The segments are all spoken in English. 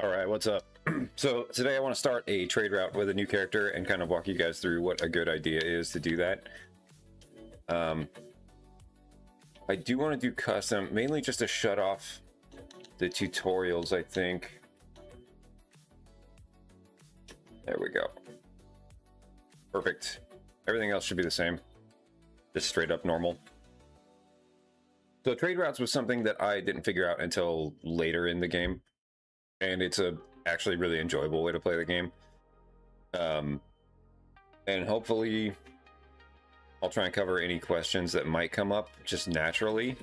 All right, what's up? So today I want to start a trade route with a new character and kind of walk you guys through what a good idea is to do that. I do want to do custom, mainly just to shut off the tutorials, I think. There we go. Perfect. Everything else should be the same. Just straight up normal. So trade routes was something that I didn't figure out until later in the game. And it's a actually really enjoyable way to play the game. And hopefully I'll try and cover any questions that might come up just naturally.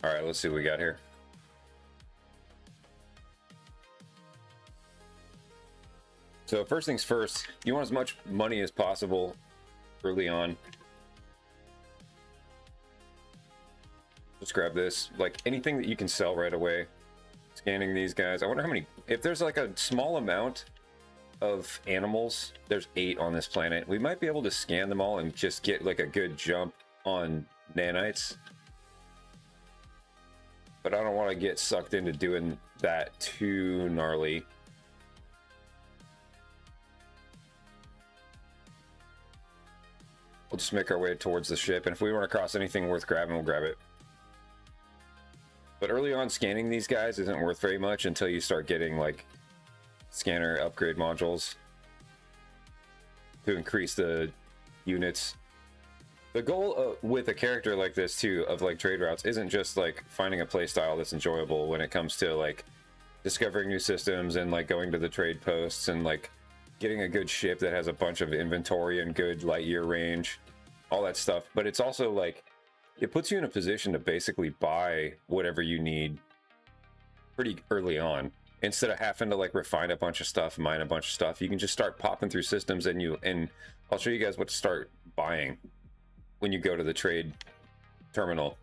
All right, let's see what we got here. So first things first, you want as much money as possible early on. Just grab this, like anything that you can sell right away. Scanning these guys. I wonder how many, if there's like a small amount of animals, there's 8 on this planet. We might be able to scan them all and just get like a good jump on nanites. But I don't want to get sucked into doing that too gnarly. We'll just make our way towards the ship, and if we run across anything worth grabbing, we'll grab it. But early on, scanning these guys isn't worth very much until you start getting like scanner upgrade modules to increase the units. The goal with a character like this too, of like trade routes, isn't just like finding a playstyle that's enjoyable when it comes to like discovering new systems and like going to the trade posts and like getting a good ship that has a bunch of inventory and good light year range, all that stuff. But it's also like, it puts you in a position to basically buy whatever you need pretty early on. Instead of having to like refine a bunch of stuff, mine a bunch of stuff, you can just start popping through systems and I'll show you guys what to start buying when you go to the trade terminal.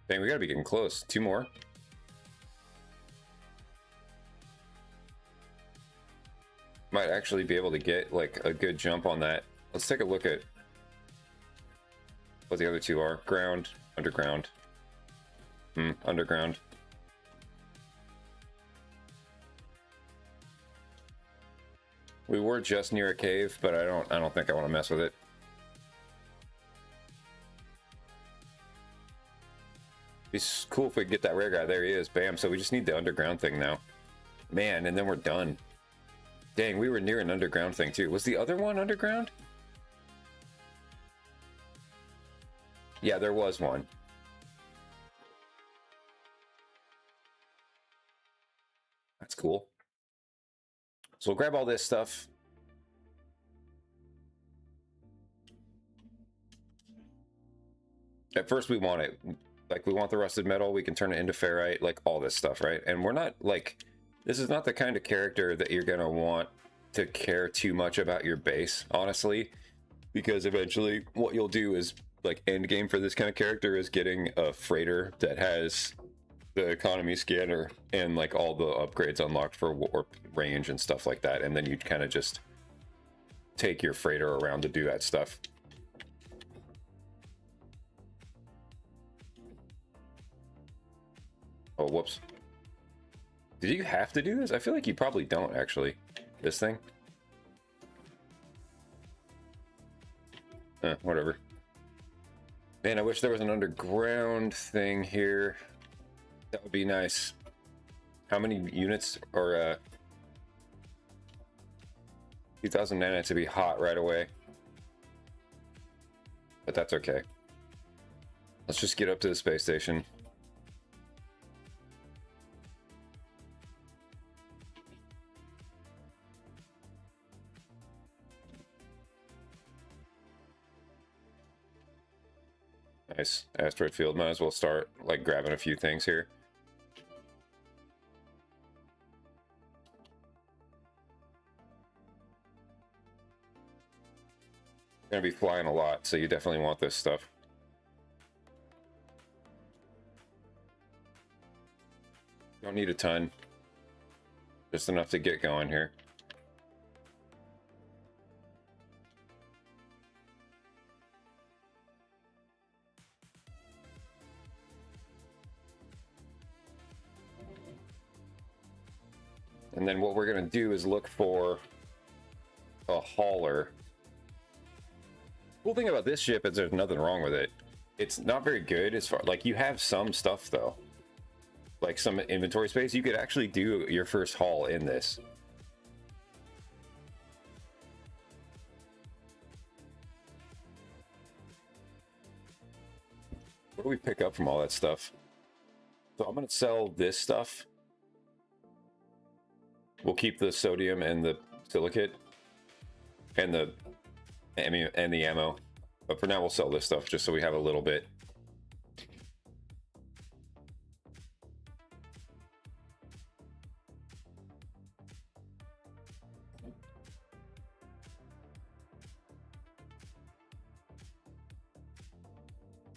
Dang, we gotta be getting close. 2 more. Might actually be able to get like a good jump on that. Let's take a look at what the other 2 are. Ground, underground. Underground. We were just near a cave, but I don't think I want to mess with it. It's cool if we get that rare guy. There he is. Bam. So we just need the underground thing now. Man, and then we're done. Dang, we were near an underground thing too. Was the other one underground? Yeah, there was one. That's cool. So we'll grab all this stuff. At first we want it. Like, we want the rusted metal, we can turn it into ferrite, like all this stuff, right? And we're not like, this is not the kind of character that you're gonna want to care too much about your base, honestly, because eventually what you'll do is, like, end game for this kind of character is getting a freighter that has the economy scanner and like all the upgrades unlocked for warp range and stuff like that, and then you kind of just take your freighter around to do that stuff. Oh, whoops. Did you have to do this? I feel like you probably don't, actually. This thing? Whatever. Man, I wish there was an underground thing here. That would be nice. How many units? Or, 2,000 nanites to be hot right away. But that's okay. Let's just get up to the space station. Nice. Asteroid field. Might as well start like grabbing a few things here. Gonna be flying a lot, so you definitely want this stuff. Don't need a ton. Just enough to get going here. And then what we're going to do is look for a hauler. Cool thing about this ship is there's nothing wrong with it. It's not very good as far, like, you have some stuff though, like some inventory space. You could actually do your first haul in this. What do we pick up from all that stuff? So I'm going to sell this stuff. We'll keep the sodium and the silicate and the ammo. But for now, we'll sell this stuff just so we have a little bit.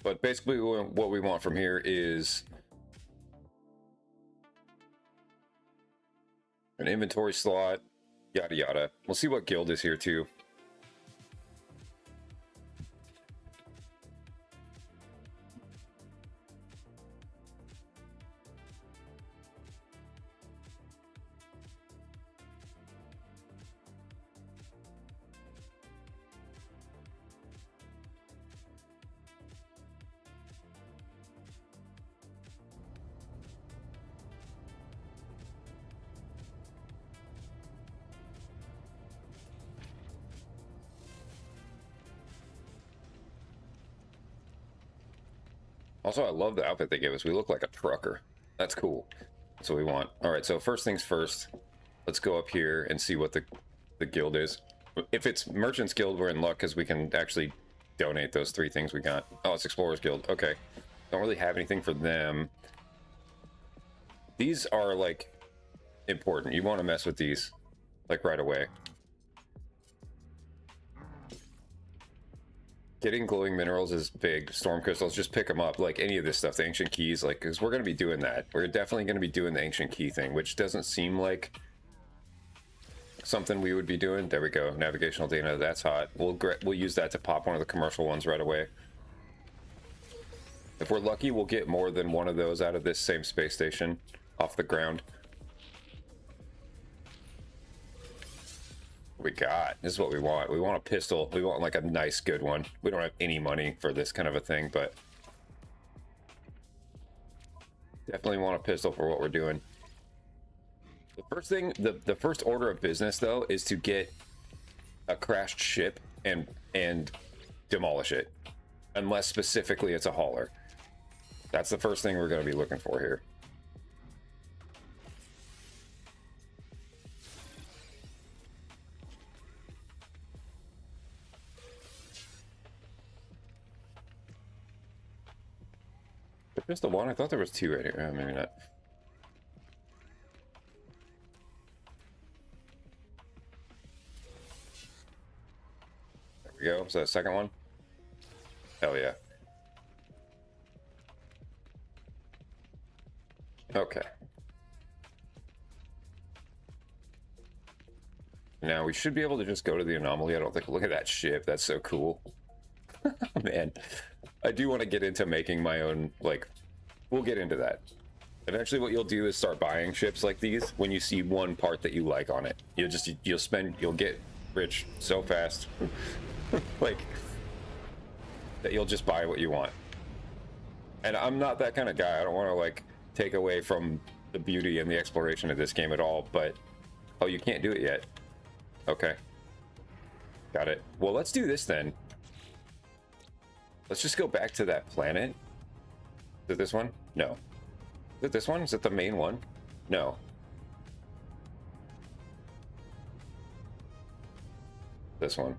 But basically what we want from here is an inventory slot, yada yada. We'll see what guild is here too. Also, I love the outfit they gave us. We look like a trucker. That's cool. That's what we want. All right, so first things first, let's go up here and see what the guild is. If it's Merchants Guild, we're in luck because we can actually donate those 3 things we got. Oh, it's Explorers Guild. Okay. Don't really have anything for them. These are, like, important. You want to mess with these, like, right away. Getting glowing minerals is big. Storm crystals, just pick them up. Like any of this stuff, the ancient keys, like, because we're going to be doing that. We're definitely going to be doing the ancient key thing, which doesn't seem like something we would be doing. There we go. Navigational data, that's hot. We'll use that to pop one of the commercial ones right away. If we're lucky, we'll get more than one of those out of this same space station off the ground. We got this is what we want. We want a pistol. We want like a nice good one. We don't have any money for this kind of a thing, but definitely want a pistol for what we're doing. The first thing, the first order of business though is to get a crashed ship and demolish it, unless specifically it's a hauler. That's the first thing we're going to be looking for here. Just the one? I thought there was 2 right here. Oh, maybe not. There we go. Is that a second one? Hell yeah. Okay. Now we should be able to just go to the anomaly. I don't think. Look at that ship. That's so cool. Man, I do want to get into making my own, like, we'll get into that. Eventually what you'll do is start buying ships like these when you see one part that you like on it. You'll get rich so fast. Like, that you'll just buy what you want. And I'm not that kind of guy. I don't want to, like, take away from the beauty and the exploration of this game at all, but... Oh, you can't do it yet. Okay. Got it. Well, let's do this then. Let's just go back to that planet. Is it this one? No. Is it this one? Is it the main one? No. This one.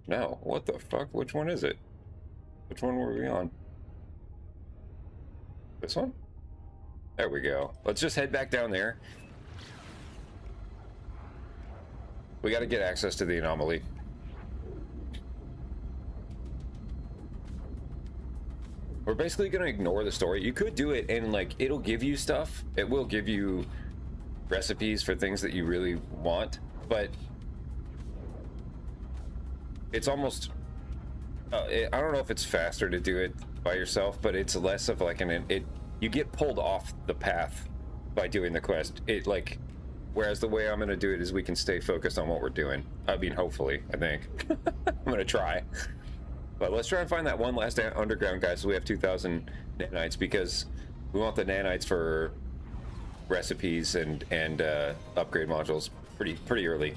No. What the fuck? Which one is it? Which one were we on? This one? There we go. Let's just head back down there. We got to get access to the anomaly. We're basically gonna ignore the story. You could do it and like it'll give you stuff. It will give you recipes for things that you really want, but it's almost I don't know if it's faster to do it by yourself, but it's less of like you get pulled off the path by doing the quest. It like, whereas the way I'm gonna do it is we can stay focused on what we're doing. I mean, hopefully, I think. I'm gonna try. But let's try and find that one last underground guy so we have 2,000 nanites, because we want the nanites for recipes and upgrade modules pretty early.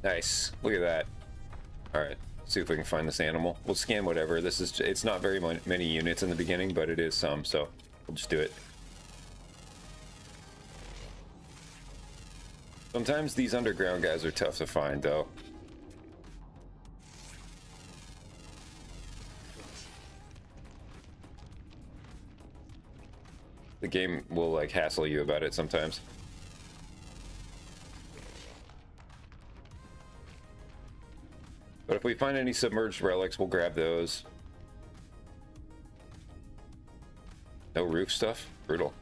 Nice. Look at that. All right. See if we can find this animal. We'll scan whatever. It's not very many units in the beginning, but it is some, so we'll just do it. Sometimes these underground guys are tough to find, though. The game will like hassle you about it sometimes. But if we find any submerged relics, we'll grab those. No roof stuff? Brutal.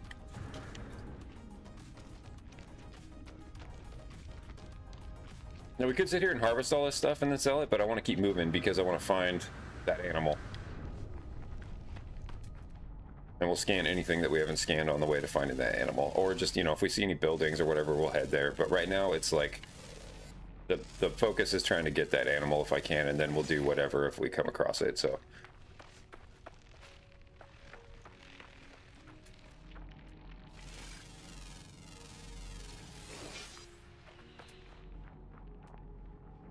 Now we could sit here and harvest all this stuff and then sell it, but I want to keep moving because I want to find that animal. And we'll scan anything that we haven't scanned on the way to finding that animal. Or just, you know, if we see any buildings or whatever, we'll head there. But right now it's like the focus is trying to get that animal if I can, and then we'll do whatever if we come across it. So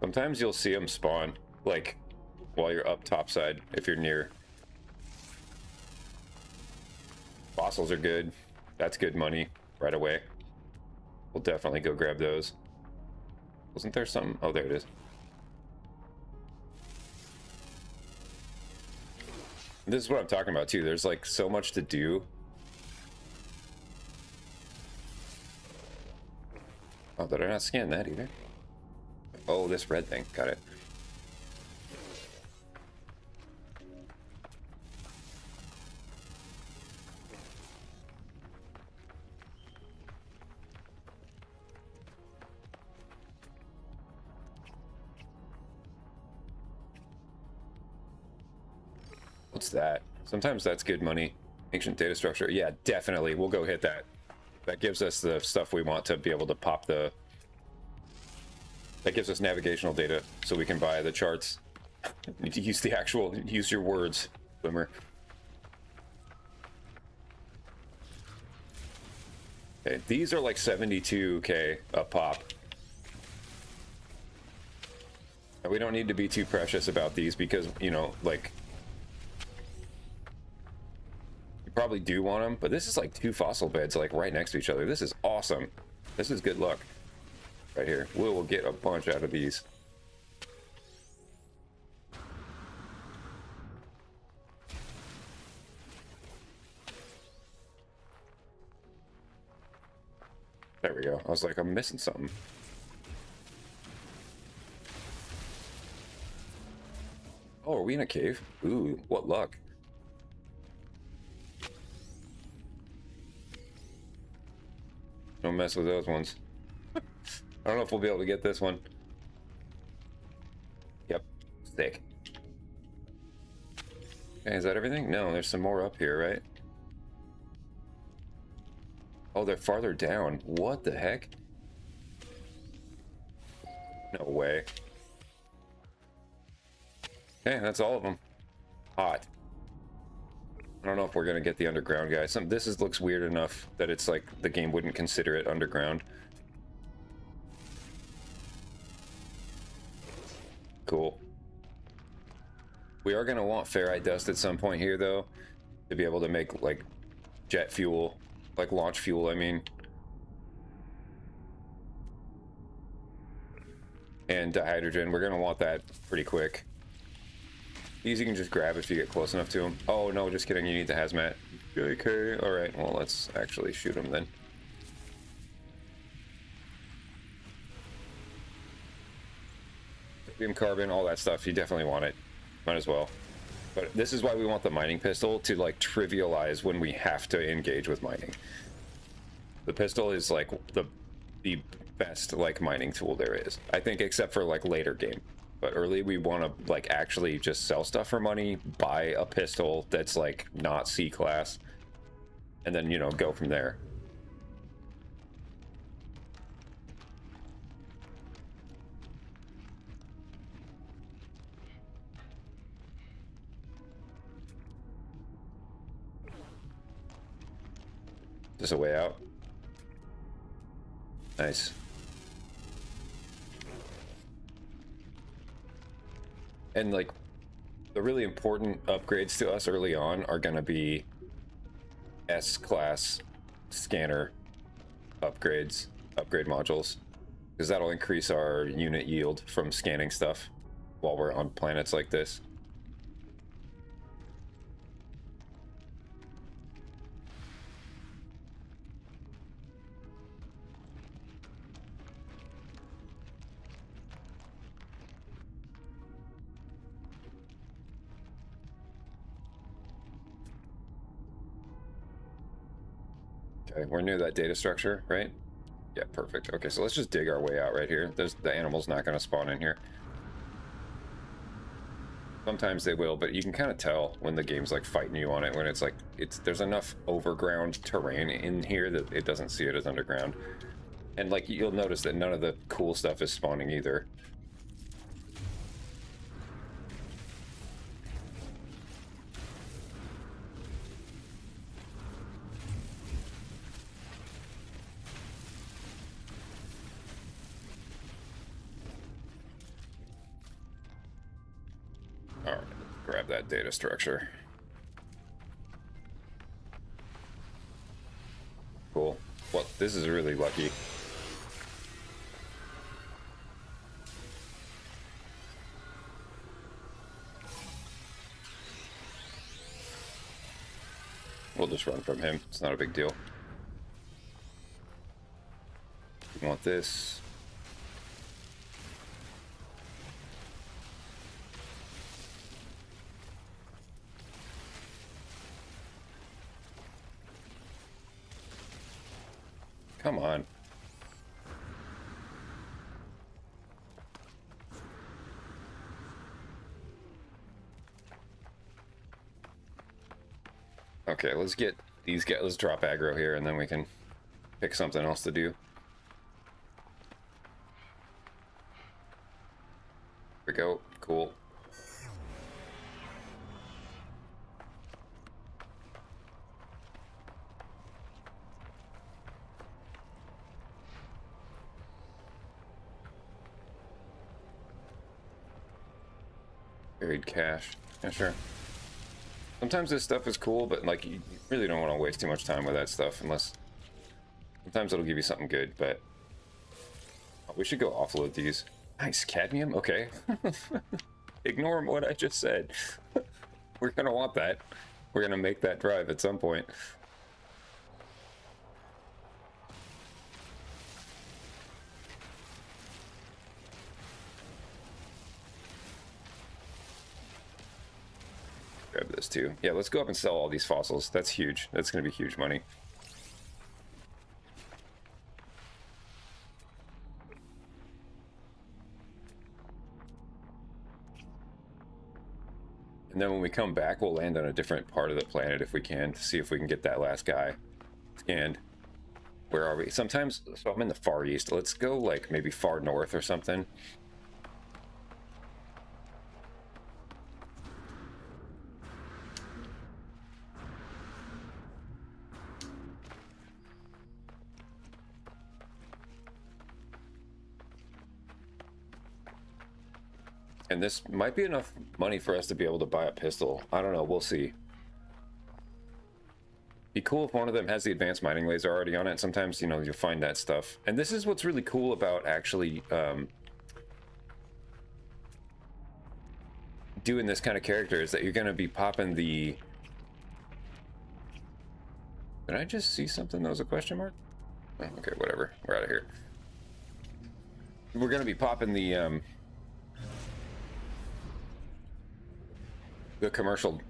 sometimes you'll see them spawn like while you're up topside if you're near. Fossils are good. That's good money right away. We'll definitely go grab those. Wasn't there something? Oh, there it is. This is what I'm talking about too. There's like so much to do. Oh, did I not scan that either? Oh, this red thing. Got it. What's that? Sometimes that's good money. Ancient data structure. Yeah, definitely. We'll go hit that. That gives us the stuff we want to be able to pop the... That gives us navigational data so we can buy the charts. Need to use the actual... Use your words, Swimmer. Okay, these are like 72k a pop. And we don't need to be too precious about these because, you know, like... Probably do want them, but this is like 2 fossil beds like right next to each other. This is awesome. This is good luck right here. We'll get a bunch out of these. There we go. I was like, I'm missing something. Oh, are we in a cave? Ooh, what luck. Don't mess with those ones. I don't know if we'll be able to get this one. Yep, sick. Okay, is that everything? No, there's some more up here, right? Oh, they're farther down. What the heck? No way. Okay, that's all of them. Hot. I don't know if we're gonna get the underground guy. Looks weird enough that it's like the game wouldn't consider it underground. Cool. We are gonna want ferrite dust at some point here though, to be able to make like jet fuel, like launch fuel, I mean. and dihydrogen. We're going to want that pretty quick. These you can just grab if you get close enough to them. Oh, no, just kidding. You need the hazmat. Okay, alright. Well, let's actually shoot them then. Sodium carbon, all that stuff. You definitely want it. Might as well. But this is why we want the mining pistol, to like trivialize when we have to engage with mining. The pistol is like the best like mining tool there is, I think, except for like later game. But early we want to like actually just sell stuff for money, buy a pistol that's like not C class, and then, you know, go from there. Just a way out. Nice. And like the really important upgrades to us early on are going to be S-class scanner upgrades, upgrade modules, because that'll increase our unit yield from scanning stuff while we're on planets like this. Okay, we're near that data structure, right? Yeah, perfect. Okay, so let's just dig our way out right here. The animal's not going to spawn in here. Sometimes they will, but you can kind of tell when the game's like fighting you on it, when it's like there's enough overground terrain in here that it doesn't see it as underground. And like you'll notice that none of the cool stuff is spawning either. All right, grab that data structure. Cool. Well, this is really lucky. We'll just run from him. It's not a big deal. We want this. Come on. Okay, let's get these guys. Let's drop aggro here, and then we can pick something else to do. Here we go. Cool. Buried cache. Yeah, sure. Sometimes this stuff is cool, but like you really don't want to waste too much time with that stuff unless sometimes it'll give you something good, but we should go offload these. Nice, cadmium? Okay. Ignore what I just said. We're gonna want that. We're gonna make that drive at some point. Grab this too. Yeah, let's go up and sell all these fossils. That's huge. That's gonna be huge money. And then when we come back, we'll land on a different part of the planet if we can, to see if we can get that last guy scanned. Where are we? Sometimes, so I'm in the Far East. Let's go like maybe far north or something. And this might be enough money for us to be able to buy a pistol. I don't know. We'll see. Be cool if one of them has the advanced mining laser already on it. Sometimes, you know, you'll find that stuff. And this is what's really cool about actually doing this kind of character is that you're going to be popping the... Did I just see something that was a question mark? Oh, okay, whatever. We're out of here. We're going to be popping the commercial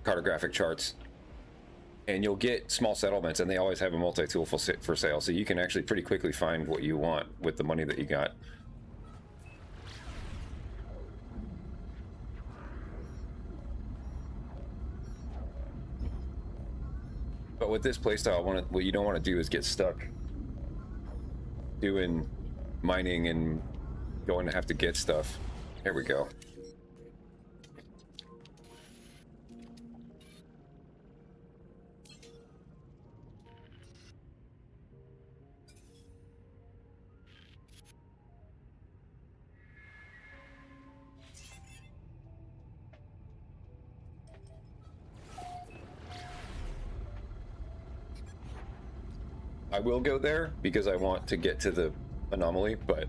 cartographic charts, and you'll get small settlements, and they always have a multi-tool for sale, so you can actually pretty quickly find what you want with the money that you got. But with this playstyle, what you don't want to do is get stuck doing mining and going to have to get stuff. There we go. I will go there because I want to get to the anomaly, but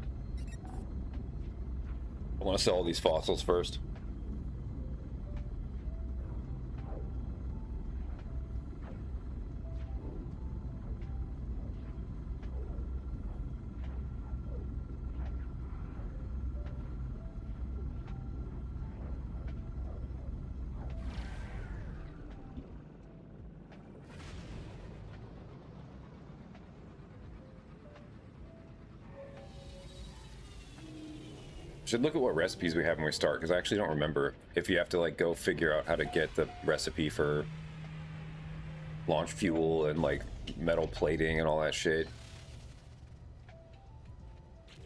I want to sell all these fossils first. Should look at what recipes we have when we start, because I actually don't remember if you have to like go figure out how to get the recipe for launch fuel and like metal plating and all that shit.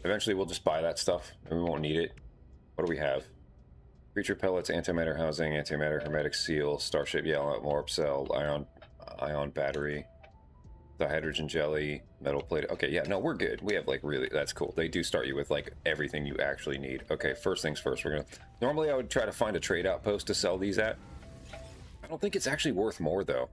Eventually we'll just buy that stuff and we won't need it. What do we have? Creature pellets, antimatter housing, antimatter hermetic seal, starship yellow, warp cell, ion battery, dihydrogen jelly, metal plate. Okay, yeah, no, we're good. We have like really, that's cool. They do start you with like everything you actually need. Okay, first things first, we're gonna, normally I would try to find a trade outpost to sell these at. I don't think it's actually worth more though.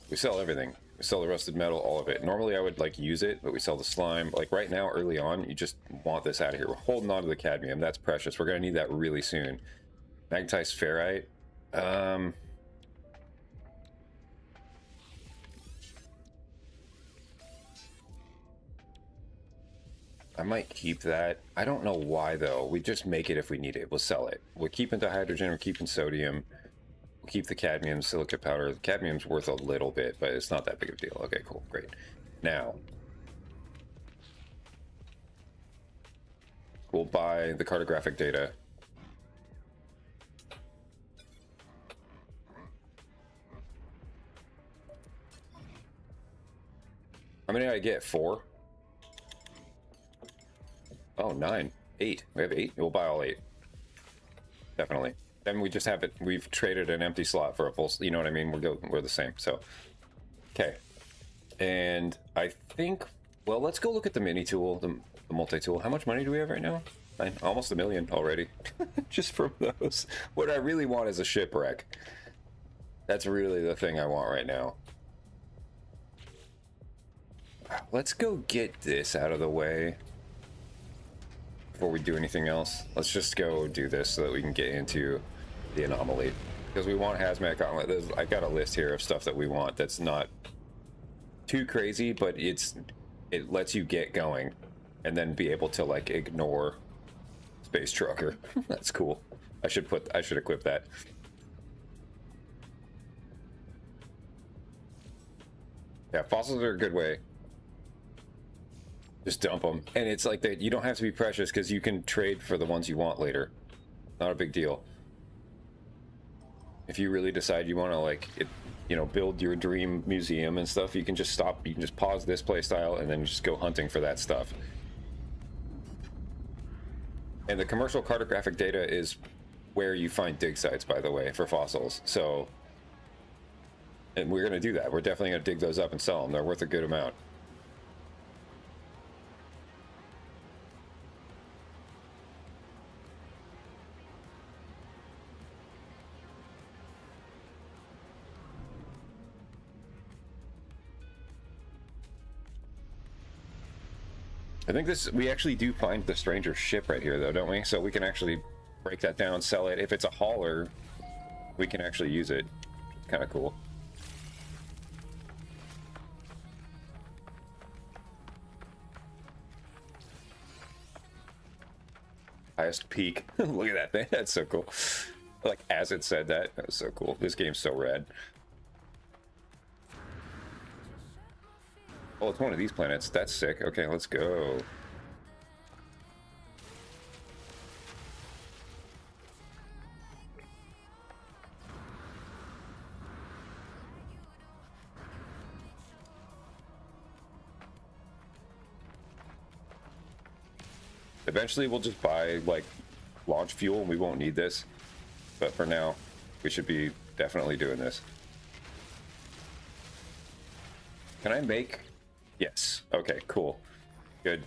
We sell everything. We sell the rusted metal, all of it. Normally I would like use it, but we sell the slime. Like right now, early on, you just want this out of here. We're holding on to the cadmium. That's precious. We're gonna need that really soon. Magnetized ferrite. I might keep that. I don't know why though. We just make it if we need it. We'll sell it. We're keeping the hydrogen, we're keeping sodium. Keep the cadmium, silica powder. The cadmium's worth a little bit, but it's not that big of a deal. Okay, cool, great. Now, we'll buy the cartographic data. How many did I get? 4? Oh, 9. 8. We have 8. We'll buy all 8. Definitely. Then we just have it. We've traded an empty slot for a full. You know what I mean? We're the same. So, okay. And I think. Well, let's go look at the mini tool, the multi-tool. How much money do we have right now? Almost $1 million already, just from those. What I really want is a shipwreck. That's really the thing I want right now. Let's go get this out of the way before we do anything else. Let's just go do this so that we can get into the anomaly, because we want hazmat gauntlet. I got a list here of stuff that we want that's not too crazy, but it lets you get going and then be able to like ignore space trucker. That's cool. I should equip that. Yeah, fossils are a good way. Just dump them, and it's like that. You don't have to be precious because you can trade for the ones you want later. Not a big deal. If you really decide you want to like build your dream museum and stuff, you can just stop. You can just pause this playstyle and then just go hunting for that stuff. And the commercial cartographic data is where you find dig sites, by the way, for fossils. So, and we're gonna do that. We're definitely gonna dig those up and sell them. They're worth a good amount. I think we actually do find the stranger ship right here though, don't we? So we can actually break that down, sell it. If it's a hauler, we can actually use it. Kind of cool. Highest peak. Look at that thing. That's so cool. Like, as it said that was so cool. This game's so rad. Oh, it's one of these planets. That's sick. Okay, let's go. Eventually we'll just buy like launch fuel and we won't need this, but for now we should be definitely doing this. Can I make? Yes. Okay, cool. Good.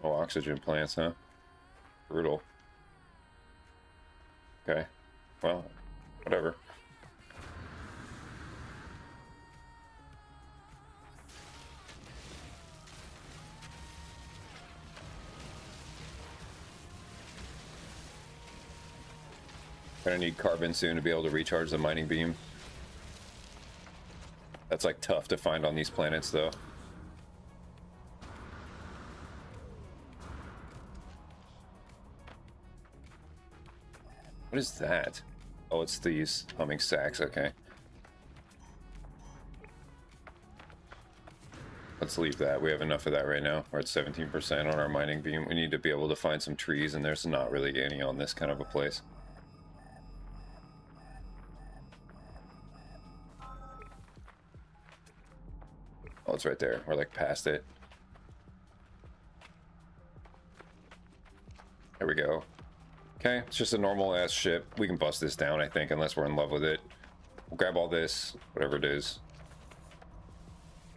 Oh, oxygen plants, huh? Brutal. Okay, well, whatever. Gonna need carbon soon to be able to recharge the mining beam. That's like tough to find on these planets though. What is that? Oh, it's these humming sacks, okay. Let's leave that. We have enough of that right now. We're at 17% on our mining beam. We need to be able to find some trees, and there's not really any on this kind of a place. Oh, it's right there. We're like past it. There we go. Okay, it's just a normal ass ship. We can bust this down, I think, unless we're in love with it. We'll grab all this, whatever it is.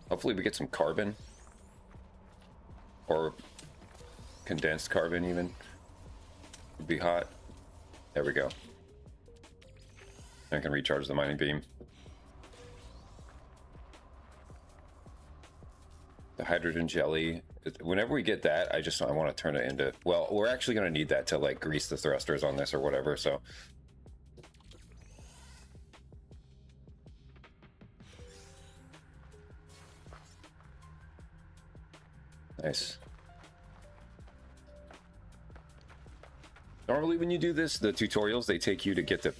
Hopefully we get some carbon. Or condensed carbon even. Would be hot. There we go. I can recharge the mining beam. The hydrogen jelly. Whenever we get that, I want to turn it into... Well, we're actually going to need that to like grease the thrusters on this or whatever, so... Nice. Normally when you do this, the tutorials, they take you to get the...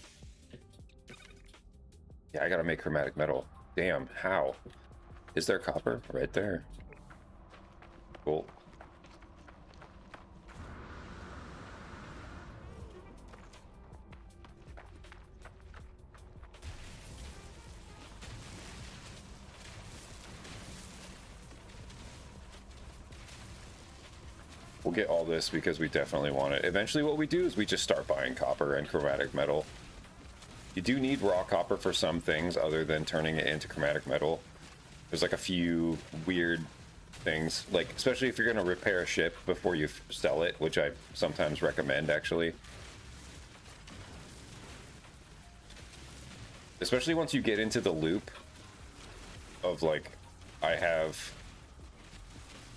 Yeah, I gotta make chromatic metal. Damn, how? Is there copper? Right there. Cool. We'll get all this because we definitely want it. Eventually what we do is we just start buying copper and chromatic metal. You do need raw copper for some things other than turning it into chromatic metal. There's like a few weird things, like especially if you're going to repair a ship before you sell it, which I sometimes recommend actually. Especially once you get into the loop of like,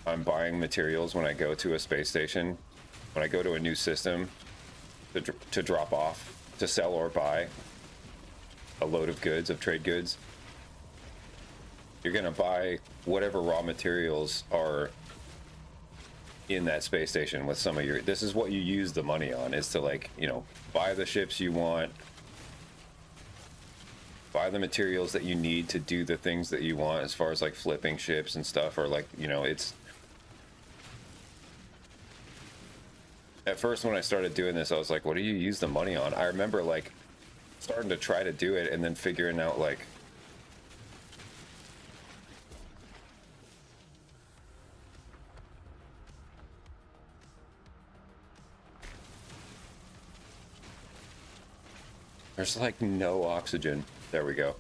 I'm buying materials when I go to a space station, when I go to a new system to drop off, to sell or buy a load of goods, of trade goods. You're gonna buy whatever raw materials are in that space station with some of your... This is what you use the money on, is to like, you know, buy the ships you want, buy the materials that you need to do the things that you want as far as like flipping ships and stuff, or like, you know, it's... At first when I started doing this, I was like, what do you use the money on? I remember like starting to try to do it and then figuring out like... There's like no oxygen. There we go.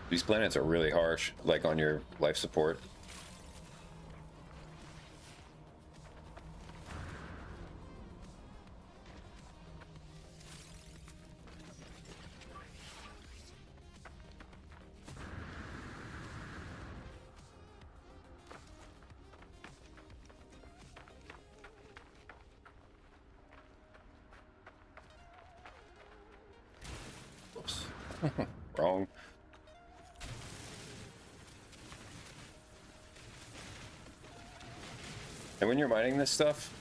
These planets are really harsh, like on your life support. Wrong. And when you're mining this stuff,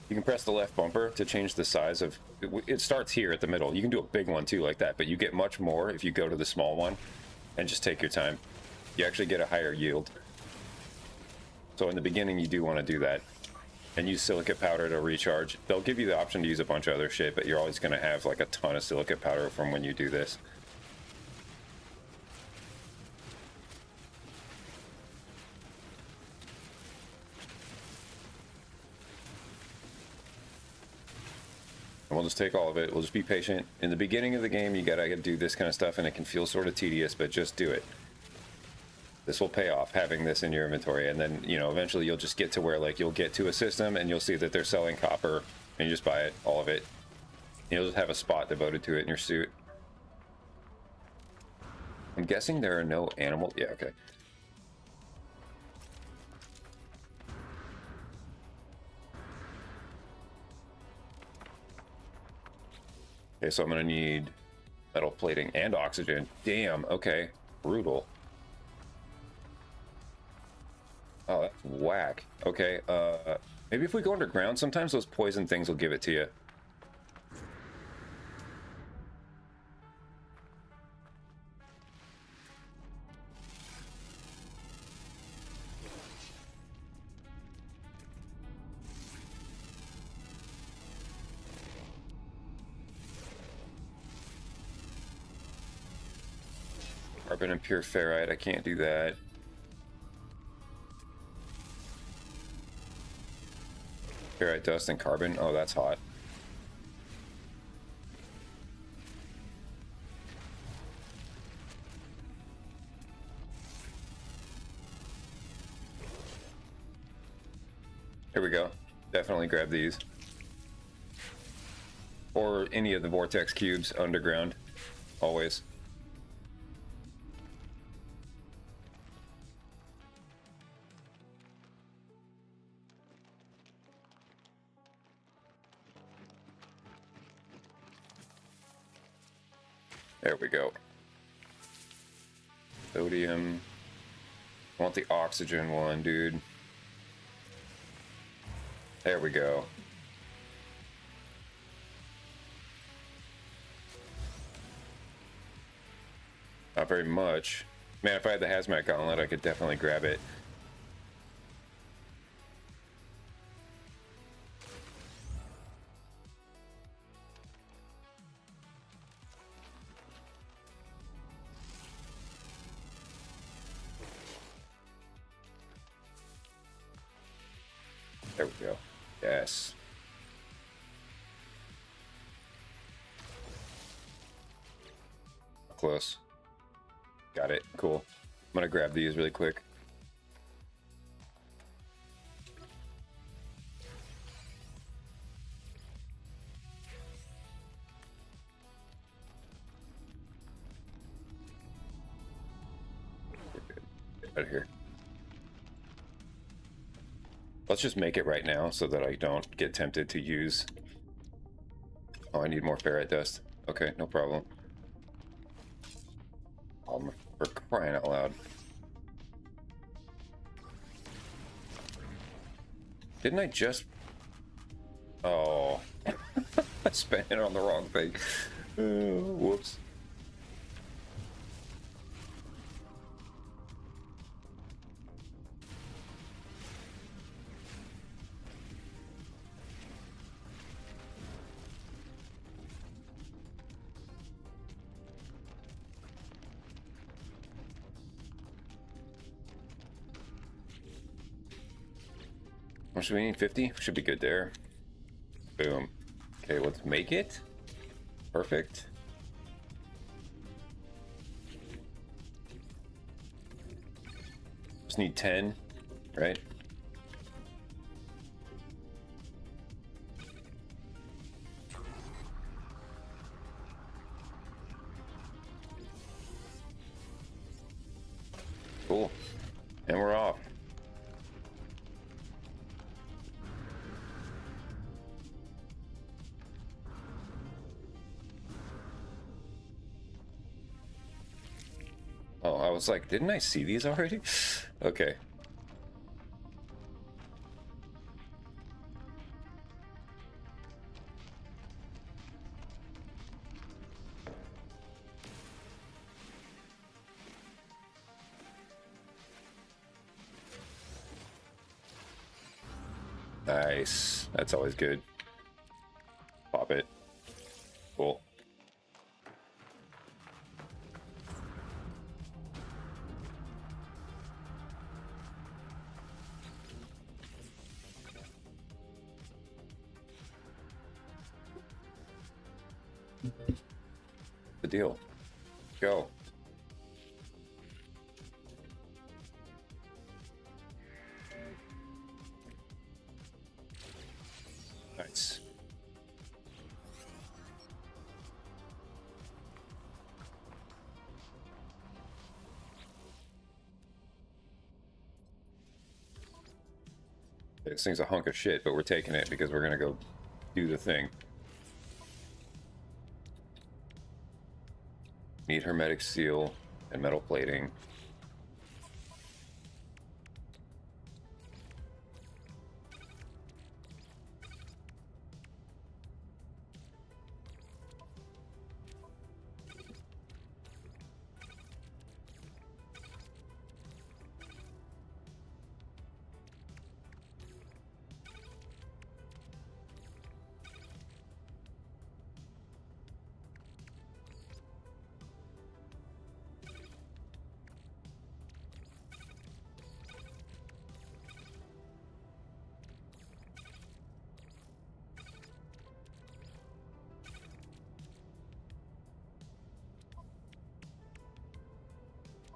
you can press the left bumper to change the size of it. Starts here at the middle. You can do a big one too like that, but you get much more if you go to the small one and just take your time. You actually get a higher yield. So in the beginning you do want to do that and use silicate powder to recharge. They'll give you the option to use a bunch of other shit, but you're always going to have like a ton of silicate powder from when you do this. And we'll just take all of it. We'll just be patient. In the beginning of the game, you gotta do this kind of stuff, and it can feel sort of tedious, but just do it. This will pay off, having this in your inventory, and then, you know, eventually you'll just get to where, like, you'll get to a system, and you'll see that they're selling copper, and you just buy it, all of it. You'll just have a spot devoted to it in your suit. I'm guessing there are no animals. Yeah, okay. Okay, so I'm gonna need metal plating and oxygen. Damn, okay. Brutal. Oh, that's whack. Okay, maybe if we go underground, sometimes those poison things will give it to you. Carbon and pure ferrite, I can't do that. Ferrite dust and carbon, oh that's hot. Here we go. Definitely grab these. Or any of the vortex cubes underground, always. There we go. Sodium. I want the oxygen one, dude. There we go. Not very much. Man, if I had the hazmat gauntlet, I could definitely grab it. There we go. Yes. Close. Got it. Cool. I'm gonna grab these really quick. Get out of here. Let's just make it right now so that I don't get tempted to use... Oh, I need more ferrite dust. Okay, no problem. For crying out loud. Didn't I just... Oh. I spent it on the wrong thing. Whoops. What should we need? 50? Should be good there. Boom. Okay, let's make it. Perfect. Just need 10, right? Cool. And we're off. was like, didn't I see these already? Okay. Nice. That's always good. Pop it. Cool. The deal. Go. Nice. This thing's a hunk of shit, but we're taking it because we're gonna go do the thing. Need hermetic seal and metal plating.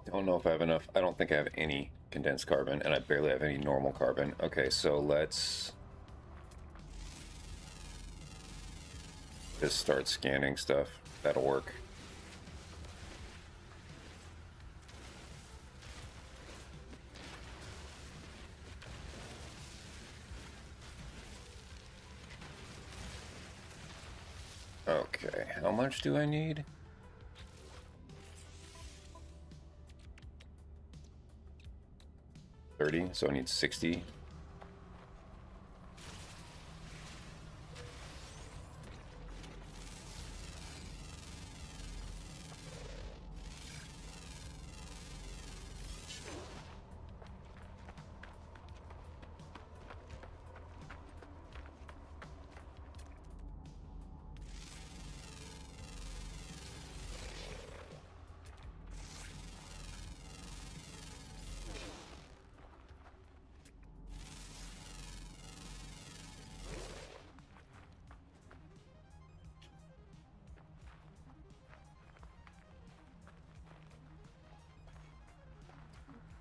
Don't know if I have enough. I don't think I have any condensed carbon, and I barely have any normal carbon. Okay, so let's just start scanning stuff. That'll work. Okay, how much do I need? So I need 60.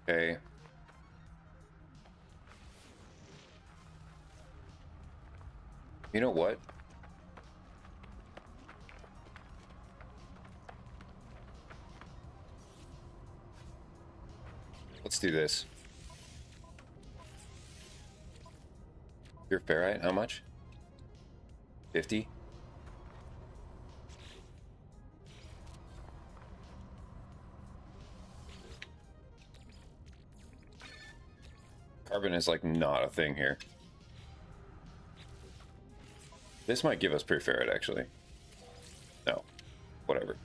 Okay. You know what? Let's do this. Your ferrite, how much? 50? Carbon is like not a thing here. This might give us pure ferrite, actually. No. Whatever.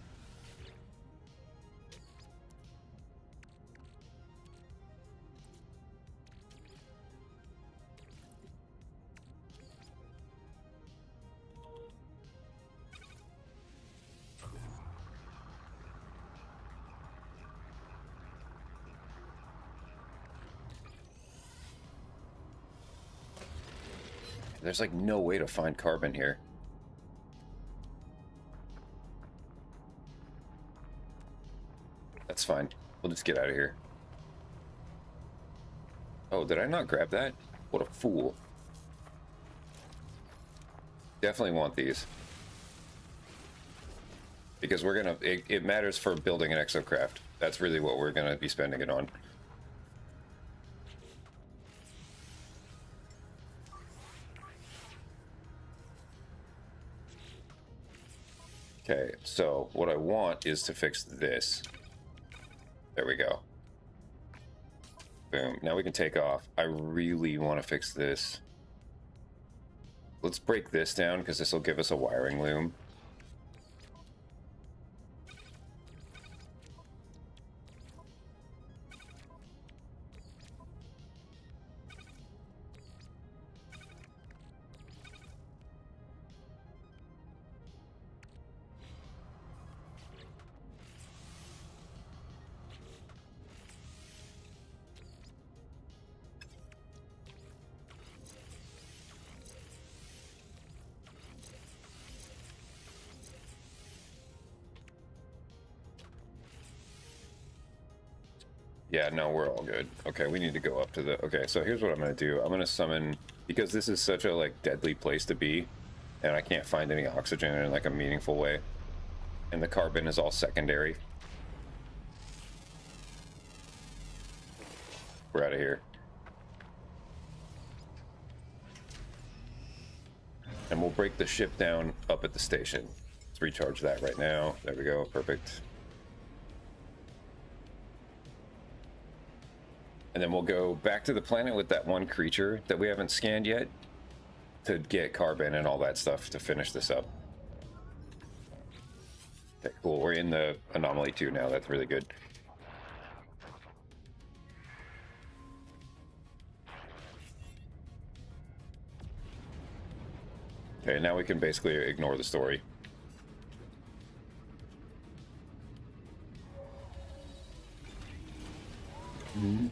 There's like no way to find carbon here. That's fine. We'll just get out of here. Oh, did I not grab that? What a fool. Definitely want these. Because we're gonna... It matters for building an exocraft. That's really what we're gonna be spending it on. Okay, so what I want is to fix this. There we go. Boom. Now we can take off. I really want to fix this. Let's break this down because this will give us a wiring loom. Yeah, no, we're all good. Okay, we need to go up to the... Okay, so here's what I'm going to do. I'm going to summon... Because this is such a, like, deadly place to be, and I can't find any oxygen in, like, a meaningful way. And the carbon is all secondary. We're out of here. And we'll break the ship down up at the station. Let's recharge that right now. There we go, perfect. And then we'll go back to the planet with that one creature that we haven't scanned yet to get carbon and all that stuff to finish this up. Okay, cool. We're in the anomaly 2 now. That's really good. Okay, now we can basically ignore the story. Mm-hmm.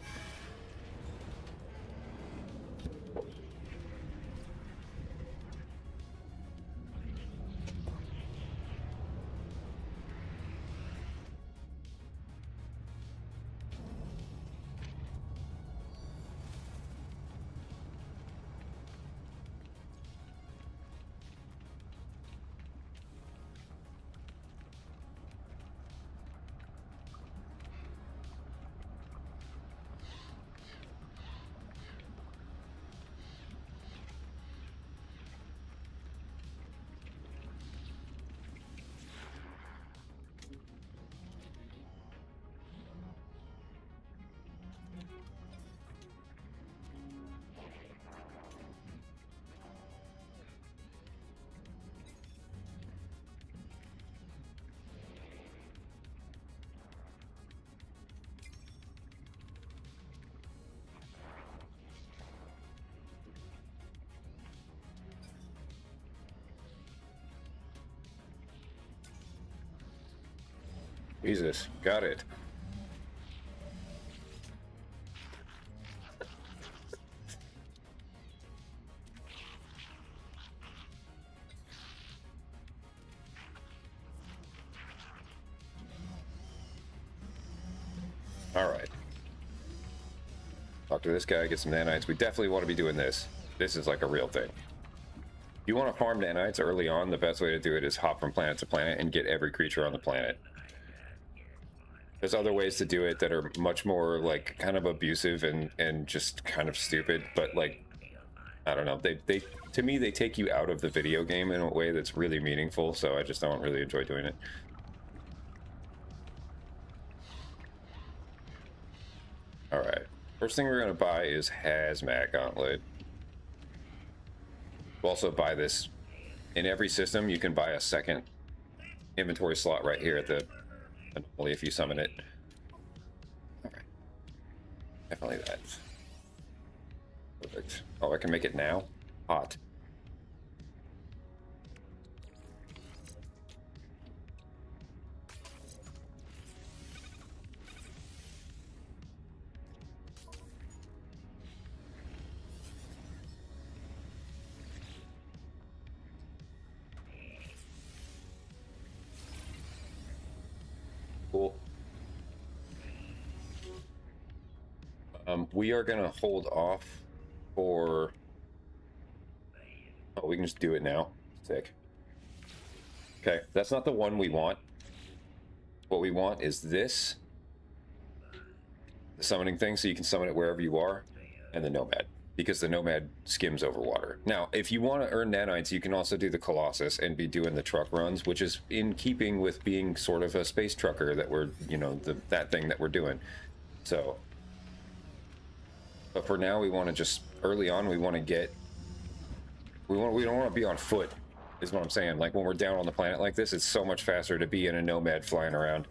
Jesus, got it. All right. Talk to this guy, get some nanites. We definitely want to be doing this. This is like a real thing. If you want to farm nanites early on, the best way to do it is hop from planet to planet and get every creature on the planet. There's other ways to do it that are much more like kind of abusive and just kind of stupid, but like I don't know, they to me they take you out of the video game in a way that's really meaningful, so I just don't really enjoy doing it. All right, first thing we're gonna buy is Hazmat Gauntlet. We'll also buy this in every system. You can buy a second inventory slot right here at the only if you summon it. Okay. Definitely that. Perfect. Oh, I can make it now? Hot. Cool. We are gonna hold off for... Oh, we can just do it now. Sick. Okay, that's not the one we want. What we want is this. The summoning thing, so you can summon it wherever you are, and the Nomad. because the Nomad skims over water. Now, if you want to earn nanites, you can also do the Colossus and be doing the truck runs, which is in keeping with being sort of a space trucker that we're, you know, that thing that we're doing. So, but for now, we want to just early on, we want to get, we don't want to be on foot, is what I'm saying. Like when we're down on the planet like this, it's so much faster to be in a Nomad flying around.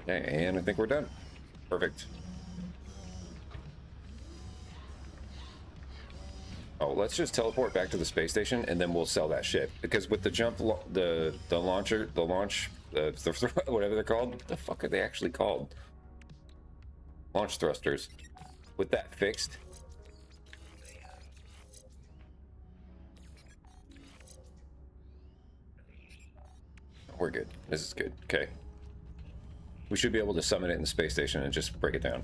Okay, and I think we're done. Perfect. Oh, let's just teleport back to the space station and then we'll sell that shit. Because with the jump, the launcher, the launch, whatever they're called, what the fuck are they actually called? Launch thrusters. With that fixed, we're good. This is good. Okay. We should be able to summon it in the space station and just break it down.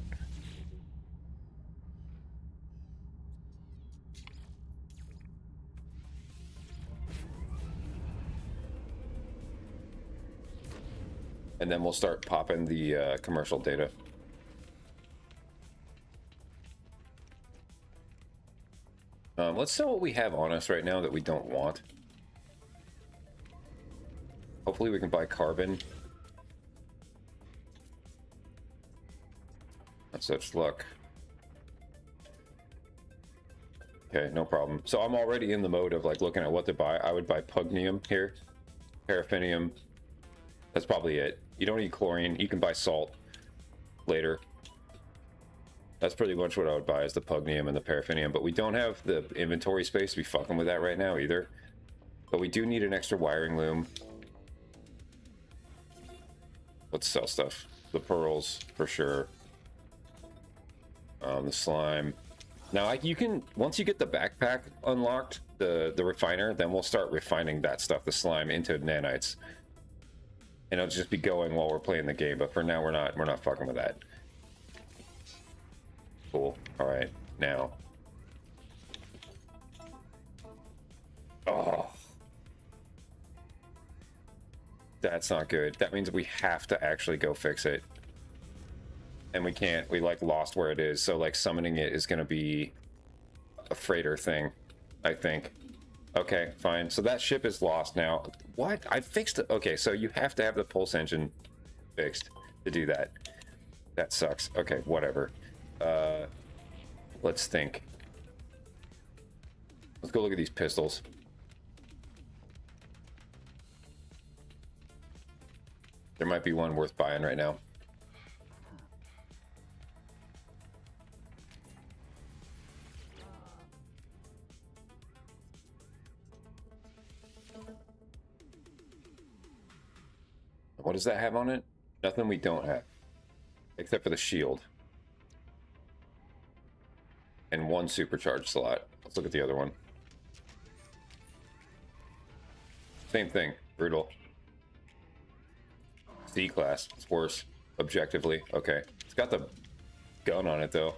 And then we'll start popping the commercial data. Let's sell what we have on us right now that we don't want. Hopefully we can buy carbon. Not such luck. Okay, no problem. So I'm already in the mode of like looking at what to buy. I would buy pugnium here, paraffinium. That's probably it. You don't need chlorine. You can buy salt later. That's pretty much what I would buy, is the pugnium and the paraffinium. But we don't have the inventory space to be fucking with that right now either. But we do need an extra wiring loom. Let's sell stuff. The pearls for sure. The slime. Now you can, once you get the backpack unlocked, the refiner, then we'll start refining that stuff, the slime, into nanites. And it'll just be going while we're playing the game. But for now, we're not fucking with that. Cool. All right. Now. Oh. That's not good. That means we have to actually go fix it. And we can't. We like lost where it is. So like summoning it is going to be a freighter thing, I think. Okay, fine. So that ship is lost now. What? I fixed it. Okay, so you have to have the pulse engine fixed to do that. That sucks. Okay, whatever. Let's think. Let's go look at these pistols. There might be one worth buying right now. What does that have on it? Nothing we don't have. Except for the shield. And one supercharged slot. Let's look at the other one. Same thing. Brutal. C-class. It's worse. Objectively. Okay. It's got the gun on it, though.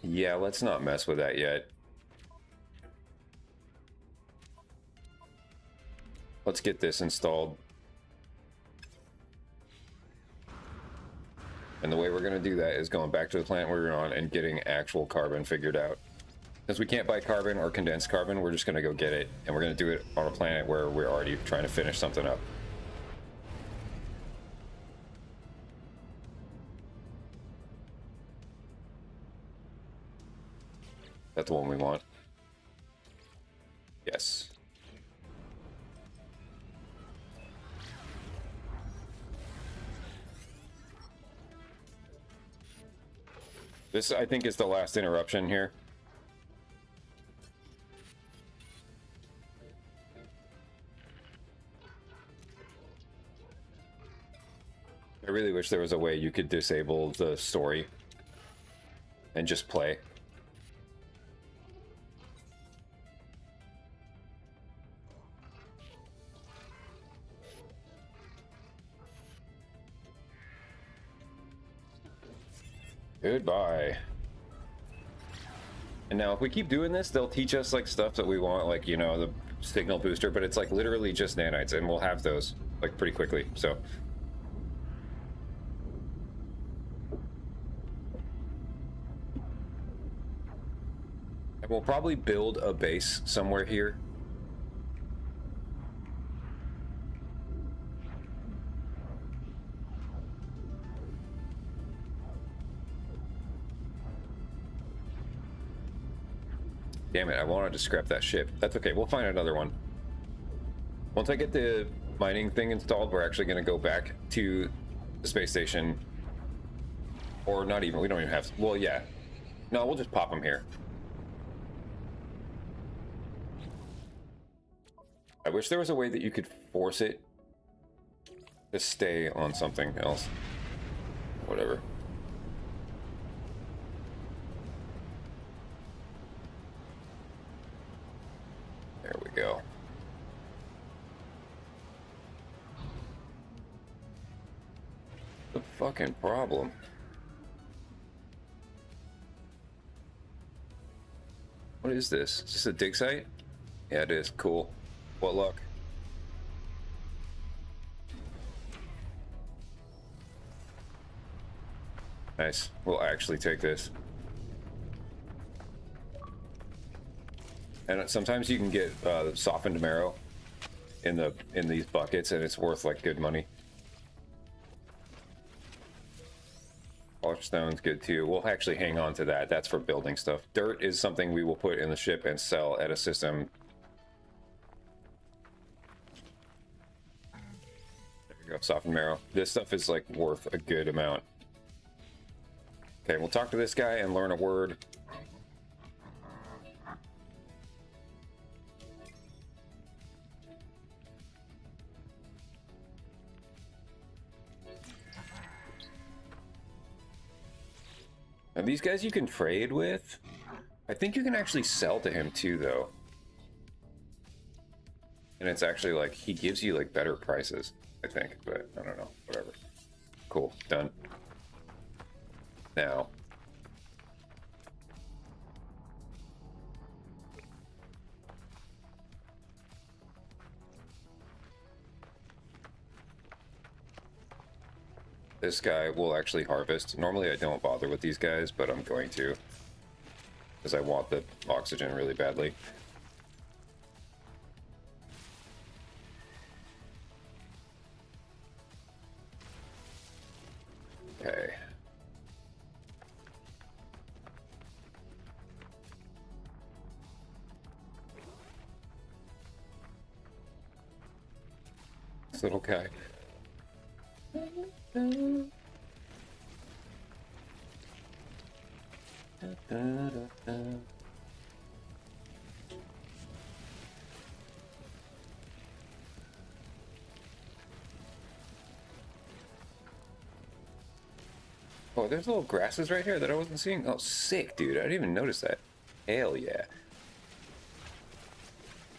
Yeah, let's not mess with that yet. Let's get this installed. And the way we're going to do that is going back to the planet we're on and getting actual carbon figured out. Since we can't buy carbon or condensed carbon, we're just going to go get it. And we're going to do it on a planet where we're already trying to finish something up. That's the one we want. Yes. This, I think, is the last interruption here. I really wish there was a way you could disable the story and just play. Goodbye. And now if we keep doing this, they'll teach us like stuff that we want, like, you know, signal booster, but it's like literally just nanites, and we'll have those like pretty quickly. So and we'll probably build a base somewhere here. Damn it, I wanted to scrap that ship. That's okay, we'll find another one. Once I get the mining thing installed, we're actually going to go back to the space station. Or not even, we don't even have to. Well, yeah. No, we'll just pop them here. I wish there was a way that you could force it to stay on something else. Whatever. There we go. The fucking problem. What is this? Is this a dig site? Yeah, it is. Cool. What luck. Nice. We'll actually take this. And sometimes you can get softened marrow in these buckets, and it's worth like good money. Polished stone's good too. We'll actually hang on to that. That's for building stuff. Dirt is something we will put in the ship and sell at a system. There we go. Softened marrow. This stuff is like worth a good amount. Okay, we'll talk to this guy and learn a word. Now these guys you can trade with. I think you can actually sell to him too, though. And it's actually like, he gives you like better prices, I think, but I don't know, whatever. Cool, done. Now. This guy will actually harvest. Normally I don't bother with these guys, but I'm going to. Because I want the oxygen really badly. Okay. This little guy. Oh, there's little grasses right here that I wasn't seeing. Oh, sick, dude. I didn't even notice that. Hell yeah.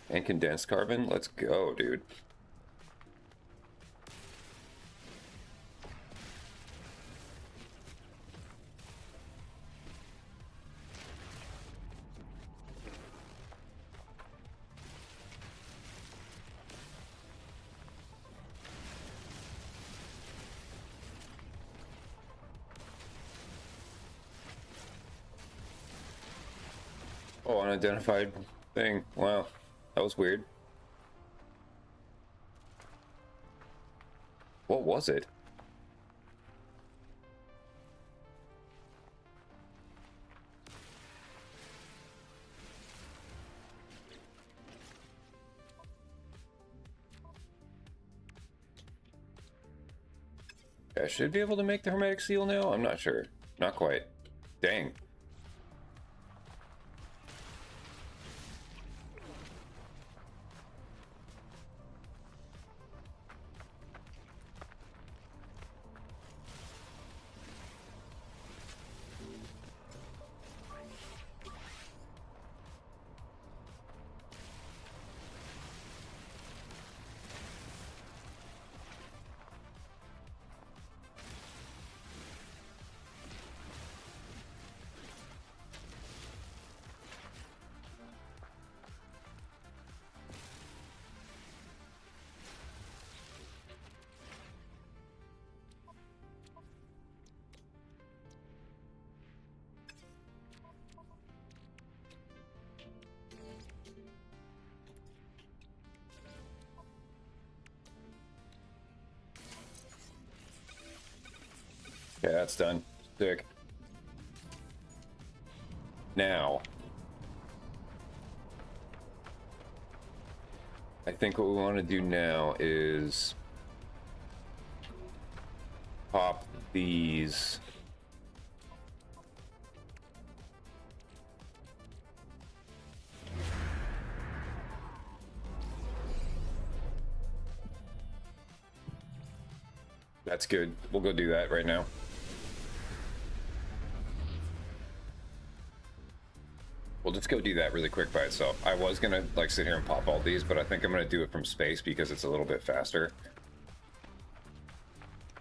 And condensed carbon. Let's go, dude. Oh, unidentified thing. Wow. That was weird. What was it? I should be able to make the hermetic seal now? I'm not sure. Not quite. Dang. Okay, that's done. Sick. Now, I think what we want to do now is pop these. That's good. We'll go do that right now. We'll just go do that really quick by itself. I was gonna like sit here and pop all these, but I think I'm gonna do it from space because it's a little bit faster.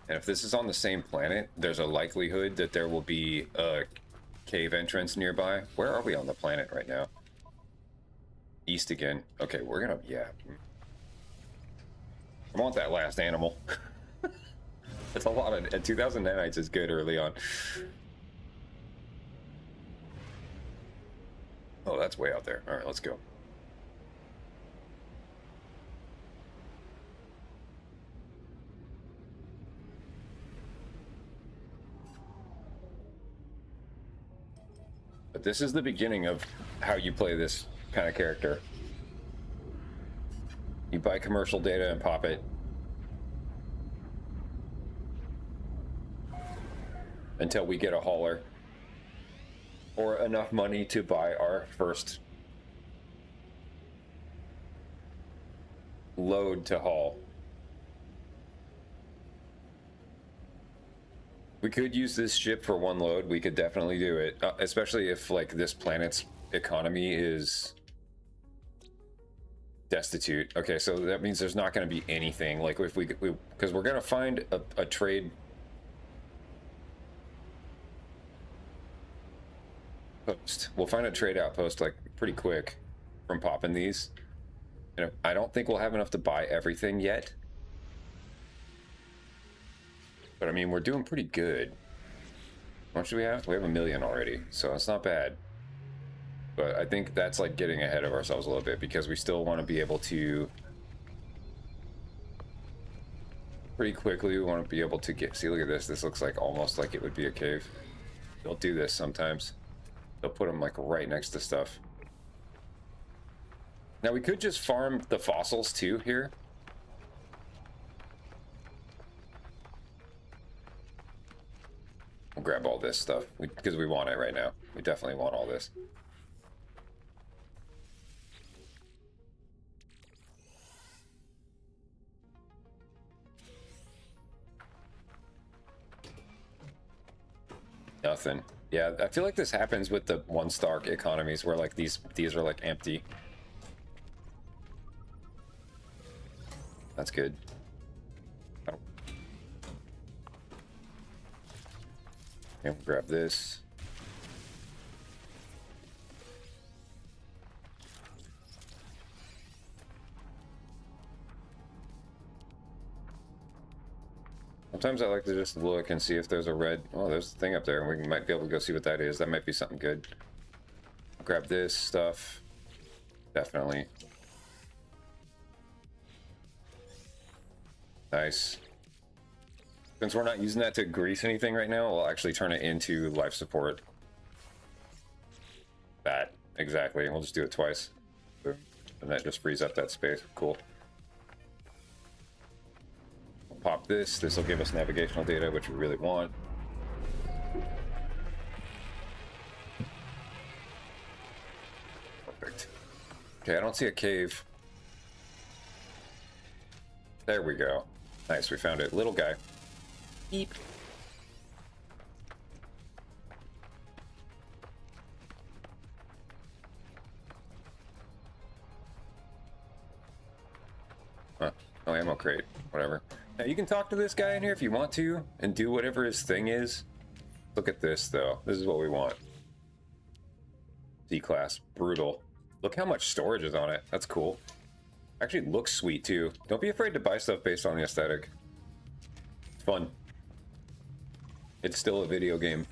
And if this is on the same planet, there's a likelihood that there will be a cave entrance nearby. Where are we on the planet right now? East again. Okay, we're gonna, yeah. I want that last animal. It's a lot of, 2,000 nanites is good early on. Oh, that's way out there. All right, let's go. But this is the beginning of how you play this kind of character. You buy commercial data and pop it. Until we get a hauler. Or enough money to buy our first load to haul. We could use this ship for one load. We could definitely do it, especially if like this planet's economy is destitute. Okay, so that means there's not going to be anything. Like if we because we're going to find a trade post. We'll find a trade outpost like pretty quick from popping these. And I don't think we'll have enough to buy everything yet. But I mean, we're doing pretty good. How much do we have? We have 1 million already, so it's not bad. But I think that's like getting ahead of ourselves a little bit because we still want to be able to pretty quickly. We want to be able to get. See, look at this. This looks like almost like it would be a cave. They'll do this sometimes. They'll put them like right next to stuff. Now we could just farm the fossils too here. We'll grab all this stuff because we want it right now. We definitely want all this. Nothing. Yeah, I feel like this happens with the 1-star economies where like these are like empty. That's good. Oh. Okay, we'll grab this. Sometimes I like to just look and see if there's a red. Oh, there's a thing up there. We might be able to go see what that is. That might be something good. Grab this stuff. Definitely. Nice. Since we're not using that to grease anything right now, we'll actually turn it into life support. That, exactly. We'll just do it twice. Boom. And that just frees up that space. Cool. We'll pop this. This will give us navigational data, which we really want. Perfect. Okay, I don't see a cave. There we go. Nice, we found it. Little guy. Beep. Huh. Oh, ammo crate. Whatever. Now, you can talk to this guy in here if you want to, and do whatever his thing is. Look at this, though. This is what we want. D-class. Brutal. Look how much storage is on it. That's cool. Actually, it looks sweet, too. Don't be afraid to buy stuff based on the aesthetic. It's fun. It's still a video game.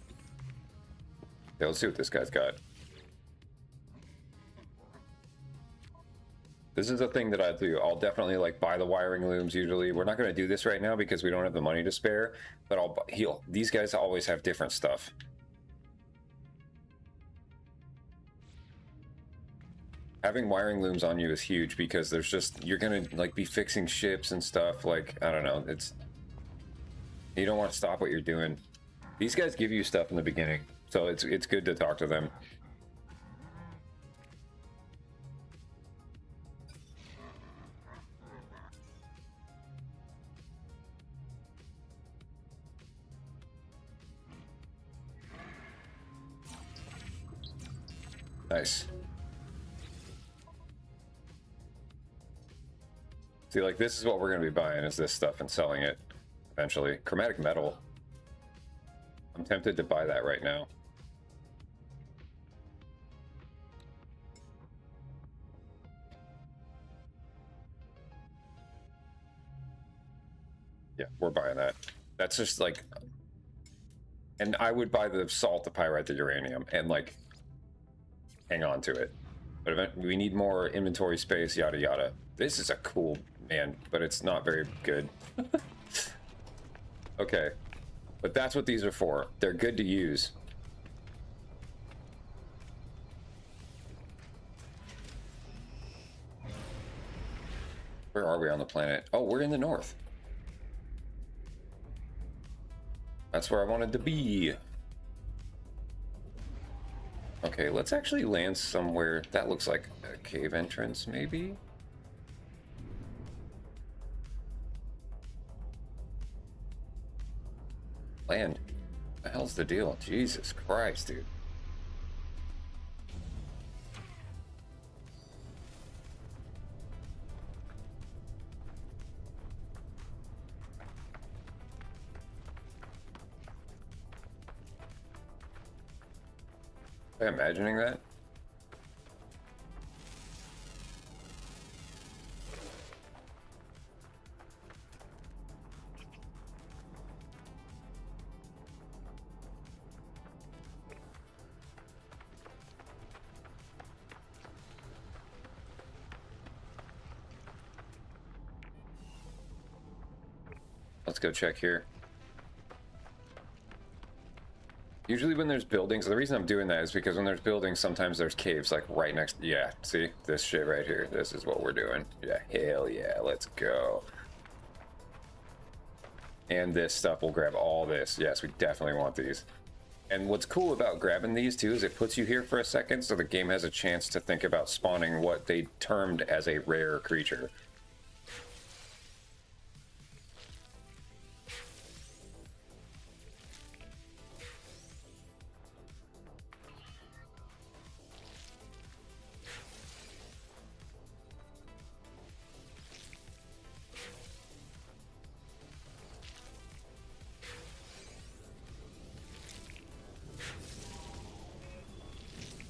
Yeah, let's see what this guy's got. This is a thing that I do. I'll definitely like buy the wiring looms usually. We're not going to do this right now because we don't have the money to spare, but these guys always have different stuff. Having wiring looms on you is huge because there's just, you're going to like be fixing ships and stuff. Like, I don't know. You don't want to stop what you're doing. These guys give you stuff in the beginning, so it's good to talk to them. Nice. See, like, this is what we're going to be buying, is this stuff and selling it eventually. Chromatic metal. I'm tempted to buy that right now. Yeah, we're buying that. That's just like... And I would buy the salt, the pyrite, the uranium, and like... hang on to it. But we need more inventory space, yada yada. This is a cool man, but it's not very good. Okay, but that's what these are for. They're good to use. Where are we on the planet? Oh, we're in the north. That's where I wanted to be. Okay, let's actually land somewhere that looks like a cave entrance, maybe? Land. What the hell's the deal? Jesus Christ, dude. Am I imagining that? Let's go check here. Usually when there's buildings, the reason I'm doing that is because when there's buildings, sometimes there's caves like right next. Yeah, see this shit right here. This is what we're doing. Yeah, hell yeah, let's go. And this stuff, we'll grab all this. Yes, we definitely want these. And what's cool about grabbing these too is it puts you here for a second, so the game has a chance to think about spawning what they termed as a rare creature.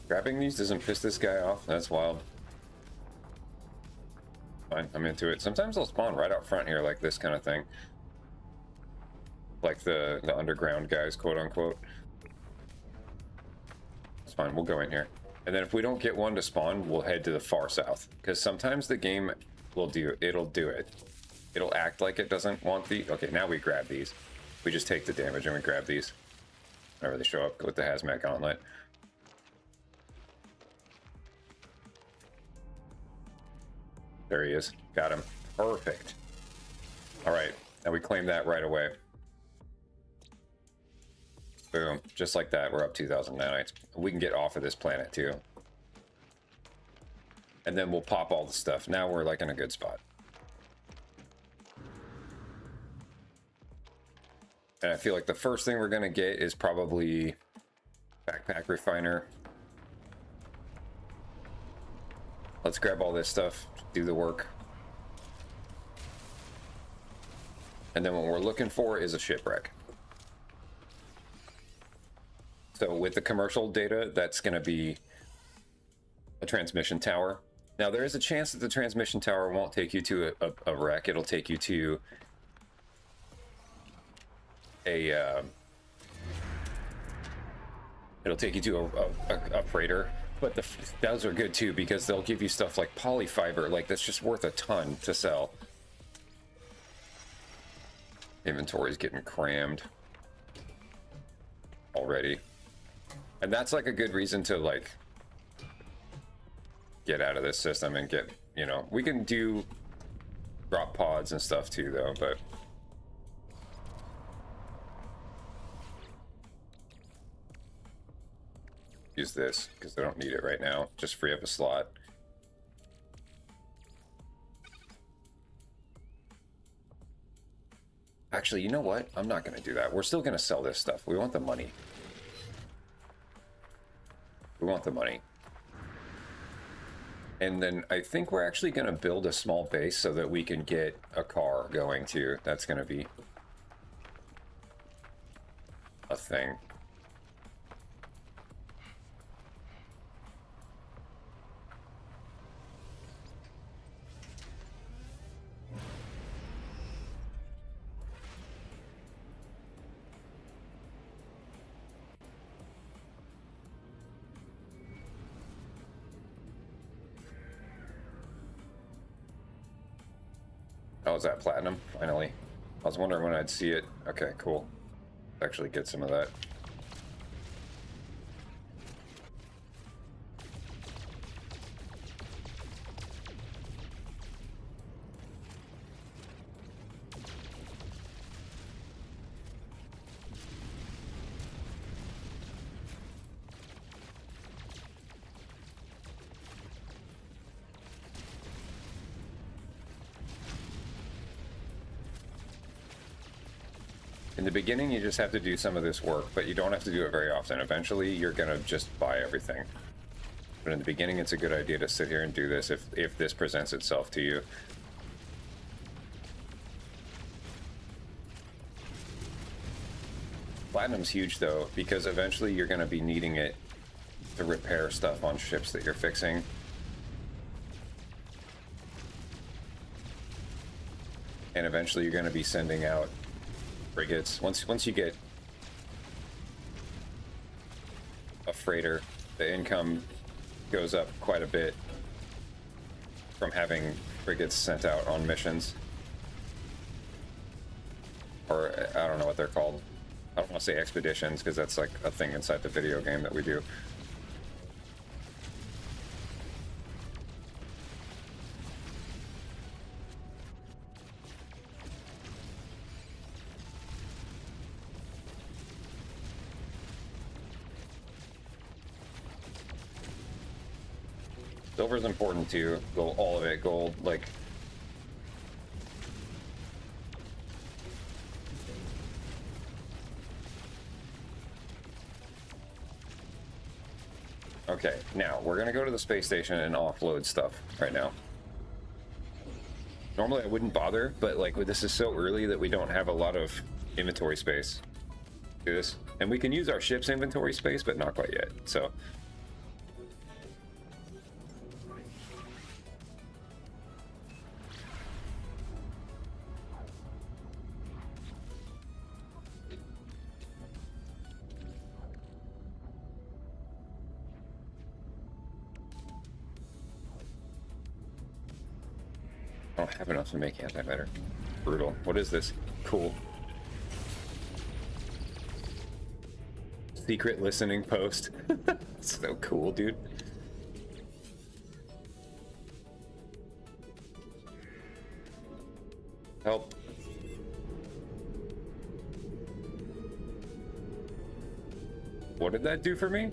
Grabbing these doesn't piss this guy off. That's wild. Fine, I'm into it. Sometimes they'll spawn right out front here, like this kind of thing. Like the underground guys, quote unquote. It's fine, we'll go in here. And then if we don't get one to spawn, we'll head to the far south. Because sometimes the game will it'll do it. It'll act like it doesn't want the... Okay, now we grab these. We just take the damage and we grab these. Whenever they show up with the hazmat gauntlet. There he is. Got him. Perfect. All right. Now we claim that right away. Boom. Just like that. We're up 2,000 nanites. We can get off of this planet too. And then we'll pop all the stuff. Now we're like in a good spot. And I feel like the first thing we're going to get is probably backpack refiner. Let's grab all this stuff, do the work. And then what we're looking for is a shipwreck. So with the commercial data, that's going to be a transmission tower. Now there is a chance that the transmission tower won't take you to a wreck. It'll take you to a freighter. But those are good too because they'll give you stuff like polyfiber, like that's just worth a ton to sell. Inventory's getting crammed already. And that's like a good reason to like get out of this system and get, you know, we can do drop pods and stuff too though, but use this because I don't need it right now. Just free up a slot. Actually, you know what? I'm not going to do that. We're still going to sell this stuff. We want the money. We want the money. And then I think we're actually going to build a small base so that we can get a car going too. That's going to be a thing. Oh, is that platinum? Finally. I was wondering when I'd see it. Okay, cool. Actually get some of that. In the beginning, you just have to do some of this work, but you don't have to do it very often. Eventually, you're gonna just buy everything. But in the beginning, it's a good idea to sit here and do this if this presents itself to you. Platinum's huge though, because eventually you're gonna be needing it to repair stuff on ships that you're fixing. And eventually you're gonna be sending out frigates. Once you get a freighter, the income goes up quite a bit from having frigates sent out on missions. Or I don't know what they're called. I don't want to say expeditions because that's like a thing inside the video game that we do. Silver's important too. Gold, all of it, gold, like. Okay, now we're gonna go to the space station and offload stuff right now. Normally I wouldn't bother, but like this is so early that we don't have a lot of inventory space. Do this, and we can use our ship's inventory space, but not quite yet. So. I don't have enough to make antimatter. Brutal. What is this? Cool. Secret listening post. So cool, dude. Help. What did that do for me?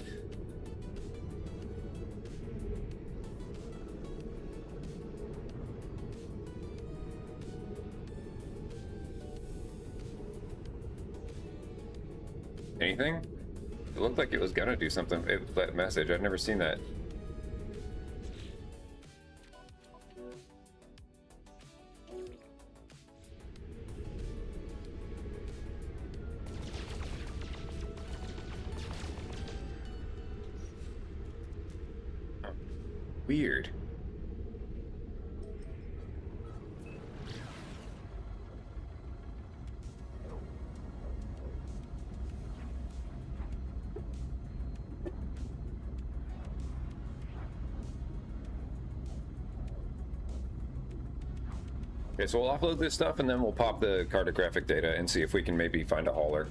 Anything? It looked like it was gonna do something. That message, I've never seen that. Weird. Okay, so we'll offload this stuff and then we'll pop the cartographic data and see if we can maybe find a hauler.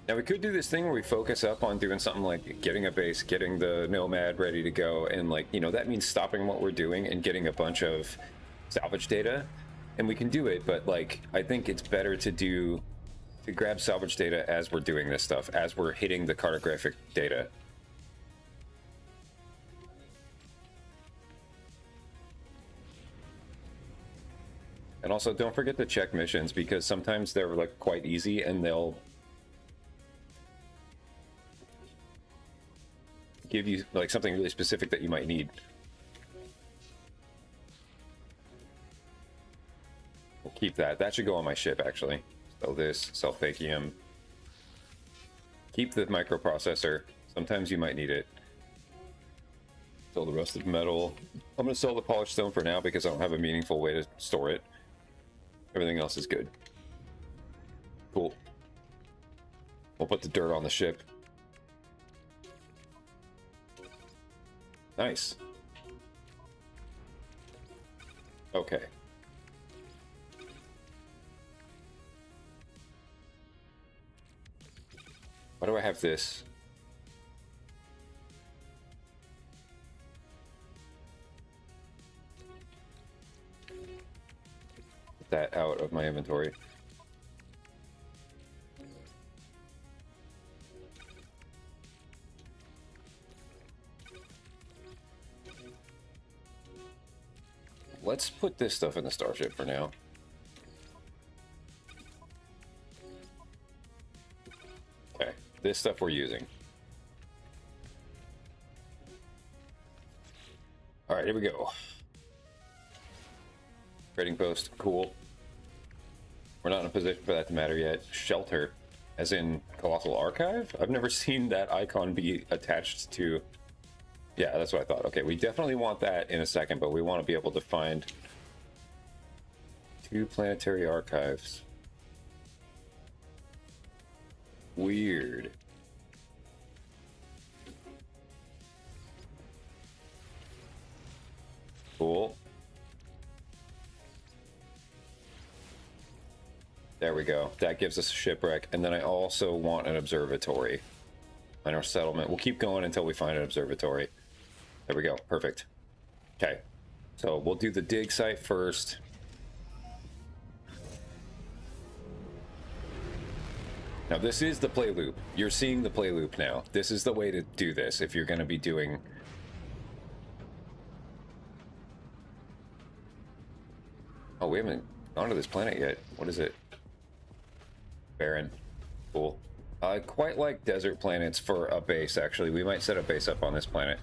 Now we could do this thing where we focus up on doing something like getting a base, getting the Nomad ready to go, and like, you know, that means stopping what we're doing and getting a bunch of salvage data. And we can do it, but like, I think it's better to grab salvage data as we're doing this stuff, as we're hitting the cartographic data. And also don't forget to check missions, because sometimes they're like quite easy and they'll give you like something really specific that you might need. We'll keep that. That should go on my ship, actually. Sell this, sell Fakium. Keep the microprocessor. Sometimes you might need it. Sell the rusted metal. I'm going to sell the polished stone for now because I don't have a meaningful way to store it. Everything else is good. Cool. We'll put the dirt on the ship. Nice. Okay. Why do I have this? Get that out of my inventory. Let's put this stuff in the starship for now. Okay, this stuff we're using. All right, here we go. Trading post, cool. We're not in a position for that to matter yet. Shelter, as in Colossal Archive? I've never seen that icon be attached to... Yeah, that's what I thought. Okay, we definitely want that in a second, but we want to be able to find 2 planetary archives. Weird. Cool. There we go. That gives us a shipwreck. And then I also want an observatory. Minor settlement. We'll keep going until we find an observatory. There we go. Perfect. Okay. So we'll do the dig site first. Now this is the play loop. You're seeing the play loop now. This is the way to do this if you're going to be doing... Oh, we haven't gone to this planet yet. What is it? Barren. Cool. I quite like desert planets for a base, actually. We might set a base up on this planet.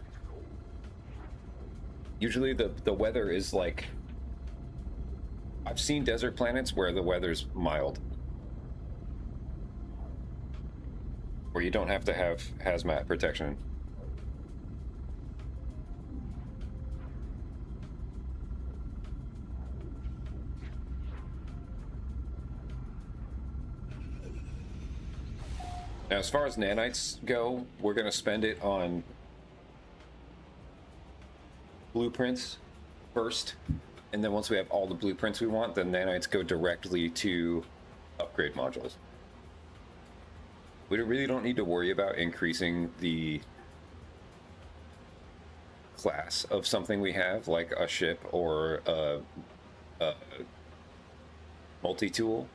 Usually the weather is like... I've seen desert planets where the weather's mild. Where you don't have to have hazmat protection. Now, as far as nanites go, we're going to spend it on blueprints first, and then once we have all the blueprints we want, the nanites go directly to upgrade modules. We really don't need to worry about increasing the class of something we have, like a ship or a multi-tool,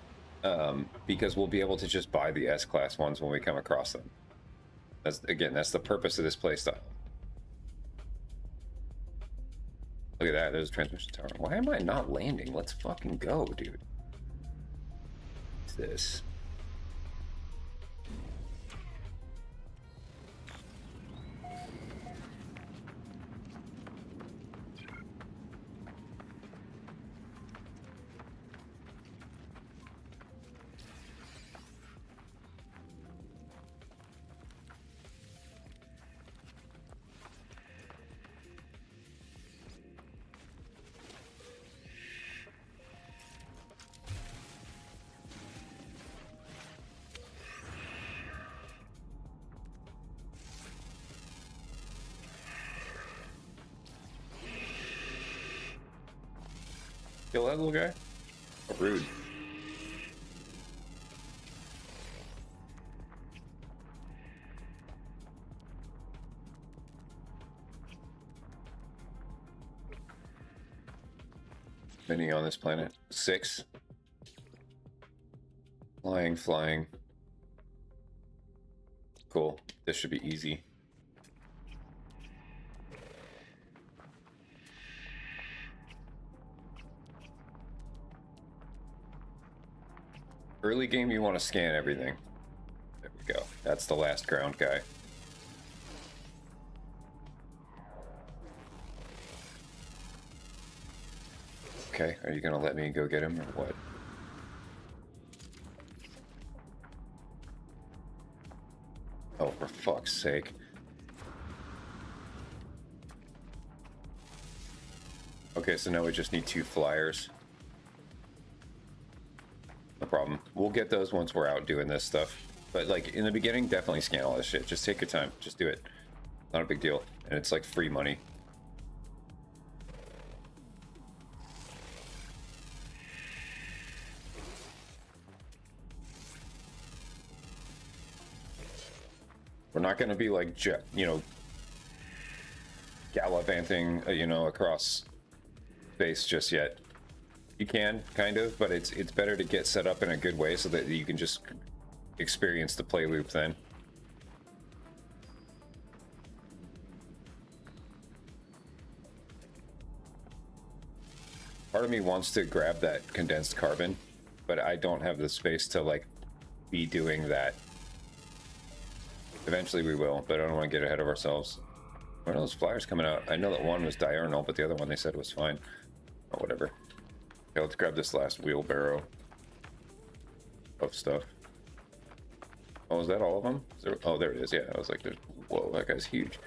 because we'll be able to just buy the S-class ones when we come across them. That's the purpose of this playstyle. Look at that, there's a transmission tower. Why am I not landing? Let's fucking go, dude. What's this? Kill that little guy? Oh, rude. Many on this planet? 6. Flying. Cool. This should be easy. Early game, you want to scan everything. There we go. That's the last ground guy. Okay, are you gonna let me go get him or what? Oh, for fuck's sake. Okay, so now we just need 2 flyers. No problem. We'll get those once we're out doing this stuff. But like in the beginning, definitely scan all this shit. Just take your time. Just do it. Not a big deal. And it's like free money. We're not going to be like, you know, gallivanting, you know, across space just yet. You can, kind of, but it's better to get set up in a good way so that you can just experience the play loop then. Part of me wants to grab that condensed carbon, but I don't have the space to like be doing that. Eventually we will, but I don't want to get ahead of ourselves. One of those flyers coming out. I know that one was diurnal, but the other one they said was fine. Oh, whatever. Okay, let's grab this last wheelbarrow of stuff. Oh, is that all of them? Oh, there it is. Yeah, I was like, whoa, that guy's huge.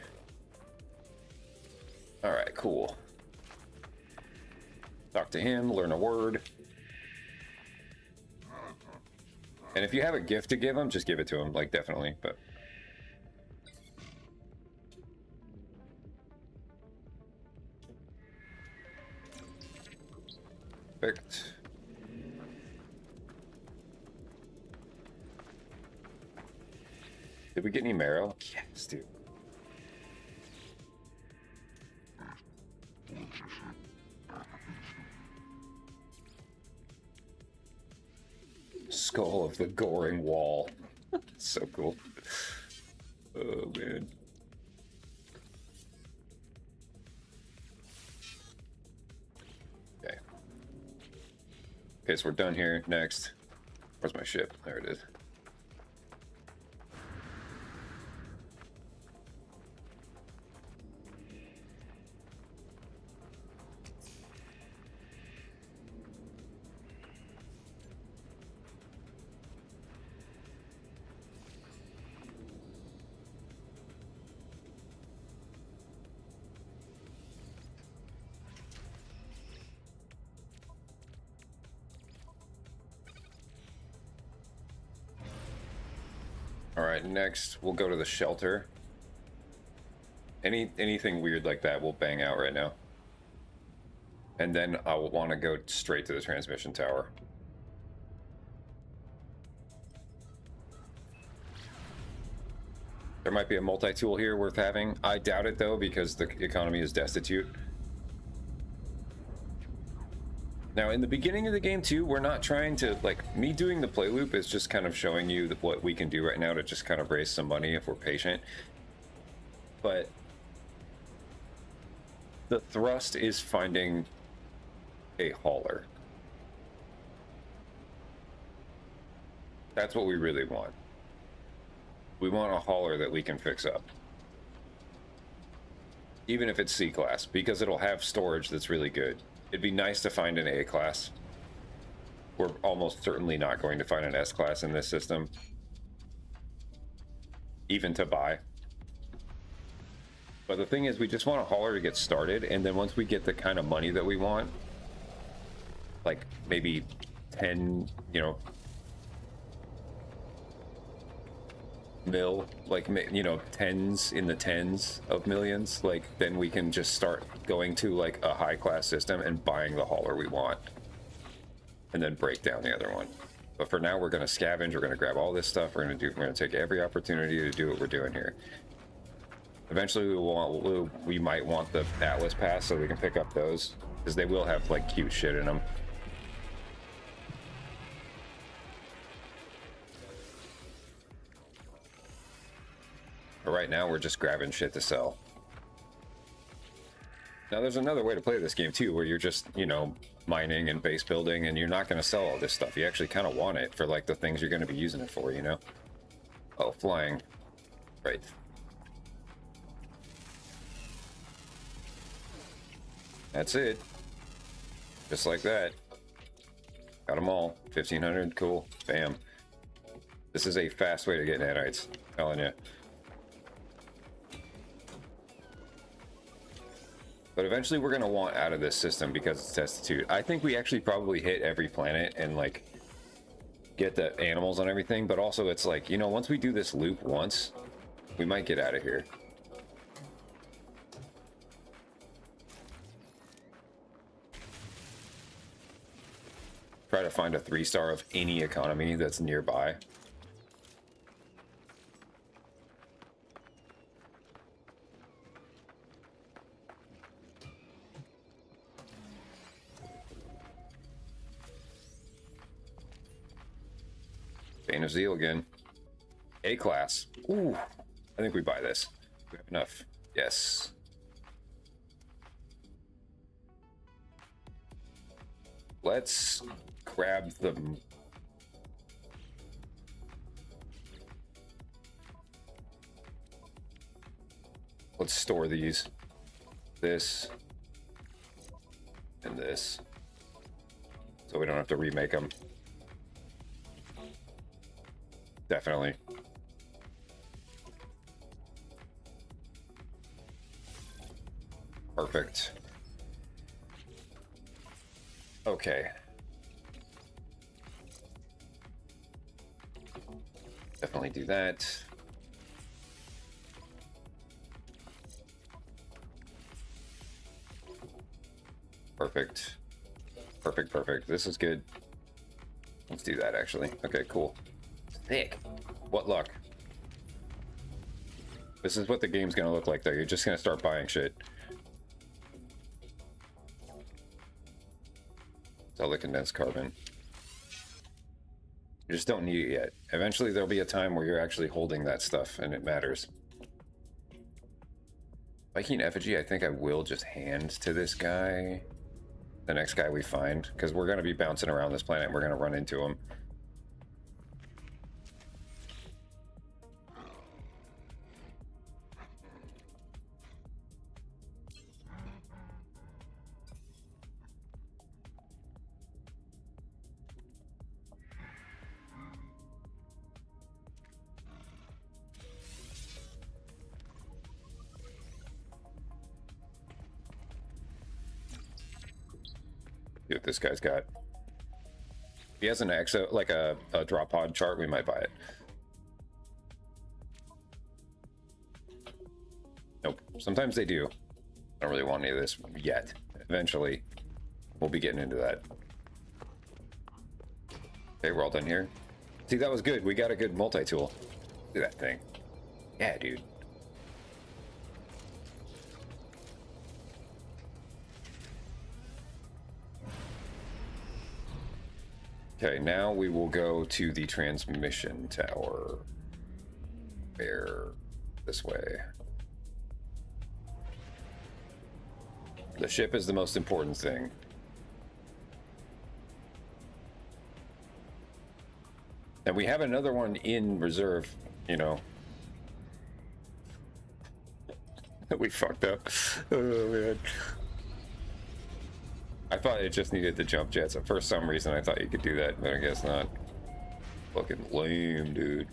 All right, cool. Talk to him, learn a word. And if you have a gift to give him, just give it to him, like, definitely, but... Perfect. Did we get any marrow? Yes, dude. Skull of the Goring Wall. So cool. Oh, man. Okay. Okay, so we're done here. Next. Where's my ship? There it is. Alright, next we'll go to the shelter. Anything weird like that we'll bang out right now. And then I will want to go straight to the transmission tower. There might be a multi-tool here worth having. I doubt it though, because the economy is destitute. Now, in the beginning of the game, too, we're not trying to, like, me doing the play loop is just kind of showing you what we can do right now to just kind of raise some money if we're patient. But the thrust is finding a hauler. That's what we really want. We want a hauler that we can fix up. Even if it's C-class, because it'll have storage that's really good. It'd be nice to find an A-class. We're almost certainly not going to find an S-class in this system. Even to buy. But the thing is, we just want a hauler to get started, and then once we get the kind of money that we want, like maybe 10, you know, mil, like, you know, tens in the tens of millions, like, then we can just start going to like a high class system and buying the hauler we want, and then break down the other one. But for now, we're going to scavenge. We're going to grab all this stuff. We're going to take every opportunity to do what we're doing here. Eventually, we might want the Atlas Pass so we can pick up those, because they will have like cute shit in them. But right now, we're just grabbing shit to sell. Now, there's another way to play this game, too, where you're just, you know, mining and base building, and you're not going to sell all this stuff. You actually kind of want it for, like, the things you're going to be using it for, you know? Oh, flying. Right. That's it. Just like that. Got them all. 1,500. Cool. Bam. This is a fast way to get nanites. I'm telling you. But eventually we're going to want out of this system because it's destitute. I think we actually probably hit every planet and like get the animals on everything. But also it's like, you know, once we do this loop once, we might get out of here. Try to find a 3-star of any economy that's nearby. Bane of Zeal again. A class. Ooh, I think we buy this. We have enough. Yes. Let's grab them. Let's store these. This. And this. So we don't have to remake them. Definitely. Perfect. Okay. Definitely do that. Perfect. Perfect, perfect. This is good. Let's do that, actually. Okay, cool. Thick. What luck. This is what the game's gonna look like, though. You're just gonna start buying shit. Sell the condensed carbon. You just don't need it yet. Eventually, there'll be a time where you're actually holding that stuff, and it matters. Viking effigy, I think I will just hand to this guy. The next guy we find, because we're going to be bouncing around this planet. We're going to run into him. See what this guy's got. If he has an exo, like a drop pod chart, we might buy it. Nope. Sometimes they do. I don't really want any of this yet. Eventually, we'll be getting into that. Okay, we're all done here. See, that was good. We got a good multi-tool. Do that thing. Yeah, dude. Okay, now we will go to the transmission tower. Where? This way. The ship is the most important thing. And we have another one in reserve, you know. We fucked up. Oh, man. I thought it just needed the jump jets. For some reason, I thought you could do that, but I guess not. Fucking lame, dude.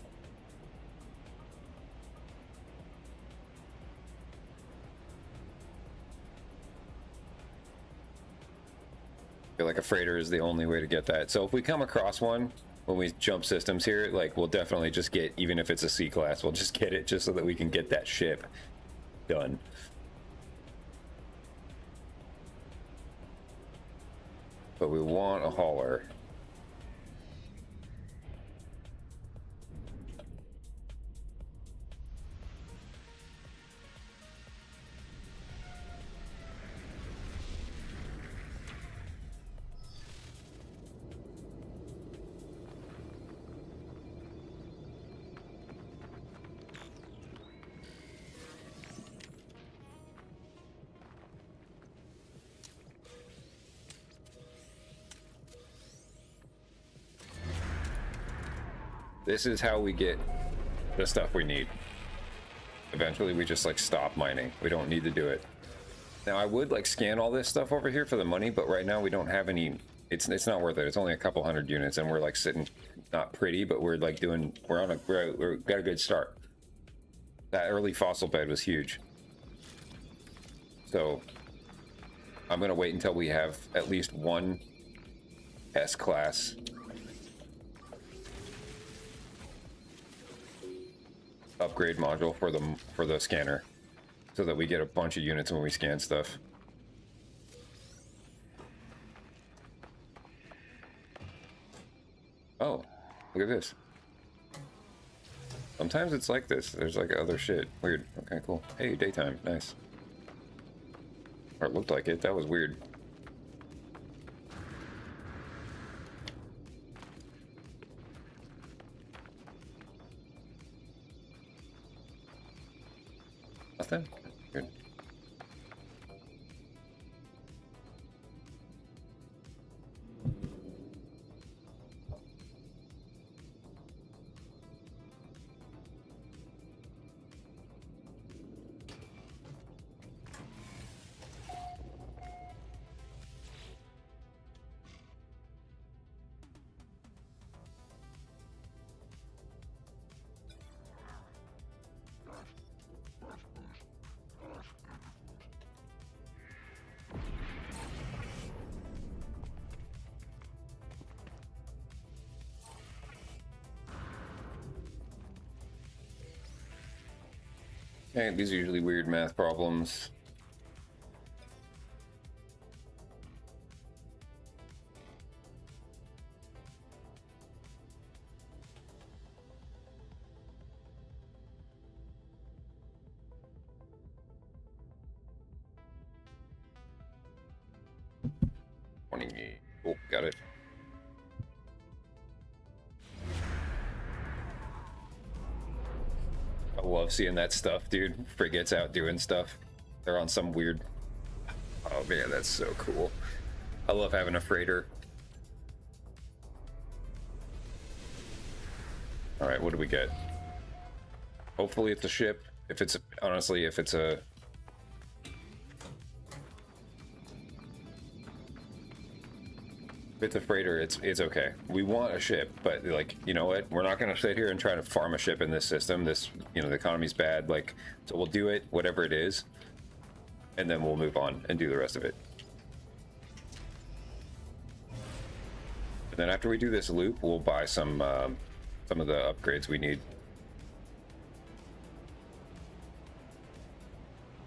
I feel like a freighter is the only way to get that. So if we come across one, when we jump systems here, like we'll definitely just get, even if it's a C class, we'll just get it just so that we can get that ship done. But we want a hauler. This is how we get the stuff we need. Eventually we just like stop mining. We don't need to do it. Now I would like scan all this stuff over here for the money, but right now we don't have any. It's not worth it. It's only a couple hundred units and we're like sitting not pretty, but we're like doing, we've got a good start. That early fossil bed was huge. So I'm gonna wait until we have at least one S-class upgrade module for the scanner, so that we get a bunch of units when we scan stuff. Oh, look at this. Sometimes it's like this. There's like other shit. Weird. Okay, cool. Hey, daytime. Nice. Or it looked like it. That was weird. Nothing? Good. Okay, these are usually weird math problems. Oh, got it. I love seeing that stuff, dude. Frigates out doing stuff. They're on some weird... Oh man, that's so cool. I love having a freighter. Alright, what do we get? Hopefully it's a ship. If it's... Honestly, if it's a... If it's a freighter, it's okay. We want a ship, but like, you know what? We're not gonna sit here and try to farm a ship in this system. This, you know, the economy's bad. Like, so we'll do it, whatever it is, and then we'll move on and do the rest of it. And then after we do this loop, we'll buy some of the upgrades we need.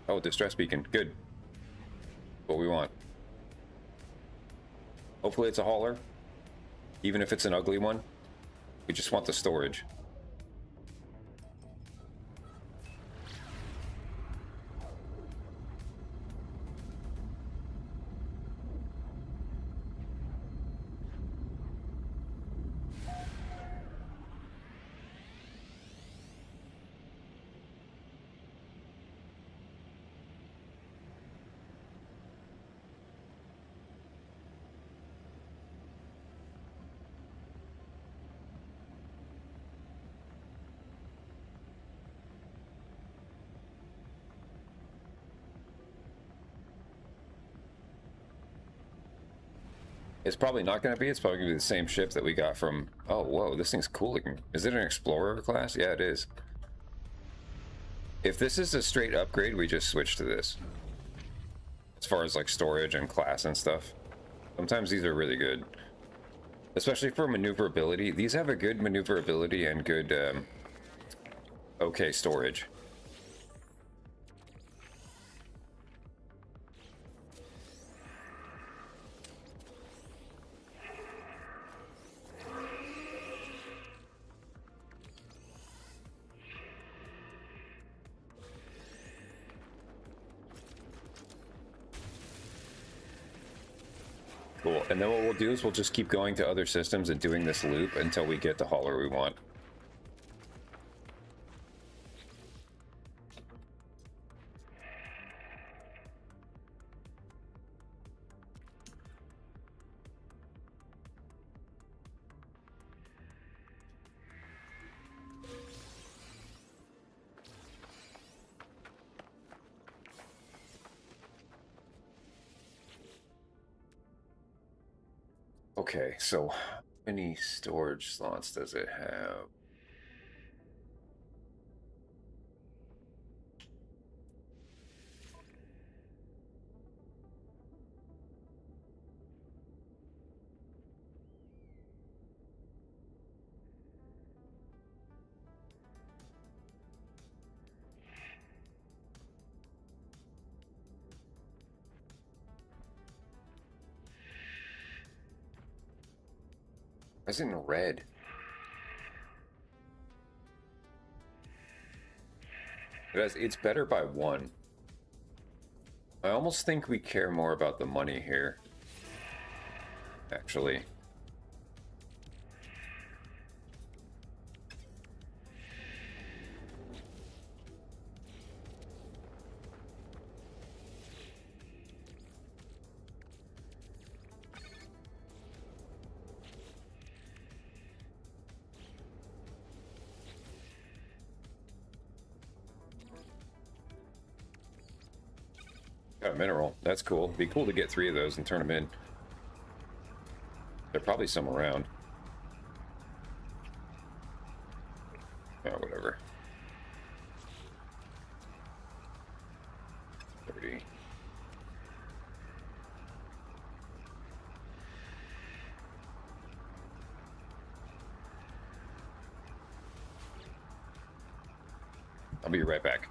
Oh, distress beacon, good. What we want. Hopefully it's a hauler, even if it's an ugly one. We just want the storage. It's probably not going to be. It's probably going to be the same ship that we got from... Oh, whoa, this thing's cool looking. Is it an Explorer class? Yeah, it is. If this is a straight upgrade, we just switch to this. As far as like storage and class and stuff. Sometimes these are really good. Especially for maneuverability. These have a good maneuverability and good, okay storage. Cool. And then what we'll do is we'll just keep going to other systems and doing this loop until we get the hauler we want. Okay, so how many storage slots does it have? It's in red. It's better by 1. I almost think we care more about the money here. Actually. Got a mineral. That's cool. Be cool to get 3 of those and turn them in. There's probably some around. Oh, whatever. 30. I'll be right back.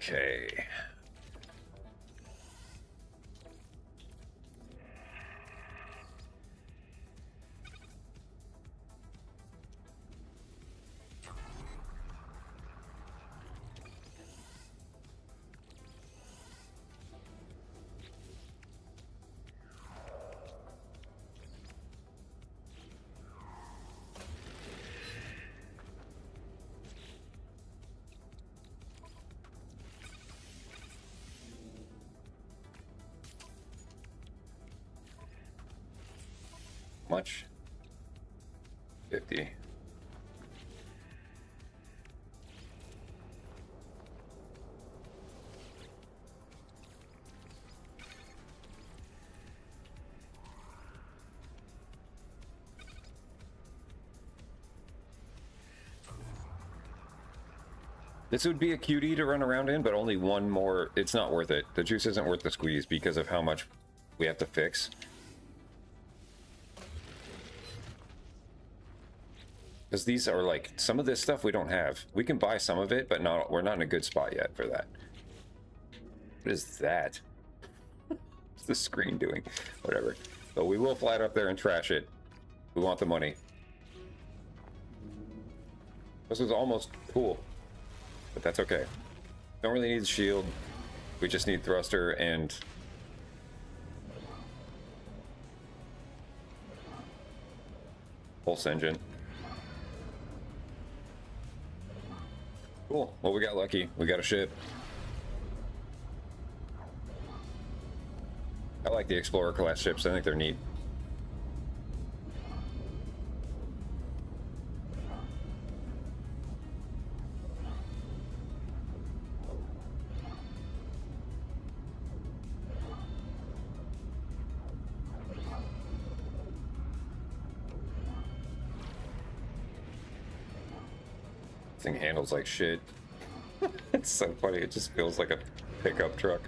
Okay. Much? 50. This would be a QD to run around in, but only one more. It's not worth it. The juice isn't worth the squeeze because of how much we have to fix. Because these are like, some of this stuff we don't have. We can buy some of it, but we're not in a good spot yet for that. What is that? What's the screen doing? Whatever. But we will fly it up there and trash it. We want the money. This is almost cool, but that's okay. Don't really need the shield. We just need thruster and pulse engine. Cool. Well, we got lucky. We got a ship. I like the Explorer class ships. I think they're neat. Thing handles like shit. It's so funny. It just feels like a pickup truck.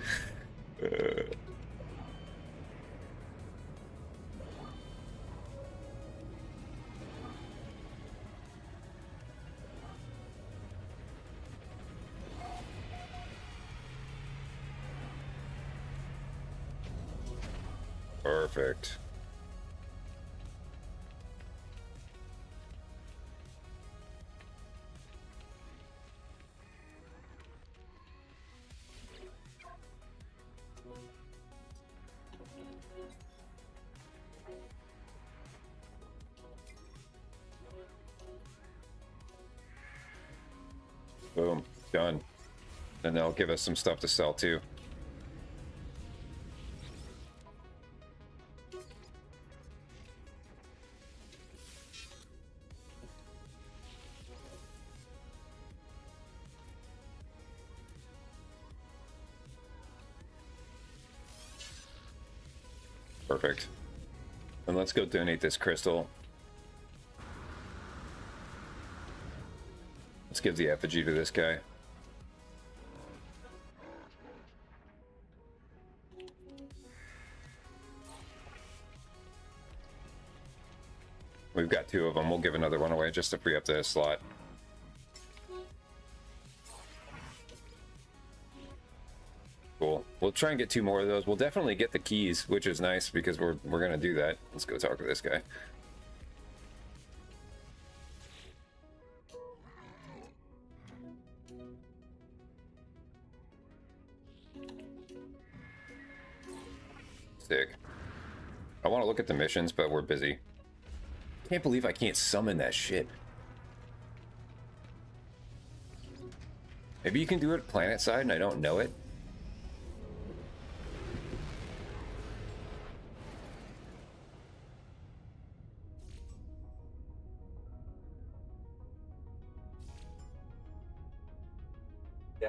Perfect. Boom, done. And they'll give us some stuff to sell too. Perfect. And let's go donate this crystal. Let's give the effigy to this guy. We've got 2 of them. We'll give another one away just to free up the slot. Cool. We'll try and get 2 more of those. We'll definitely get the keys, which is nice because we're gonna do that. Let's go talk to this guy. Sick. I want to look at the missions, but we're busy. Can't believe I can't summon that shit. Maybe you can do it planet side and I don't know it. Yeah.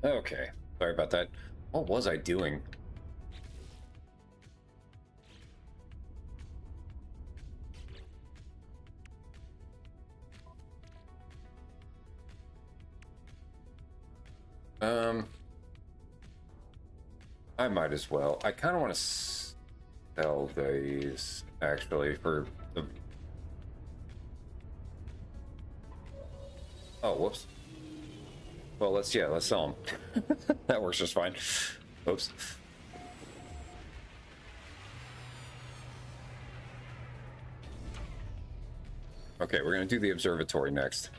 Okay, sorry about that. What was I doing? I might as well. I kind of want to sell these actually for the. Oh, whoops. Well, let's sell them. That works just fine. Oops. Okay, we're gonna do the observatory next.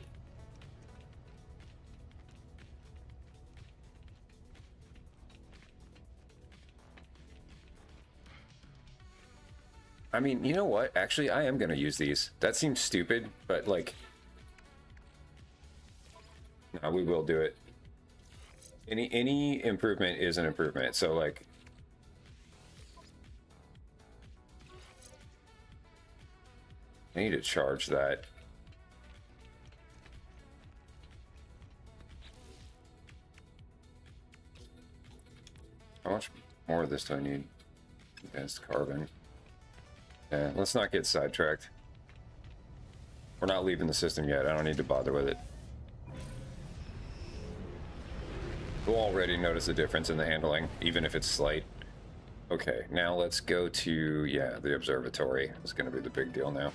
I mean, you know what? Actually, I am gonna use these. That seems stupid, but like, no, we will do it. Any improvement is an improvement. So like, I need to charge that. How much more of this do I need? Advanced carbon. Yeah, let's not get sidetracked. We're not leaving the system yet. I don't need to bother with it. We'll already notice a difference in the handling, even if it's slight. Okay, now let's go to, yeah, the observatory. It's going to be the big deal now.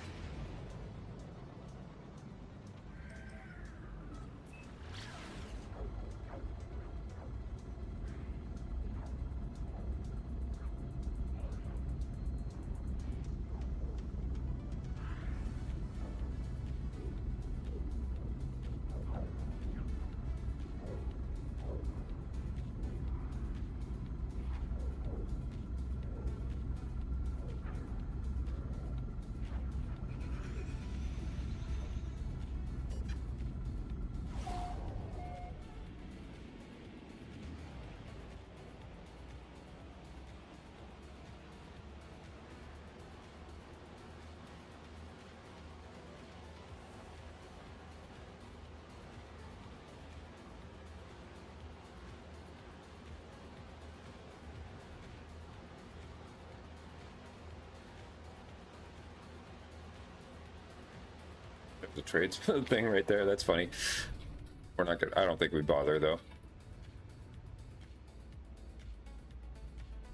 The trades thing right there, that's funny. We're not gonna, I don't think we bother though.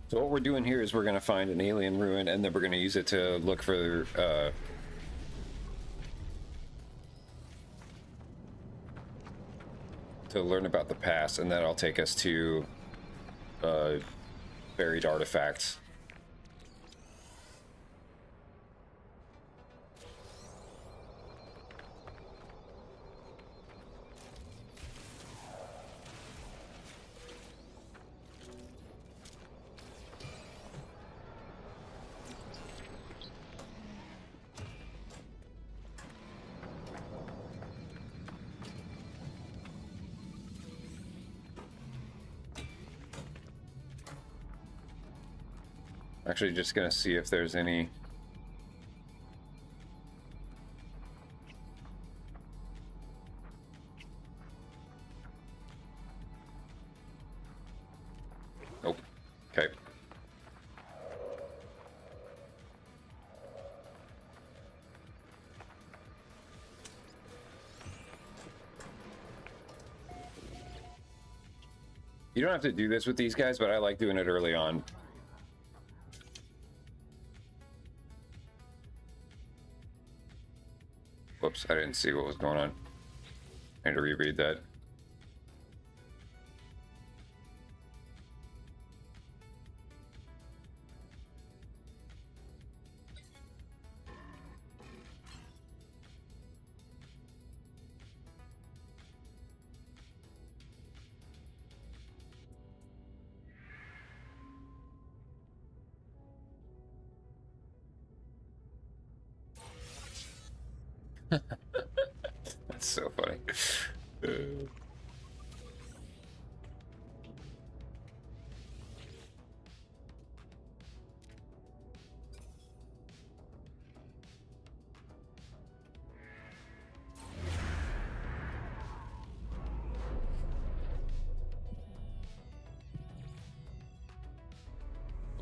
So what we're doing here is we're gonna find an alien ruin and then we're gonna use it to look for to learn about the past, and that'll take us to buried artifacts. Actually, just gonna see if there's any. Nope. Okay. You don't have to do this with these guys, but I like doing it early on. Whoops, I didn't see what was going on. I need to reread that. That's so funny.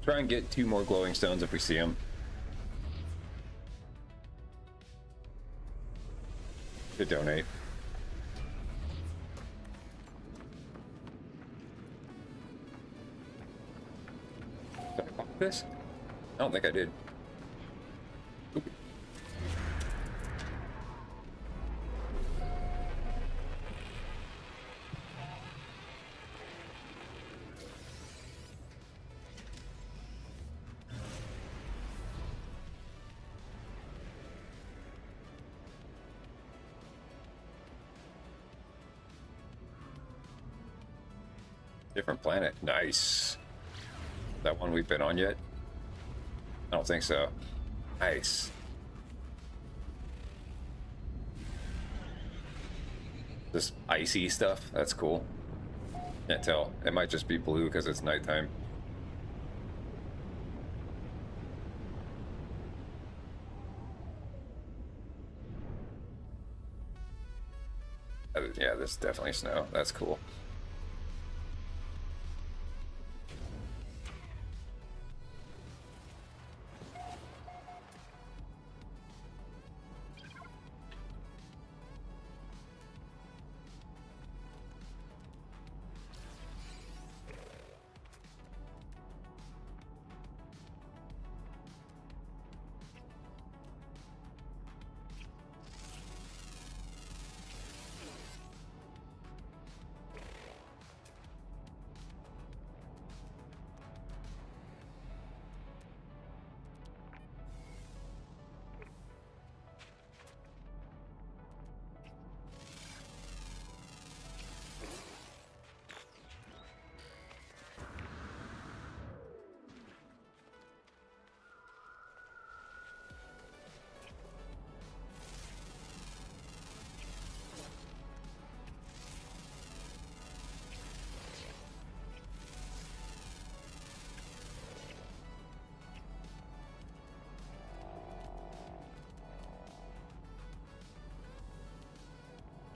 Try and get 2 more glowing stones if we see them. To donate. Did I pop this? I don't think I did. Oop. Different planet. Nice. That one we've been on yet? I don't think so. Nice. This icy stuff. That's cool. Can't tell. It might just be blue because it's nighttime. Yeah, this is definitely snow. That's cool.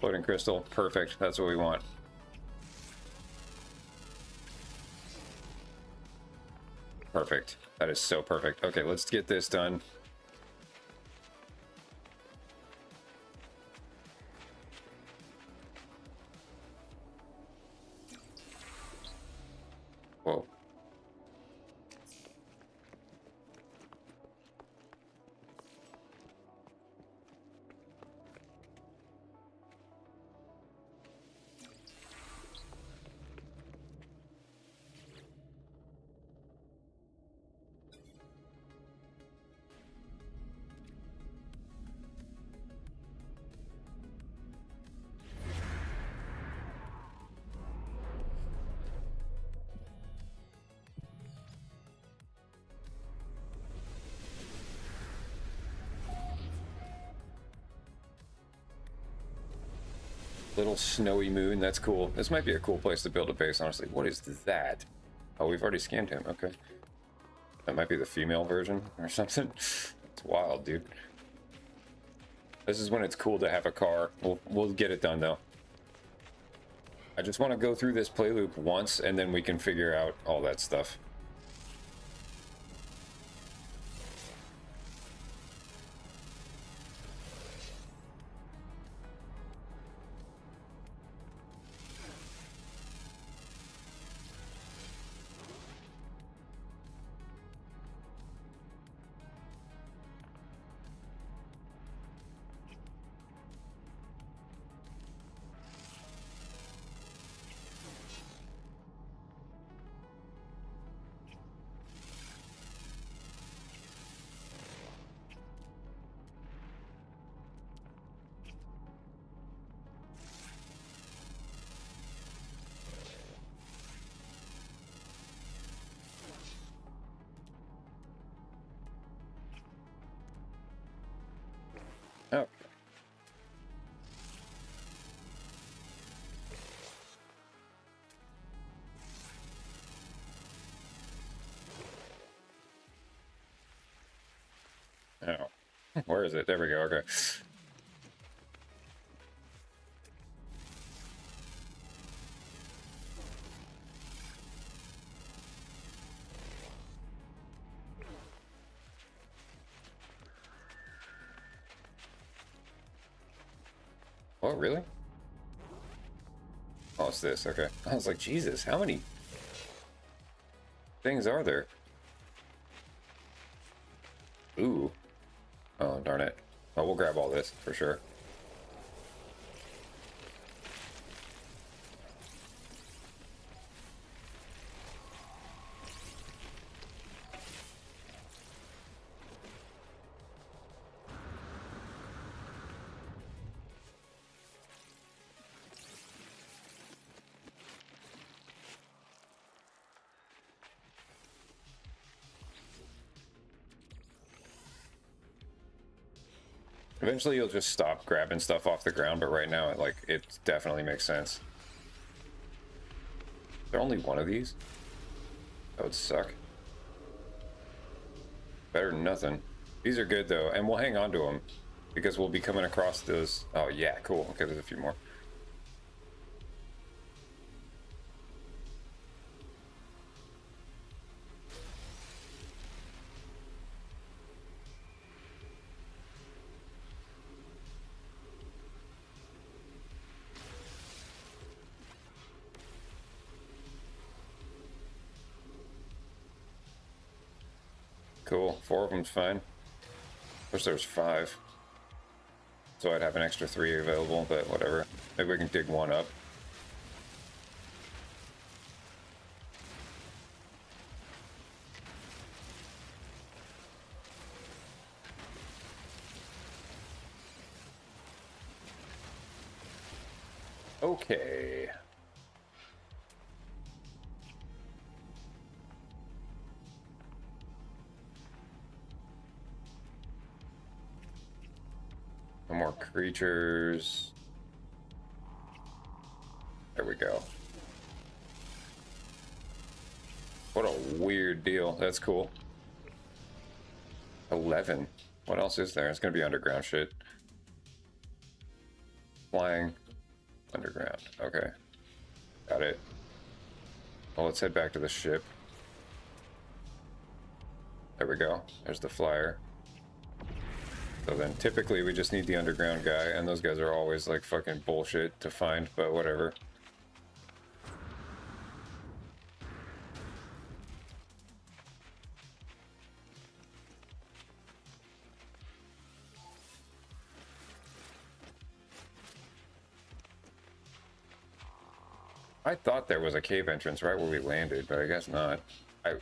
Floating crystal. Perfect. That's what we want. Perfect. That is so perfect. Okay, let's get this done. Whoa. Little snowy moon. That's cool. This might be a cool place to build a base, honestly. What is that? Oh, we've already scanned him. Okay. That might be the female version or something. It's wild, dude. This is when it's cool to have a car. We'll get it done, though. I just want to go through this play loop once, and then we can figure out all that stuff. Oh. Oh. Where is it? There we go. Okay. Oh, really? Oh, it's this. Okay. I was like, Jesus, how many things are there? Ooh. Oh, darn it. Oh, we'll grab all this for sure. Eventually you'll just stop grabbing stuff off the ground, but right now it definitely makes sense. Is there only one of these? That would suck. Better than nothing. These are good though, and we'll hang on to them because we'll be coming across those. Oh yeah, cool. Okay, there's a few more. Cool. 4 of them's fine. Wish there was 5. So I'd have an extra 3 available, but whatever. Maybe we can dig one up. Okay. No more creatures. There we go. What a weird deal. That's cool. 11. What else is there? It's gonna be underground shit. Flying. Underground. Okay. Got it. Well, let's head back to the ship. There we go. There's the flyer. So then typically we just need the underground guy, and those guys are always like fucking bullshit to find, but whatever. I thought there was a cave entrance right where we landed, but I guess not. I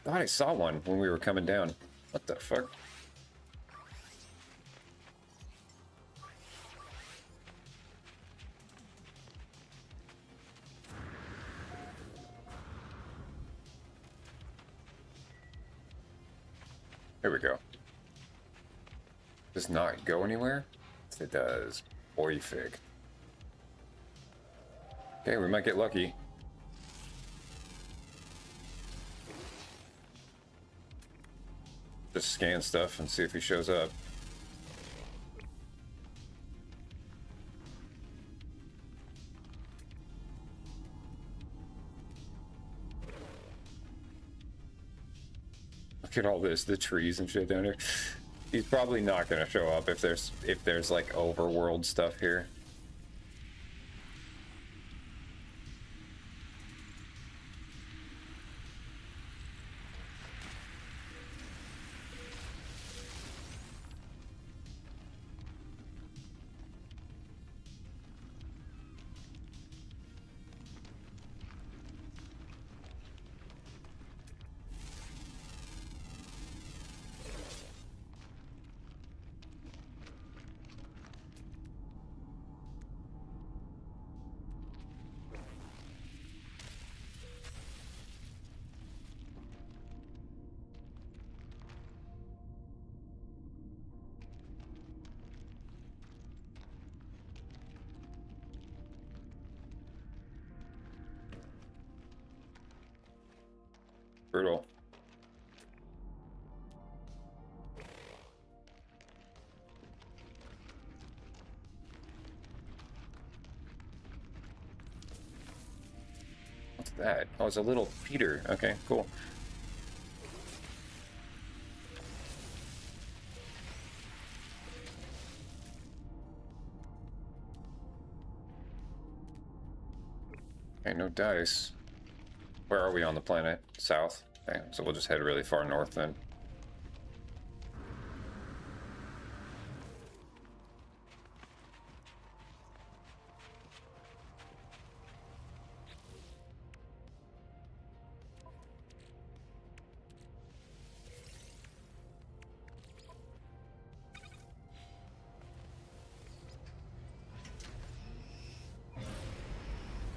thought I saw one when we were coming down. What the fuck? Here we go. Does not go anywhere? Yes, it does. Boy fig. Okay, we might get lucky. Just scan stuff and see if he shows up. Look at all this, the trees and shit down here. He's probably not gonna show up if there's like overworld stuff here. Brutal. What's that? Oh, it's a little Peter. Okay, cool. Okay, no dice. Where are we on the planet? South? Okay, so we'll just head really far north then.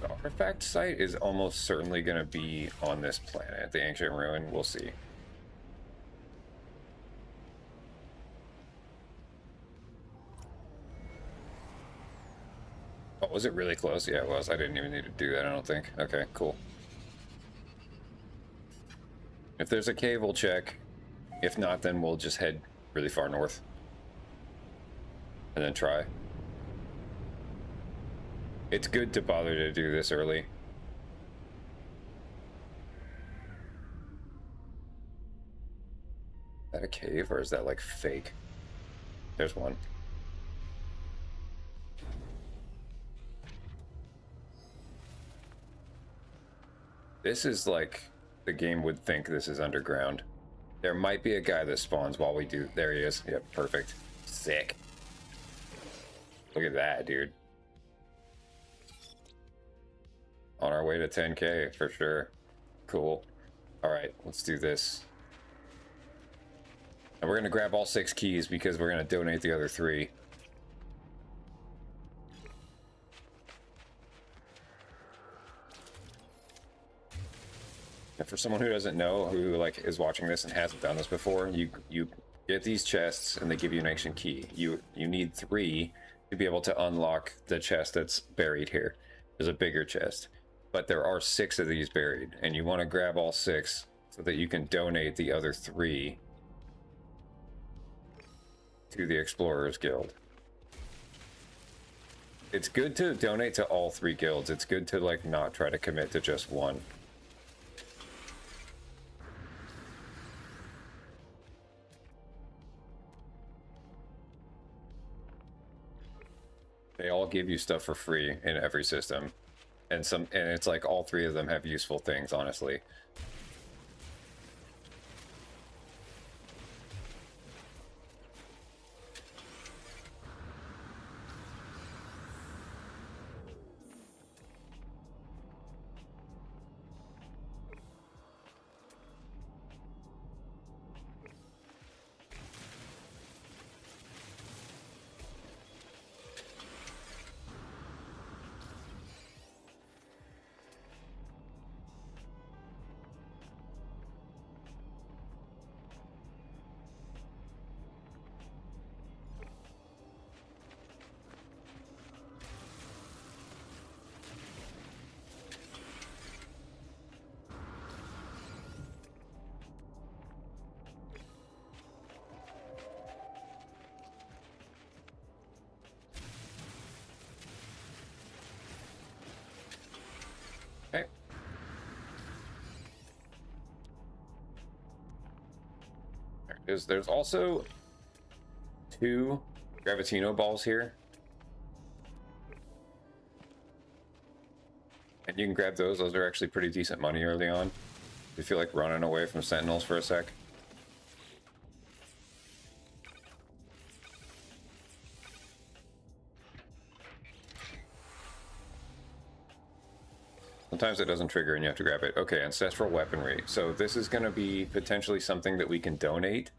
The artifact site is almost certainly going to be on this planet, the Ancient Ruin. We'll see. Oh, was it really close? Yeah, it was. I didn't even need to do that, I don't think. Okay, cool. If there's a cave, we'll check. If not, then we'll just head really far north. And then try. It's good to bother to do this early. Is that a cave or is that like fake? There's one. This is like the game would think this is underground. There might be a guy that spawns while we do. There he is. Yep, perfect. Sick. Look at that, dude. On our way to 10K for sure. Cool. All right, let's do this. And we're gonna grab all 6 keys because we're gonna donate the other 3. And for someone who doesn't know, who like is watching this and hasn't done this before, you get these chests and they give you an ancient key. You need 3 to be able to unlock the chest that's buried here. There's a bigger chest, but there are 6 of these buried, and you want to grab all 6 so that you can donate the other 3 to the Explorers Guild. It's good to donate to all 3 guilds. It's good to like not try to commit to just one. They all give you stuff for free in every system. And it's like all 3 of them have useful things, honestly. Okay. There it is. There's also 2 Gravitino balls here. And you can grab those. Those are actually pretty decent money early on. If you feel like running away from Sentinels for a sec. Sometimes it doesn't trigger and you have to grab it. Okay, ancestral weaponry. So this is going to be potentially something that we can donate.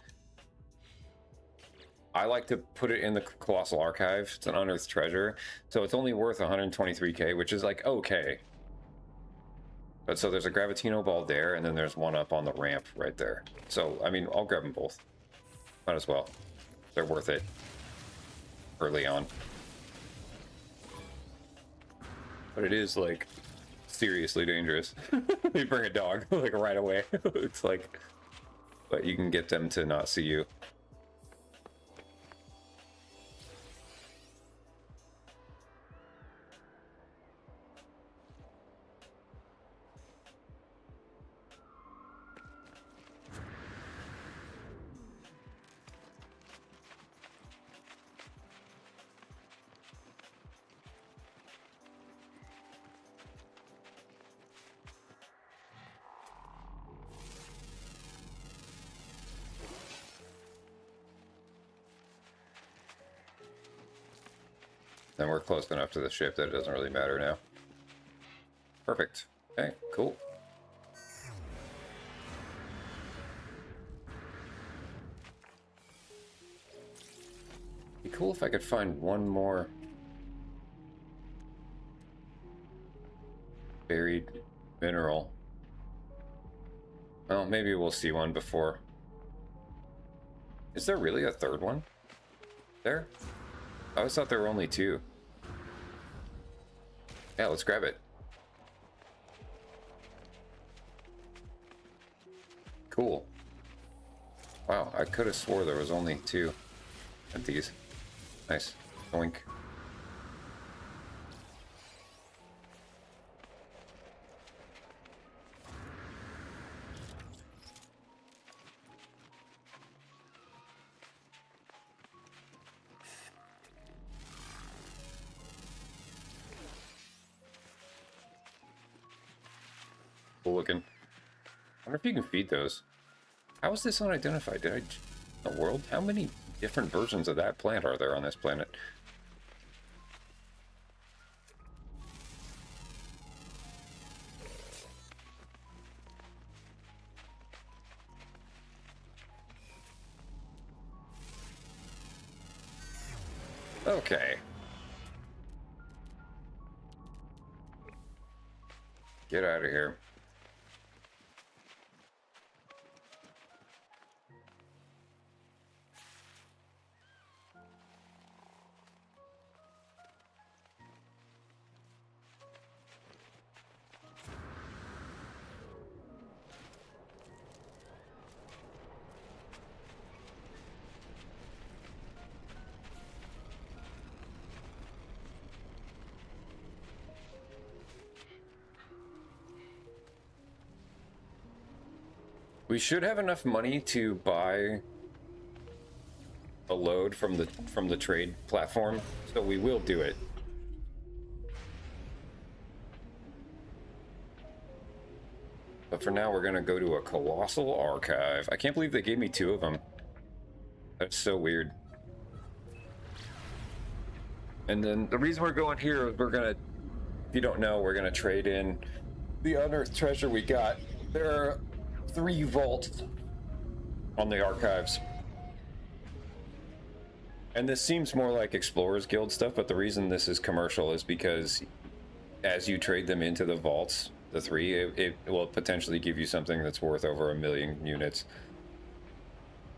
I like to put it in the Colossal Archive. It's an unearthed treasure. So it's only worth 123k, which is like okay. But so there's a Gravitino ball there, and then there's one up on the ramp right there. So, I mean, I'll grab them both. Might as well. They're worth it. Early on. But it is like seriously dangerous. You bring a dog like right away. It's like, but you can get them to not see you. Then we're close enough to the ship that it doesn't really matter now. Perfect. Okay, cool. Be cool if I could find one more buried mineral. Well, maybe we'll see one before. Is there really a third one? There? I always thought there were only two. Yeah, let's grab it. Cool. Wow, I could have swore there was only two of these. Nice. Oink. Cool looking. I wonder if you can feed those. How is this unidentified? Did I... The world? How many different versions of that plant are there on this planet? Okay. Get out of here. We should have enough money to buy a load from the trade platform, so we will do it. But for now, we're gonna go to a colossal archive. I can't believe they gave me two of them. That's so weird. And then the reason we're going here is we're gonna, if you don't know, we're gonna trade in the unearthed treasure we got. There are 3 vaults on the archives. And this seems more like Explorers Guild stuff, but the reason this is commercial is because as you trade them into the vaults, the 3, it will potentially give you something that's worth over 1 million units.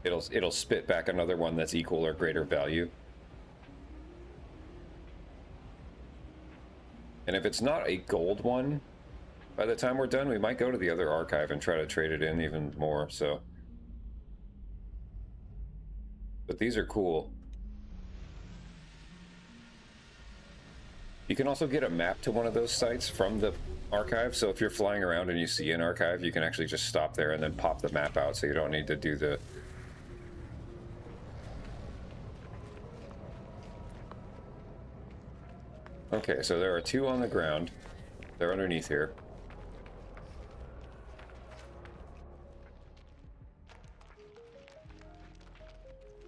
It'll spit back another one that's equal or greater value. And if it's not a gold one, by the time we're done, we might go to the other archive and try to trade it in even more, so. But these are cool. You can also get a map to one of those sites from the archive, so if you're flying around and you see an archive, you can actually just stop there and then pop the map out, so you don't need to do the... Okay, so there are 2 on the ground. They're underneath here.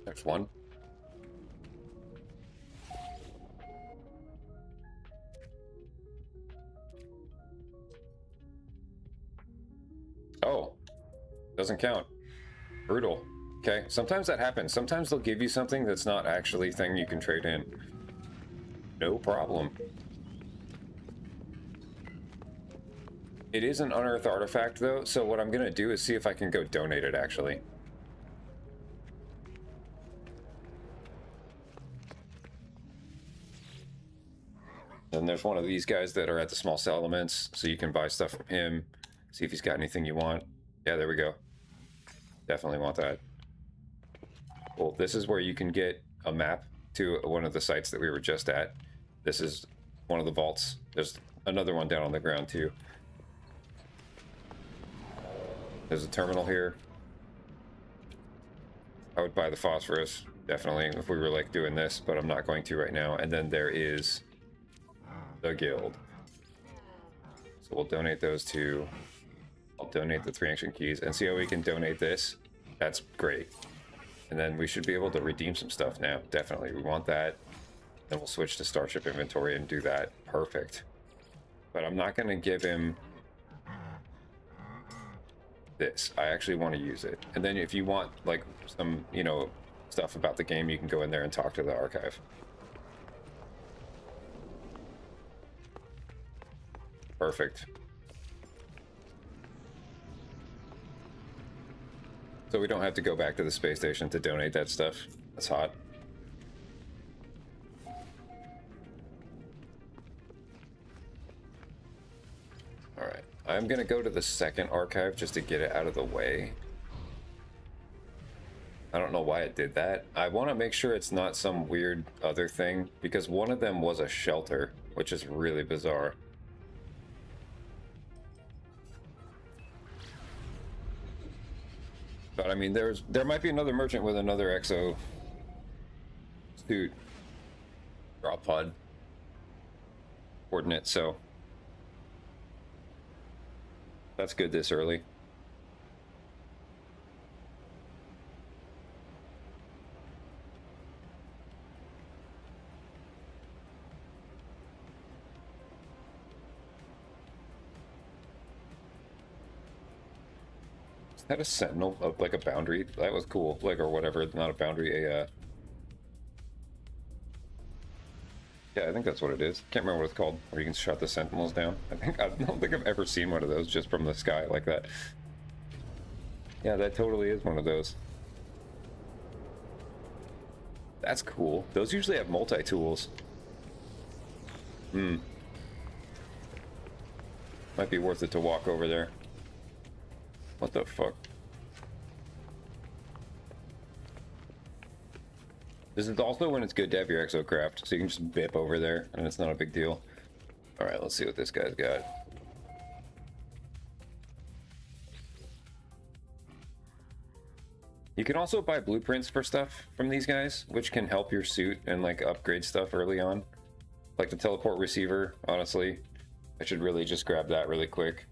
There's one. Oh, doesn't count. Brutal. Okay, sometimes that happens. Sometimes they'll give you something that's not actually a thing you can trade in. No problem. It is an unearthed artifact though, so what I'm gonna do is see if I can go donate it actually. And there's one of these guys that are at the small settlements, so you can buy stuff from him. See if he's got anything you want. Yeah, there we go. Definitely want that. Well, this is where you can get a map to one of the sites that we were just at. This is one of the vaults. There's another one down on the ground too. There's a terminal here. I would buy the phosphorus, definitely, if we were like doing this, but I'm not going to right now. And then there is the guild. So we'll donate those two. I'll donate the 3 ancient keys and see how we can donate this. That's great. And then we should be able to redeem some stuff now. Definitely, we want that. Then we'll switch to Starship Inventory and do that. Perfect. But I'm not going to give him this. I actually want to use it. And then if you want, like, some, you know, stuff about the game, you can go in there and talk to the archive. Perfect. So we don't have to go back to the space station to donate that stuff. That's hot. Alright, I'm gonna go to the second archive just to get it out of the way. I don't know why it did that. I want to make sure it's not some weird other thing, because one of them was a shelter, which is really bizarre. But I mean, there might be another merchant with another exo suit drop pod coordinate, so that's good this early. Is that a sentinel of like a boundary? That was cool, like, or whatever. Not a boundary, a yeah, I think that's what it is. Can't remember what it's called, where you can shut the sentinels down. I don't think I've ever seen one of those just from the sky like that. Yeah, that totally is one of those. That's cool. Those usually have multi-tools. Might be worth it to walk over there. What the fuck? This is also when it's good to have your exocraft, so you can just bip over there, and it's not a big deal. Alright, let's see what this guy's got. You can also buy blueprints for stuff from these guys, which can help your suit and, like, upgrade stuff early on. Like the teleport receiver, honestly. I should really just grab that really quick.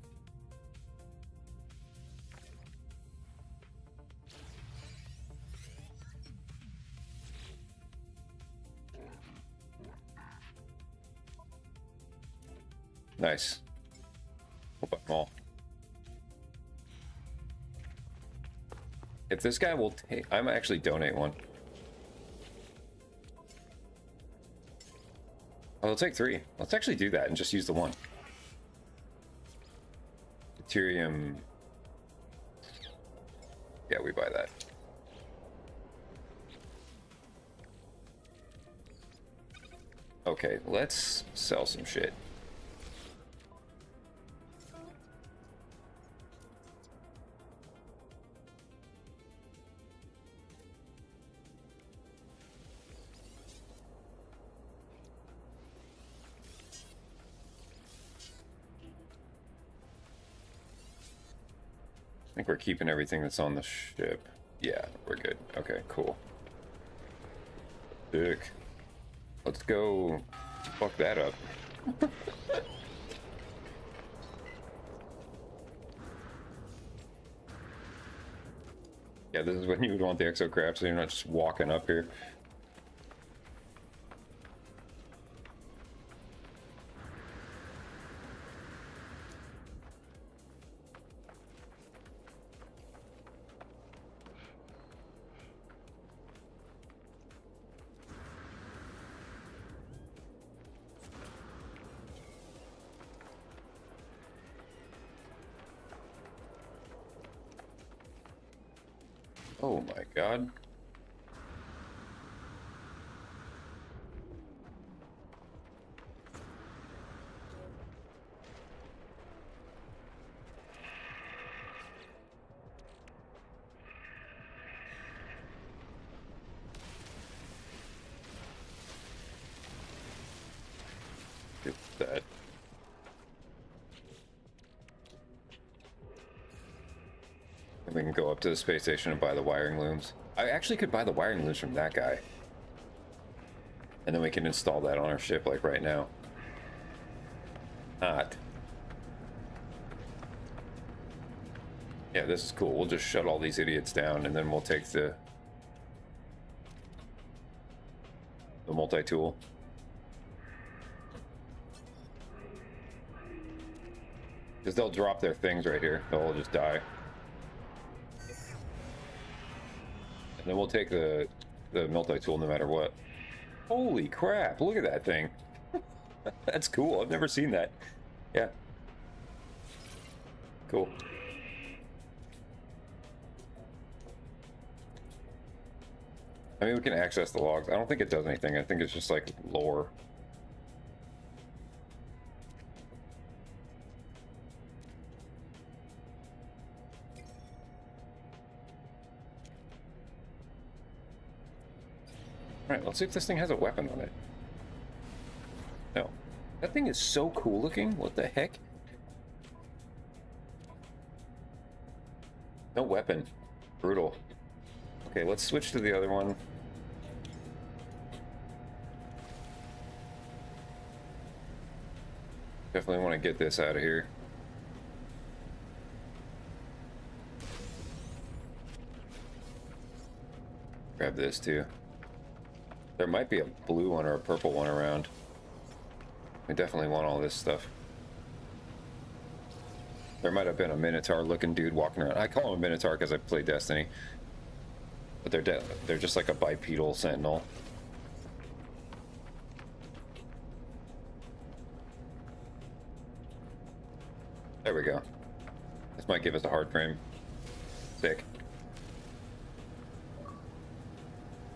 Nice. We'll buy them all. If this guy will take... I might actually donate one. Oh, I'll take 3. Let's actually do that and just use the 1. Deuterium... Yeah, we buy that. Okay, let's sell some shit. I think we're keeping everything that's on the ship. Yeah, we're good. Okay, cool. Sick. Let's go fuck that up. Yeah, this is when you would want the exocraft, so you're not just walking up here. Oh my god. Get that. And we can go up to the space station and buy the wiring looms. I actually could buy the wiring looms from that guy. And then we can install that on our ship, like, right now. Not. Yeah, this is cool. We'll just shut all these idiots down, and then we'll take the multi-tool. Because they'll drop their things right here. They'll all just die. And then we'll take the multi-tool no matter what. Holy crap, look at that thing. That's cool. I've never seen that. Yeah. Cool. I mean, we can access the logs. I don't think it does anything. I think it's just like lore. Alright, let's see if this thing has a weapon on it. No. That thing is so cool looking. What the heck? No weapon. Brutal. Okay, let's switch to the other one. Definitely want to get this out of here. Grab this too. There might be a blue one or a purple one around. We definitely want all this stuff. There might have been a Minotaur looking dude walking around. I call him a Minotaur because I play Destiny. But they're just like a bipedal sentinel. There we go. This might give us a hard frame. Sick.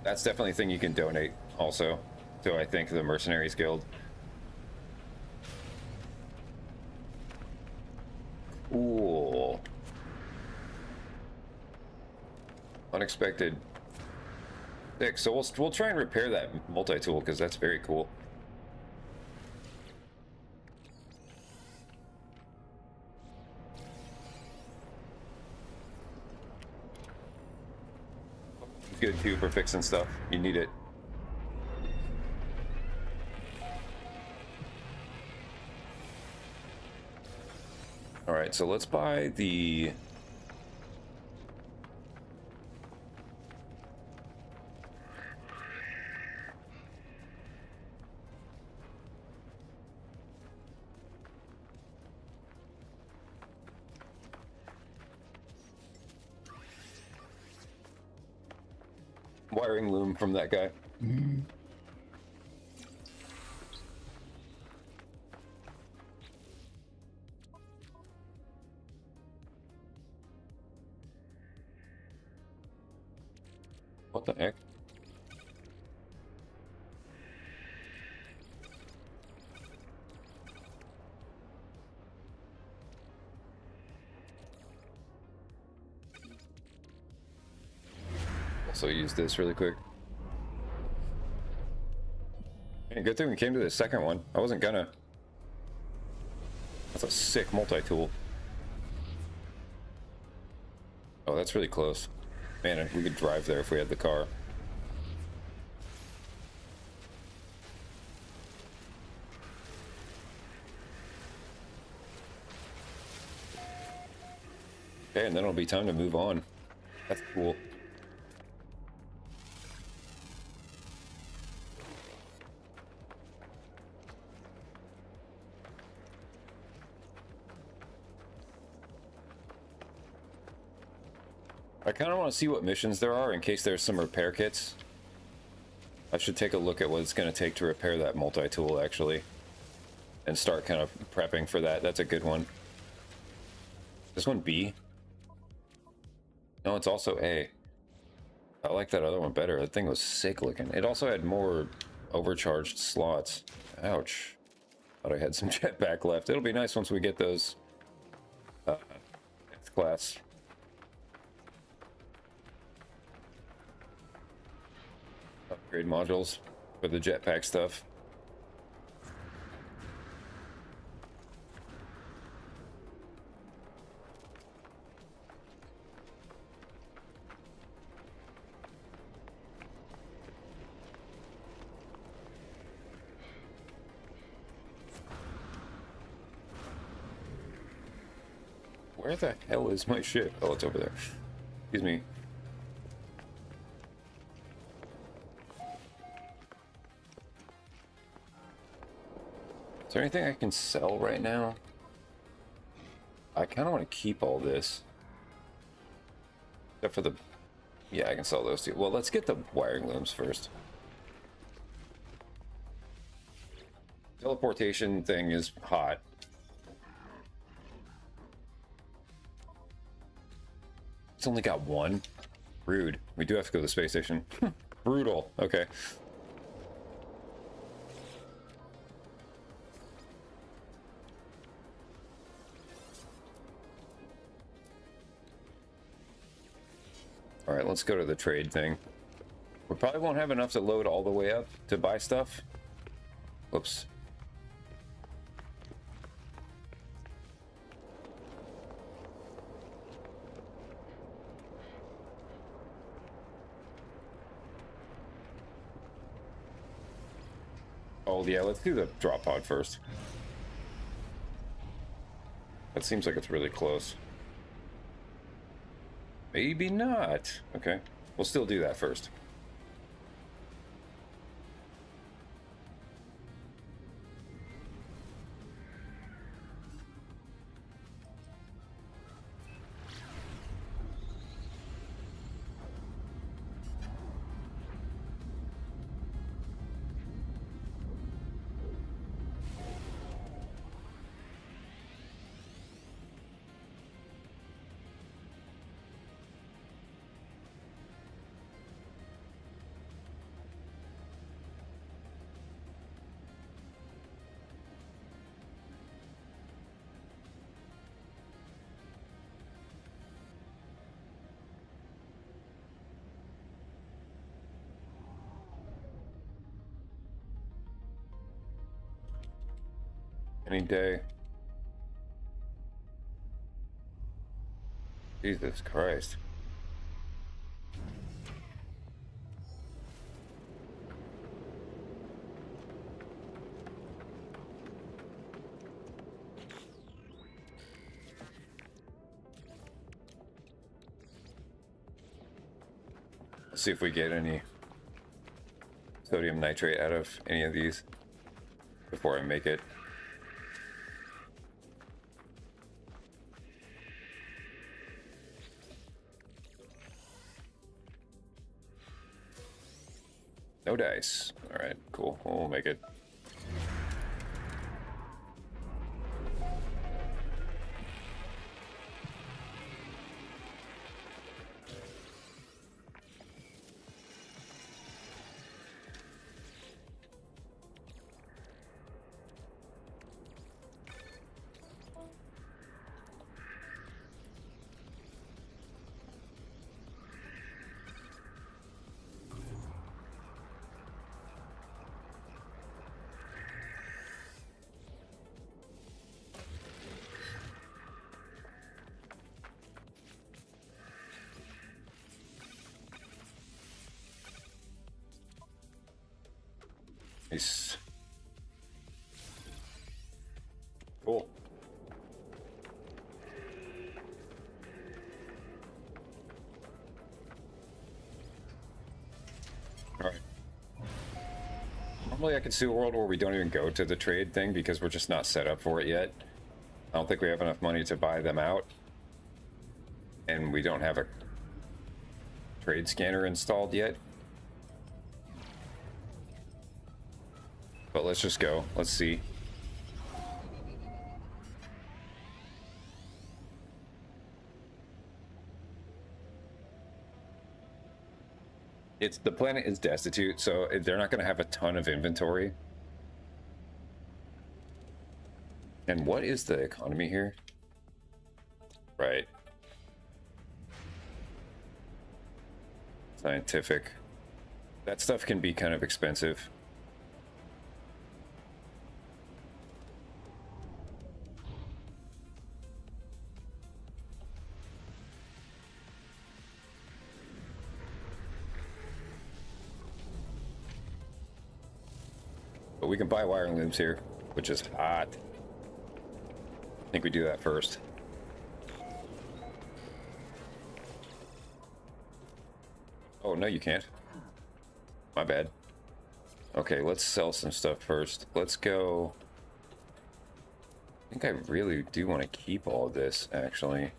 That's definitely a thing you can donate also to, I think, the Mercenaries Guild. Cool. Unexpected. Sick. So we'll try and repair that multi-tool because that's very cool. Good too for fixing stuff. You need it. All right, so let's buy the wiring loom from that guy. What the heck? Also use this really quick. Hey, good thing we came to the second one. I wasn't gonna. That's a sick multi-tool. Oh, that's really close. Man, we could drive there if we had the car. Okay, and then it'll be time to move on. That's cool. I kind of want to see what missions there are in case there's some repair kits. I should take a look at what it's going to take to repair that multi-tool, actually. And start kind of prepping for that. That's a good one. This one B? No, it's also A. I like that other one better. That thing was sick looking. It also had more overcharged slots. Ouch. Thought I had some jetpack left. It'll be nice once we get those next class. Upgrade modules for the jetpack stuff. Where the hell is my ship? Oh, it's over there. Excuse me. Is there anything I can sell right now? I kind of want to keep all this. Except for the... Yeah, I can sell those too. Well, let's get the wiring looms first. Teleportation thing is hot. It's only got one. Rude. We do have to go to the space station. Brutal. Okay. All right, let's go to the trade thing. We probably won't have enough to load all the way up to buy stuff. Whoops. Oh, yeah, let's do the drop pod first. That seems like it's really close. Maybe not. Okay, we'll still do that first. Any day. Jesus Christ. Let's see if we get any sodium nitrate out of any of these before I make it. No dice. All right, cool. We'll make it. Nice. Cool. All right. Normally I could see a world where we don't even go to the trade thing because we're just not set up for it yet. I don't think we have enough money to buy them out. And we don't have a trade scanner installed yet. But let's just go. Let's see. The planet is destitute, so they're not going to have a ton of inventory. And what is the economy here? Right. Scientific. That stuff can be kind of expensive. But we can buy wiring looms here, which is hot. I think we do that first. Oh, no, you can't. My bad. Okay, let's sell some stuff first. Let's go think I really do want to keep all of this, actually.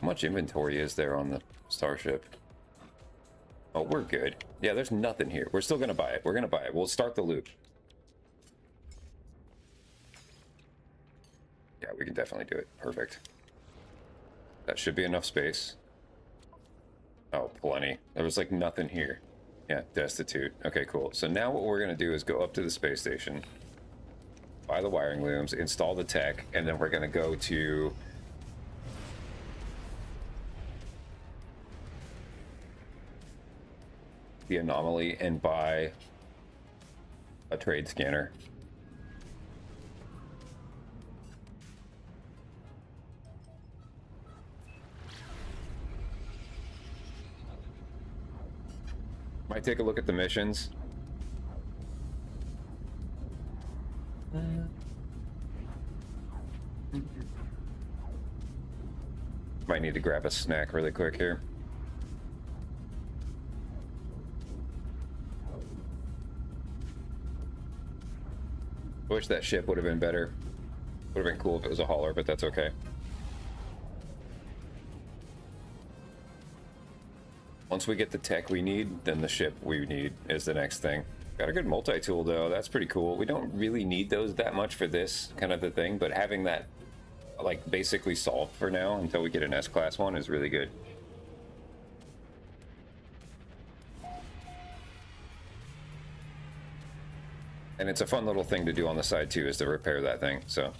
How much inventory is there on the starship? Oh, we're good. Yeah, there's nothing here. We're still gonna buy it. We're gonna buy it. We'll start the loop. Yeah, we can definitely do it. Perfect. That should be enough space. Oh, plenty. There was like nothing here. Yeah, destitute. Okay, cool. So now what we're gonna do is go up to the space station, buy the wiring looms, install the tech, and then we're gonna go to the anomaly and buy a trade scanner. Might take a look at the missions. Might need to grab a snack really quick here. Wish that ship would have been better. Would have been cool if it was a hauler, but that's okay. Once we get the tech we need, then the ship we need is the next thing. Got a good multi-tool though, that's pretty cool. We don't really need those that much for this kind of the thing, but having that like basically solved for now until we get an S-Class one is really good. And it's a fun little thing to do on the side too, is to repair that thing, so.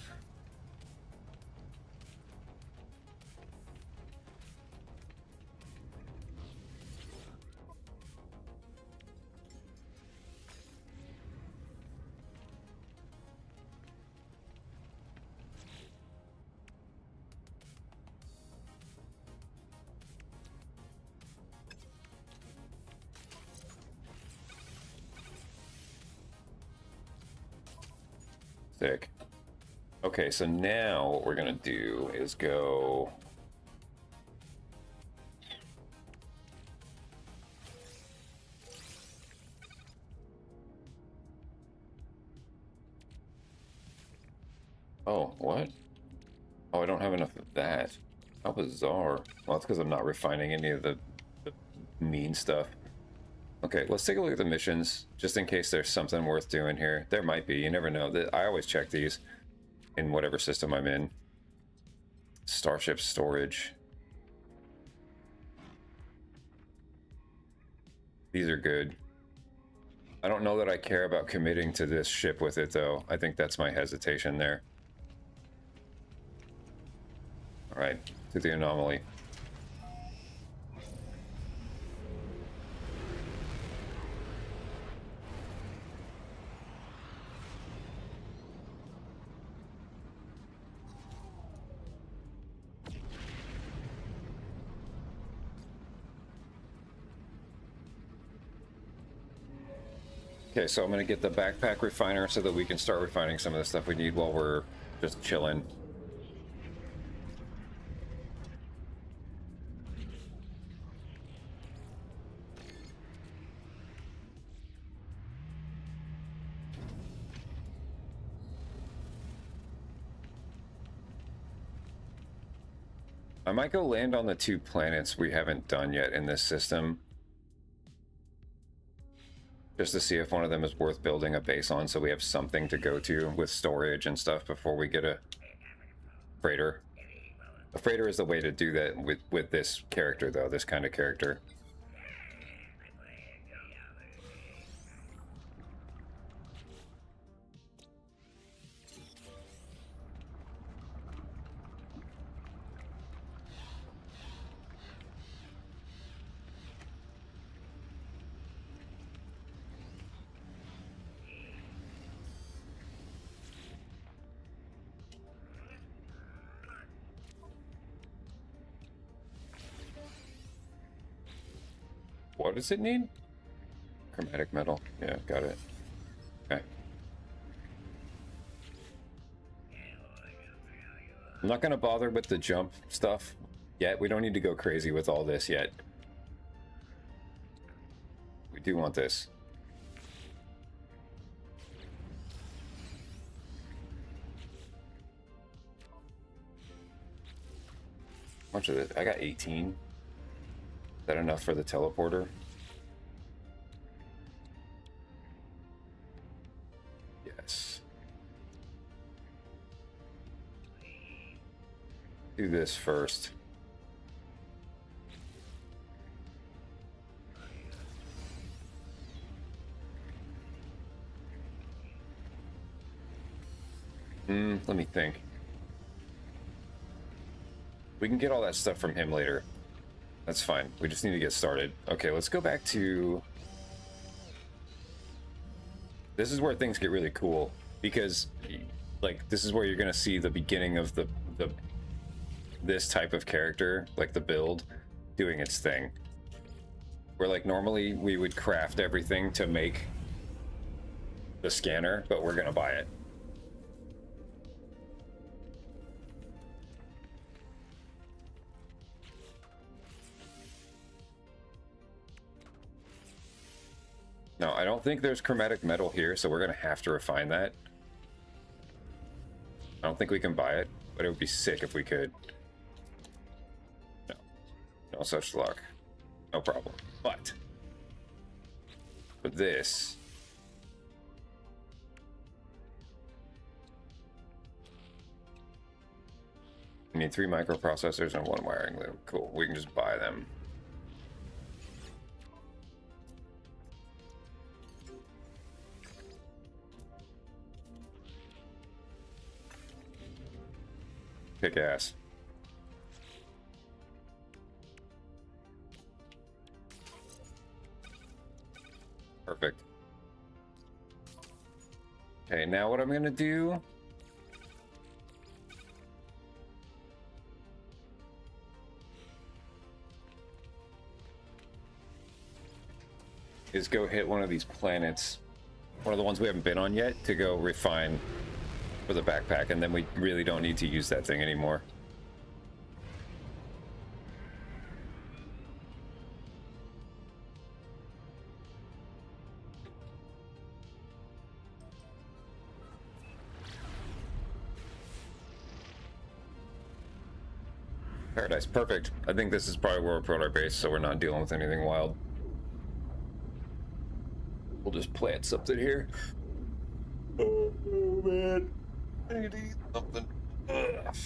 Sick. Okay, so now what we're gonna do is go... Oh, what? Oh, I don't have enough of that. How bizarre. Well, it's because I'm not refining any of the mean stuff. Okay, let's take a look at the missions, just in case there's something worth doing here. There might be, you never know. I always check these in whatever system I'm in. Starship storage. These are good. I don't know that I care about committing to this ship with it, though. I think that's my hesitation there. All right, to the anomaly. Okay, so I'm gonna get the backpack refiner so that we can start refining some of the stuff we need while we're just chilling. I might go land on the 2 planets we haven't done yet in this system. Just to see if one of them is worth building a base on so we have something to go to with storage and stuff before we get a freighter. A freighter is the way to do that with this character, though, this kind of character. What does it need? Chromatic metal. Yeah, got it. Okay. I'm not gonna bother with the jump stuff yet. We don't need to go crazy with all this yet. We do want this. much of it? I got 18. Is that enough for the teleporter? Yes. Do this first. Let me think. We can get all that stuff from him later. That's fine. We just need to get started. Okay, let's go back to... This is where things get really cool, because, like, this is where you're gonna see the beginning of this type of character, like the build, doing its thing. Where, like, normally we would craft everything to make the scanner, but we're gonna buy it. No, I don't think there's chromatic metal here, so we're gonna have to refine that. I don't think we can buy it, but it would be sick if we could. No. No such luck. No problem. But with this, we need 3 microprocessors and 1 wiring loop. Cool. We can just buy them. Kick ass. Perfect. Okay, now what I'm gonna do is go hit one of these planets, one of the ones we haven't been on yet, to go refine for the backpack, and then we really don't need to use that thing anymore. Paradise, perfect. I think this is probably where we'll put our base, so we're not dealing with anything wild. We'll just plant something here. Oh man, I need to eat something. Ugh.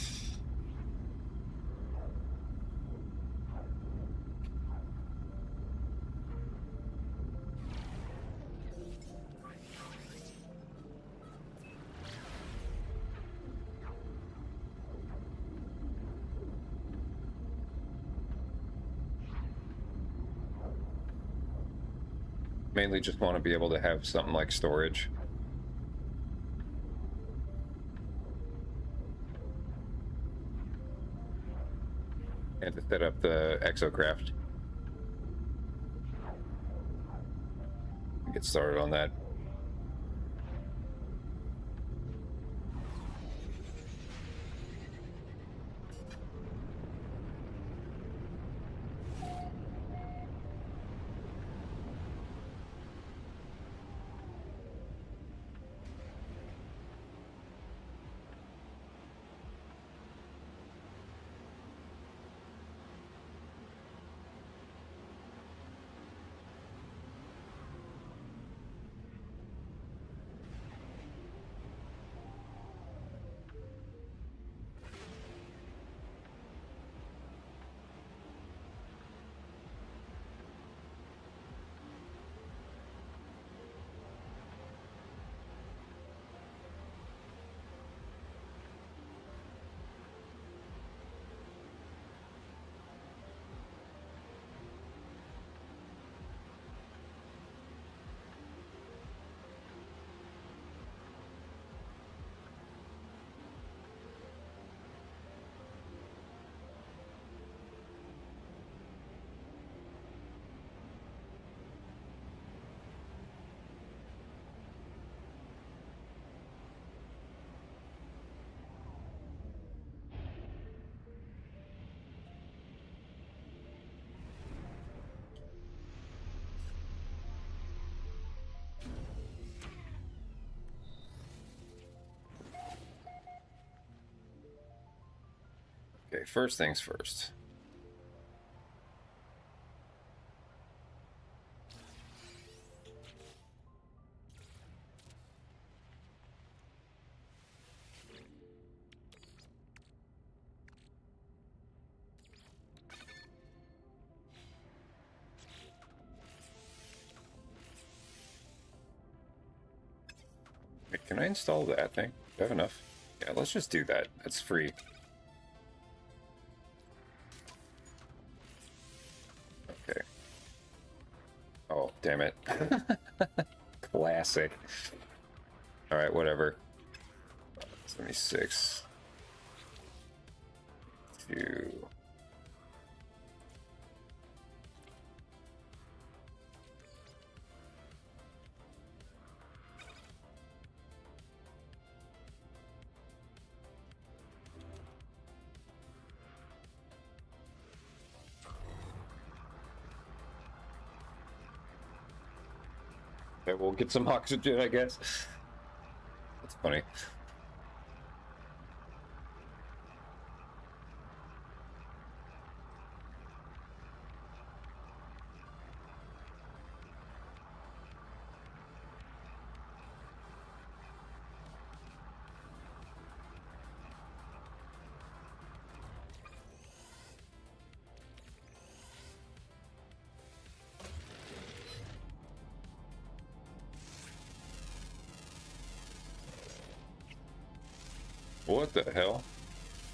Mainly just want to be able to have something like storage. And to set up the exocraft. Get started on that. Okay, first things first. Can I install that thing? Do I have enough? Yeah, let's just do that. It's free. Okay. Oh, damn it. Classic. Alright, whatever. 76. 2. Okay, we'll get some oxygen, I guess. That's funny. What the hell?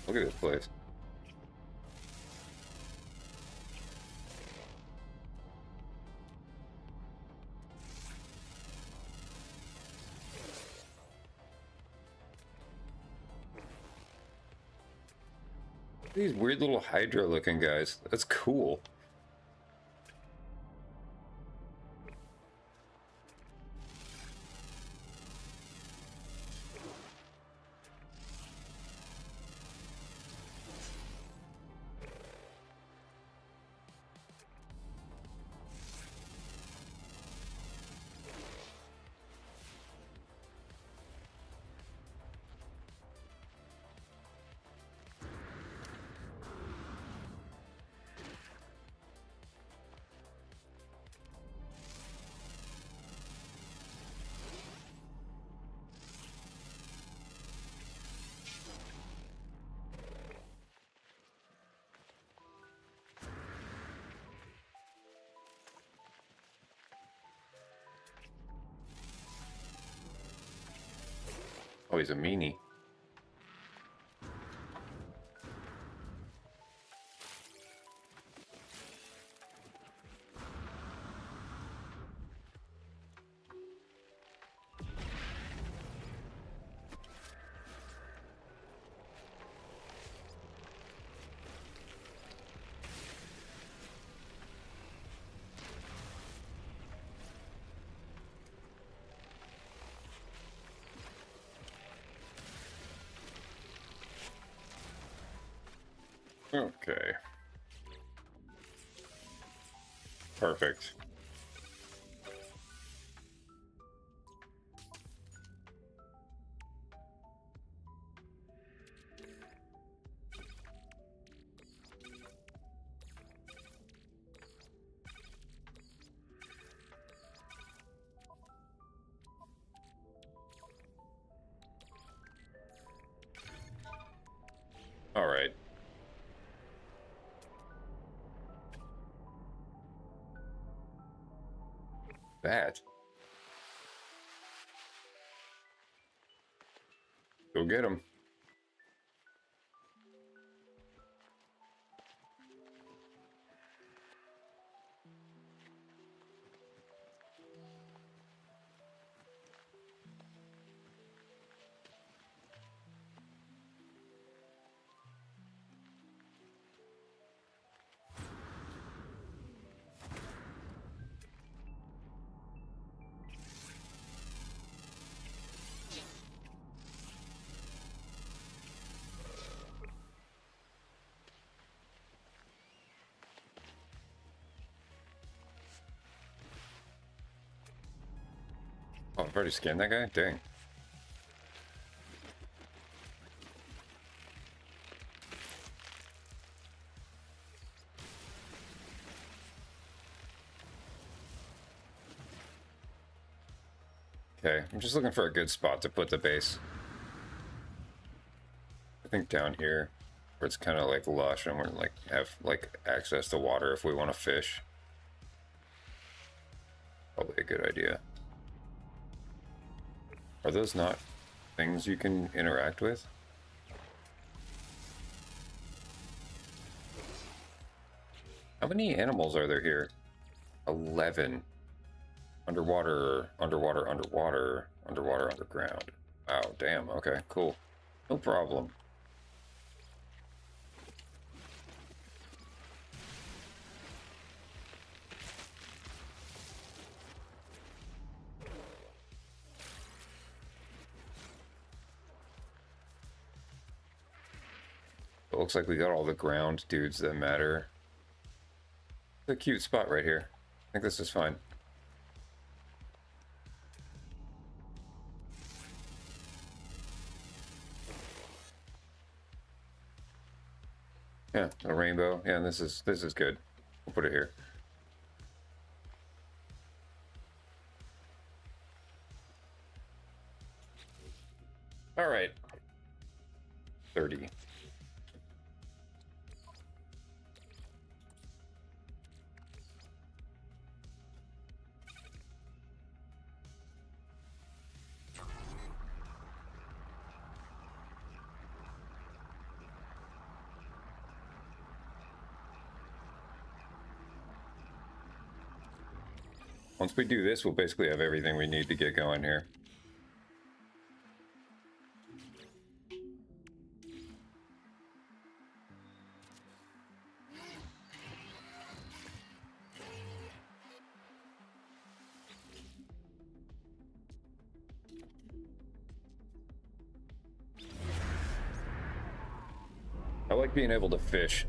Look at this place. These weird little Hydra looking guys. That's cool. Oh, he's a meanie. Okay. Perfect. All right. That. Go get him. Oh, I've already scanned that guy? Dang. Okay, I'm just looking for a good spot to put the base. I think down here, where it's kind of like lush and we're like have like access to water if we want to fish. Probably a good idea. Are those not things you can interact with? How many animals are there here? 11. Underwater, underwater, underwater, underwater, underground. Wow, damn, okay, cool. No problem. It looks like we got all the ground dudes that matter. It's a cute spot right here. I think this is fine. Yeah, a rainbow. Yeah, this is good. We'll put it here. All right. 30. Once we do this, we'll basically have everything we need to get going here. I like being able to fish.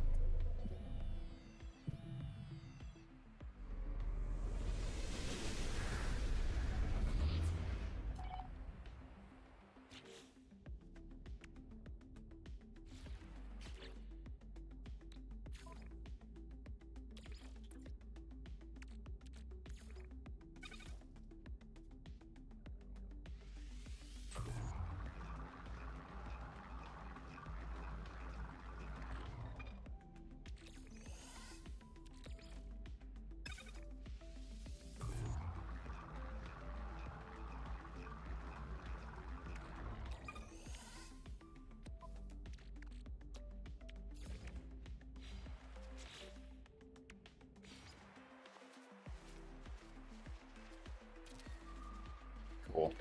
Cool.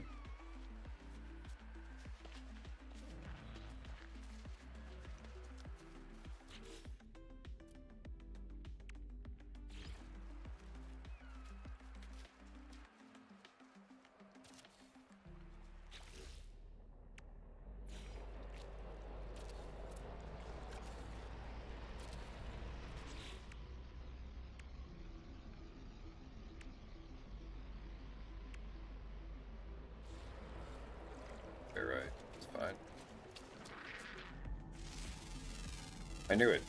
You're right. It's fine. I knew it.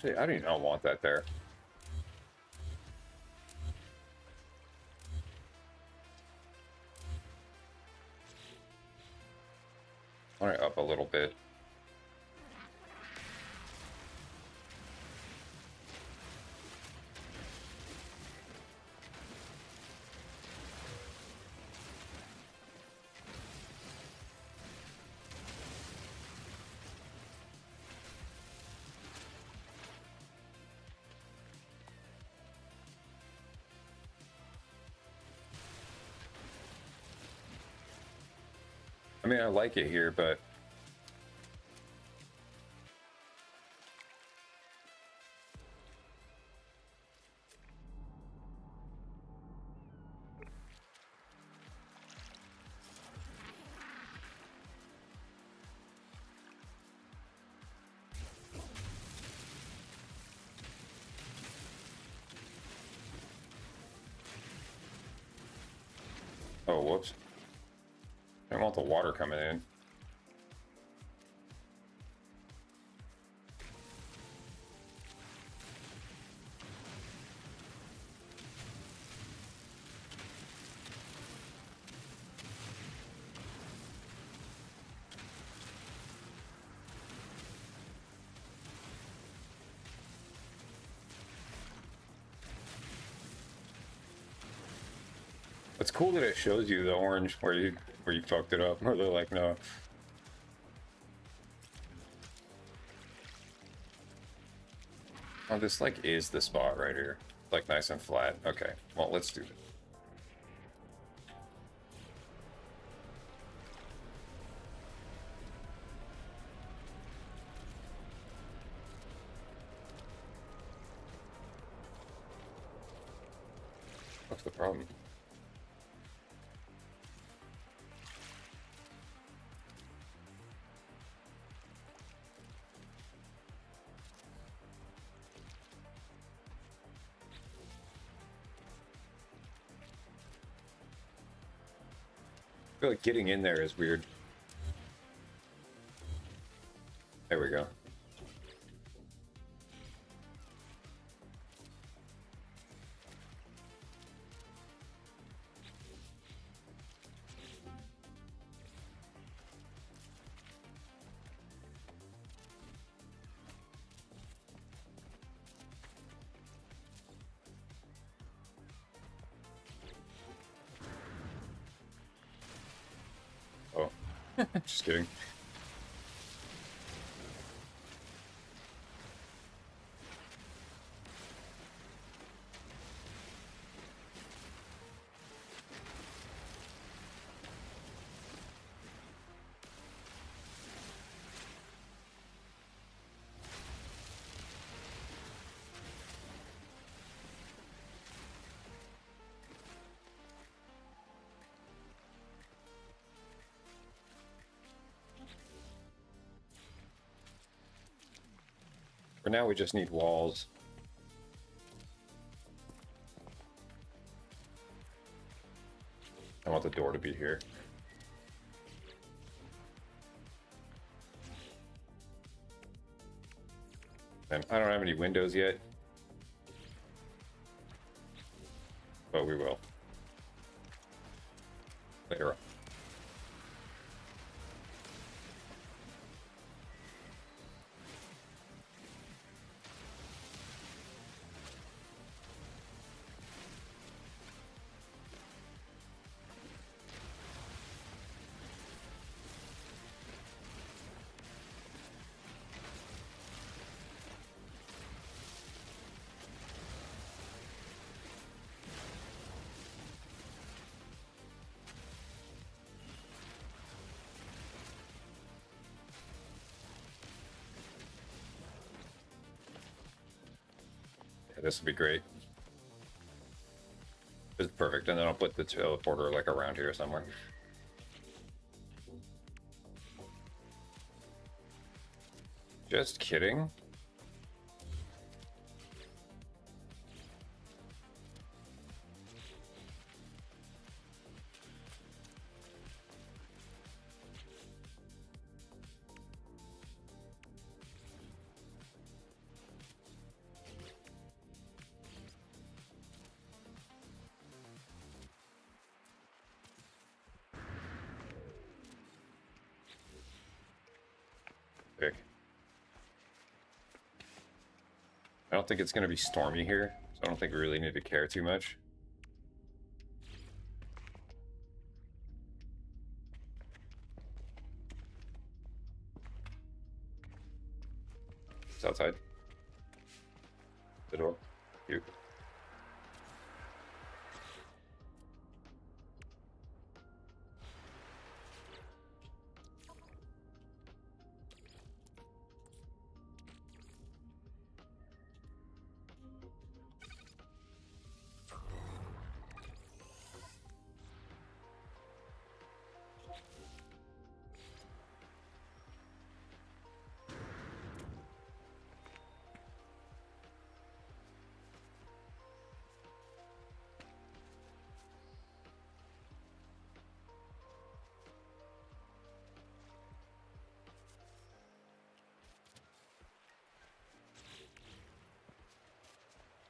Actually, I do not want that there. I want it up a little bit. I mean, I like it here, but oh, whoops. I don't want the water coming in. It's cool that it shows you the orange where you fucked it up. Or they're like, no. Oh, this like is the spot right here. Like nice and flat. Okay. Well, let's do it. What's the problem? I feel like getting in there is weird. There we go. Oh, just kidding. For now, we just need walls. I want the door to be here. And I don't have any windows yet, but we will. Later on. This would be great. This is perfect, and then I'll put the teleporter like around here somewhere. Just kidding. don't think it's going to be stormy here, so I don't think we really need to care too much. It's outside. The door. You.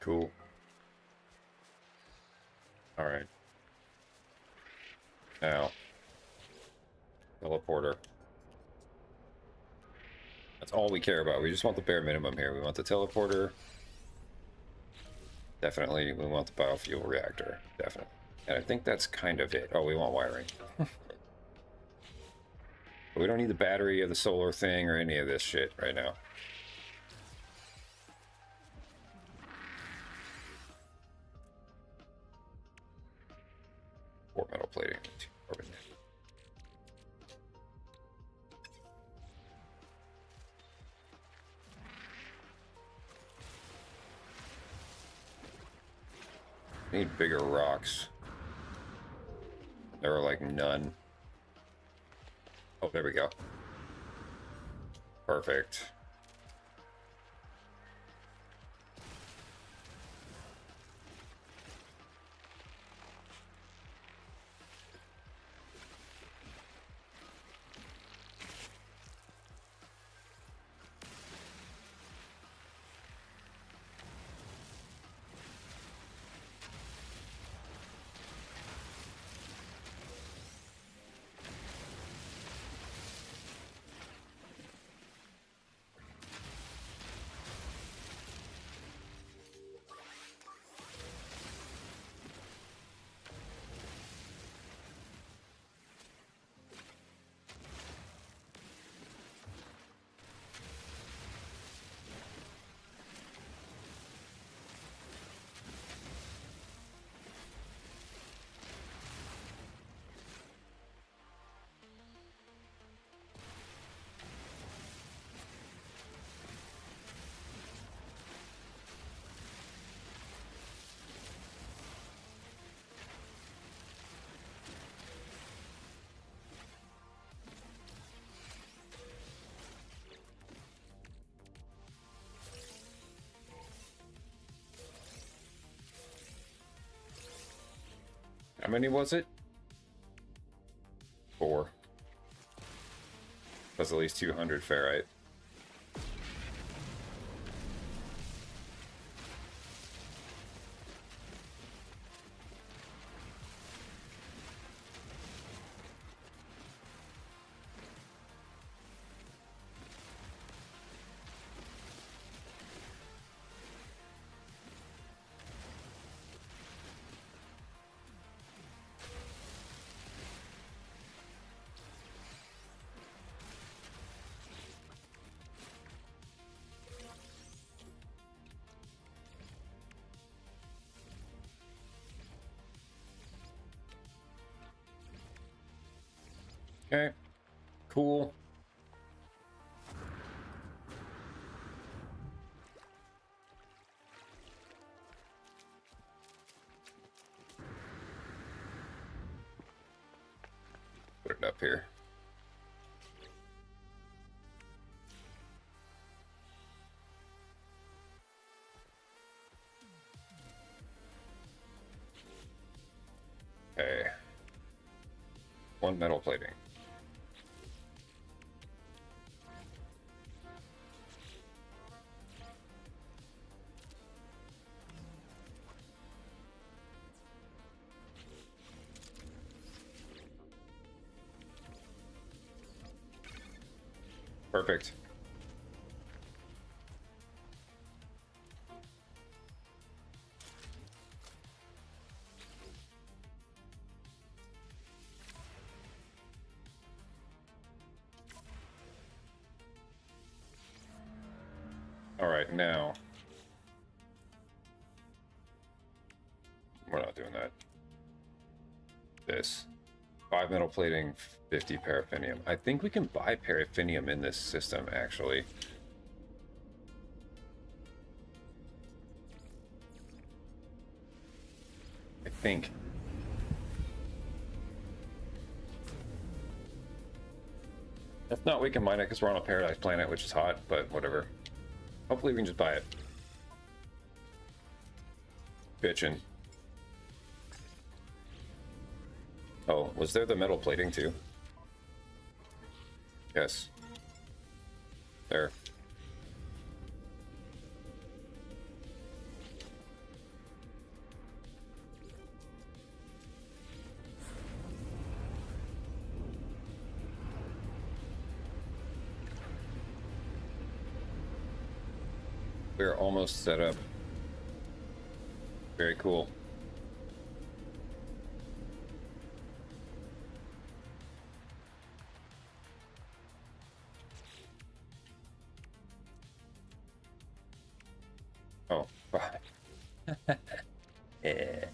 Cool. All right. Now, teleporter. That's all we care about. We just want the bare minimum here. We want the teleporter. Definitely, we want the biofuel reactor. Definitely. And I think that's kind of it. Oh, we want wiring. But we don't need the battery or the solar thing or any of this shit right now. Or metal plating. Need bigger rocks. There are like none. Oh, there we go. Perfect. How many was it? 4. That's at least 200 ferrite. Okay, cool. Put it up here. Okay. 1 metal plating. Perfect. Alright, now. We're not doing that. This. 5 metal plating, 50 paraffinium. I think we can buy paraffinium in this system, actually. I think. If not, we can mine it because we're on a paradise planet, which is hot, but whatever. Hopefully we can just buy it. Bitchin'. Oh, was there the metal plating too? Yes. There. We're almost set up. Very cool. Oh, yeah.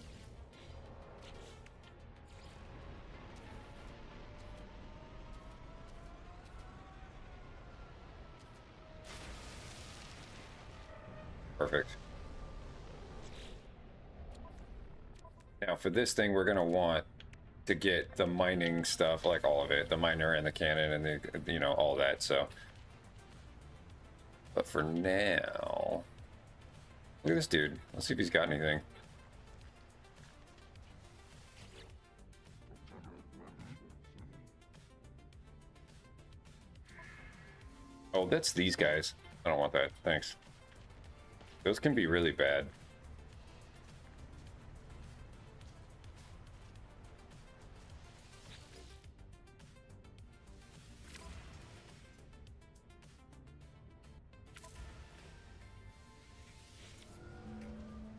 Perfect. Now for this thing, we're gonna want to get the mining stuff, like all of it, the miner and the cannon and the, you know, all that, so. But for now, look at this dude. Let's see if he's got anything. Oh, that's these guys. I don't want that, thanks. Those can be really bad.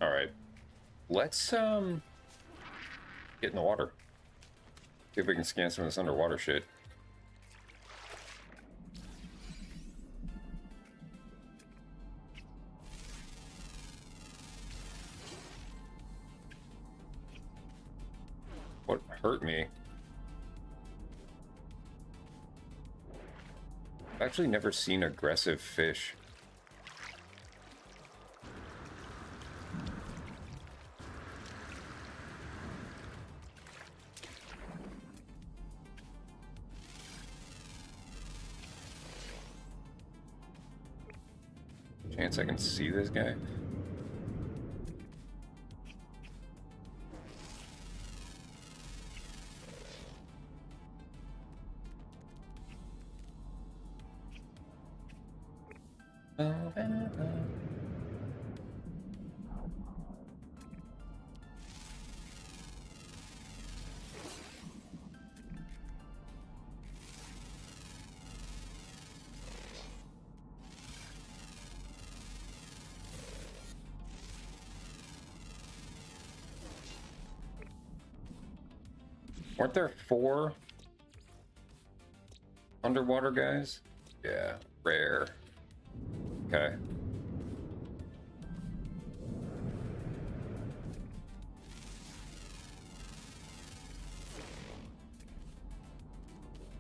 All right, let's get in the water. See if we can scan some of this underwater shit. What hurt me? I've actually never seen aggressive fish. Chance I can see this guy? Weren't there 4 underwater guys? Yeah, rare. Okay.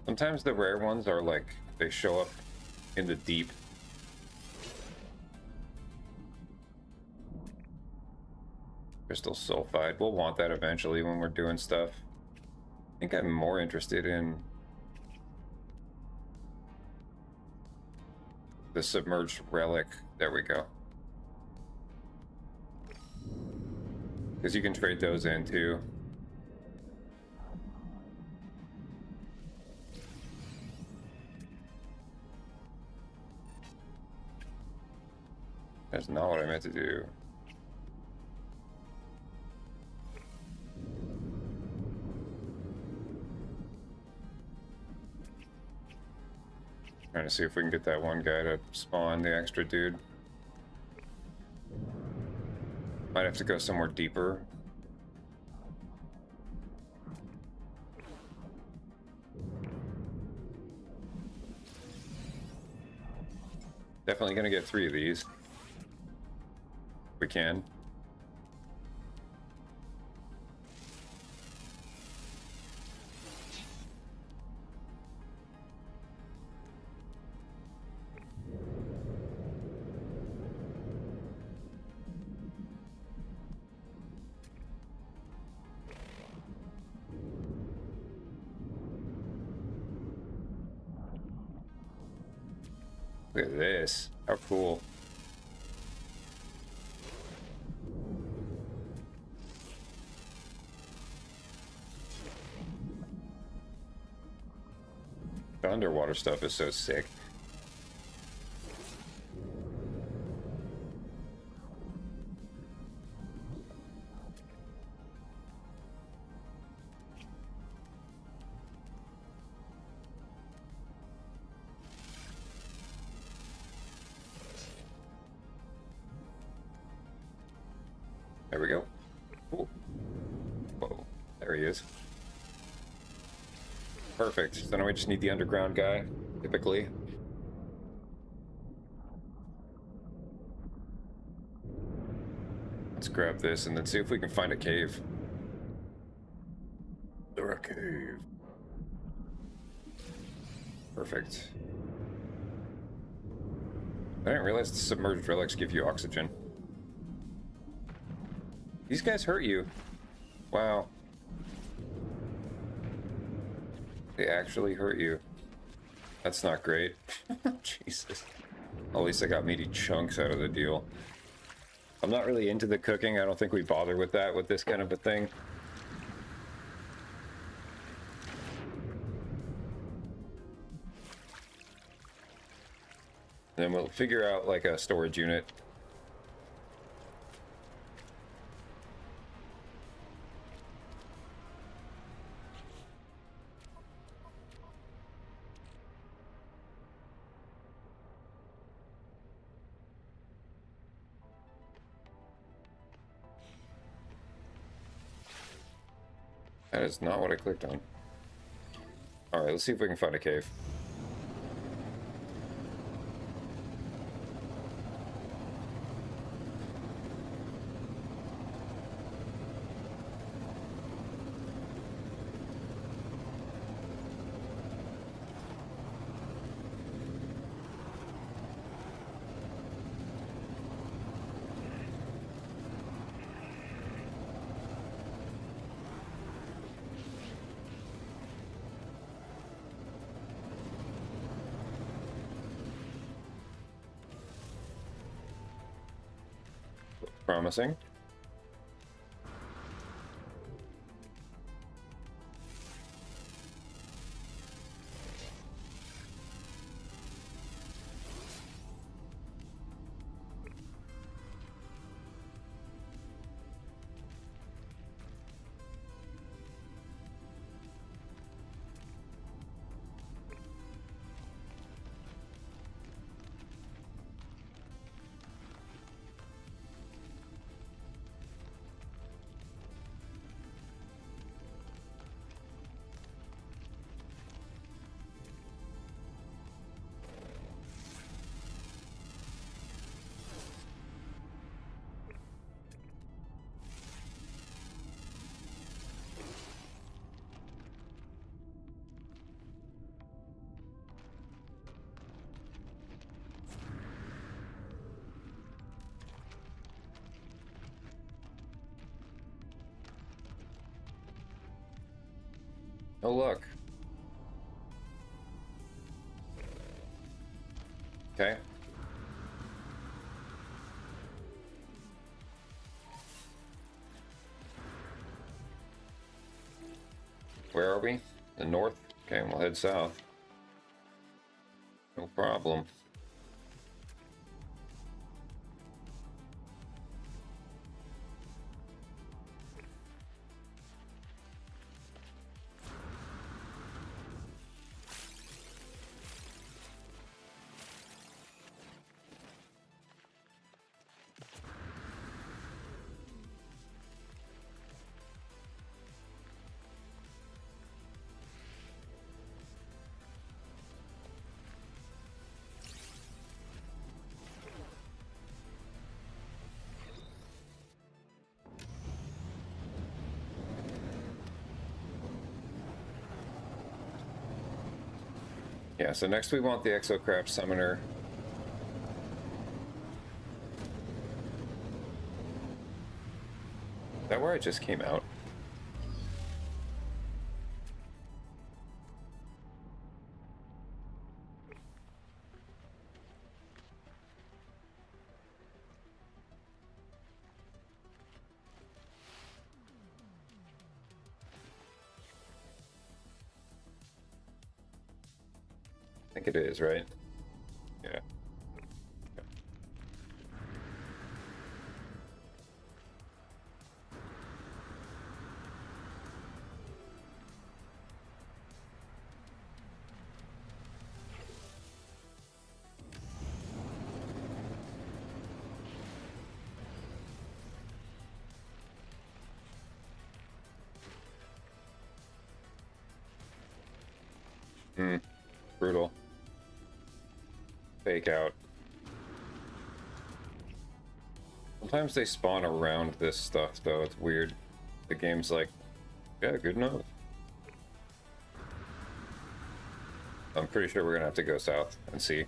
Sometimes the rare ones are like, they show up in the deep. Crystal sulfide. We'll want that eventually when we're doing stuff. I think I'm more interested in the submerged relic. There we go. Because you can trade those in too. That's not what I meant to do. Trying to see if we can get that one guy to spawn the extra dude. Might have to go somewhere deeper. Definitely gonna get 3 of these. We can. Look at this. How cool. The underwater stuff is so sick. There we go. Ooh. Whoa. There he is. Perfect. So now we just need the underground guy, typically. Let's grab this and then see if we can find a cave. Or a cave. Perfect. I didn't realize the submerged relics give you oxygen. These guys hurt you. Wow. They actually hurt you. That's not great. Jesus. At least I got meaty chunks out of the deal. I'm not really into the cooking. I don't think we bother with that with this kind of a thing. Then we'll figure out like a storage unit. That is not what I clicked on. Alright, let's see if we can find a cave. Promising. Oh, look. Okay. Where are we? The north? Okay, we'll head south. No problem. Yeah, so next we want the Exocraft Summoner. Is that where I just came out? I think it is, right? Yeah. Brutal. Fake out. Sometimes they spawn around this stuff, though. It's weird. The game's like, yeah, good enough. I'm pretty sure we're gonna have to go south and see.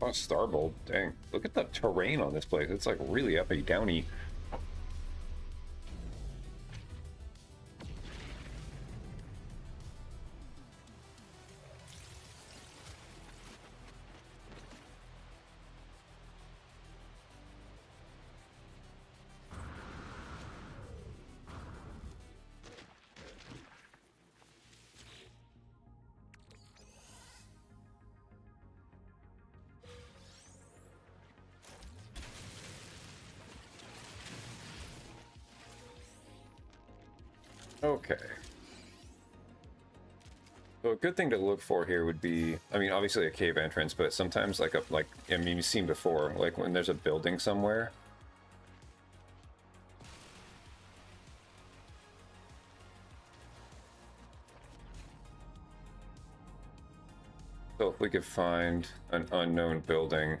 Oh, Starbolt. Dang. Look at the terrain on this place. It's like really uppy downy. Okay. So a good thing to look for here would be, I mean, obviously a cave entrance, but sometimes I mean, you've seen before, like when there's a building somewhere. So if we could find an unknown building.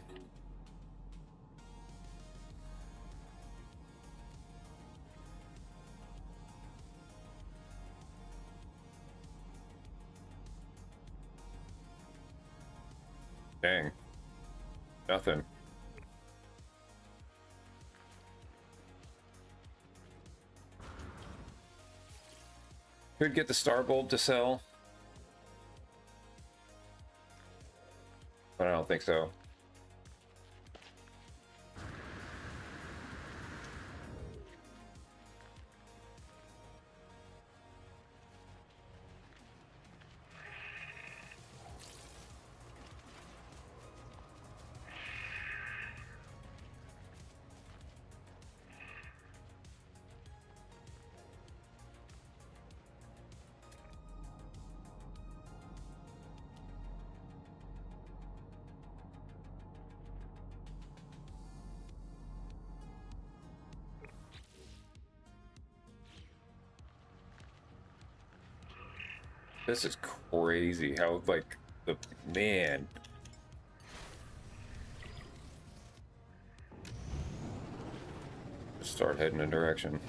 Dang. Nothing. Could get the Starbolt to sell. But I don't think so. This is crazy how, like, the man. Just start heading in a direction.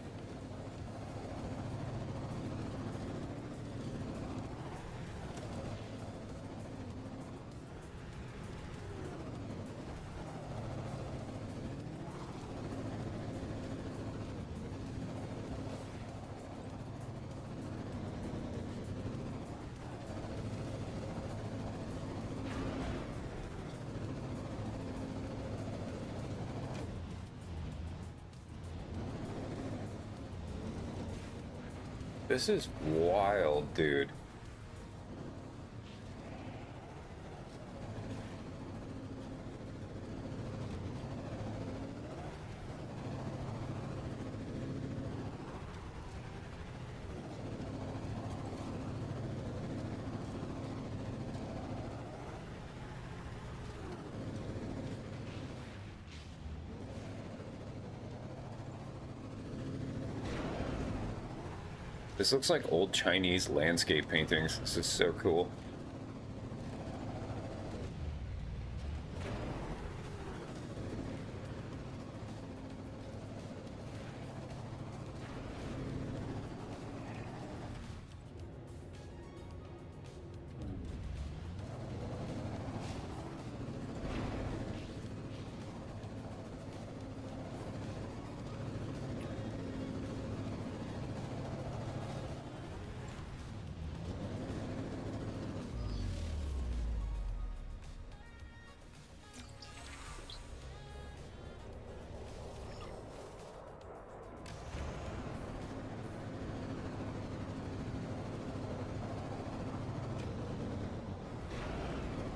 This is wild, dude. This looks like old Chinese landscape paintings. This is so cool.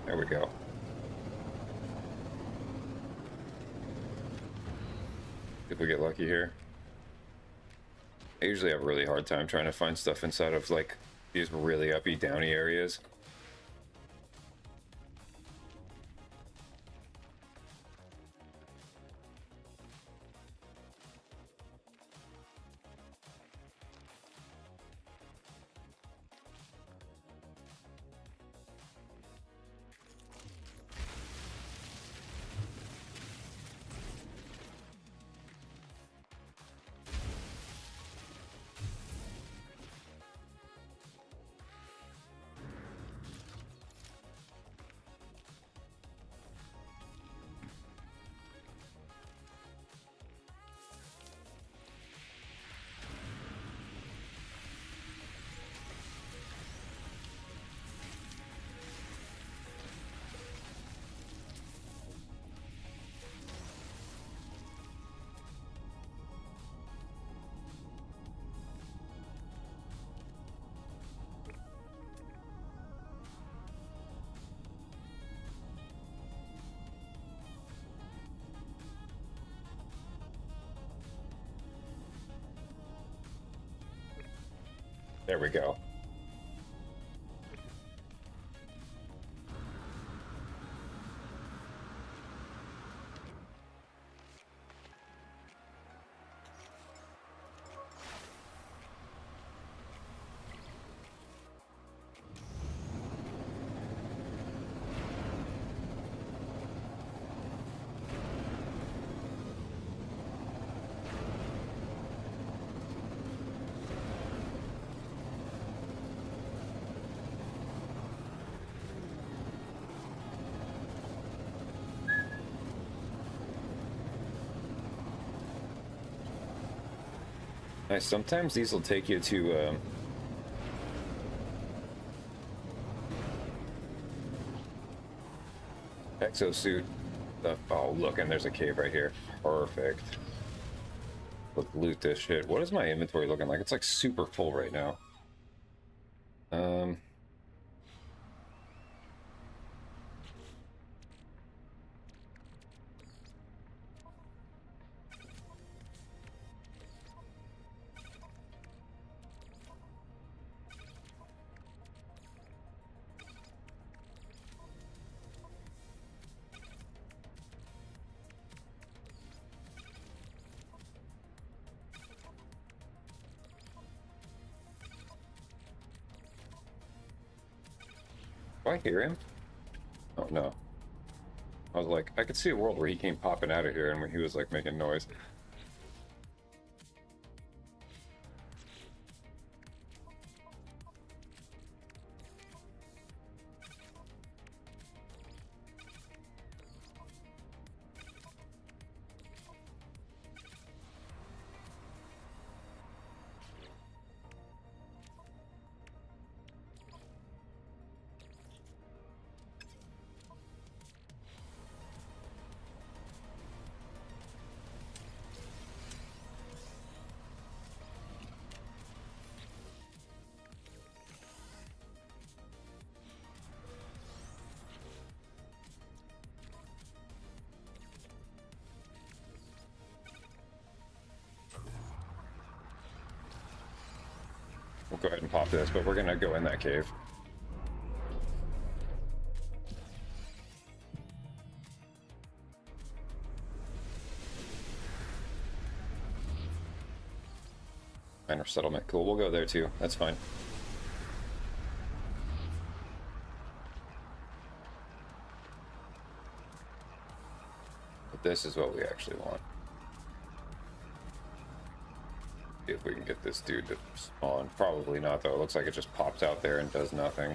There we go. If we get lucky here. I usually have a really hard time trying to find stuff inside of like these really uppy, downy areas. There we go. Nice. Sometimes these will take you to exosuit stuff. Oh, look, and there's a cave right here. Perfect. Let's loot this shit. What is my inventory looking like? It's like super full right now. Do I hear him? Oh no. I was like, I could see a world where he came popping out of here and when he was like making noise. We'll go ahead and pop this, but we're gonna go in that cave. Minor settlement. Cool, we'll go there too. That's fine. But this is what we actually want. See if we can get this dude to spawn. Probably not, though. It looks like it just pops out there and does nothing.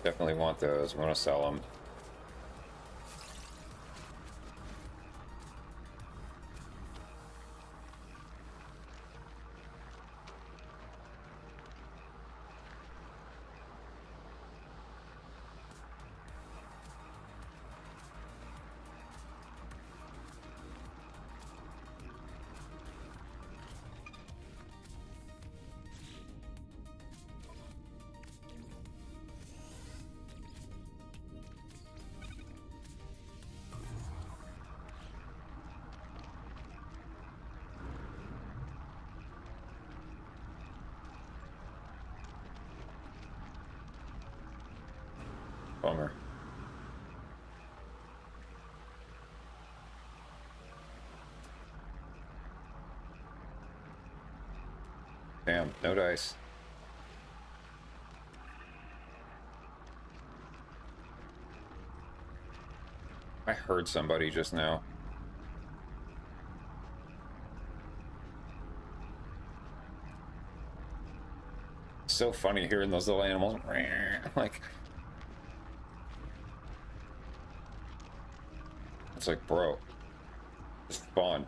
Definitely want those. We want to sell them. Bummer. Damn, no dice. I heard somebody just now. So funny hearing those little animals. Like, it's like, bro, just spawn.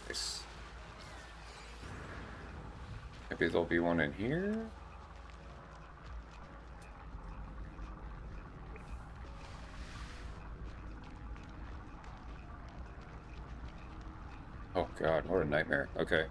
Nice. Maybe there'll be one in here. Oh god, what a nightmare. Okay.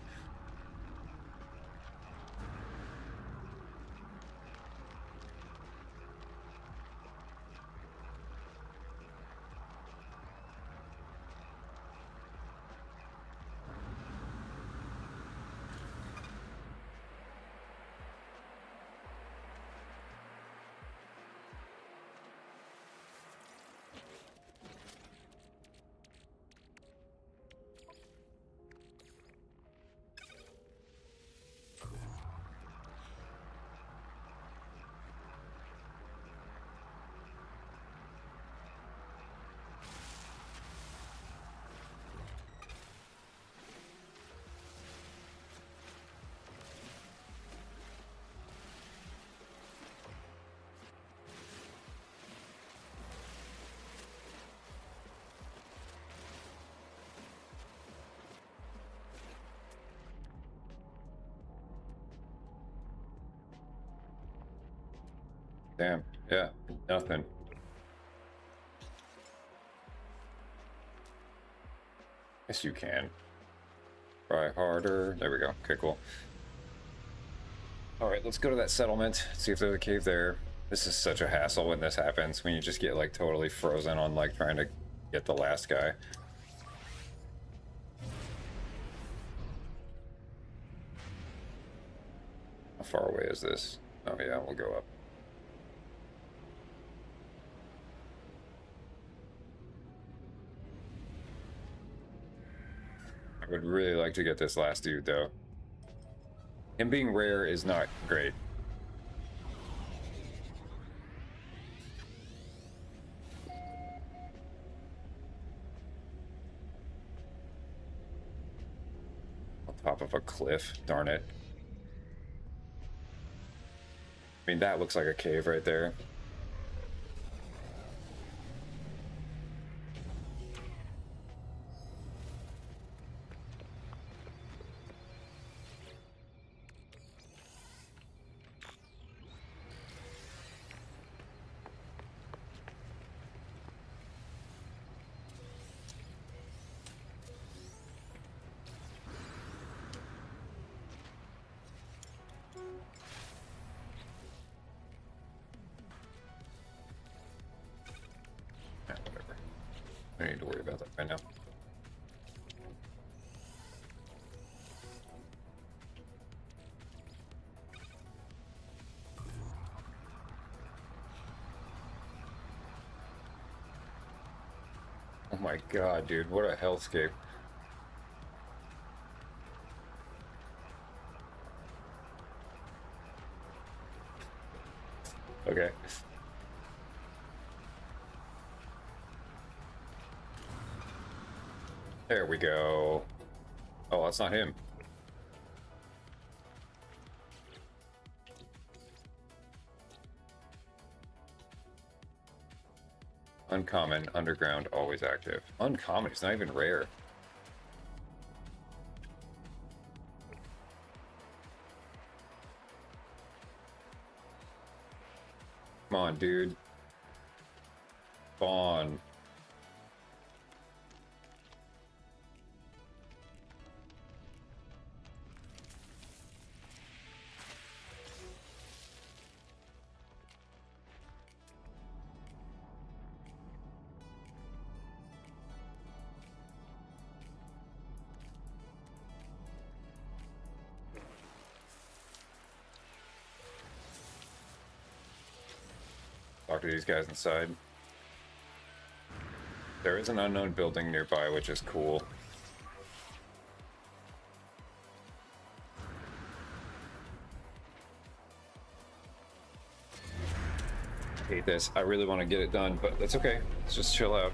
Damn, yeah, nothing. Yes, you can. Try harder. There we go. Okay, cool. Alright, let's go to that settlement, see if there's a cave there. This is such a hassle when this happens, when you just get like totally frozen on like trying to get the last guy. How far away is this? Oh yeah, we'll go up. I would really like to get this last dude though. Him being rare is not great. On top of a cliff, darn it. I mean, that looks like a cave right there. I don't need to worry about that right now. Oh my god, dude, what a hellscape. Okay. There we go. Oh, that's not him. Uncommon, underground, always active. Uncommon, it's not even rare. Come on, dude. Spawn. Talk to these guys inside. There is an unknown building nearby, which is cool. I hate this. I really want to get it done, but that's okay. Let's just chill out.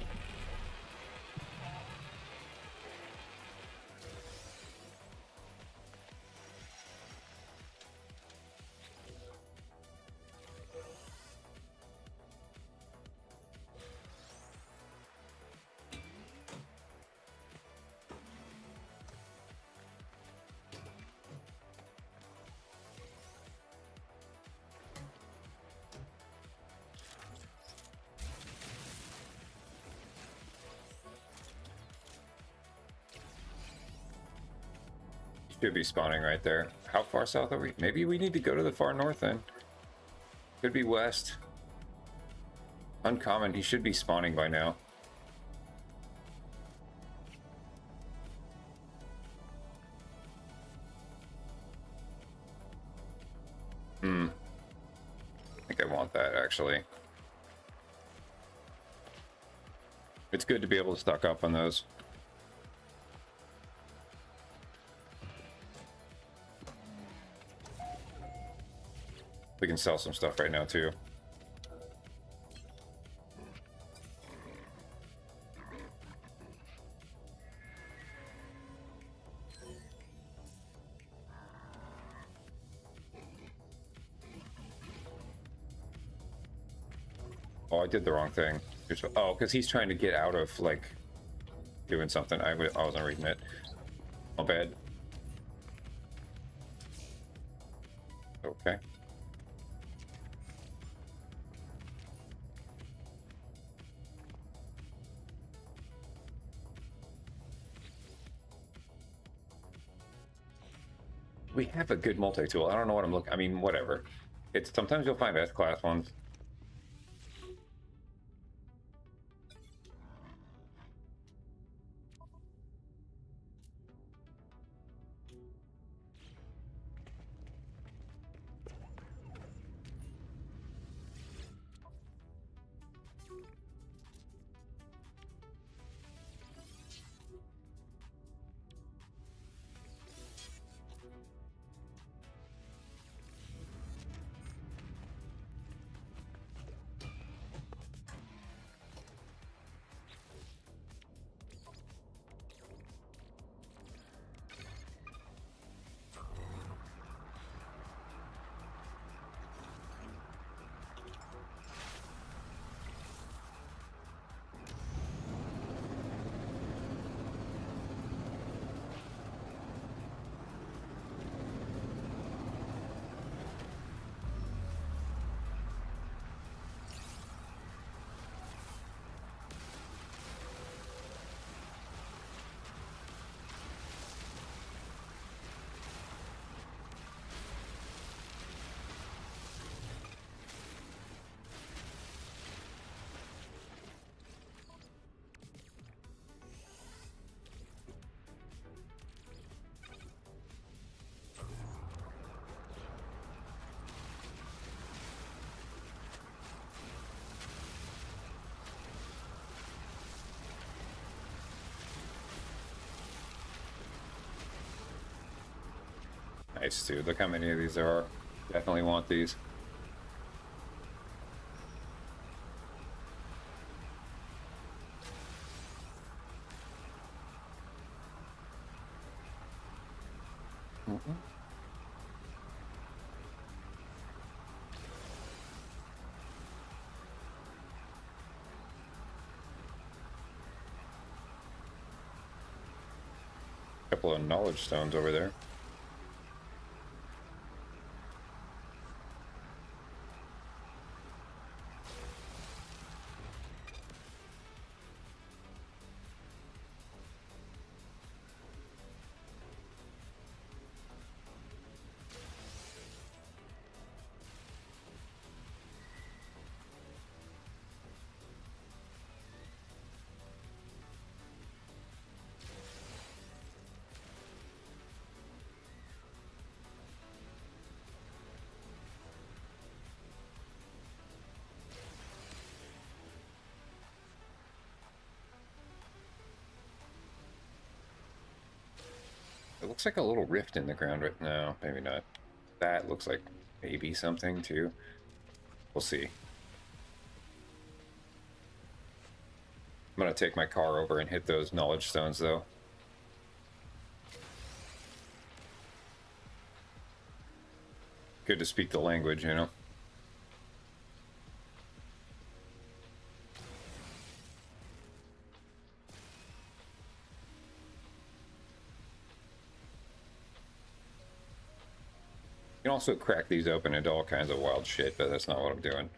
Should be spawning right there. How far south are we? Maybe we need to go to the far north then. Could be west. Uncommon, he should be spawning by now. I think I want that actually. It's good to be able to stock up on those. We can sell some stuff right now too. Oh, I did the wrong thing. Oh, because he's trying to get out of, like, doing something. I wasn't reading it. My bad. Okay. We have a good multi-tool. I don't know what I'm looking. I mean, whatever. It's sometimes you'll find S-class ones. Nice, dude. Look how many of these there are. Definitely want these. Couple of knowledge stones over there. It looks like a little rift in the ground right now. Maybe not. That looks like maybe something too. We'll see. I'm gonna take my car over and hit those knowledge stones though. Good to speak the language, you know? You can also crack these open into all kinds of wild shit, but that's not what I'm doing.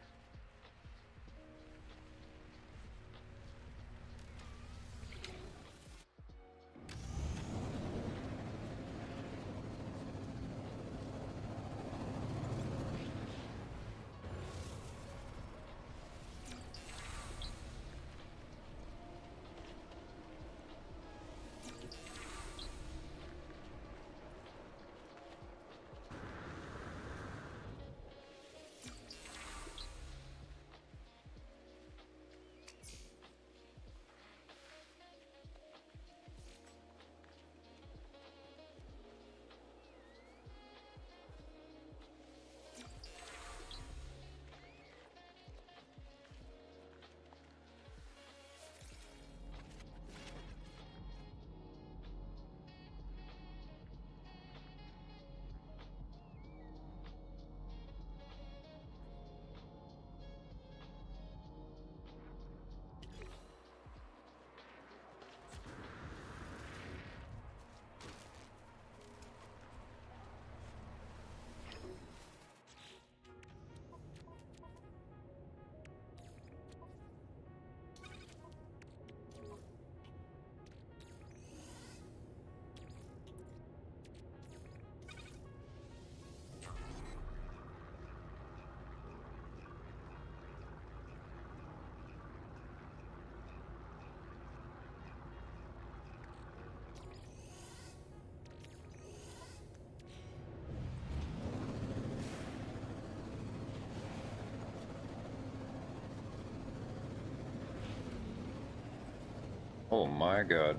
Oh my god.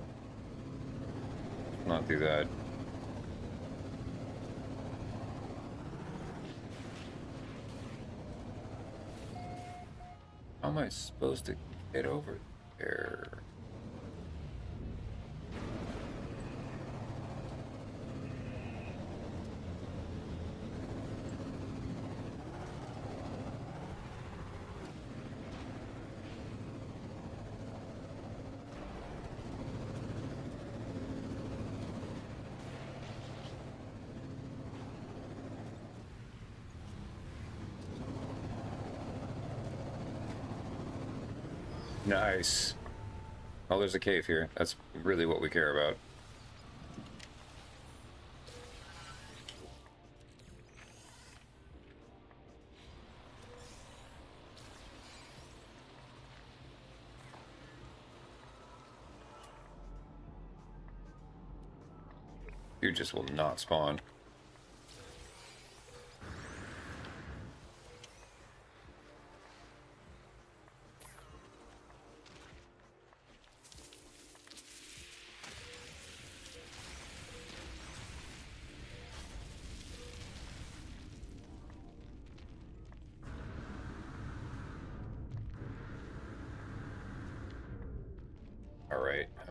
Not do that. How am I supposed to get over there? Nice. Oh, there's a cave here. That's really what we care about. You just will not spawn.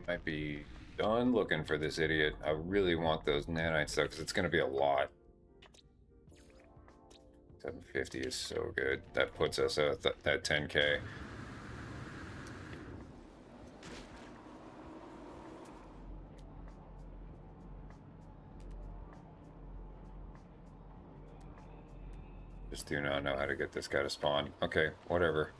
Might be done looking for this idiot. I really want those nanites though, because it's going to be a lot. 750 is so good. That puts us at that 10k. Just do not know how to get this guy to spawn. Okay, whatever.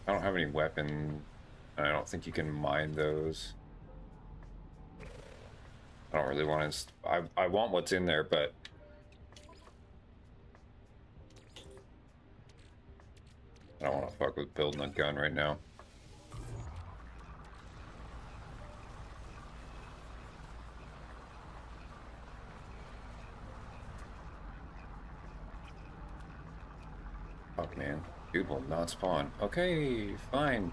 I don't have any weapon, and I don't think you can mine those. I don't really want to. I want what's in there, but I don't want to fuck with building a gun right now. Fuck, man. Dude will not spawn. Okay, fine.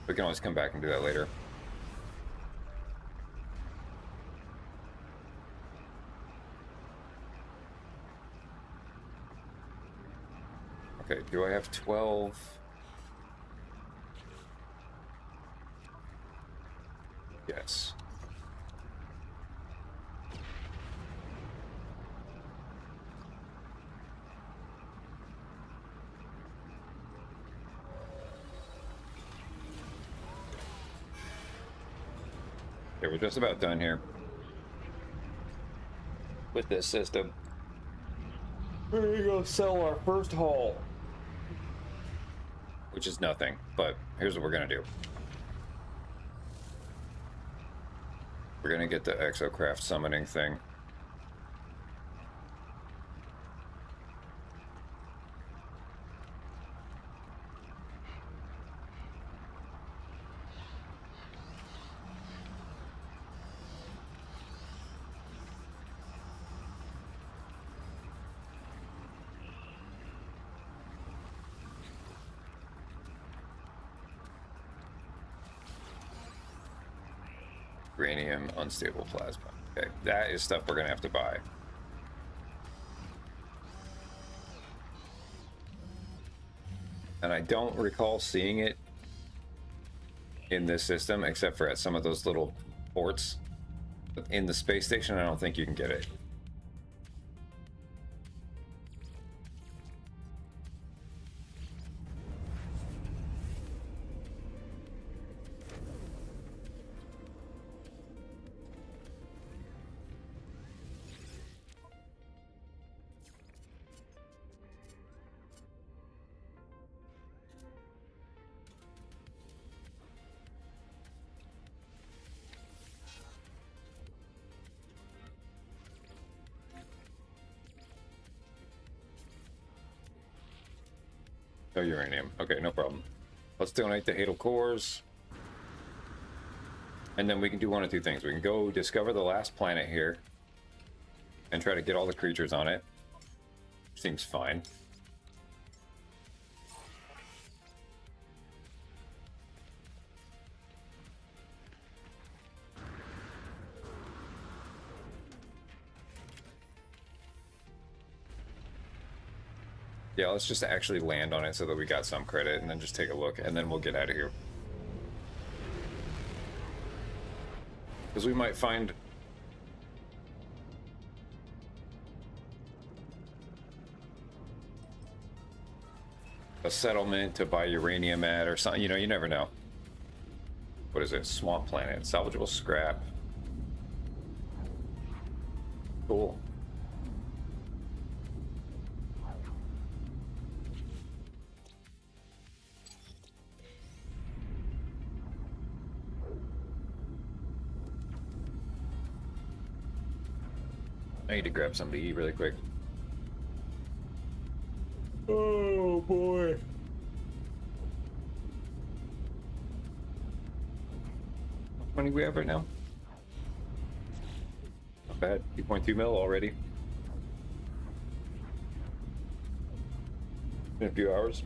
We can always come back and do that later. Okay, do I have 12? Yes. Okay, we're just about done here with this system. We're gonna go sell our first haul, which is nothing, but here's what we're gonna do. We're gonna get the Exocraft summoning thing. Uranium, unstable plasma. Okay, that is stuff we're gonna have to buy. And I don't recall seeing it in this system, except for at some of those little ports. In the space station, I don't think you can get it. No uranium. Okay, no problem. Let's donate the Hadal cores. And then we can do one of two things. We can go discover the last planet here and try to get all the creatures on it. Seems fine. Yeah, let's just actually land on it so that we got some credit, and then just take a look, and then we'll get out of here. Because we might find... a settlement to buy uranium at, or something. You know, you never know. What is it? Swamp planet. Salvageable scrap. Cool. I need to grab something to eat really quick. Oh boy. How many we have right now? bad. 2.2 mil already. In a few hours.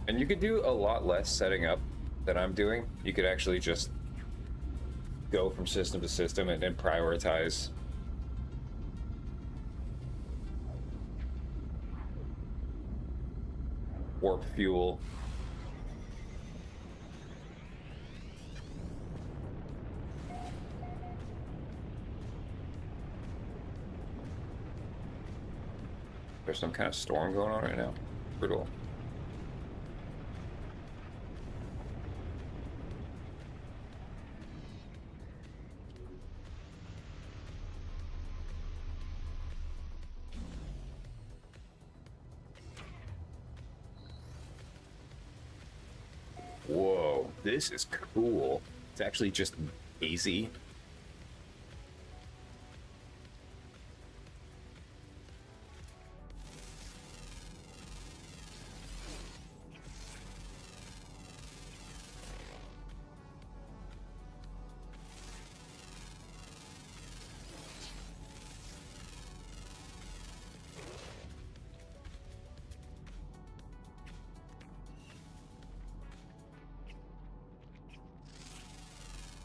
And you could do a lot less setting up than I'm doing. You could actually just go from system to system and then prioritize. Warp fuel. There's some kind of storm going on right now. Brutal. Whoa, this is cool. It's actually just easy.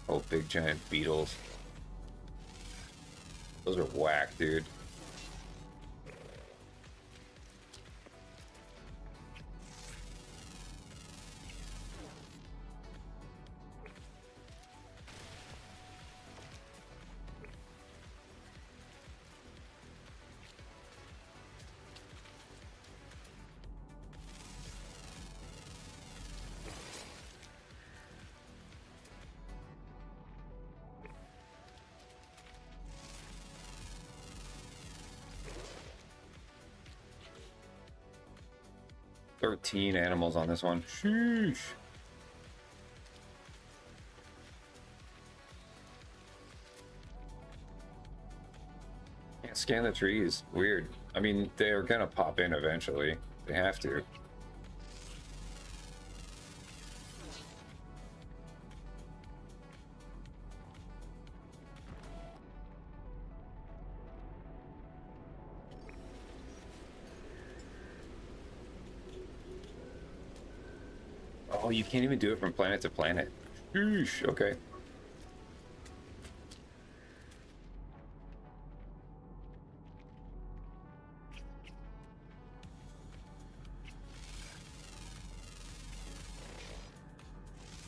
Oh, big giant beetles. Those are whack, dude. Thirteen animals on this one. Sheesh. Can't scan the trees. Weird. I mean, they're gonna pop in eventually. They have to. Oh, you can't even do it from planet to planet. Sheesh, okay.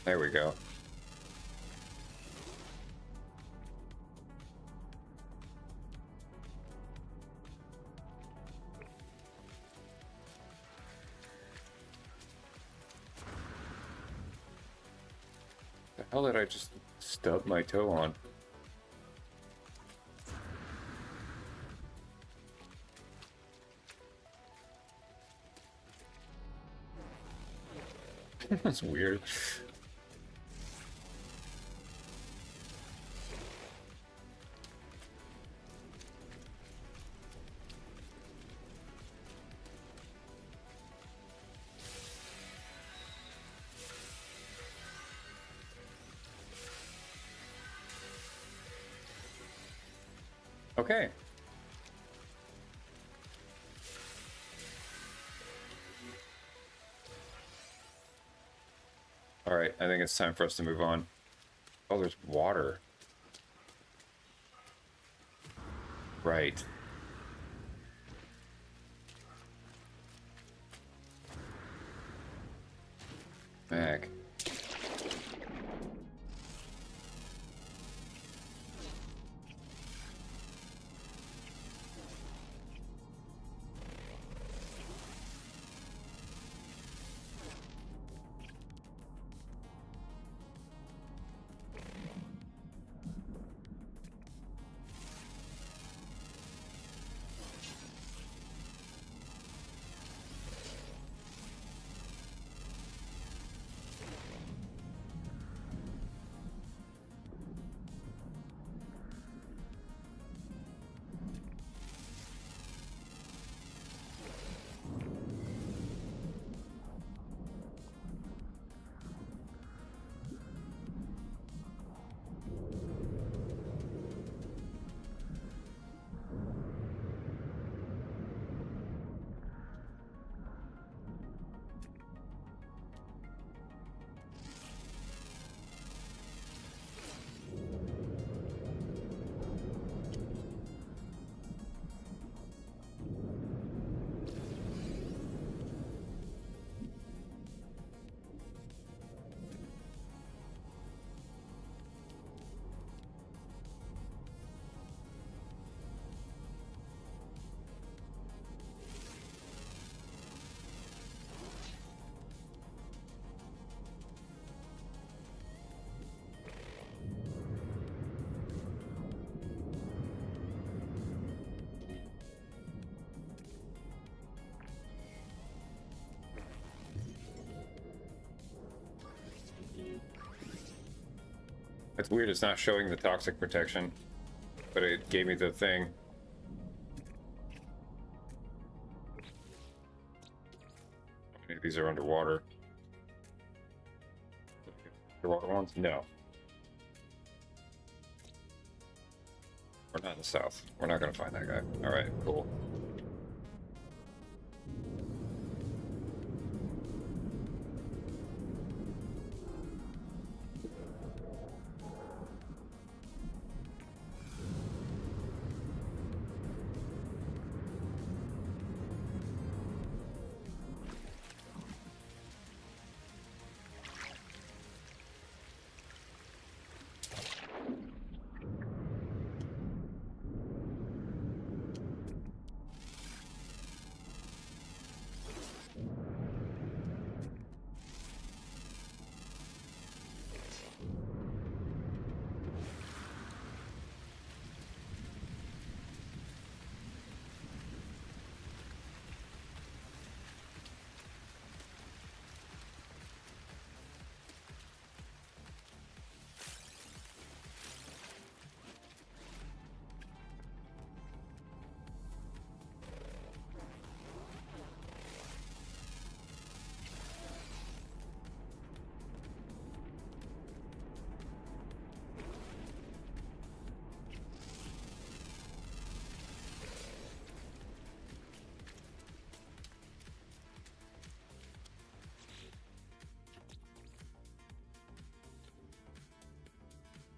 There we go. The hell did I just stub my toe on? That's weird. Okay. All right, I think it's time for us to move on. Oh, there's water. Right. Mag. It's weird, it's not showing the toxic protection, but it gave me the thing. How many of these are underwater? Underwater ones? No. We're not in the south. We're not gonna find that guy. Alright, cool.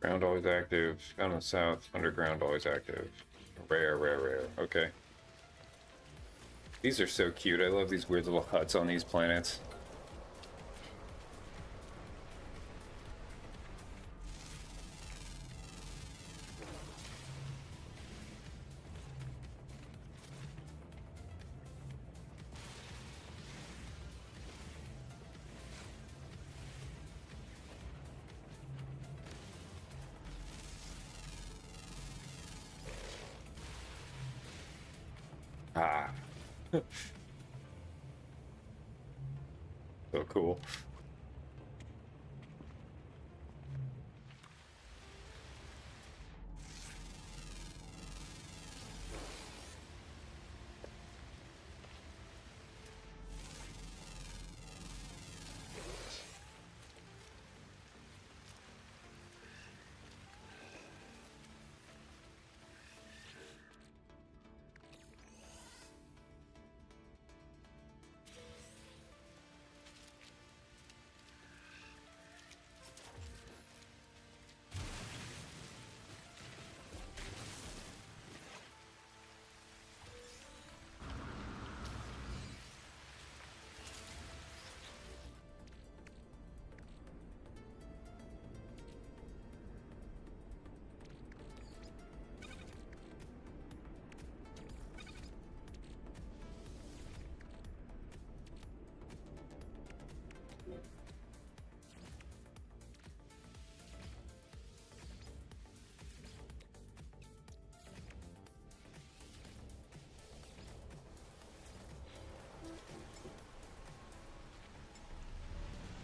Ground always active. Down in the south, underground always active. Rare, rare, rare. Okay. These are so cute. I love these weird little huts on these planets. Ah. So cool.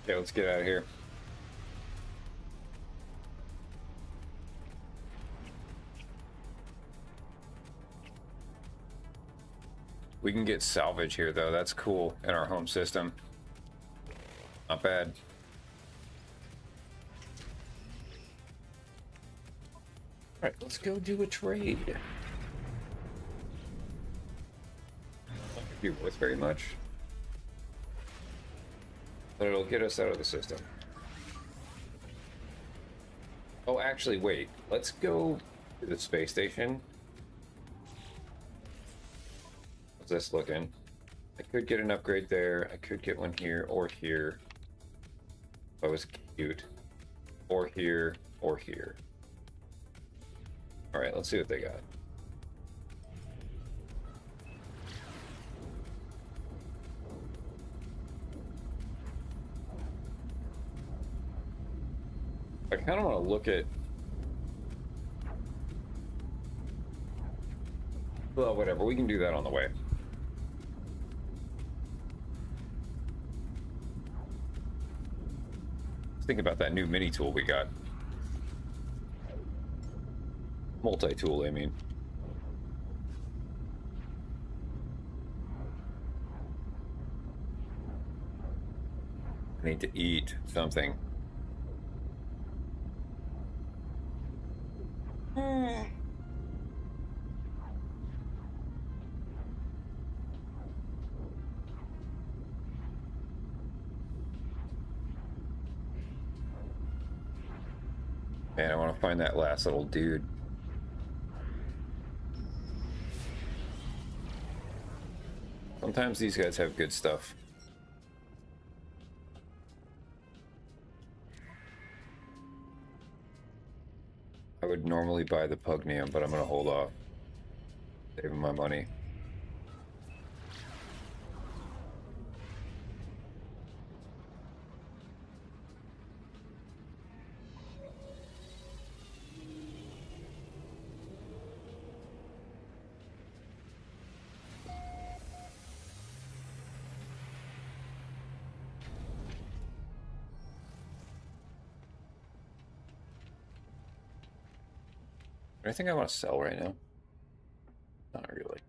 Yeah, let's get out of here. We can get salvage here, though. That's cool in our home system. Not bad. All right, let's go do a trade. Not be worth very much, but it'll get us out of the system. Oh, actually, wait. Let's go to the space station. How's this looking? I could get an upgrade there. I could get one here or here. That was cute. Or here or here. All right, let's see what they got. I kind of want to look at... Well, whatever. We can do that on the way. Let's think about that new mini tool we got. Multi-tool, I mean. I need to eat something. Man, I want to find that last little dude. Sometimes these guys have good stuff. I would normally buy the Pugnium, but I'm going to hold off. Saving my money. Anything I want to sell right now? Not really.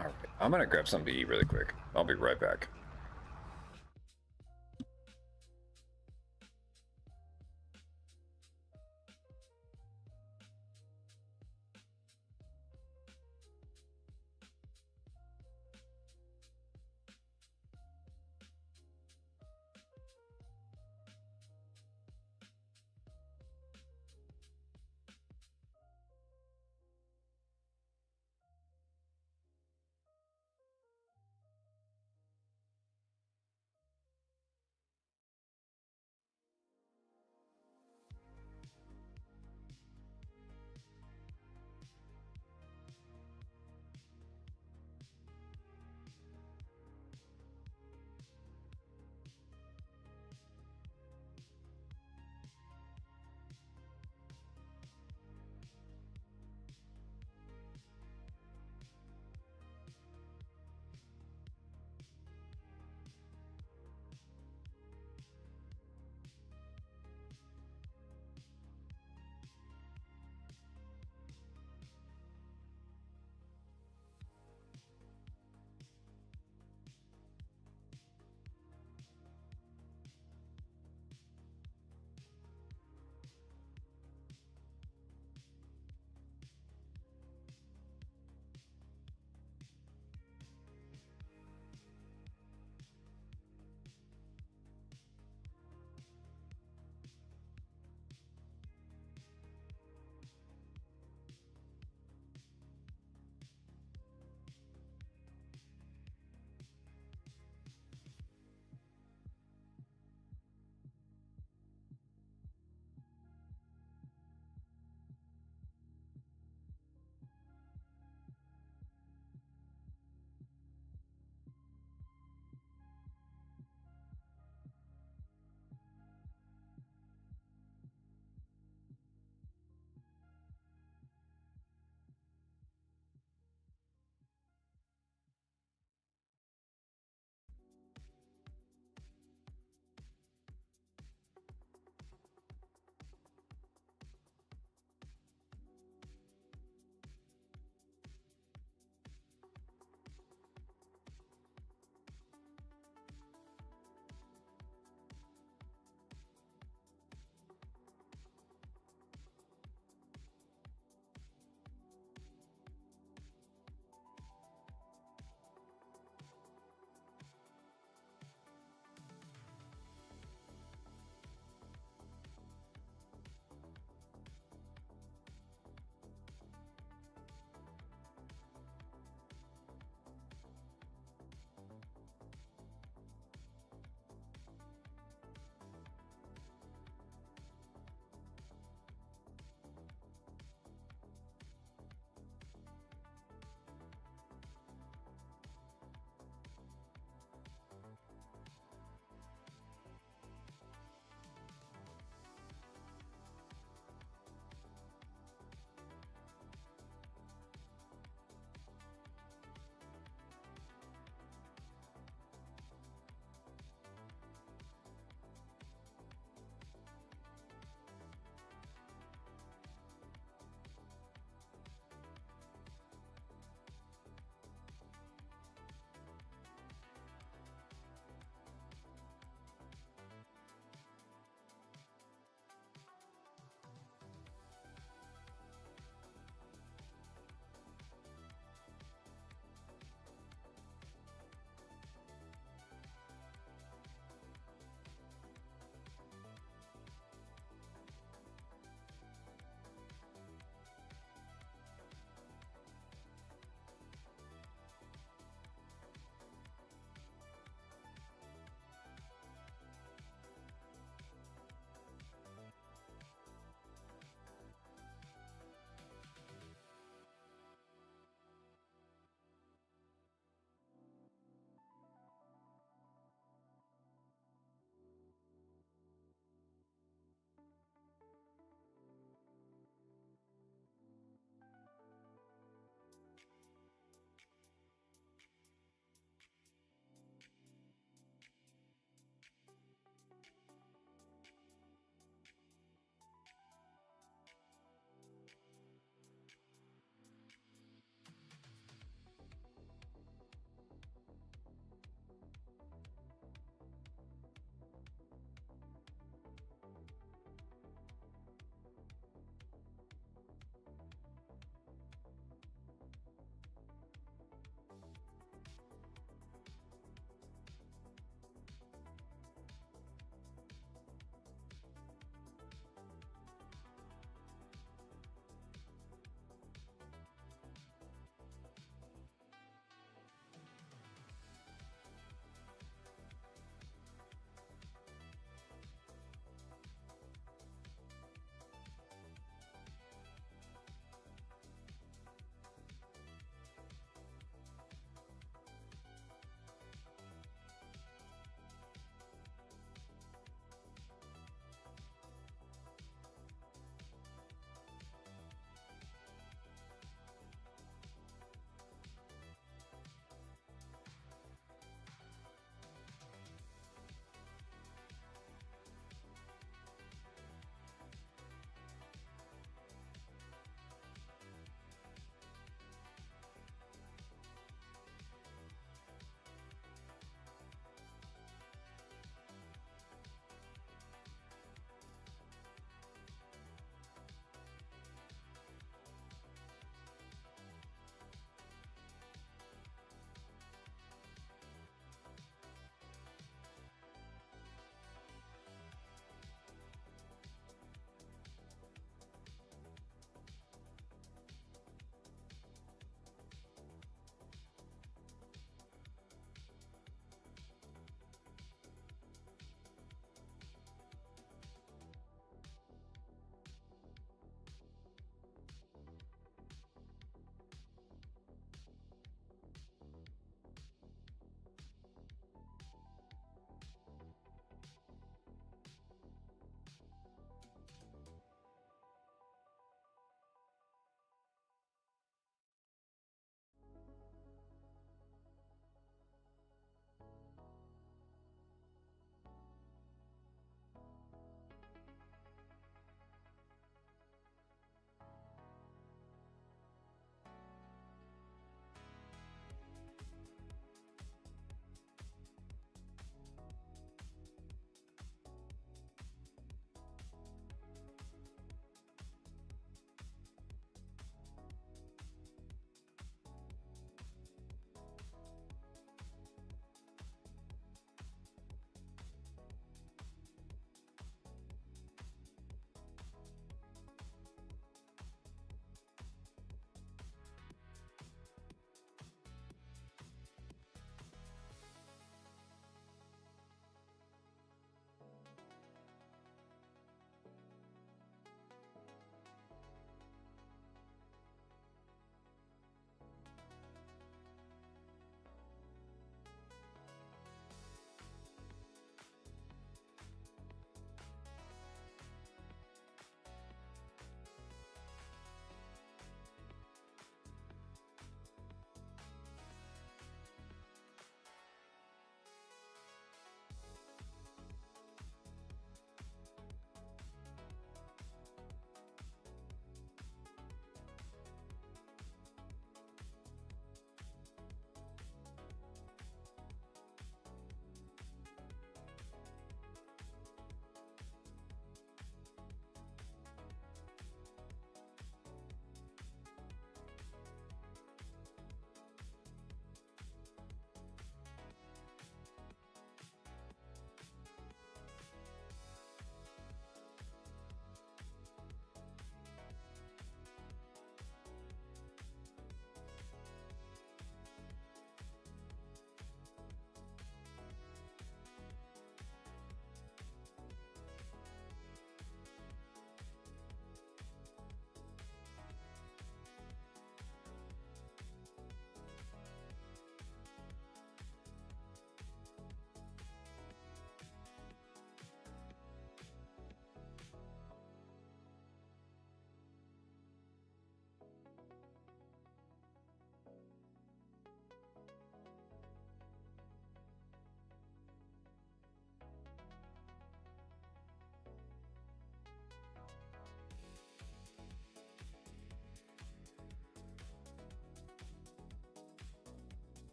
Alright, I'm gonna grab something to eat really quick. I'll be right back.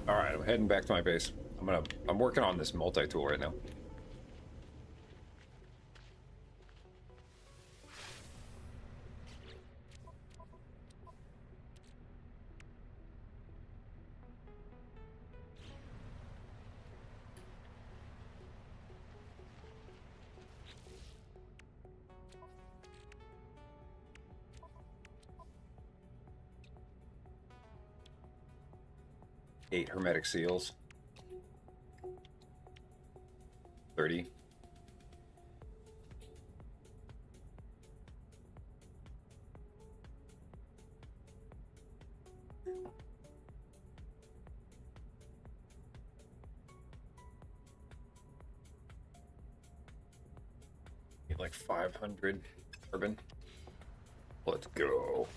All right, I'm heading back to my base. I'm working on this multi-tool right now. Eight hermetic seals. 30. Need like 500 carbon. Let's go.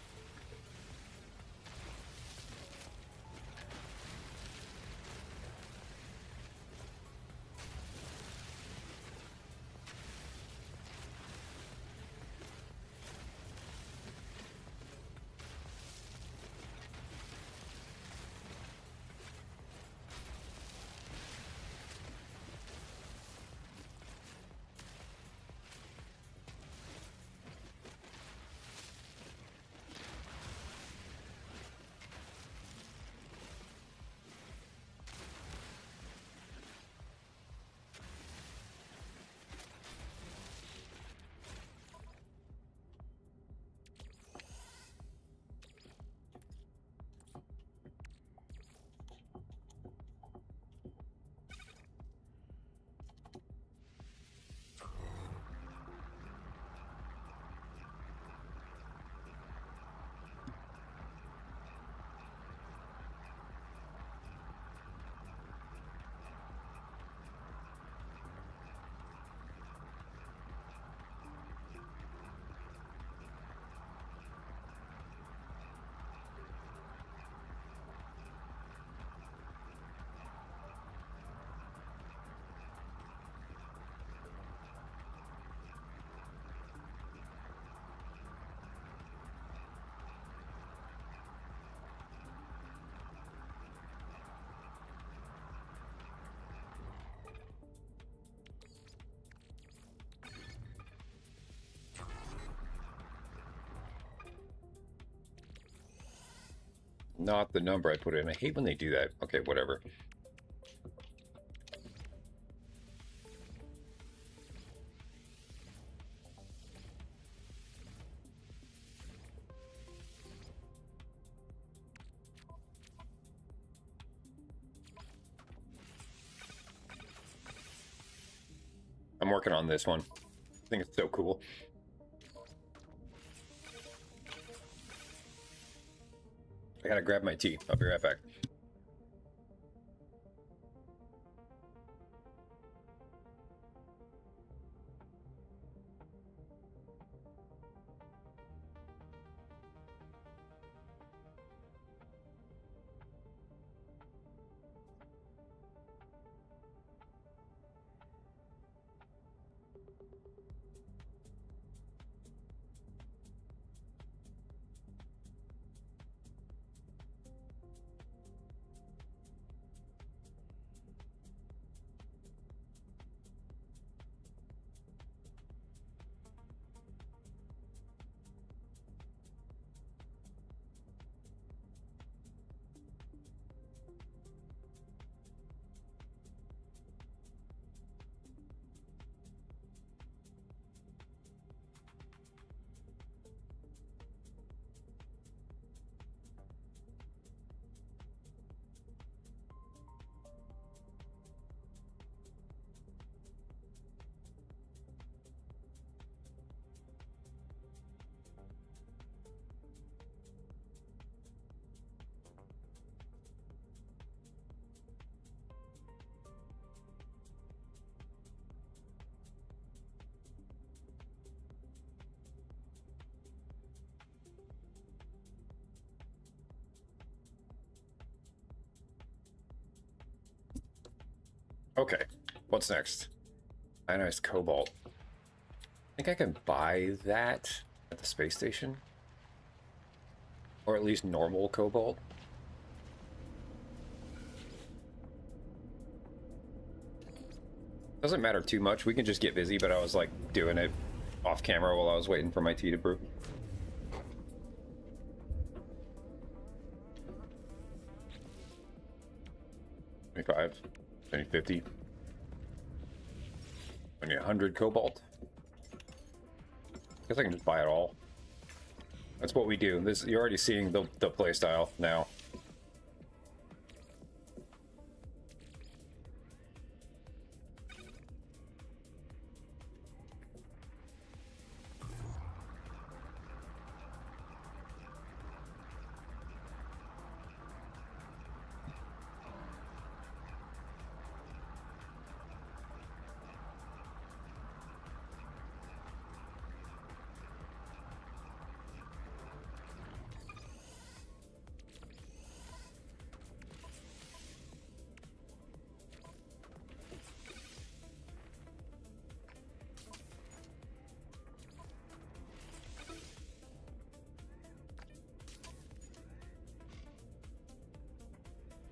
Not the number I put in. I hate when they do that. Okay, whatever. working on this one. I think it's so cool. I gotta grab my tea. I'll be right back. Okay, what's next? Ionized cobalt. I think I can buy that at the space station. Or at least normal cobalt. Doesn't matter too much. We can just get busy, but I was like doing it off camera while I was waiting for my tea to brew. $25, $50. I need 100 cobalt. Guess I can just buy it all. That's what we do. This, you're already seeing the play style now.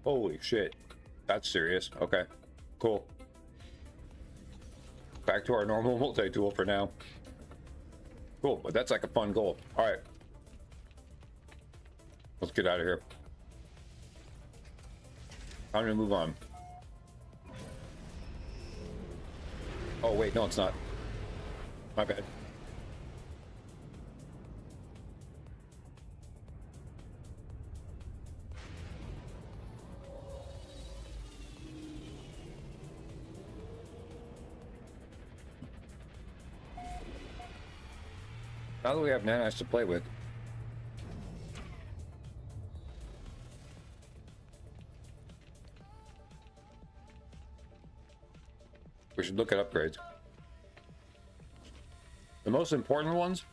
Holy shit. That's serious. Okay. Cool. Back to our normal multi-tool for now. Cool, but that's like a fun goal. Alright. Let's get out of here. Time to move on. Oh wait, no it's not. My bad. Now that we have nanites to play with. We should look at upgrades. The most important ones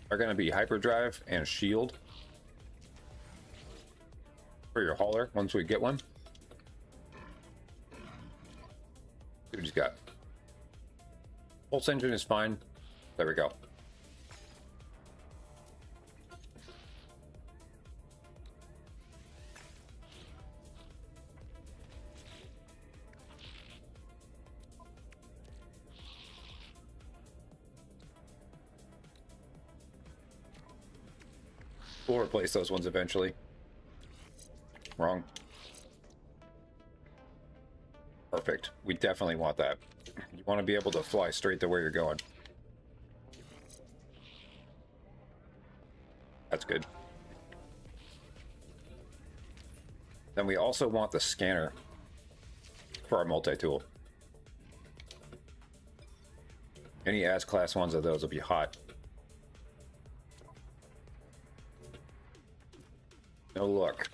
are going to be hyperdrive and shield for your hauler once we get one. See what he's got. Pulse engine is fine. There we go. We'll replace those ones eventually. Wrong. Perfect. We definitely want that. You want to be able to fly straight to where you're going. That's good. Then we also want the scanner for our multi-tool. Any as class ones of those will be hot. No luck.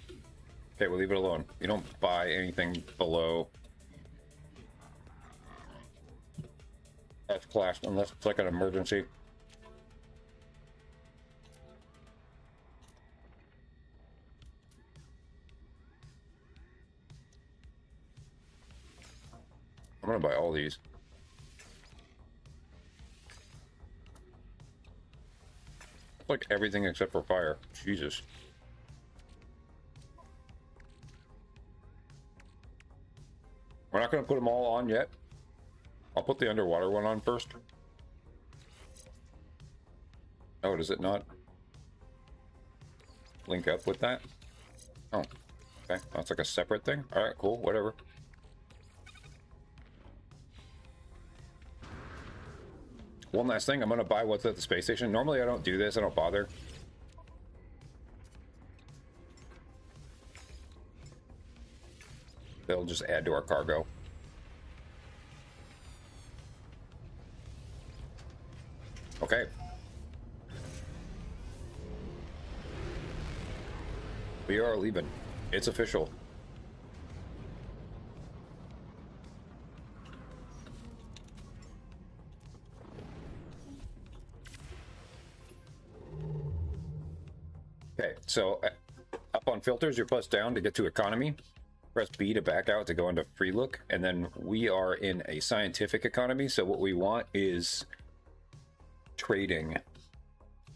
Okay, we'll leave it alone. You don't buy anything below S class unless it's like an emergency. I'm gonna buy all these. Like everything except for fire. Jesus. We're not gonna put them all on yet. I'll put the underwater one on first. Oh, does it not link up with that? Oh, okay. That's like a separate thing. All right, cool. Whatever. One last thing. I'm gonna buy what's at the space station. Normally, I don't do this. I don't bother. They'll just add to our cargo. Okay. We are leaving. It's official. Okay, so up on filters, you press down to get to economy. Press B to back out to go into free look, and then we are in a scientific economy. So what we want is trading,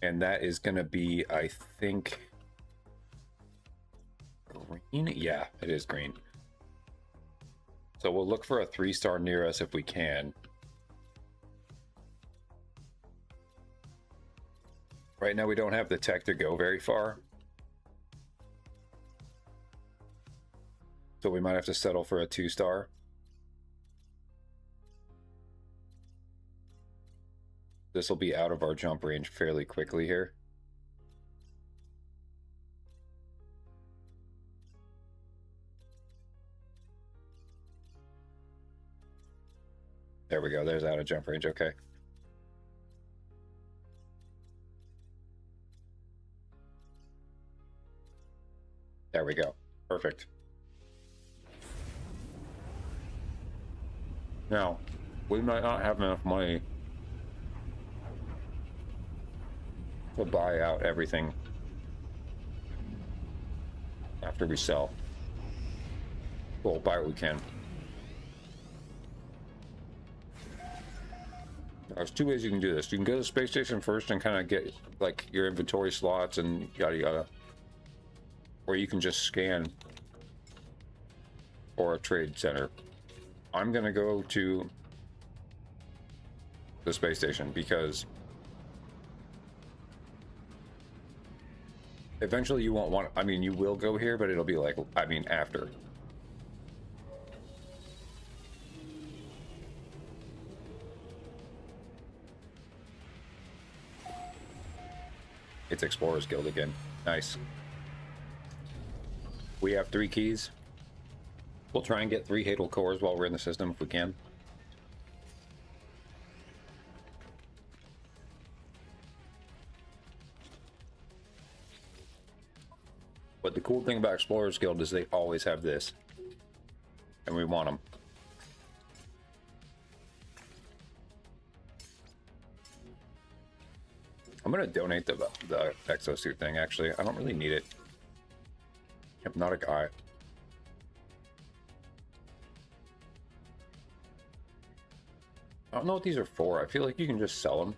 and that is going to be, I think, green. Yeah, it is green. So we'll look for a 3-star near us if we can. Right now we don't have the tech to go very far, so we might have to settle for a 2-star. This will be out of our jump range fairly quickly here. There we go. There's out of jump range. Okay. There we go. Perfect. Now, we might not have enough money to buy out everything after we sell. We'll buy what we can. There's 2 ways you can do this. You can go to the space station first and kind of get like your inventory slots and yada yada. Or you can just scan for a trade center. I'm gonna go to the space station because eventually you won't want, I mean, you will go here, but it'll be like, I mean, after. It's Explorers Guild again. Nice. We have 3 keys. We'll try and get 3 Hadal cores while we're in the system if we can. But the cool thing about Explorers Guild is they always have this. And we want them. I'm going to donate the exosuit thing, actually. I don't really need it. Hypnotic Eye. I don't know what these are for. I feel like you can just sell them.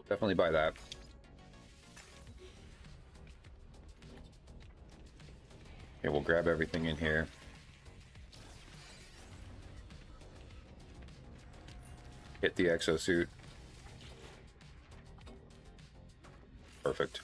Definitely buy that. Okay, we'll grab everything in here. Hit the exosuit. Perfect.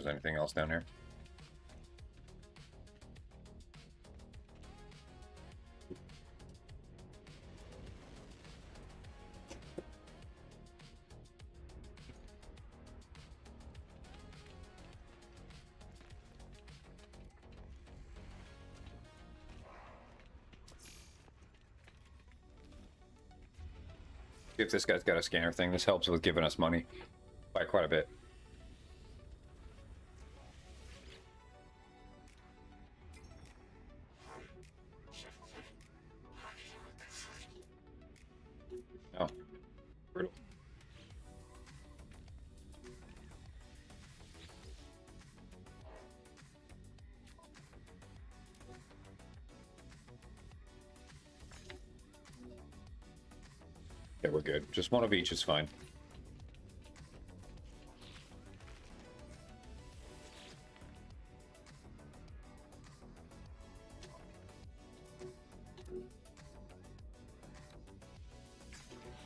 there's anything else down here. If this guy's got a scanner thing, this helps with giving us money by quite a bit. Oh. Brutal. Yeah, we're good. Just one of each is fine.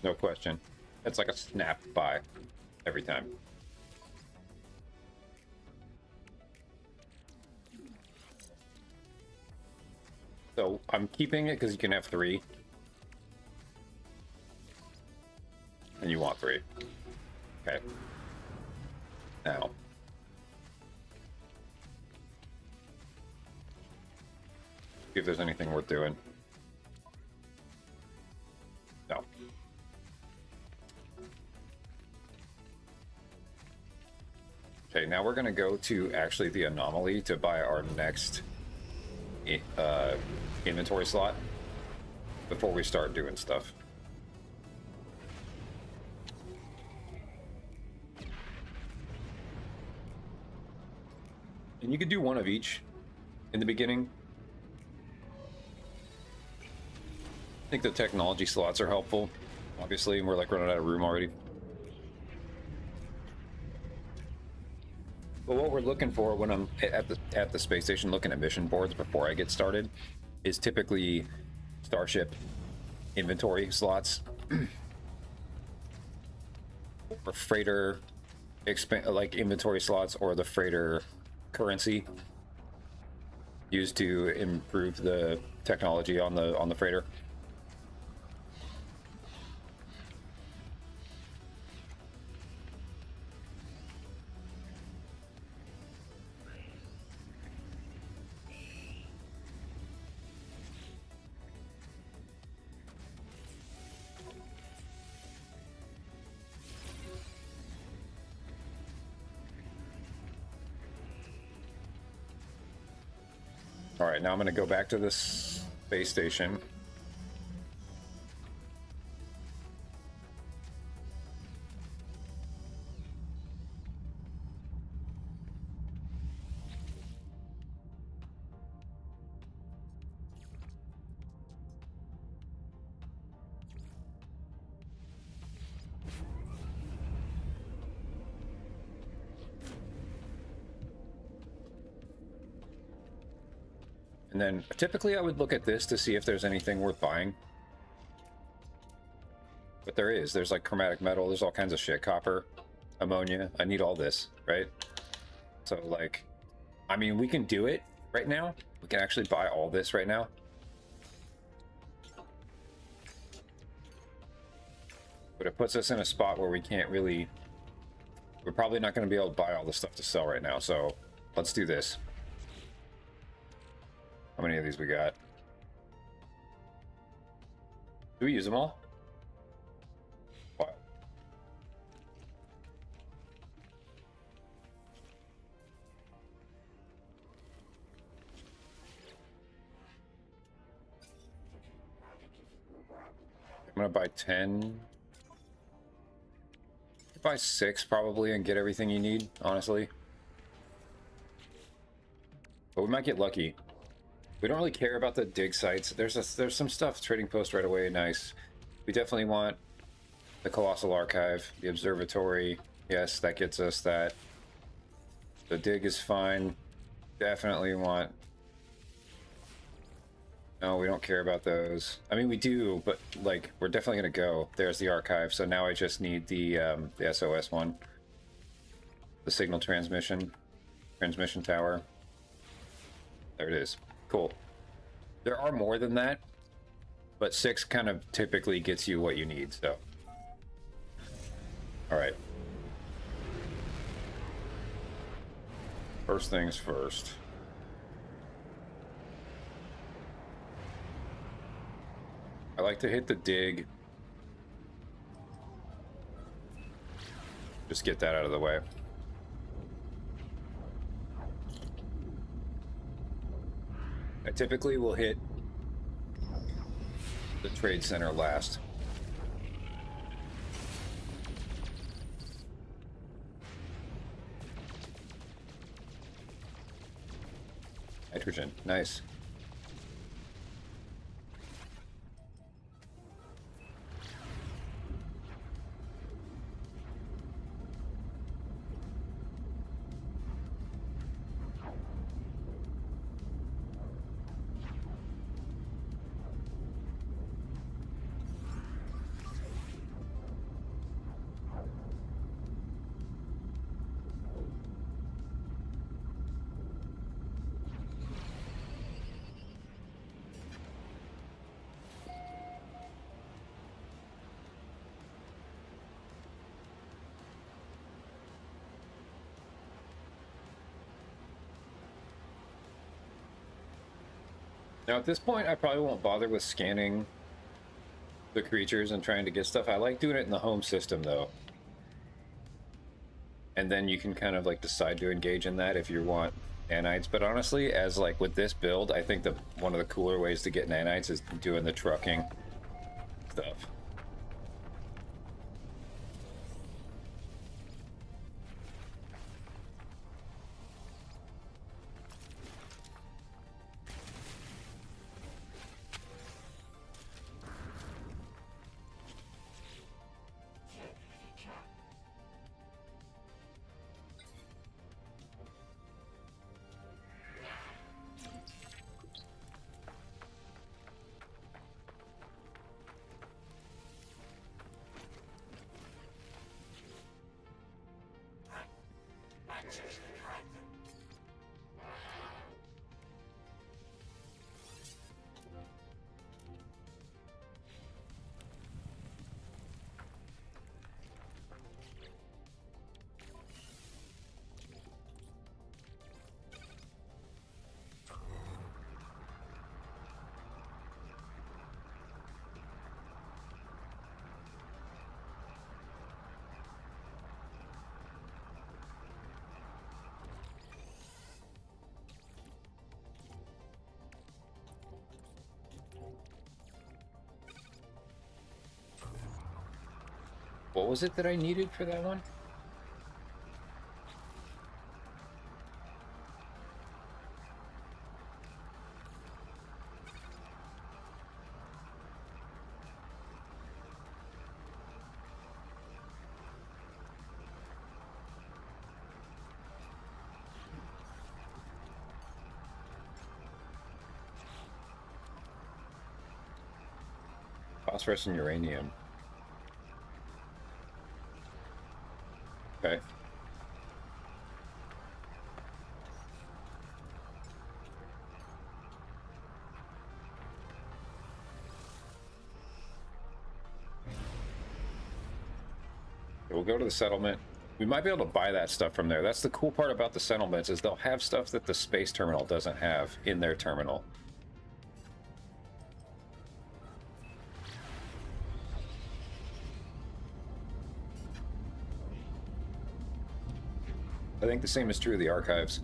No question. It's like a snap buy every time. So I'm keeping it because you can have 3. And you want 3. Okay. Now. See if there's anything worth doing. No. Okay, now we're gonna go to actually the anomaly to buy our next inventory slot before we start doing stuff. And you could do one of each in the beginning. I think the technology slots are helpful. Obviously, we're like running out of room already. But what we're looking for when I'm at the space station looking at mission boards before I get started is typically Starship inventory slots or freighter like inventory slots, or the freighter currency used to improve the technology on the freighter. All right, now I'm going to go back to this space station. And then typically I would look at this to see if there's anything worth buying. But there is. There's like chromatic metal. There's all kinds of shit. Copper, ammonia. I need all this, right? So like, I mean, we can do it right now. We can actually buy all this right now. But it puts us in a spot where we can't really... We're probably not going to be able to buy all the stuff to sell right now. So let's do this. How many of these we got? Do we use them all? What? I'm gonna buy 10. Buy 6 probably and get everything you need, honestly. But we might get lucky. We don't really care about the dig sites. There's some stuff, trading post right away, nice. We definitely want the Colossal Archive, the Observatory. Yes, that gets us that. The dig is fine. Definitely want... No, we don't care about those. I mean, we do, but like, we're definitely gonna go. There's the archive. So now I just need the SOS one, the signal transmission. Transmission tower. There it is. Cool. There are more than that, but 6 kind of typically gets you what you need, so. Alright. First things first. I like to hit the dig. Just get that out of the way. I typically will hit the trade center last. Nitrogen, nice. Now at this point, I probably won't bother with scanning the creatures and trying to get stuff. I like doing it in the home system though. And then you can kind of like decide to engage in that if you want nanites. But honestly, as like with this build, I think that one of the cooler ways to get nanites is doing the trucking stuff. What was it that I needed for that one? Phosphorus and uranium. Okay. We'll go to the settlement. We might be able to buy that stuff from there. That's the cool part about the settlements is they'll have stuff that the space terminal doesn't have in their terminal. I think the same is true of the archives.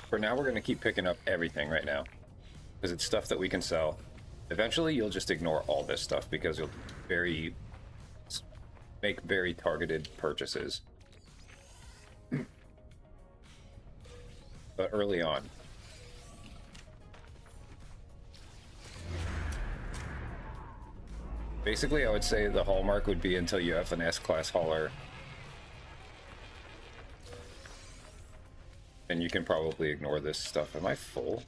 For now, we're going to keep picking up everything right now. Because it's stuff that we can sell. Eventually, you'll just ignore all this stuff because you'll make very targeted purchases. But early on. Basically, I would say the hallmark would be until you have an S-class hauler. And you can probably ignore this stuff. Am I full?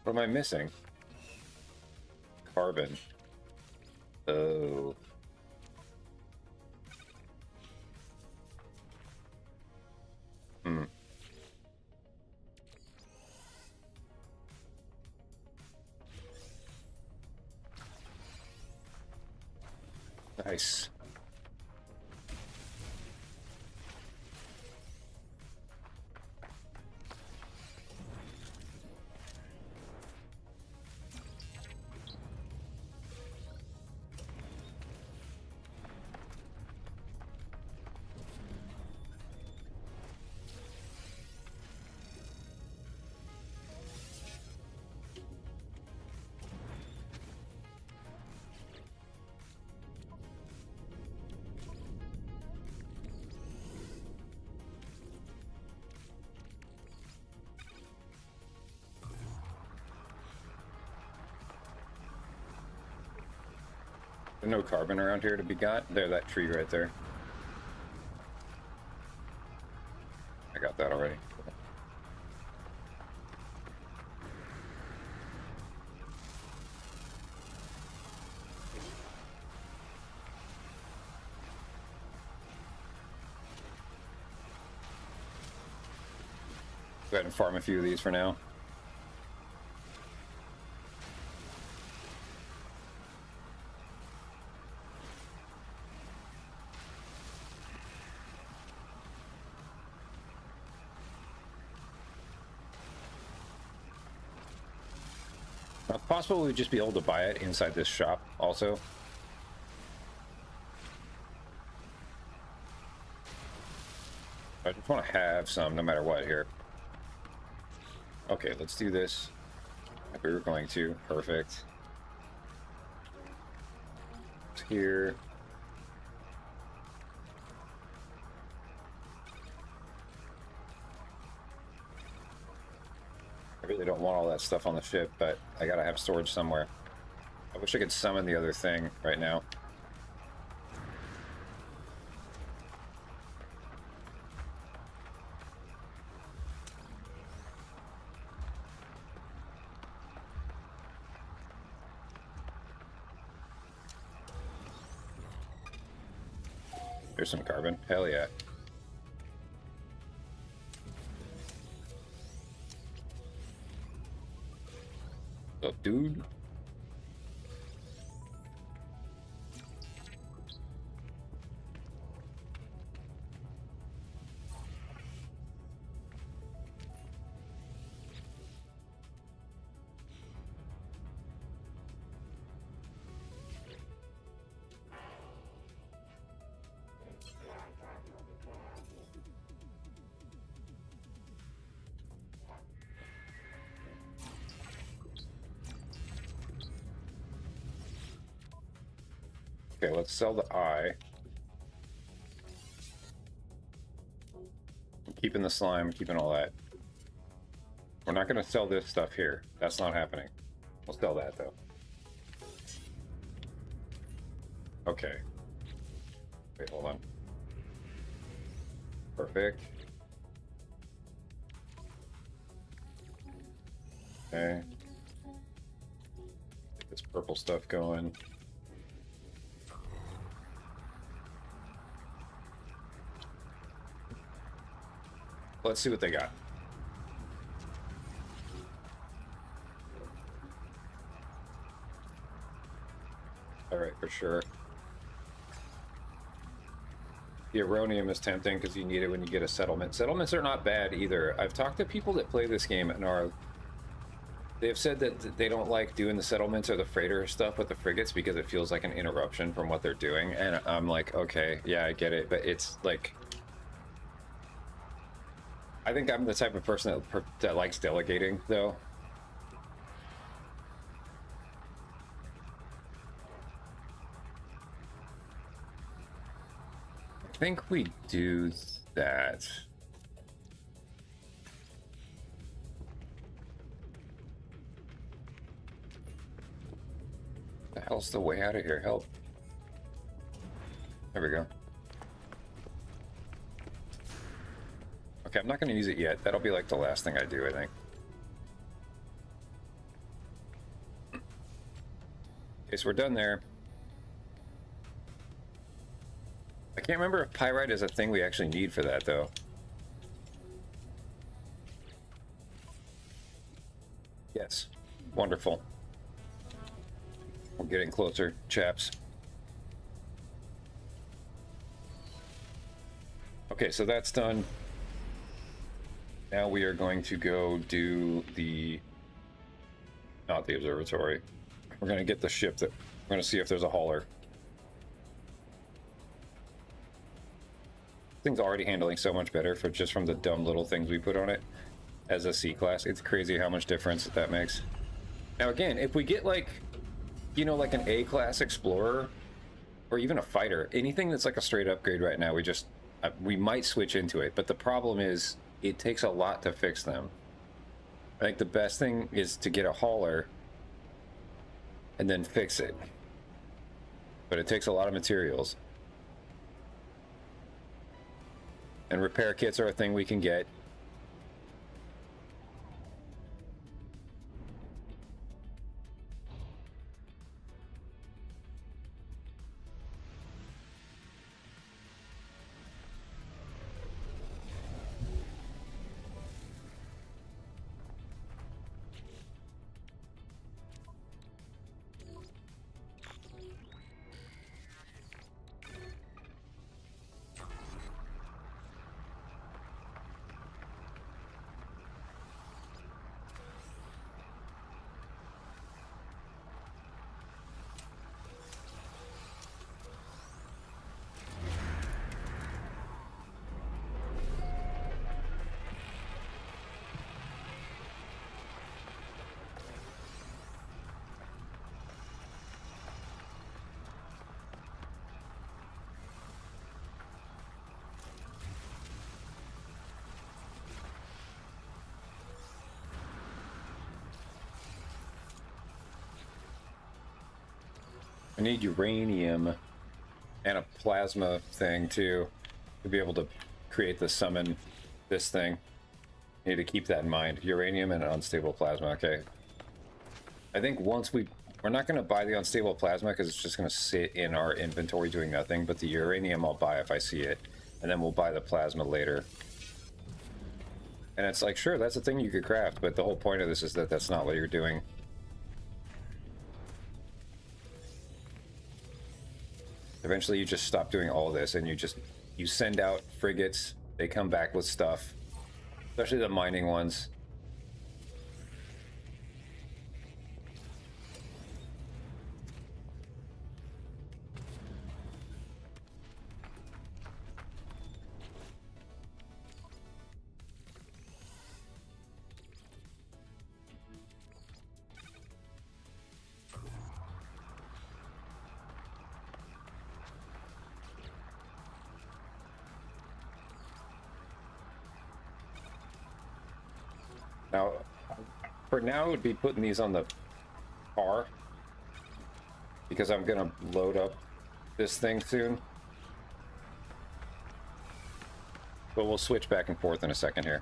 What am I missing? Carbon. Oh. Nice. There's no carbon around here to be got. There, that tree right there. I got that already. Go ahead and farm a few of these for now. Now, it's possible we'd just be able to buy it inside this shop also. I just want to have some no matter what here. Okay, let's do this. Like we were going to. Perfect. It's here. I really don't want all that stuff on the ship, but I gotta have storage somewhere. I wish I could summon the other thing right now. There's some carbon. Hell yeah. What's up, dude? Okay, let's sell the eye. I'm keeping the slime, keeping all that. We're not going to sell this stuff here. That's not happening. We'll sell that, though. Okay. Wait, hold on. Perfect. Okay. Get this purple stuff going. Let's see what they got. All right, for sure. The Aronium is tempting because you need it when you get a settlement. Settlements are not bad either. I've talked to people that play this game and are They've said that they don't like doing the settlements or the freighter stuff with the frigates because it feels like an interruption from what they're doing. And I'm like, okay, yeah, I get it, but it's like, I think I'm the type of person that likes delegating, though. I think we do that. The hell's the way out of here? Help. There we go. Okay, I'm not going to use it yet. That'll be like the last thing I do, I think. Okay, so we're done there. I can't remember if pyrite is a thing we actually need for that, though. Yes. Wonderful. We're getting closer, chaps. Okay, so that's done. Now we are going to go do the... not the observatory. We're going to get the ship that... we're going to see if there's a hauler. Thing's already handling so much better for just from the dumb little things we put on it as a C-class. It's crazy how much difference that makes. Now again, if we get like, you know, like an A-class explorer or even a fighter, anything that's like a straight upgrade right now, we might switch into it. But the problem is it takes a lot to fix them. I think the best thing is to get a hauler and then fix it. But it takes a lot of materials. And repair kits are a thing we can get. I need uranium and a plasma thing too to be able to create the summon this thing. I need to keep that in mind. Uranium and an unstable plasma. Okay. I think once we're not going to buy the unstable plasma because it's just going to sit in our inventory doing nothing, but the uranium I'll buy if I see it, and then we'll buy the plasma later. And it's like, sure, that's a thing you could craft, but the whole point of this is that that's not what you're doing. Eventually you just stop doing all this and you send out frigates, they come back with stuff, especially the mining ones. Now, for now, I would be putting these on the car because I'm gonna load up this thing soon. But we'll switch back and forth in a second here.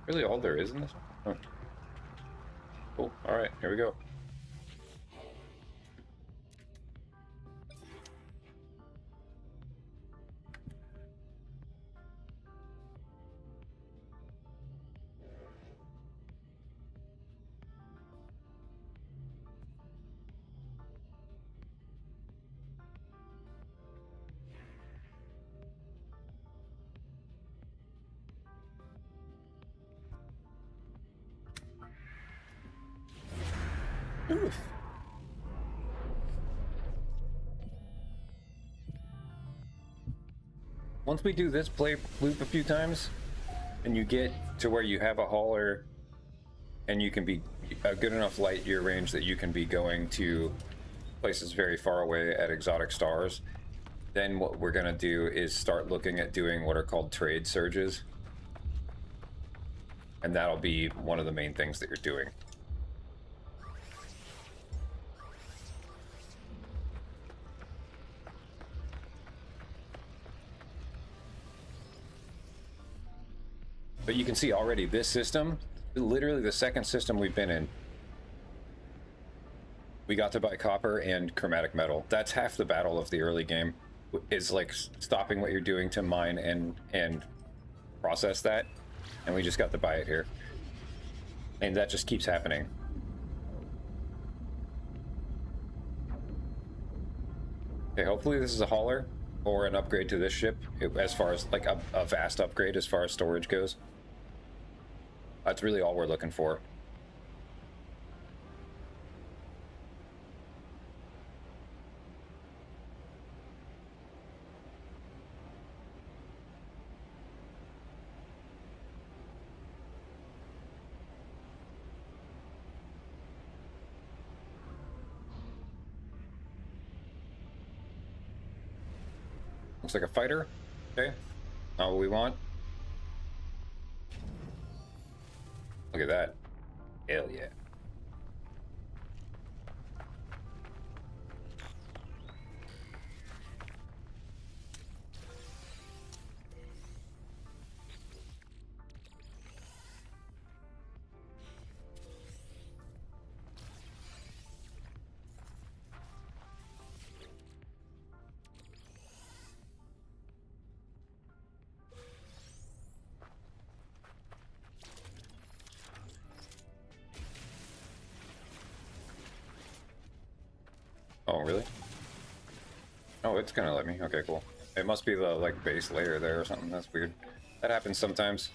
Really all there is in this one? Oh. Cool. Alright, here we go. Oof. Once we do this play loop a few times, and you get to where you have a hauler, and you can be a good enough light year range that you can be going to places very far away at exotic stars, then what we're gonna do is start looking at doing what are called trade surges. And that'll be one of the main things that you're doing. But you can see already this system, literally the second system we've been in, we got to buy copper and chromatic metal. That's half the battle of the early game, is like stopping what you're doing to mine and process that. And we just got to buy it here. And that just keeps happening. Okay, hopefully this is a hauler or an upgrade to this ship, as far as like a vast upgrade as far as storage goes. That's really all we're looking for. Looks like a fighter. Okay. Not what we want. Look at that. Hell yeah. Oh, really? Oh, it's gonna let me. Okay, cool. It must be the, like, base layer there or something. That's weird. That happens sometimes.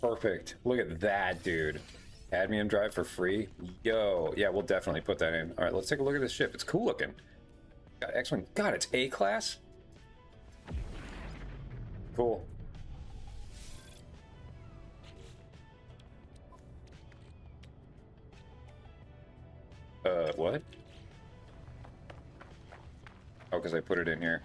Perfect. Look at that, dude. Cadmium drive for free? Yo. Yeah, we'll definitely put that in. All right, let's take a look at this ship. It's cool looking. Got X-Wing. God, it's A-class? Cool. What? Oh, because I put it in here.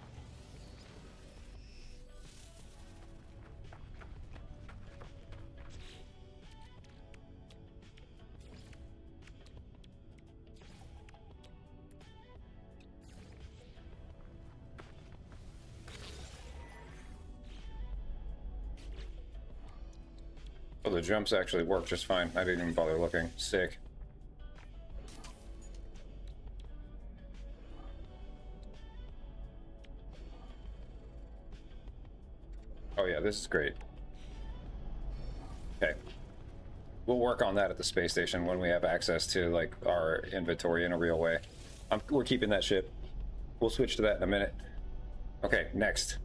Oh, the jumps actually work just fine. I didn't even bother looking. Sick. Oh yeah, this is great. Okay. We'll work on that at the space station when we have access to, like, our inventory in a real way. We're keeping that ship. We'll switch to that in a minute. Okay, next.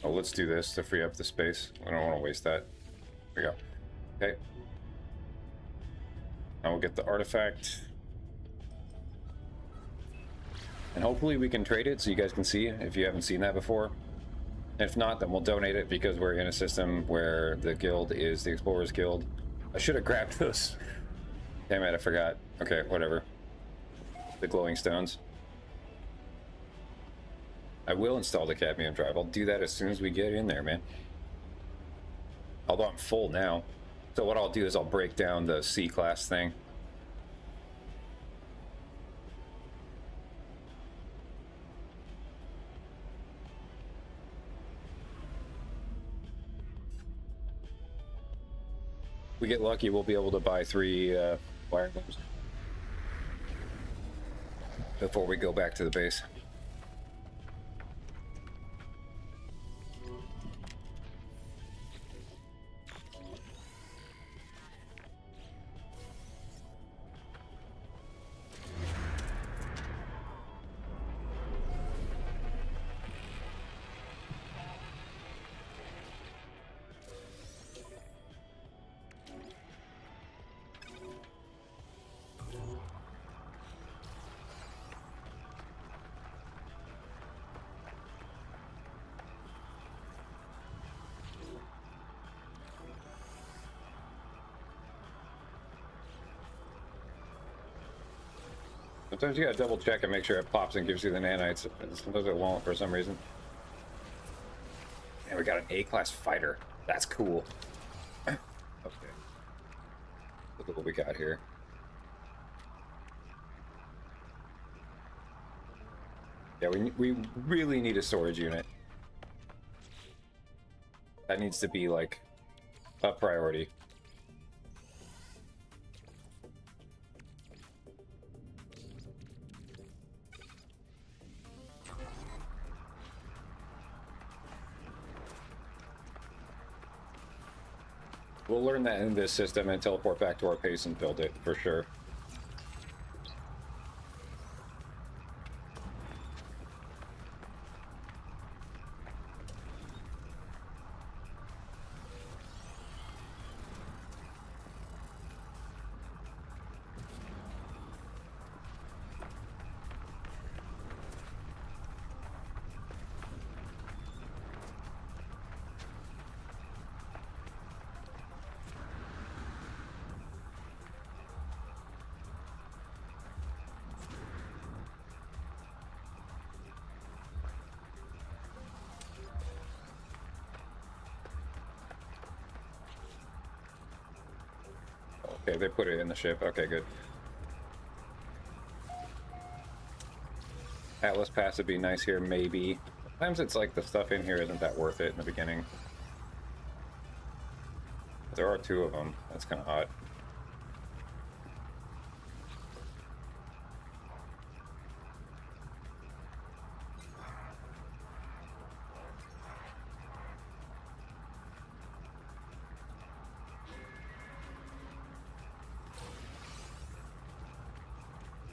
Oh, let's do this to free up the space. I don't want to waste that. There we go. Okay. Now we'll get the artifact. And hopefully we can trade it so you guys can see if you haven't seen that before. If not, then we'll donate it because we're in a system where the guild is the Explorers Guild. I should have grabbed those. Damn it, I forgot. Okay, whatever. The glowing stones. I will install the cadmium drive. I'll do that as soon as we get in there, man. Although I'm full now. So what I'll do is I'll break down the C-class thing. If we get lucky, we'll be able to buy 3 wire looms before we go back to the base. Sometimes you gotta double check and make sure it pops and gives you the nanites. Sometimes it won't for some reason. And we got an A-class fighter. That's cool. Okay. Look at what we got here. Yeah, we really need a storage unit. That needs to be like a priority. We'll learn that in this system and teleport back to our base and build it, for sure. Okay, they put it in the ship. Okay, good. Atlas Pass would be nice here, maybe. Sometimes it's like the stuff in here isn't that worth it in the beginning. There are 2 of them. That's kind of hot.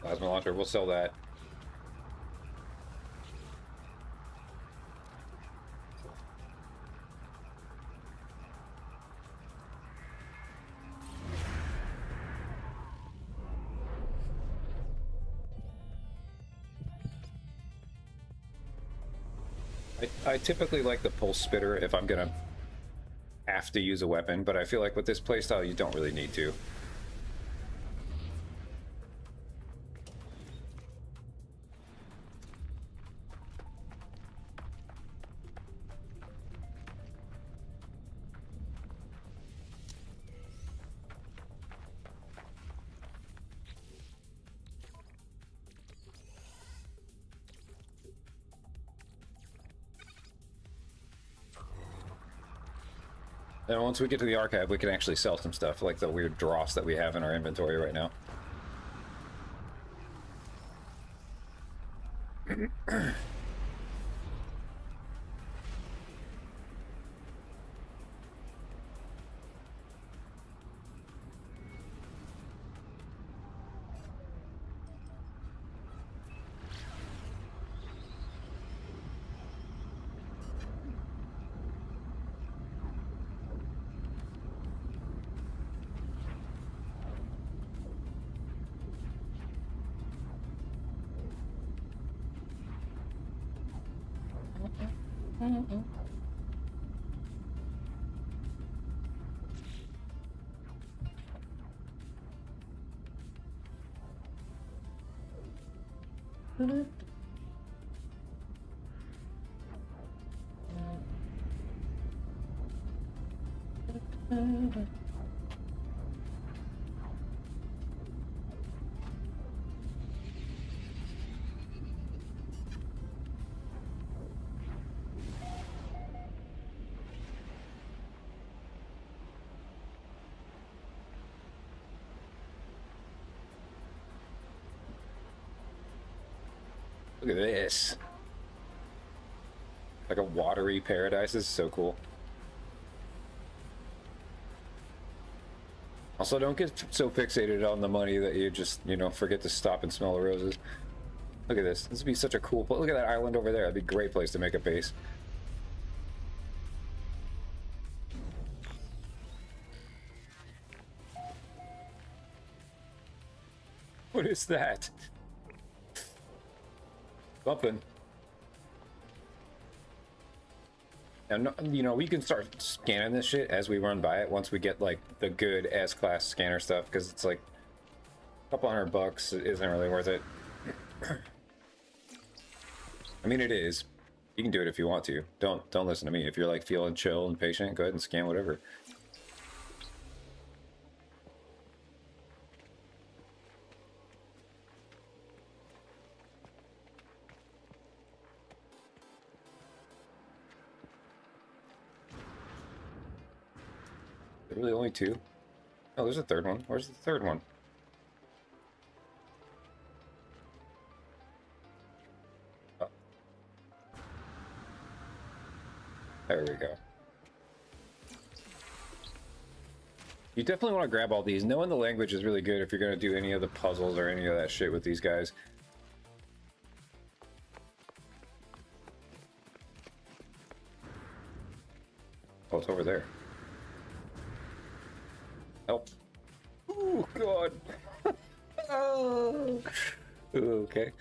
Plasma launcher, we'll sell that. I typically like the pulse spitter if I'm gonna have to use a weapon, but I feel like with this playstyle you don't really need to. And once we get to the archive, we can actually sell some stuff, like the weird dross that we have in our inventory right now. Look at this. Like a watery paradise. This is so cool. Also, don't get so fixated on the money that you just, you know, forget to stop and smell the roses. Look at this. This would be such a cool place. Look at that island over there. That'd be a great place to make a base. What is that? Something. And, you know, we can start scanning this shit as we run by it once we get, like, the good S-class scanner stuff, because it's, like, a couple $100 isn't really worth it. I mean, it is. You can do it if you want to. Don't listen to me. If you're, like, feeling chill and patient, go ahead and scan whatever. Really only two? Oh, there's a third one. Where's the third one? Oh. There we go. You definitely want to grab all these. Knowing the language is really good if you're going to do any of the puzzles or any of that shit with these guys. Oh, it's over there. Help. Oh, God. Oh. Okay.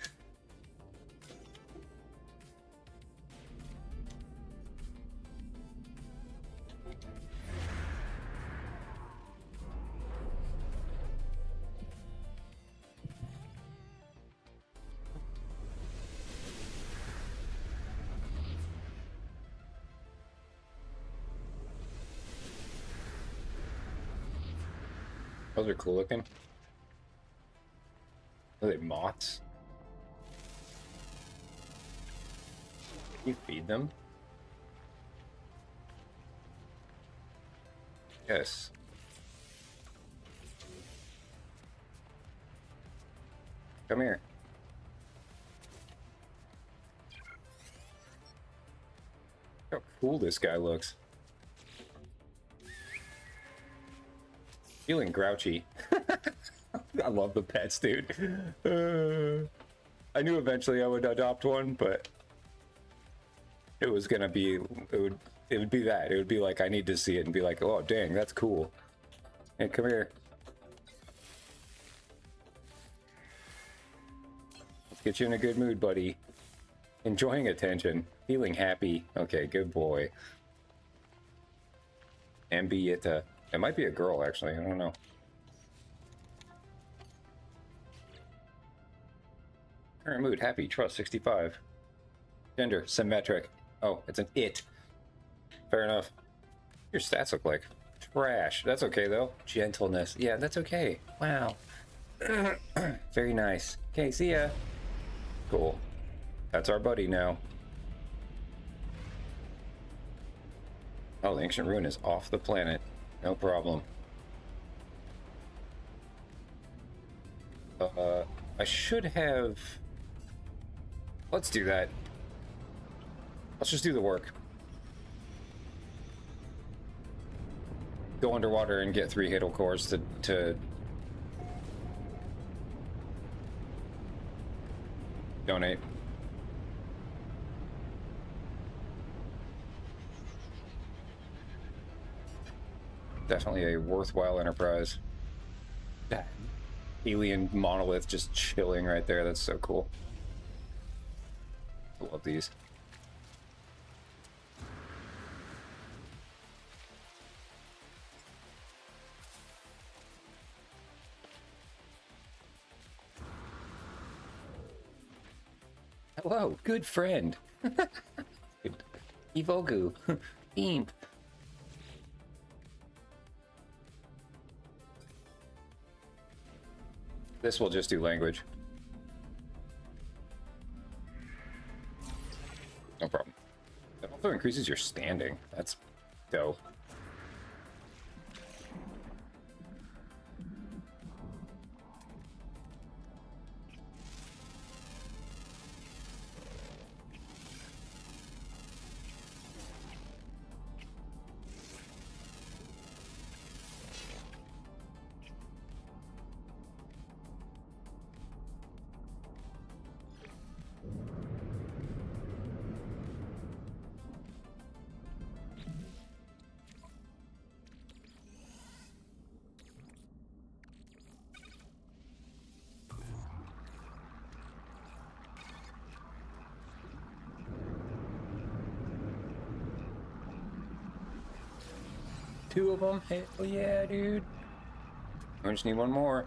Those are cool looking. Are they moths? Can you feed them? Yes. Come here. Look how cool this guy looks. Feeling grouchy. I love the pets, dude. I knew eventually I would adopt one, but it was gonna be, it would be that. It would be like, I need to see it and be like, oh, dang, that's cool. Hey, come here. Let's get you in a good mood, buddy. Enjoying attention. Feeling happy. Okay, good boy. Ambietta. It might be a girl, actually. I don't know. Current mood, happy, trust, 65. Gender, symmetric. Oh, it's an it. Fair enough. Your stats look like trash. That's okay, though. Gentleness. Yeah, that's okay. Wow. Very nice. Okay, see ya. Cool. That's our buddy now. Oh, the ancient ruin is off the planet. No problem. I should have... Let's do that. Let's just do the work. Go underwater and get 3 Hadal cores to donate. Definitely a worthwhile enterprise. That alien monolith just chilling right there. That's so cool. I love these. Hello, good friend. Ivogu. Imp. This will just do language. No problem. That also increases your standing. That's dope. Two of them? Hell yeah, dude. I just need one more.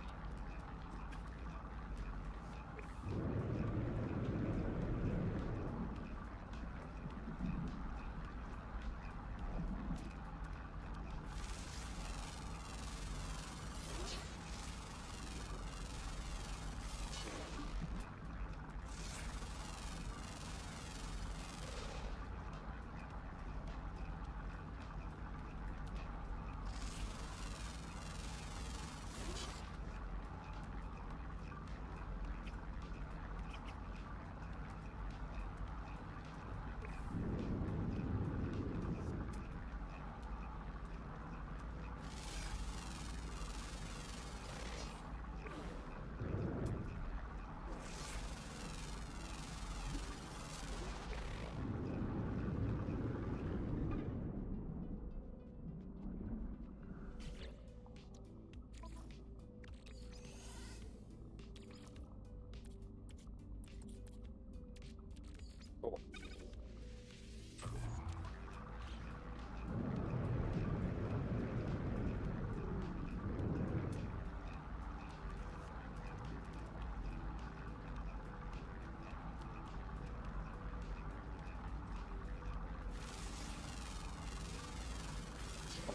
Cool.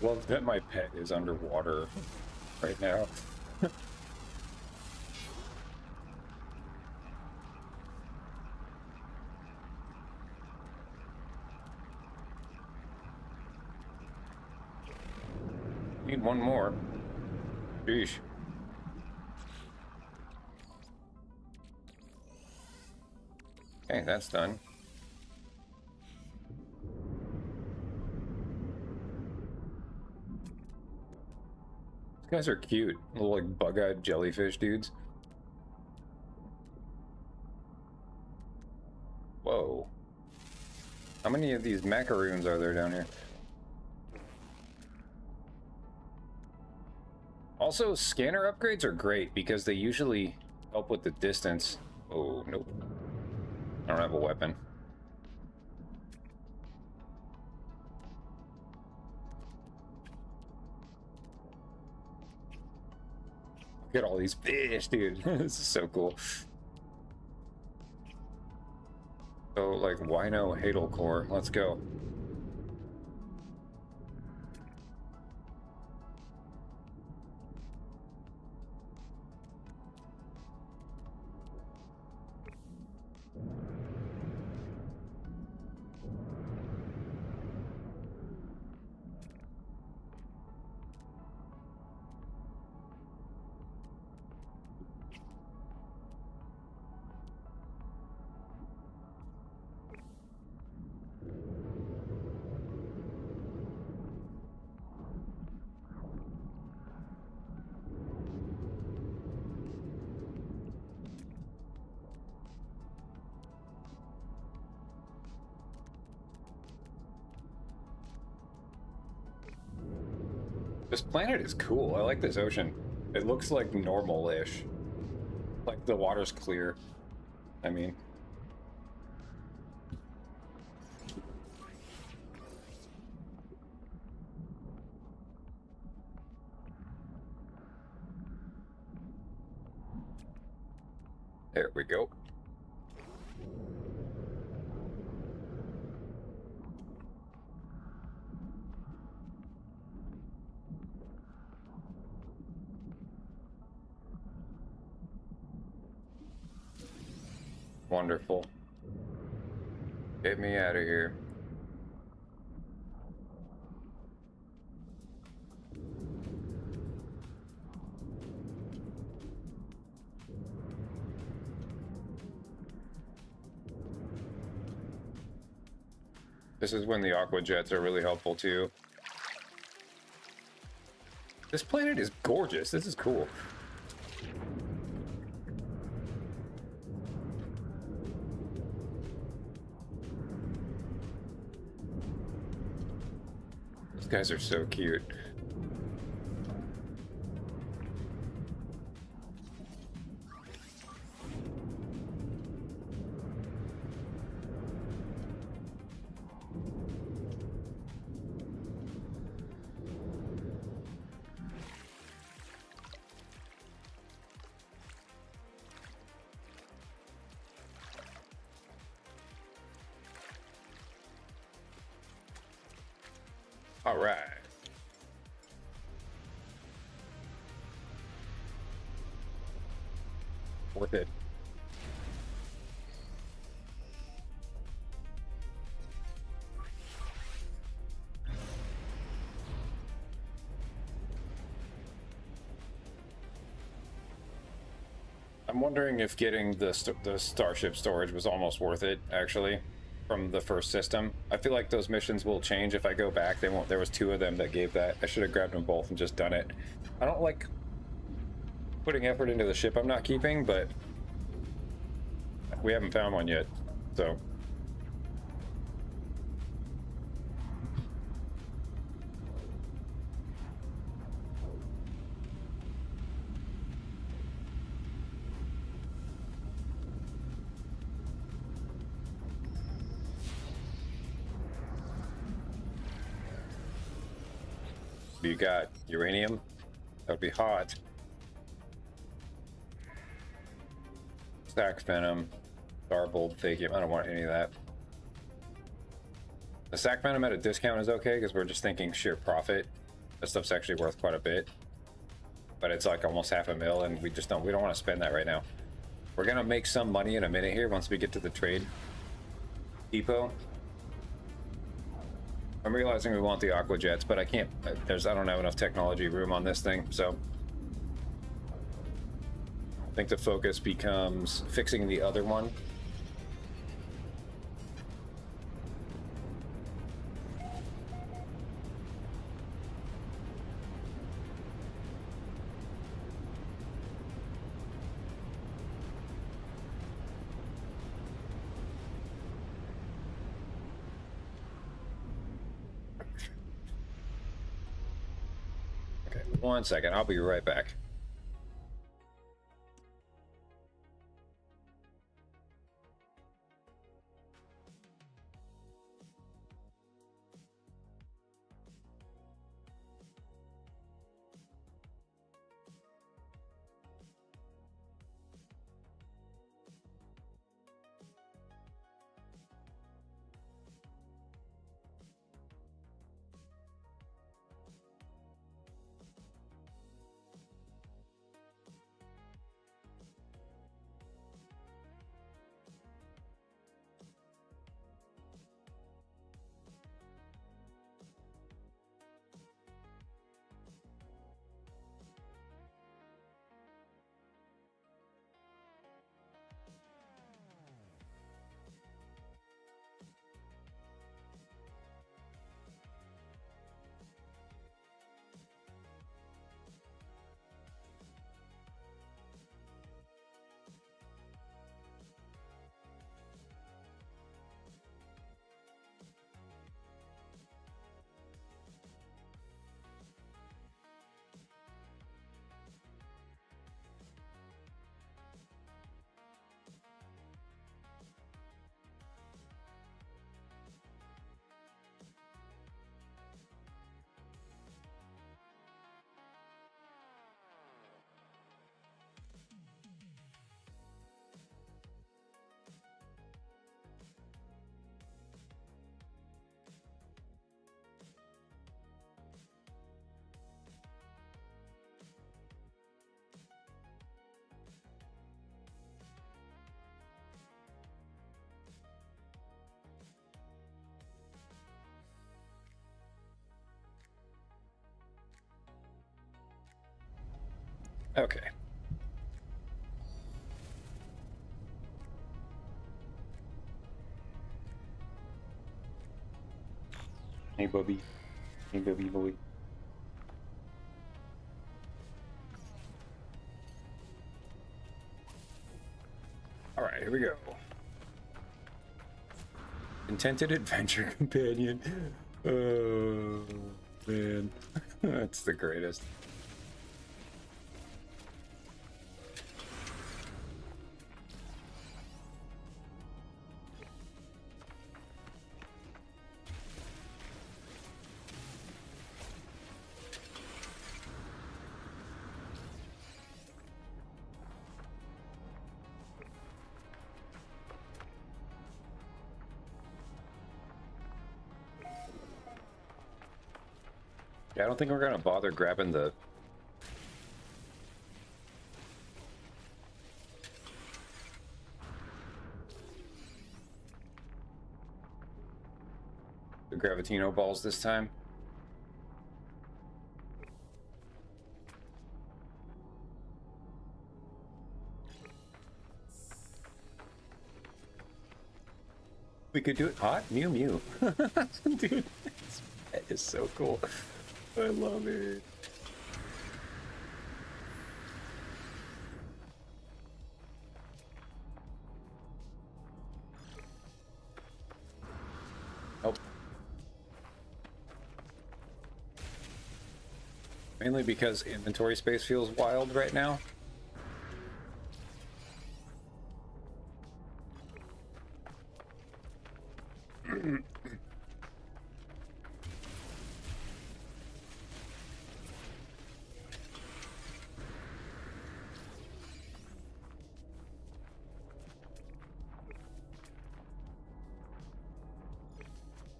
I love that my pet is underwater right now. Need one more. Sheesh. Okay, that's done. These guys are cute. Little, like, bug-eyed jellyfish dudes. Whoa. How many of these macaroons are there down here? Also, scanner upgrades are great because they usually help with the distance. Oh, nope. I don't have a weapon. Look at all these fish, dude. This is so cool. So, like, Wino Hadelcore. Let's go. This planet is cool. I like this ocean. It looks like normal-ish. Like the water's clear. I mean. There we go. Wonderful. Get me out of here. This is when the aqua jets are really helpful too. This planet is gorgeous. This is cool. These guys are so cute. All right. Worth it. I'm wondering if getting the starship storage was almost worth it, actually, from the first system. I feel like those missions will change if I go back. They won't. There was 2 of them that gave that. I should have grabbed them both and just done it. I don't like putting effort into the ship I'm not keeping, but we haven't found one yet, so. You got uranium? That would be hot. Sac Venom, Starbolt, Fakium. I don't want any of that. The Sac Venom at a discount is okay because we're just thinking sheer profit. That stuff's actually worth quite a bit, but it's like almost $500,000, and we don't want to spend that right now. We're gonna make some money in a minute here once we get to the trade depot. I'm realizing we want the aqua jets, but I can't. I don't have enough technology room on this thing, so I think the focus becomes fixing the other one. Okay, 1 second. I'll be right back. Okay. Hey, Bubby. Hey, Bubby boy. All right, here we go. Contented adventure companion. Oh, man. That's the greatest. Yeah, I don't think we're gonna bother grabbing the Gravitino balls this time. We could do it hot Mew Mew. Dude, that is so cool. I love it. Oh. Mainly because inventory space feels wild right now.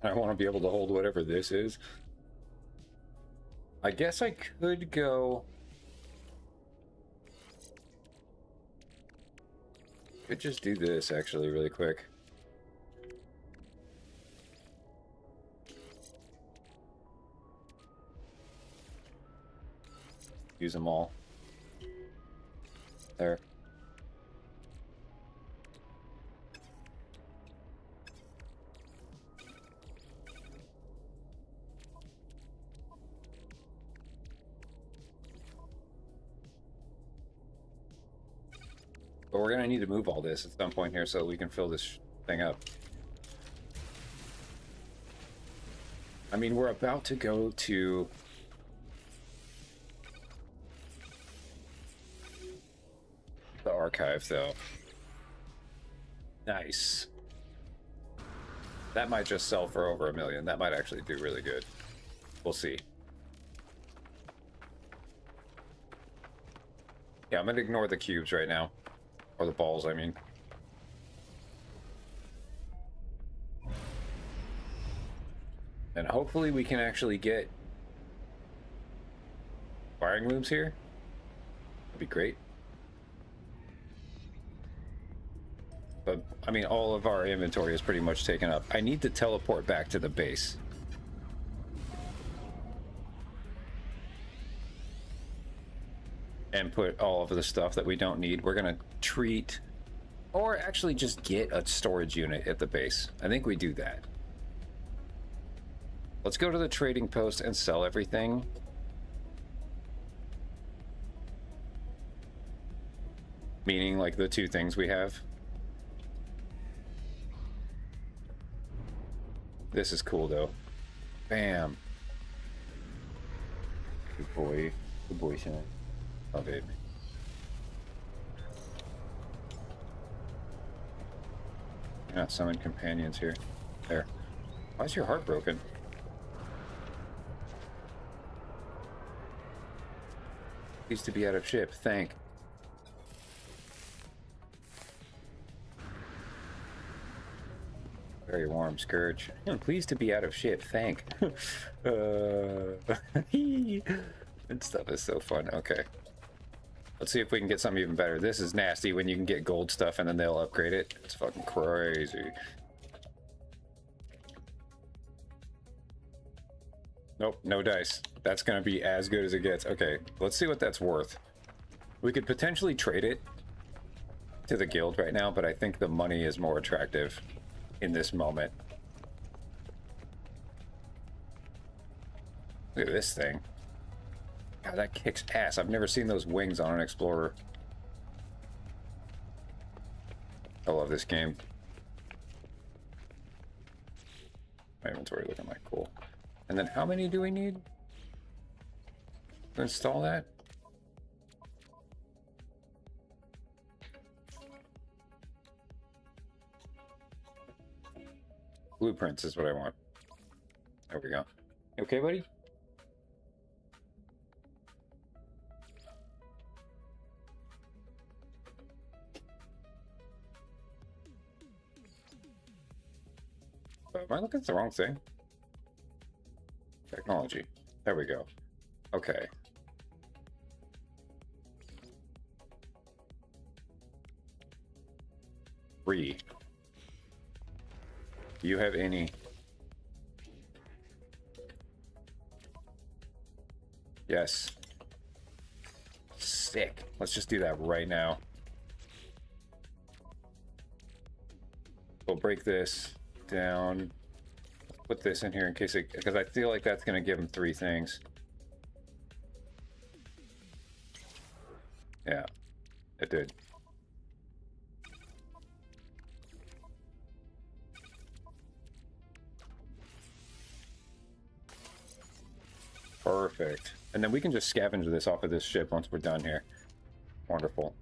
I want to be able to hold whatever this is. I guess I could go... Could just do this actually really quick. Use them all. There. But we're gonna need to move all this at some point here so we can fill this thing up. I mean, we're about to go to... the archive, though. Nice. That might just sell for over 1 million. That might actually do really good. We'll see. Yeah, I'm gonna ignore the cubes right now. Or the balls, I mean. And hopefully we can actually get wiring looms here. That'd be great. But, I mean, all of our inventory is pretty much taken up. I need to teleport back to the base. And put all of the stuff that we don't need. We're gonna treat, or actually just get a storage unit at the base. I think we do that. Let's go to the trading post and sell everything. Meaning like the 2 things we have. This is cool though. Bam. Good boy. Good boy, son. Love it. Not summon companions here. There. Why is your heart broken? Pleased to be out of ship. Thank. Very warm, Scourge. I'm pleased to be out of ship. Thank. That stuff is so fun. Okay. Let's see if we can get something even better. This is nasty when you can get gold stuff and then they'll upgrade it. It's fucking crazy. Nope, no dice. That's gonna be as good as it gets. Okay, let's see what that's worth. We could potentially trade it to the guild right now, but I think the money is more attractive in this moment. Look at this thing. God, that kicks ass. I've never seen those wings on an Explorer. I love this game. My inventory looking like cool. And then how many do we need to install that? Blueprints is what I want. There we go. You okay, buddy? Am I looking at the wrong thing? Technology. There we go. Okay. Free. Do you have any? Yes. Sick. Let's just do that right now. We'll break this down. Put this in here in case it, because I feel like that's going to give him 3 things. Yeah, it did. Perfect. And then we can just scavenge this off of this ship once we're done here. Wonderful.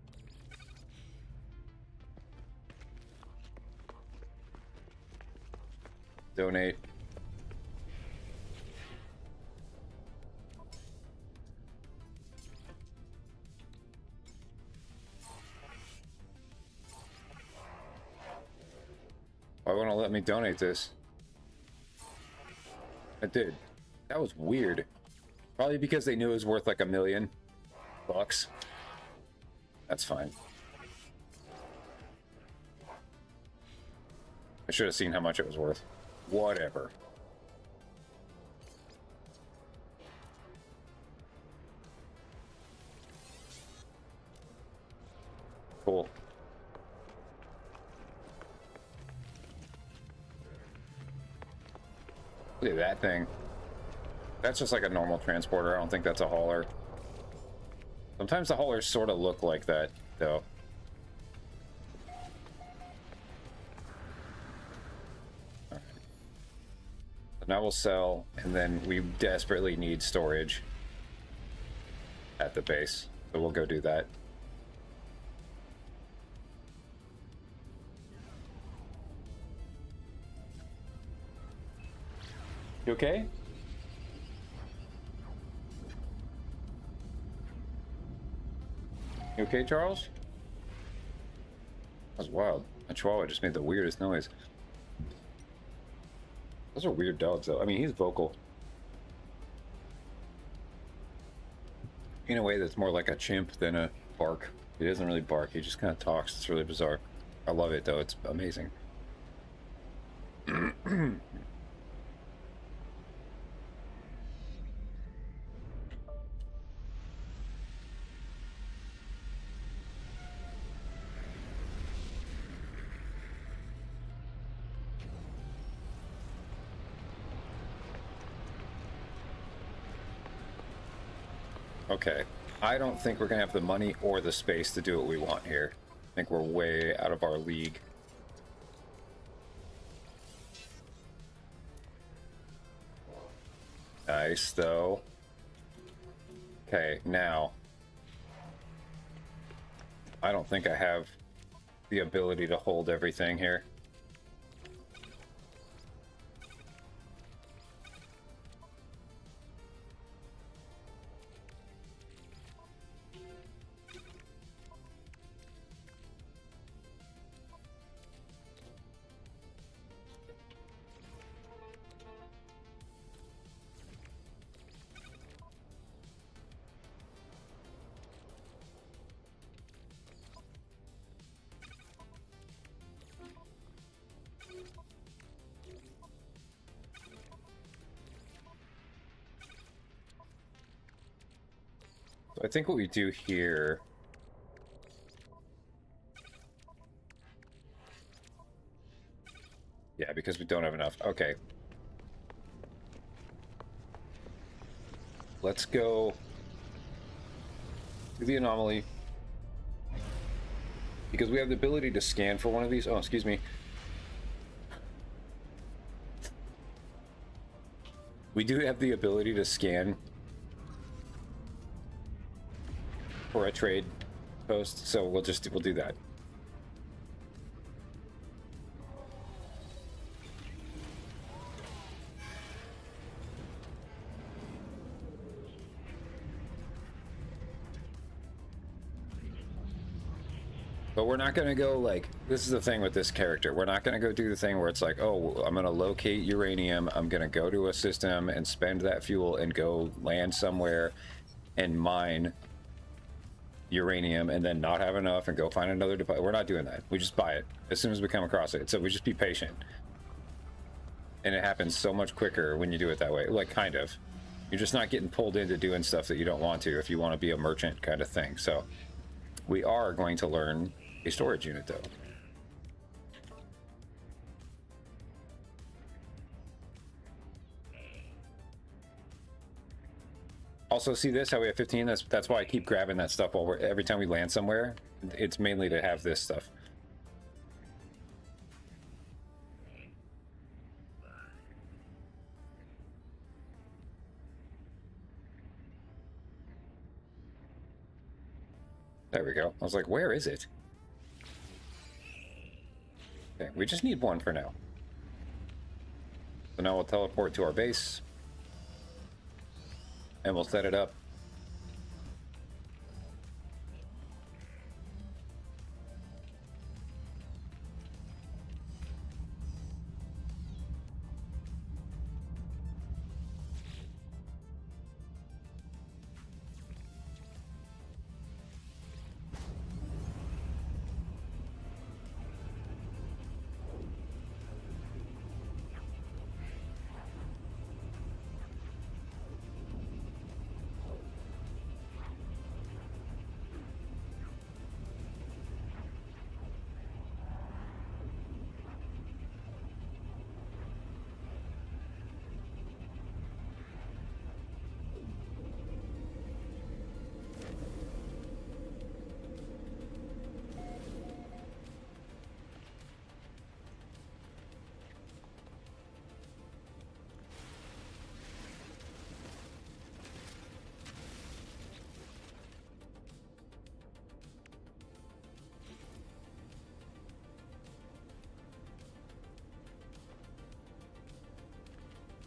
Donate. Why won't it let me donate this? It did. That was weird. Probably because they knew it was worth like $1 million. That's fine. I should have seen how much it was worth. Whatever. Cool. Look at that thing. That's just like a normal transporter. I don't think that's a hauler. Sometimes the haulers sort of look like that, though. Right. So now we'll sell, and then we desperately need storage at the base. So we'll go do that. You okay? You okay, Charles? That was wild. That chihuahua just made the weirdest noise. Those are weird dogs, though. I mean, he's vocal. In a way that's more like a chimp than a bark. He doesn't really bark, he just kind of talks. It's really bizarre. I love it, though. It's amazing. Okay, I don't think we're gonna have the money or the space to do what we want here. I think we're way out of our league. Nice, though. Okay, now. I don't think I have the ability to hold everything here. I think what we do here because we don't have enough. Okay. Let's go to the anomaly. Because we have the ability to scan for one of these. Oh, excuse me. We do have the ability to scan for a trade post, so we'll do that. But we're not going to go like, this is the thing with this character. We're not going to go do the thing where it's like, oh, I'm going to locate uranium. I'm going to go to a system and spend that fuel and go land somewhere and mine uranium and then not have enough and go find another deposit. We're not doing that. We just buy it as soon as we come across it. So we just be patient. And it happens so much quicker when you do it that way. Like, kind of. You're just not getting pulled into doing stuff that you don't want to if you want to be a merchant kind of thing. So we are going to learn a storage unit though. Also, see this, how we have 15? That's why I keep grabbing that stuff while every time we land somewhere. It's mainly to have this stuff. There we go. I was like, where is it? Okay, we just need one for now. So now we'll teleport to our base. And we'll set it up.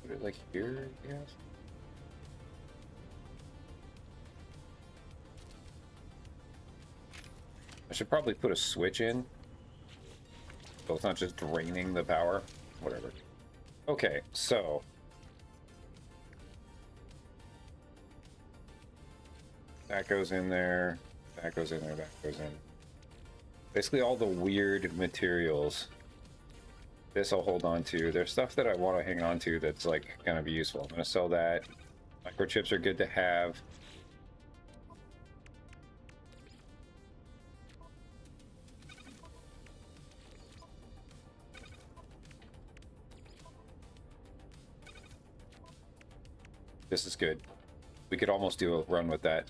Put it like here, I guess. I should probably put a switch in, so it's not just draining the power. Whatever. Okay, so that goes in there, that goes in there, that goes in. Basically all the weird materials. This I'll hold on to. There's stuff that I want to hang on to that's like gonna be useful. I'm gonna sell that. Microchips are good to have. This is good. We could almost do a run with that.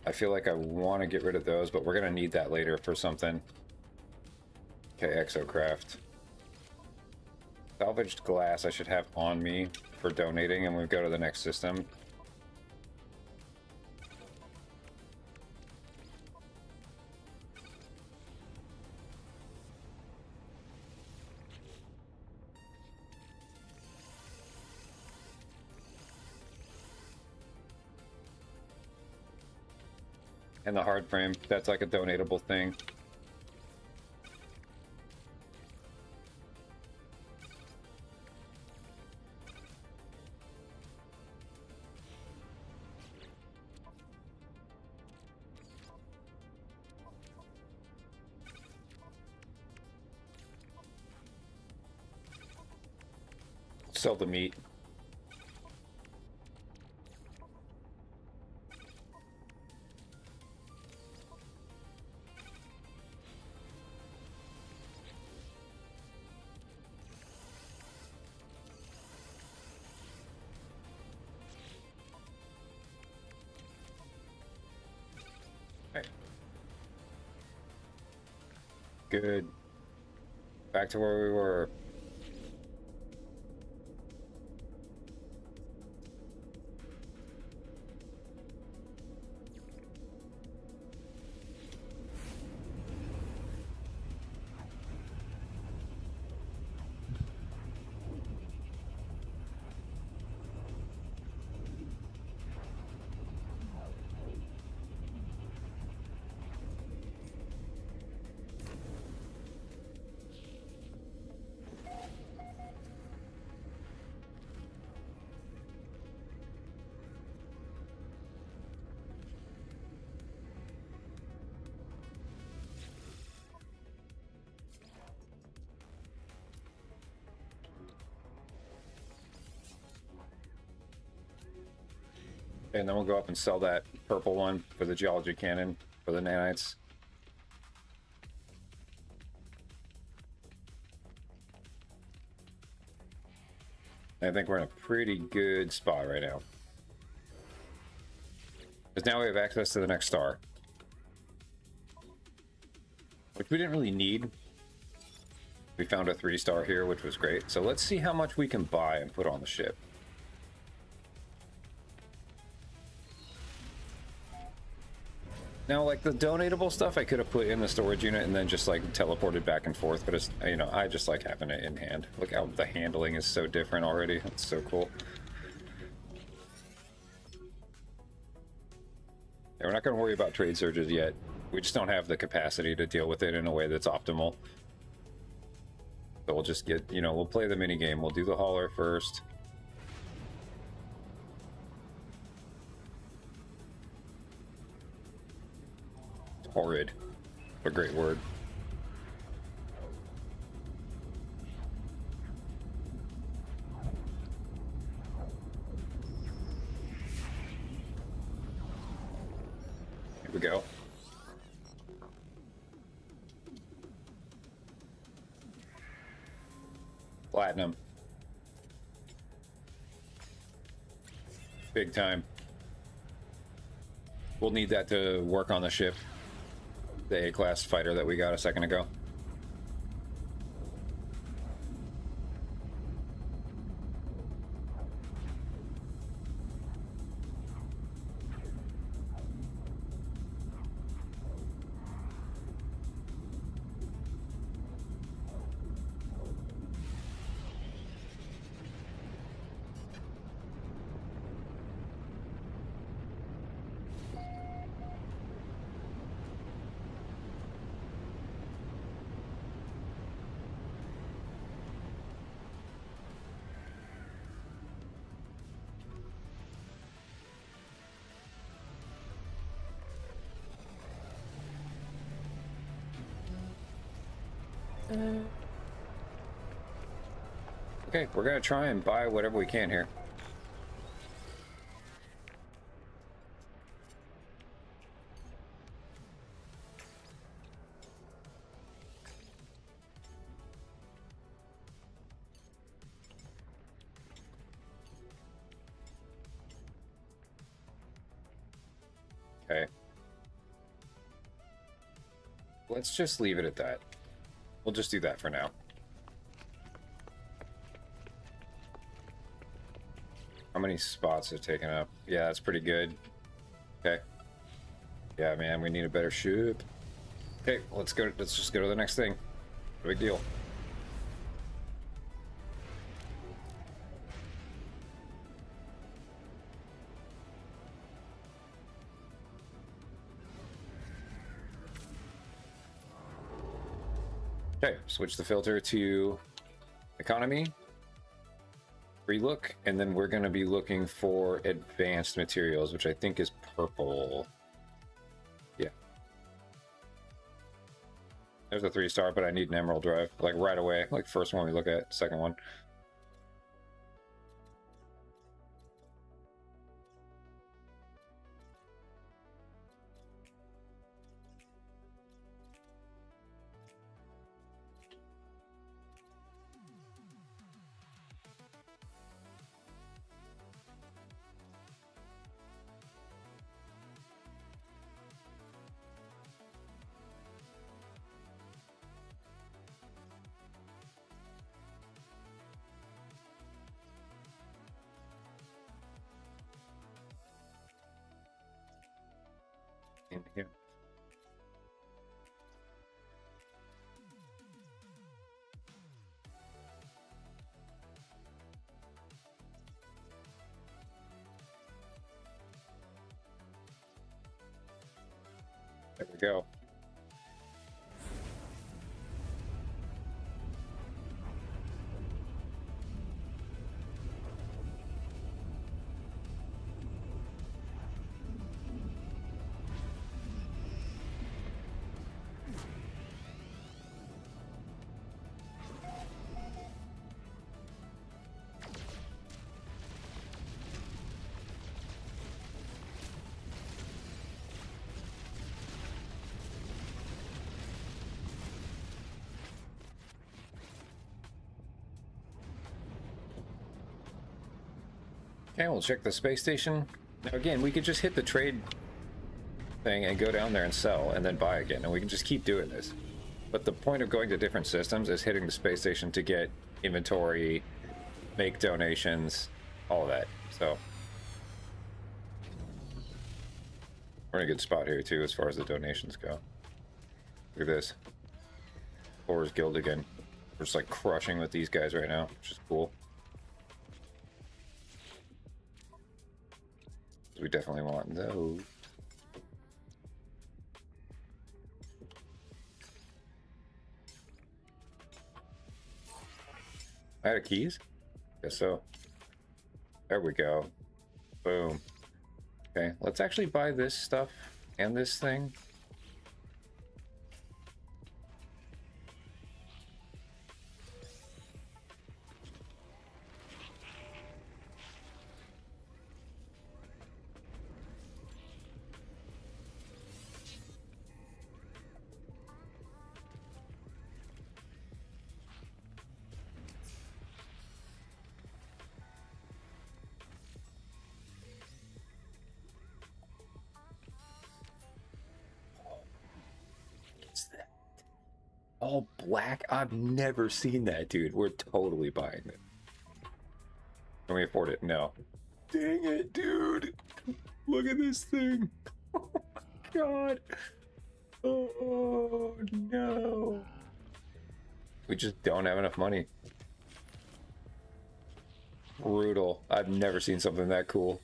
I feel like I want to get rid of those, but we're gonna need that later for something. Okay, Exocraft. Salvaged glass I should have on me for donating, and we go to the next system. And the hard frame, that's like a donatable thing. Sell the meat. Good. Back to where we were. And then we'll go up and sell that purple one for the geology cannon for the nanites. I think we're in a pretty good spot right now. Because now we have access to the next star. Which we didn't really need. We found a 3-star here, which was great. So let's see how much we can buy and put on the ship. Now, like the donatable stuff, I could have put in the storage unit and then just like teleported back and forth. But it's, you know, I just like having it in hand. Look how the handling is so different already. It's so cool. Yeah, we're not going to worry about trade surges yet. We just don't have the capacity to deal with it in a way that's optimal. So we'll just get, you know, we'll play the mini game. We'll do the hauler first. Horrid. A great word. Here we go. Platinum. Big time. We'll need that to work on the ship. The A-class fighter that we got a second ago. Okay, we're gonna try and buy whatever we can here. Okay. Let's just leave it at that. We'll just do that for now. How many spots are taken up? Yeah, that's pretty good. Okay. Yeah, man, we need a better ship. Okay, let's go. Let's just go to the next thing. No big deal. Okay, switch the filter to economy. Relook, and then we're going to be looking for advanced materials, which I think is purple. Yeah. There's a 3-star, but I need an emerald drive, like right away. Like first one we look at, second one. in here. There we go. Okay, we'll check the space station. Now again, we could just hit the trade thing and go down there and sell and then buy again, and we can just keep doing this. But the point of going to different systems is hitting the space station to get inventory, make donations, all of that. So we're in a good spot here too as far as the donations go. Look at this. Horrors Guild again. We're just like crushing with these guys right now, which is cool. We definitely want those. Out of keys? Guess so. There we go. Boom. Okay, let's actually buy this stuff and this thing. All black? I've never seen that, dude. We're totally buying it. Can we afford it? No. Dang it, dude. Look at this thing. Oh my god. Oh no. We just don't have enough money. Brutal. I've never seen something that cool.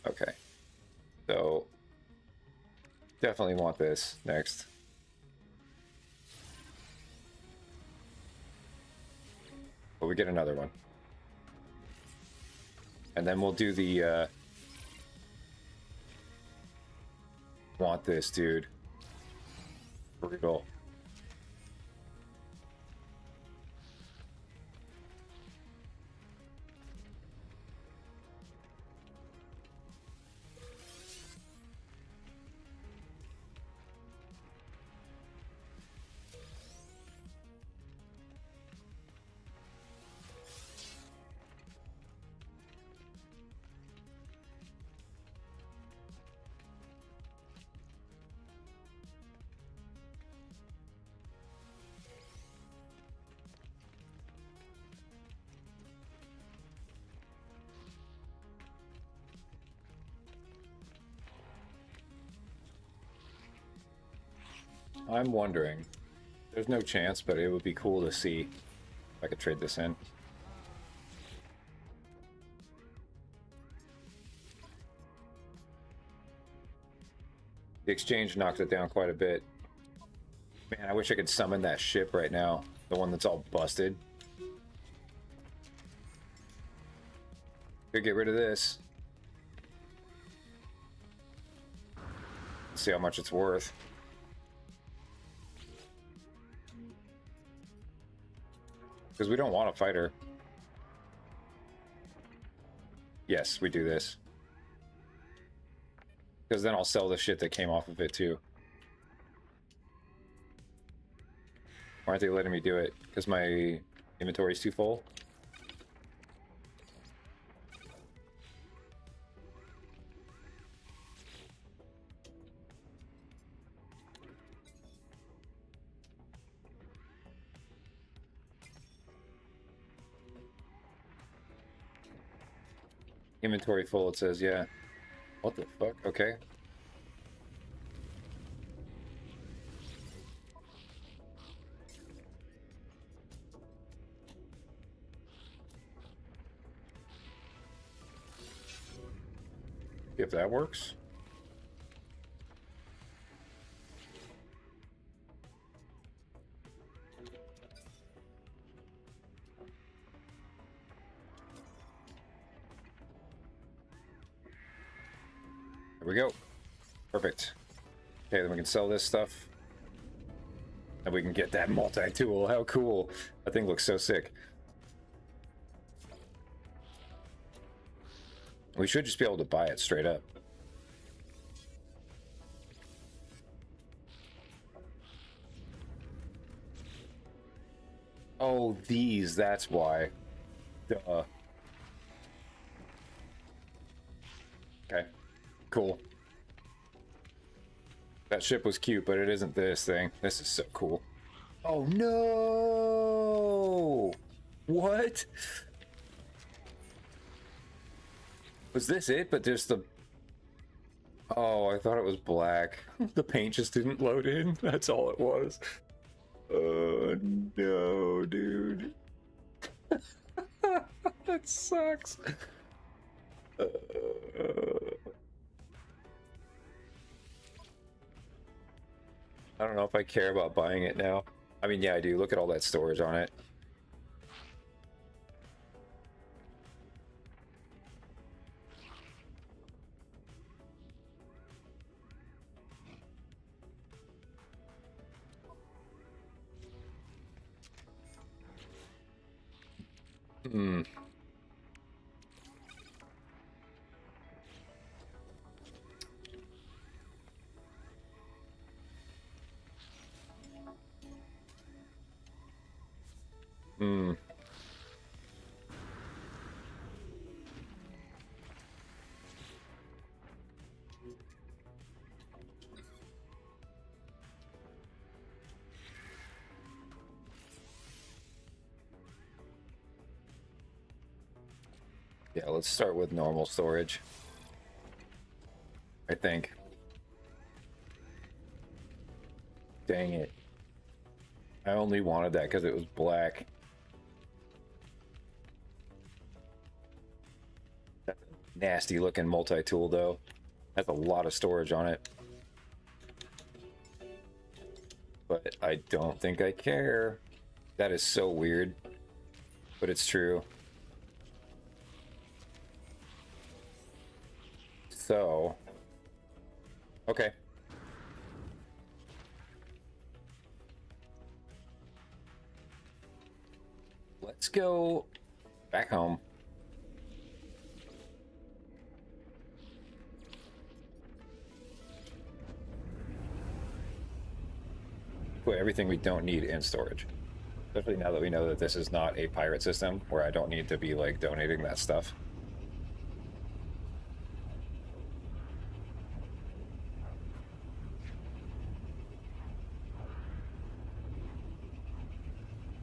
Okay. So definitely want this next. But we get another one. And then we'll do the want this, dude. Brutal. I'm wondering, there's no chance, but it would be cool to see if I could trade this in. The exchange knocked it down quite a bit. Man, I wish I could summon that ship right now. The one that's all busted. Could get rid of this. See how much it's worth. Because we don't want a fighter. Yes, we do this. Because then I'll sell the shit that came off of it too. Why aren't they letting me do it? Because my inventory is too full? Inventory full, it says, yeah. What the fuck? Okay. If that works. There we go. Perfect. Okay, then we can sell this stuff. And we can get that multi-tool. How cool. That thing looks so sick. We should just be able to buy it straight up. Oh, these, that's why. Duh. Okay, cool. That ship was cute, but it isn't this thing. This is so cool. Oh no! What? Was this it? But just the... Oh, I thought it was black. The paint just didn't load in. That's all it was. No, dude. That sucks. I don't know if I care about buying it now. I mean, yeah, I do. Look at all that storage on it. Hmm. Hmm. Yeah, let's start with normal storage. I think. Dang it. I only wanted that because it was black. That's a nasty looking multi-tool though. Has a lot of storage on it. But I don't think I care. That is so weird. But it's true. So... Okay. Let's go back home. Put everything we don't need in storage. Especially now that we know that this is not a pirate system where I don't need to be like donating that stuff.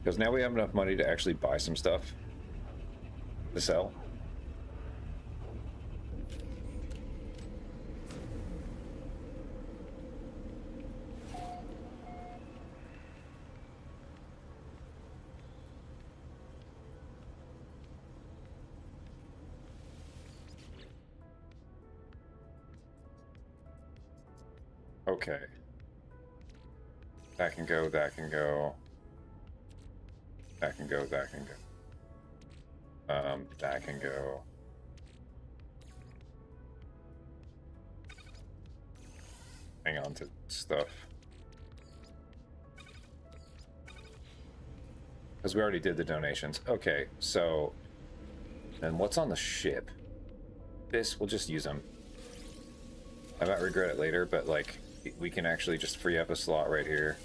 Because now we have enough money to actually buy some stuff to sell. Okay. That can go, that can go. That can go, that can go. That can go. Hang on to stuff. Because we already did the donations. Okay, so... Then what's on the ship? This, we'll just use them. I might regret it later, but like, we can actually just free up a slot right here.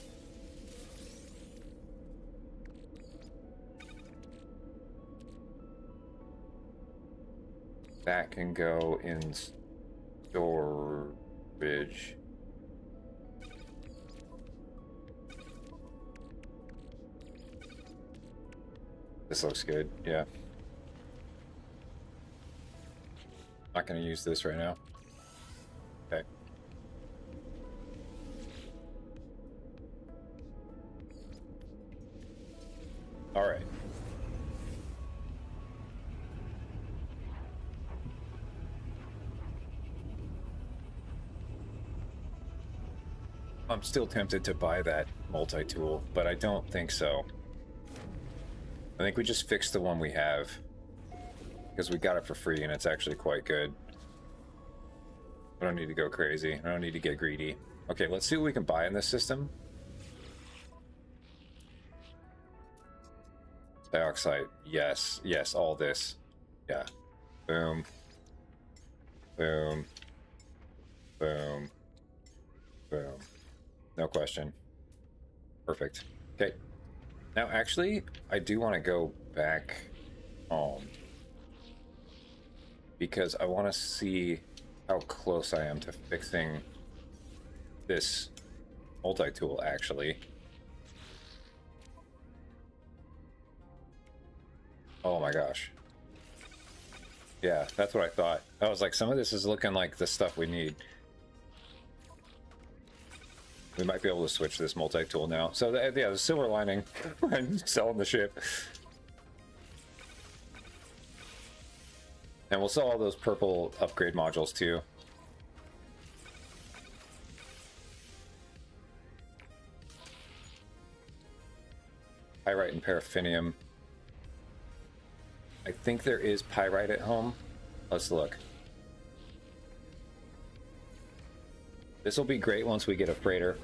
That can go in storage. This looks good, yeah. Not gonna use this right now. All right. I'm still tempted to buy that multi-tool, but I don't think so. I think we just fix the one we have because we got it for free and it's actually quite good. I don't need to go crazy. I don't need to get greedy. Okay, let's see what we can buy in this system. Dioxide, yes, yes, all this. Yeah. Boom. Boom. Boom. Boom. No question. Perfect. Okay. Now, actually, I do want to go back home because I want to see how close I am to fixing this multi-tool, actually. Oh my gosh. Yeah, that's what I thought. I was like, some of this is looking like the stuff we need. We might be able to switch this multi-tool now. So, yeah, the silver lining. I'm selling the ship. And we'll sell all those purple upgrade modules, too. Pyrite and paraffinium. I think there is pyrite at home. Let's look. This will be great once we get a freighter.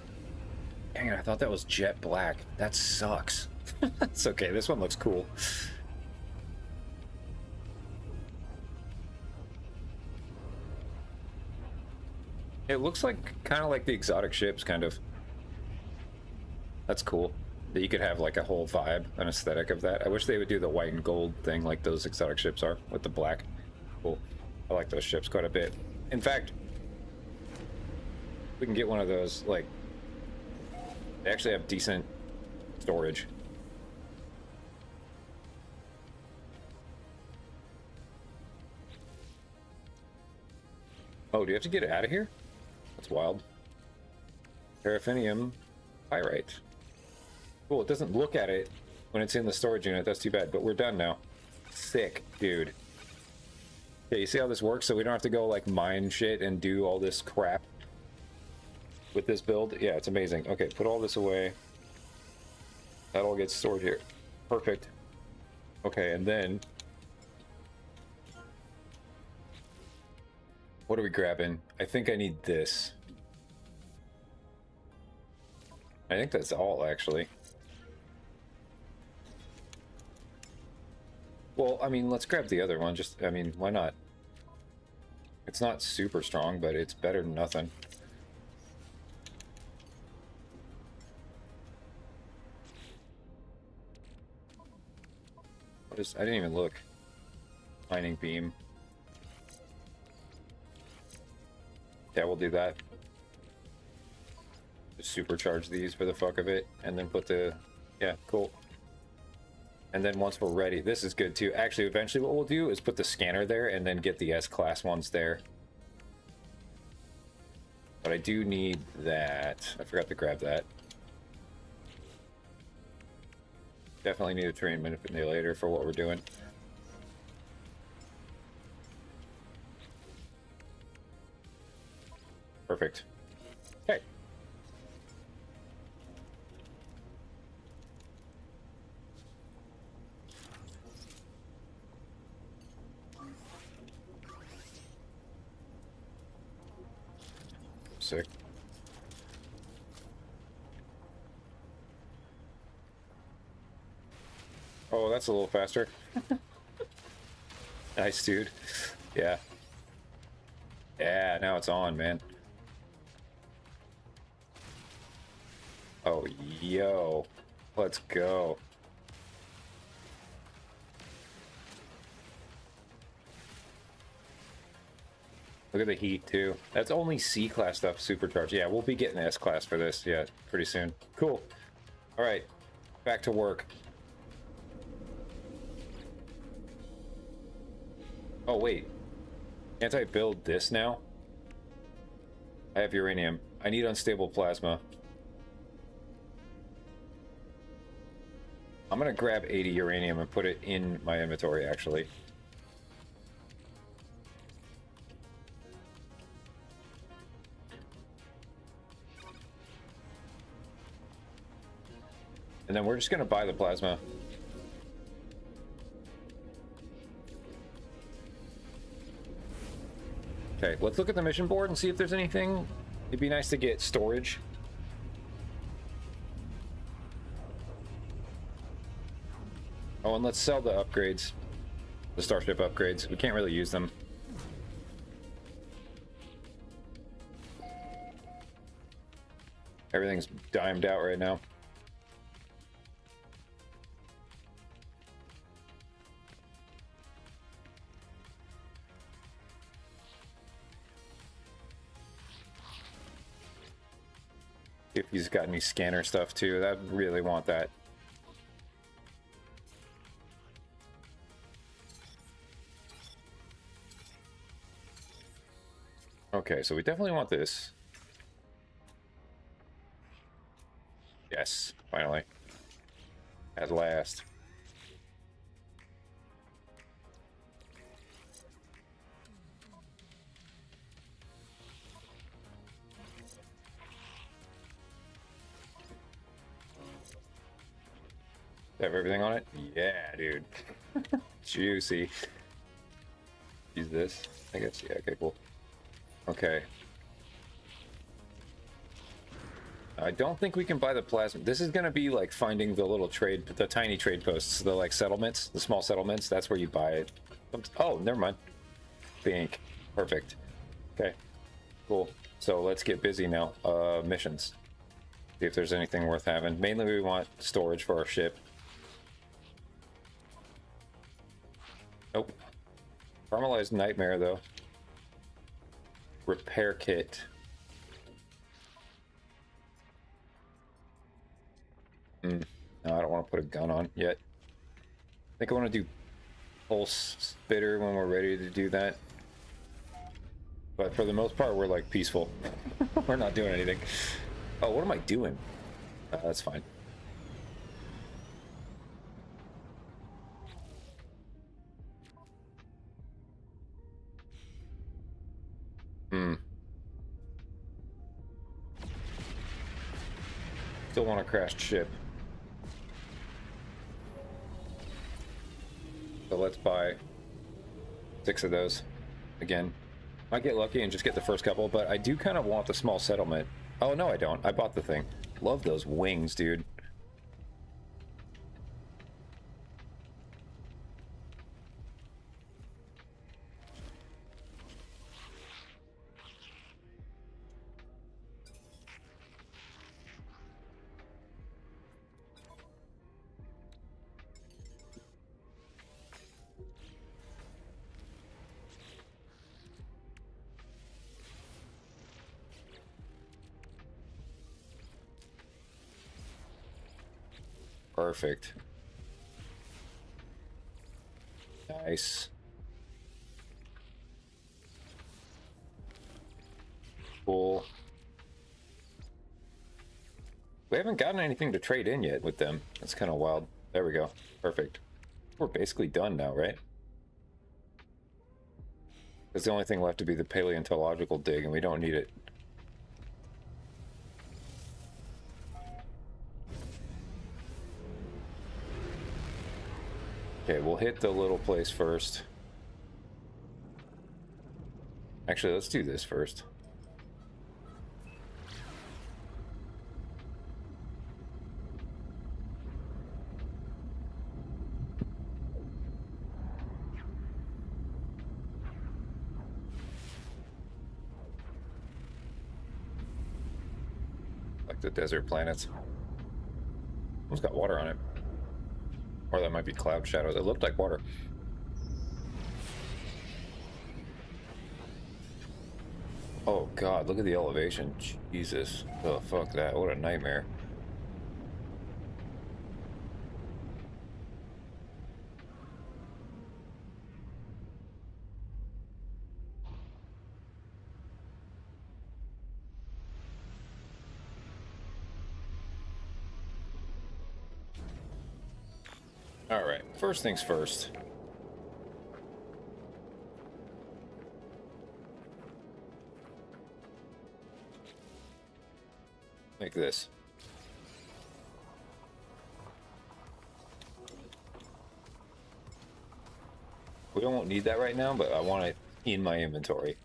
Dang it, I thought that was jet black. That sucks. It's okay, this one looks cool. It looks like kind of like the exotic ships, kind of. That's cool. That you could have like a whole vibe, an aesthetic of that. I wish they would do the white and gold thing like those exotic ships are with the black. Cool. I like those ships quite a bit. In fact, we can get one of those, like, they actually have decent storage. Oh, do you have to get it out of here? That's wild. Paraffinium pyrite. Cool, it doesn't look at it when it's in the storage unit. That's too bad, but we're done now. Sick, dude. Okay, you see how this works? So we don't have to go, like, mine shit and do all this crap with this build. Yeah, it's amazing. Okay, put all this away. That all gets stored here. Perfect. Okay, and then what are we grabbing? I think I need this. I think that's all, actually. Well, I mean, let's grab the other one. Just, I mean, why not? It's not super strong, but it's better than nothing. What is, I didn't even look. Mining beam. Yeah, we'll do that. Just supercharge these for the fuck of it, and then put the... Yeah, cool. And then once we're ready, this is good too. Actually, eventually what we'll do is put the scanner there and then get the S-Class ones there. But I do need that. I forgot to grab that. Definitely need a terrain manipulator for what we're doing. Perfect. Okay. Sick. Oh, that's a little faster. Nice, dude. Yeah. Yeah, now it's on, man. Oh, yo. Let's go. Look at the heat, too. That's only C-Class stuff supercharged. Yeah, we'll be getting S-Class for this, yeah, pretty soon. Cool. All right, back to work. Oh, wait. Can't I build this now? I have uranium. I need unstable plasma. I'm gonna grab 80 uranium and put it in my inventory, actually. And then we're just gonna buy the plasma. Okay, let's look at the mission board and see if there's anything. It'd be nice to get storage. Oh, and let's sell the upgrades. The starship upgrades. We can't really use them. Everything's dimed out right now. If he's got any scanner stuff too, I really want that. Okay, so we definitely want this. Yes, finally. At last. Have everything on it? Yeah, dude. Juicy. Use this, I guess. Yeah, okay, cool. Okay. I don't think we can buy the plasma. This is gonna be like finding the little trade, the tiny trade posts, the like settlements, the small settlements. That's where you buy it. Oh, never mind. Think. Perfect. Okay. Cool. So let's get busy now. Missions. See if there's anything worth having. Mainly we want storage for our ship. Nope. Caramelized Nightmare though. Repair kit. No, I don't want to put a gun on yet. I think I want to do pulse spitter when we're ready to do that. But for the most part, we're like peaceful. We're not doing anything. Oh, what am I doing? That's fine. Still want a crashed ship. So let's buy 6 of those. Again, might get lucky and just get the first couple, but I do kind of want the small settlement. Oh, no, I don't. I bought the thing. Love those wings, dude. Perfect. Nice. Cool. We haven't gotten anything to trade in yet with them. That's kind of wild. There we go. Perfect. We're basically done now, right? There's the only thing left to be the paleontological dig, and we don't need it. Okay, we'll hit the little place first. Actually, let's do this first. Like the desert planets. It's got water on it. Or that might be cloud shadows. It looked like water. Oh god, look at the elevation. Jesus. Oh, fuck that. What a nightmare. Alright, first things first. Make this. We don't need that right now, but I want it in my inventory.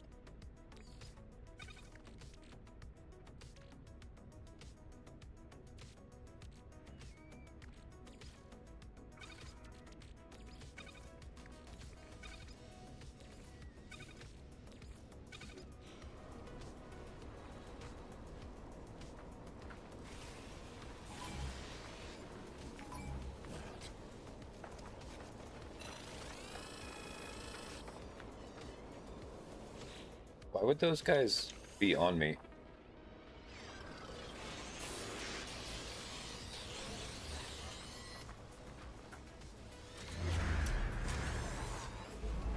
Why would those guys be on me?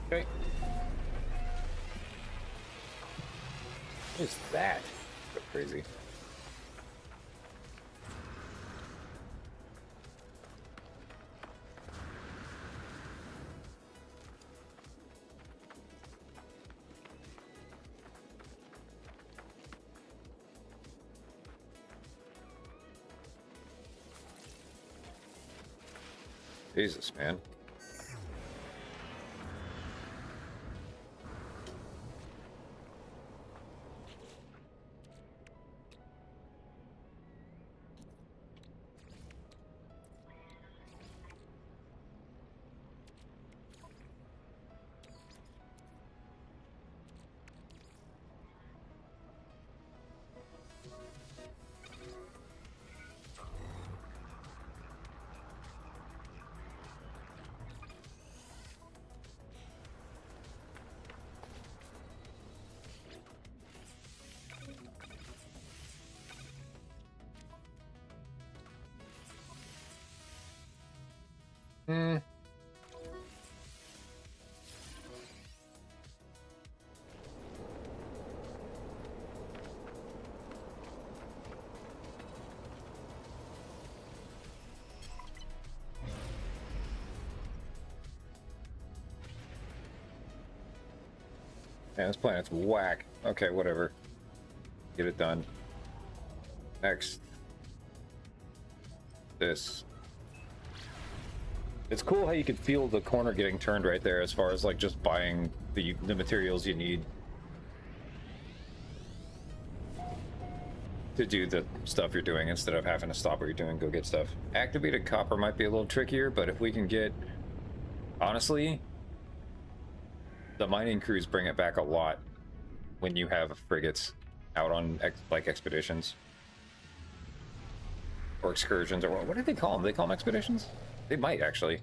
Okay. What is that? So crazy. Jesus, man. Hmm. Man, this planet's whack. Okay, whatever. Get it done. Next. This. It's cool how you can feel the corner getting turned right there as far as like just buying the materials you need to do the stuff you're doing instead of having to stop what you're doing and go get stuff. Activated copper might be a little trickier, but if we can get... Honestly, the mining crews bring it back a lot when you have frigates out on like expeditions. Or excursions, or what do they call them? Do they call them expeditions? They might, actually.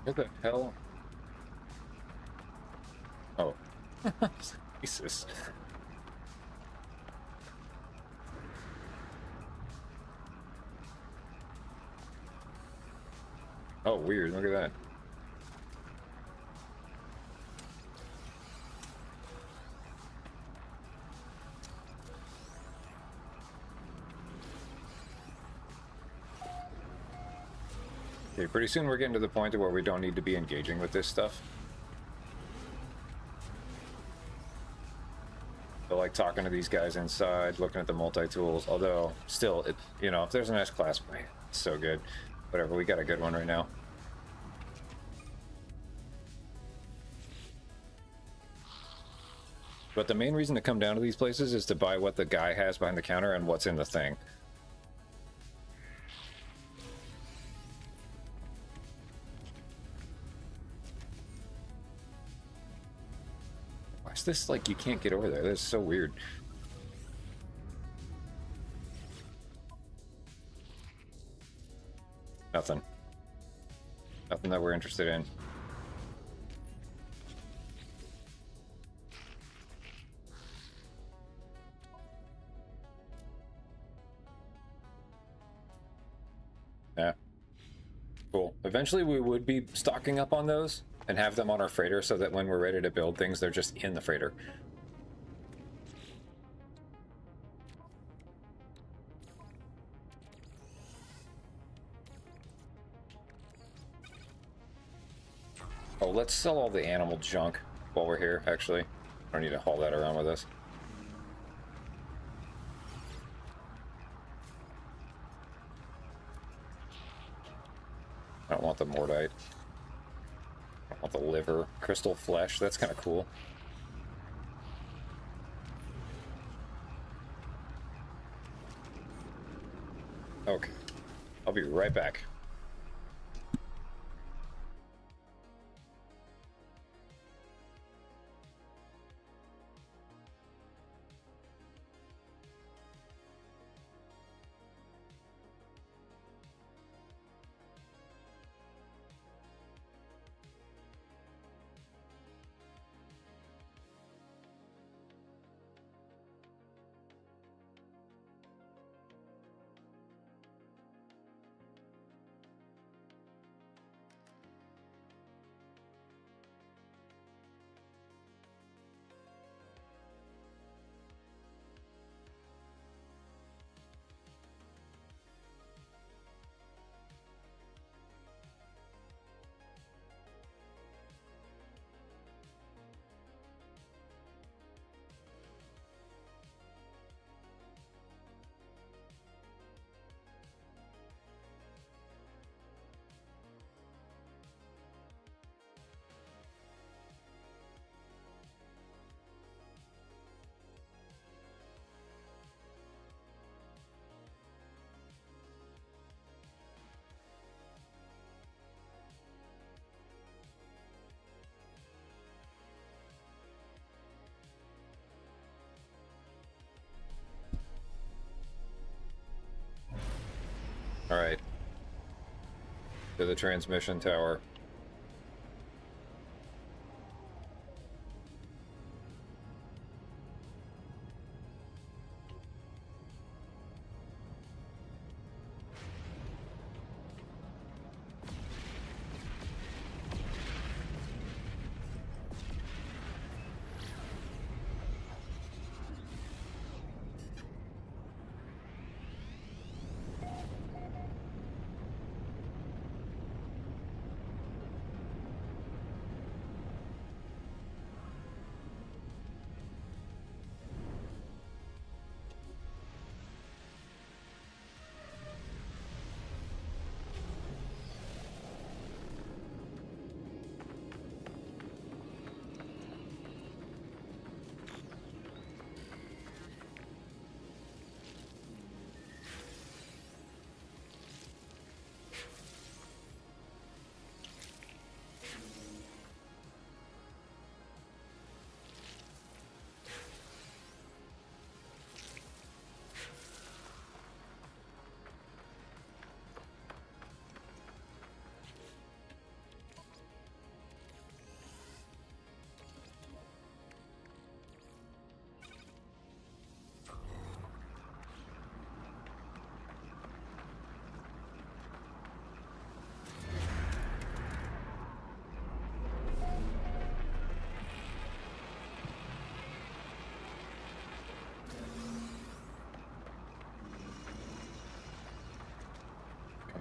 What the hell? Oh. Jesus. Oh, weird. Look at that. Okay, pretty soon we're getting to the point where we don't need to be engaging with this stuff. So like talking to these guys inside, looking at the multi-tools, although still, it, you know, if there's an S-Class, man, it's so good. Whatever, we got a good one right now. But the main reason to come down to these places is to buy what the guy has behind the counter and what's in the thing. Why is this like you can't get over there? That's so weird. Nothing. Nothing that we're interested in. Yeah. Cool. Eventually we would be stocking up on those and have them on our freighter so that when we're ready to build things, they're just in the freighter. Oh, let's sell all the animal junk while we're here, actually. I don't need to haul that around with us. I don't want the Mordite. I don't want the liver. Crystal flesh, that's kind of cool. Okay. I'll be right back. All right. To the transmission tower.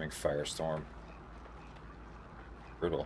Firestorm. Brutal.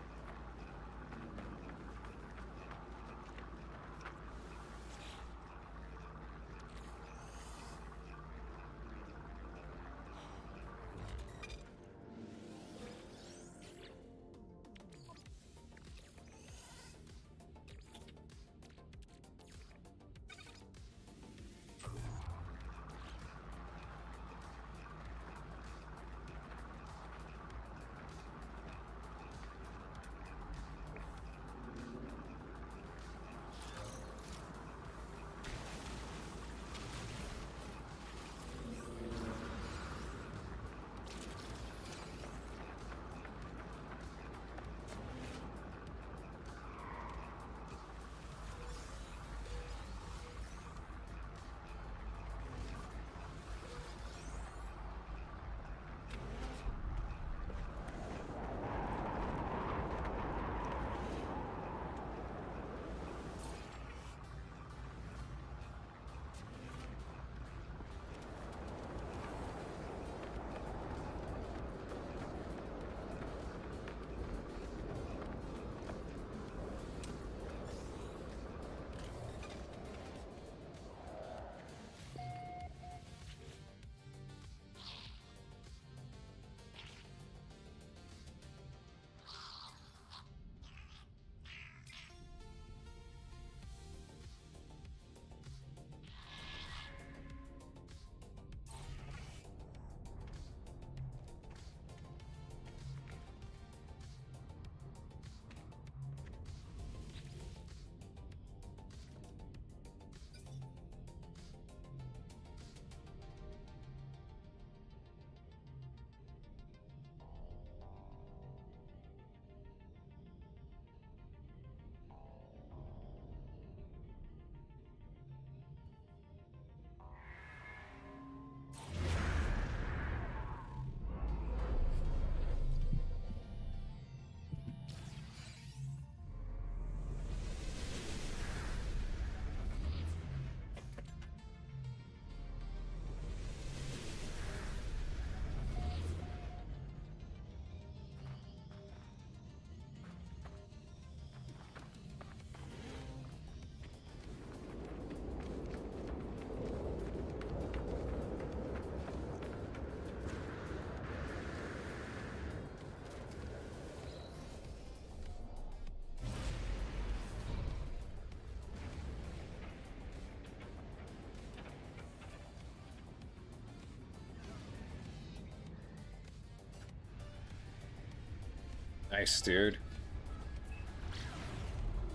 Nice, dude.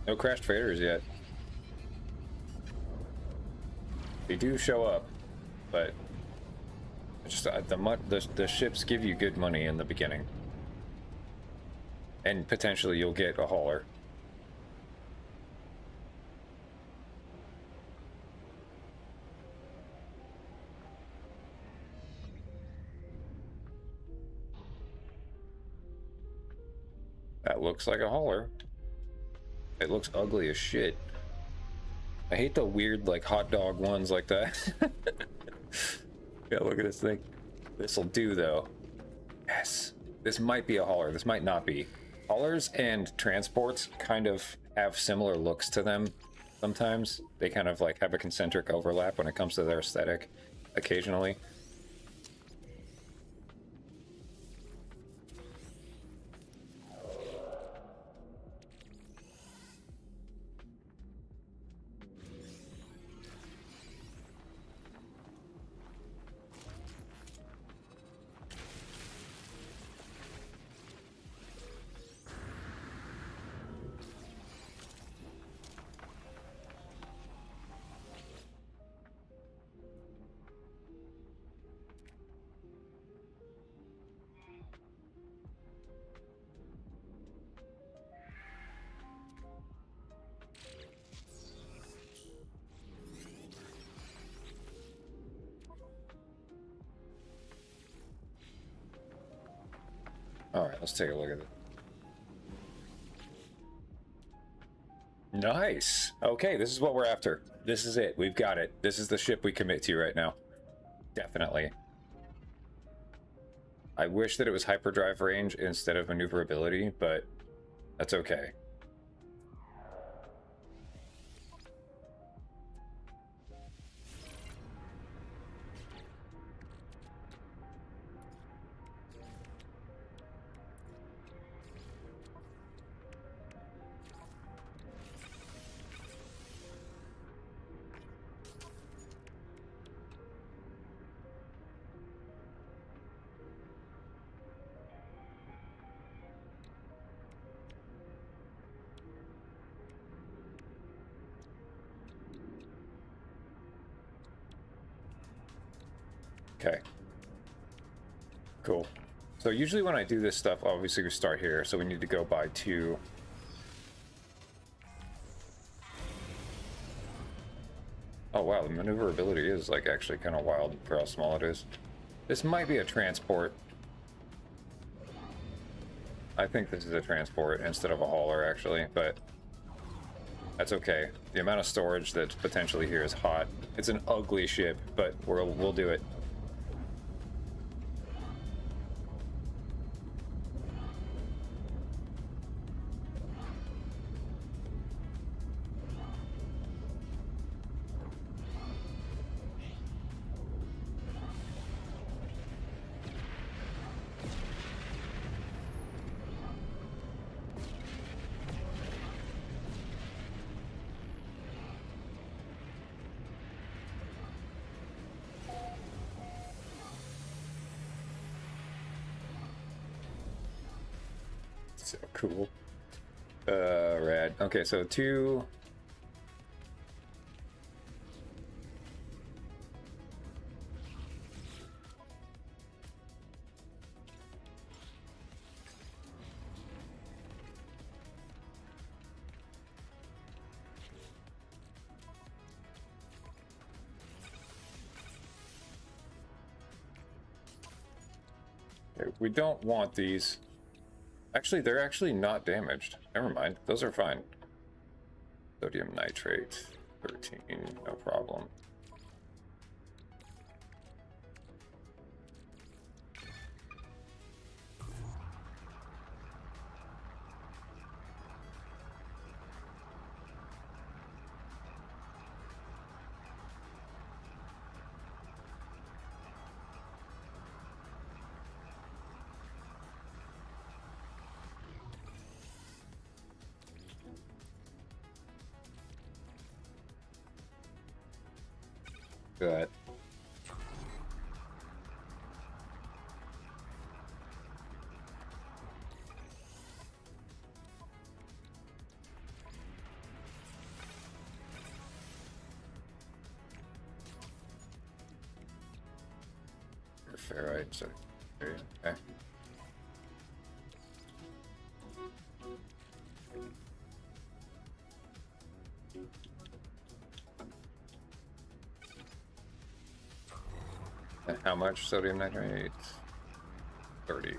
No crashed freighters yet. They do show up, but just the ships give you good money in the beginning, and potentially you'll get a hauler. That looks like a hauler. It looks ugly as shit. I hate the weird, like, hot dog ones like that. Yeah, look at this thing. This'll do, though. Yes. This might be a hauler. This might not be. Haulers and transports kind of have similar looks to them sometimes. They kind of, like, have a concentric overlap when it comes to their aesthetic occasionally. Alright, let's take a look at it. Nice! Okay, this is what we're after. This is it. We've got it. This is the ship we commit to right now. Definitely. I wish that it was hyperdrive range instead of maneuverability, but That's okay. Okay. Cool. So usually when I do this stuff, obviously we start here, so we need to go by 2. Oh wow, the maneuverability is like actually kind of wild for how small it is. This might be a transport. I think this is a transport instead of a hauler actually, but that's okay. The amount of storage that's potentially here is hot. It's an ugly ship, but we'll do it. So cool. Rad. Okay, so 2. Okay, we don't want these. Actually, they're actually not damaged. Never mind. Those are fine. Sodium nitrate, 13, no problem. Good. Ferrite, so okay. And how much sodium nitrate? 30.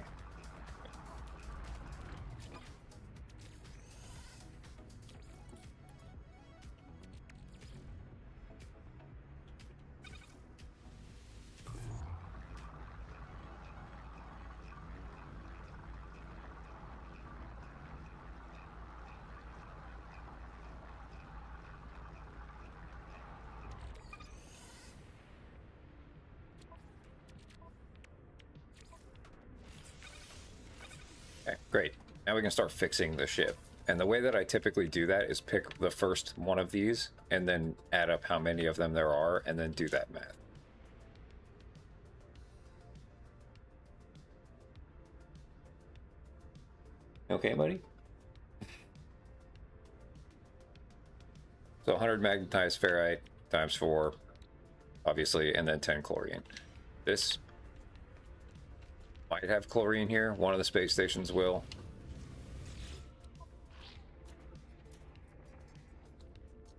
Okay, great. Now we can start fixing the ship. And the way that I typically do that is pick the first one of these and then add up how many of them there are and then do that math. Okay, buddy? So 100 magnetized ferrite times 4, obviously, and then 10 chlorine. This might have chlorine here. One of the space stations will.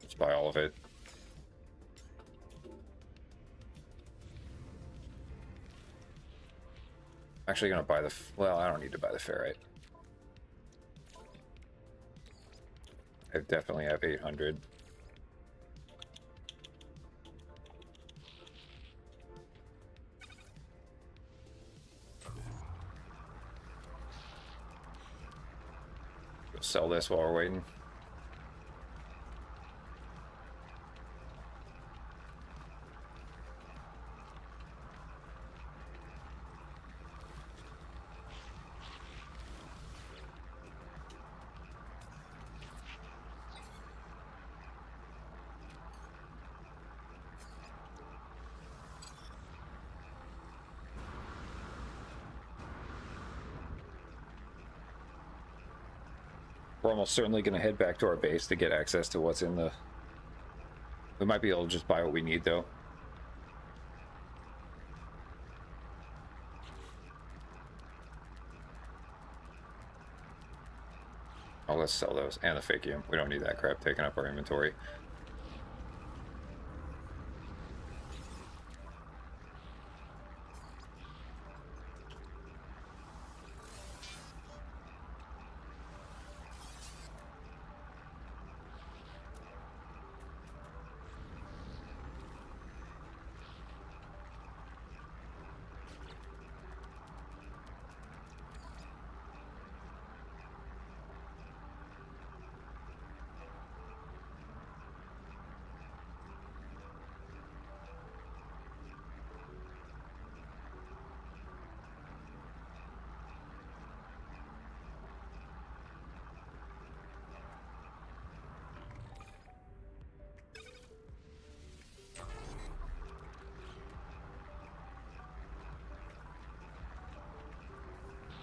Let's buy all of it. I'm actually gonna buy the, well, I don't need to buy the ferrite. I definitely have 800. Sell this while we're waiting. We're almost certainly going to head back to our base to get access to what's in the... We might be able to just buy what we need, though. Oh, let's sell those. And the Fakium. We don't need that crap taking up our inventory.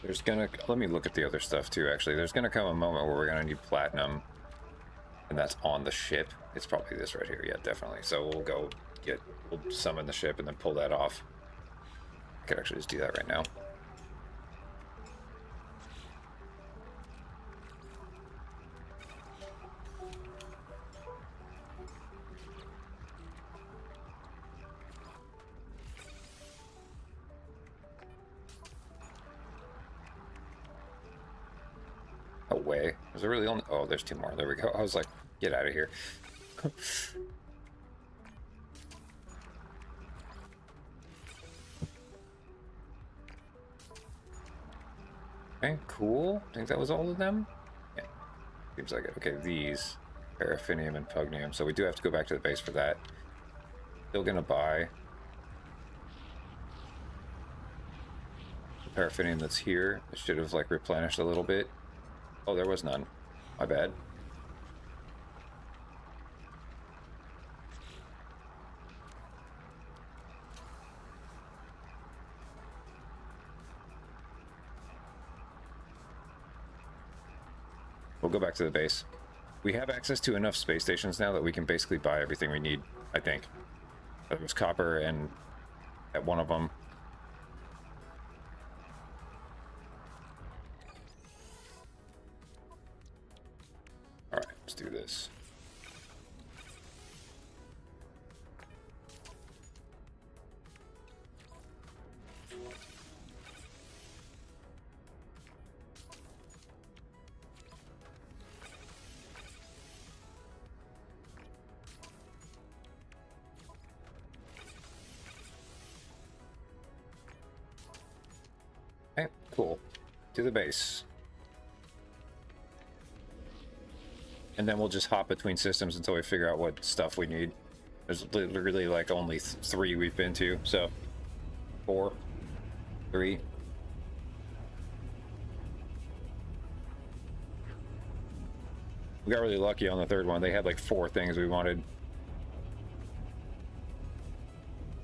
There's gonna... Let me look at the other stuff too, actually. There's gonna come a moment where we're gonna need platinum. And that's on the ship. It's probably this right here. Yeah, definitely. So we'll go get... We'll summon the ship and then pull that off. I could actually just do that right now. Away. Was there really only... Oh, there's two more. There we go. I was like, get out of here. Okay, cool. I think that was all of them. Yeah, seems like it. Okay, these paraffinium and pugnium. So we do have to go back to the base for that. Still gonna buy the paraffinium that's here. It should have like replenished a little bit. Oh, there was none. My bad. We'll go back to the base. We have access to enough space stations now that we can basically buy everything we need, I think. There was copper and at one of them. Alright, let's do this. Okay, cool. To the base. And then we'll just hop between systems until we figure out what stuff we need. There's literally like only three we've been to, so 4, 3. We got really lucky on the third one. They had like 4 things we wanted.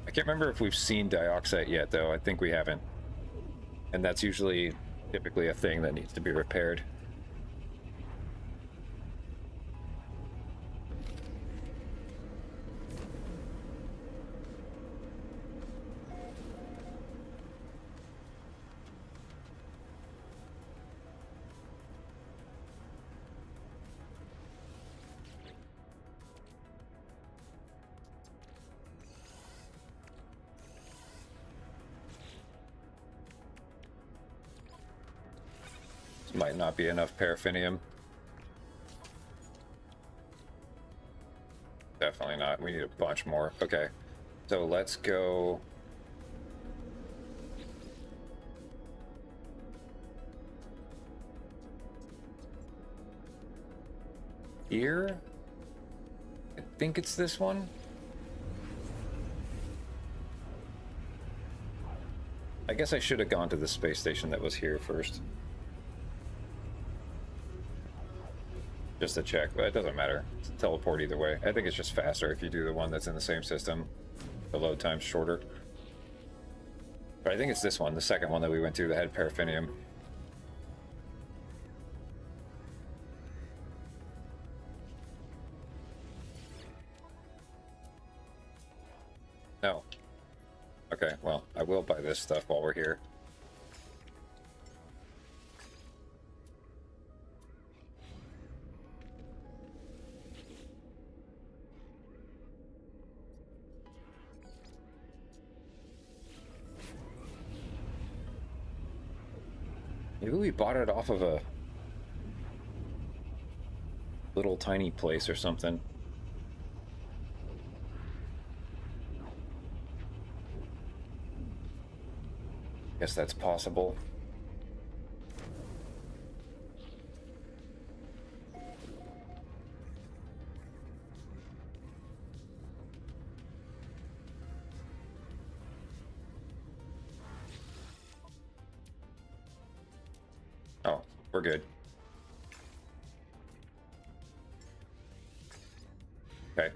I can't remember if we've seen dioxide yet, though. I think we haven't. And that's usually typically a thing that needs to be repaired. Might not be enough paraffinium. Definitely not. We need a bunch more. Okay, so let's go. here. I think it's this one. I guess I should have gone to the space station that was here first. Just to check, but it doesn't matter. It's a teleport either way. I think it's just faster if you do the one that's in the same system. The load time's shorter. But I think it's this one, the second one that we went to that had paraffinium. No. Okay, well, I will buy this stuff while we're here. Maybe we bought it off of a little tiny place or something. Guess that's possible. Oh, we're good. Okay.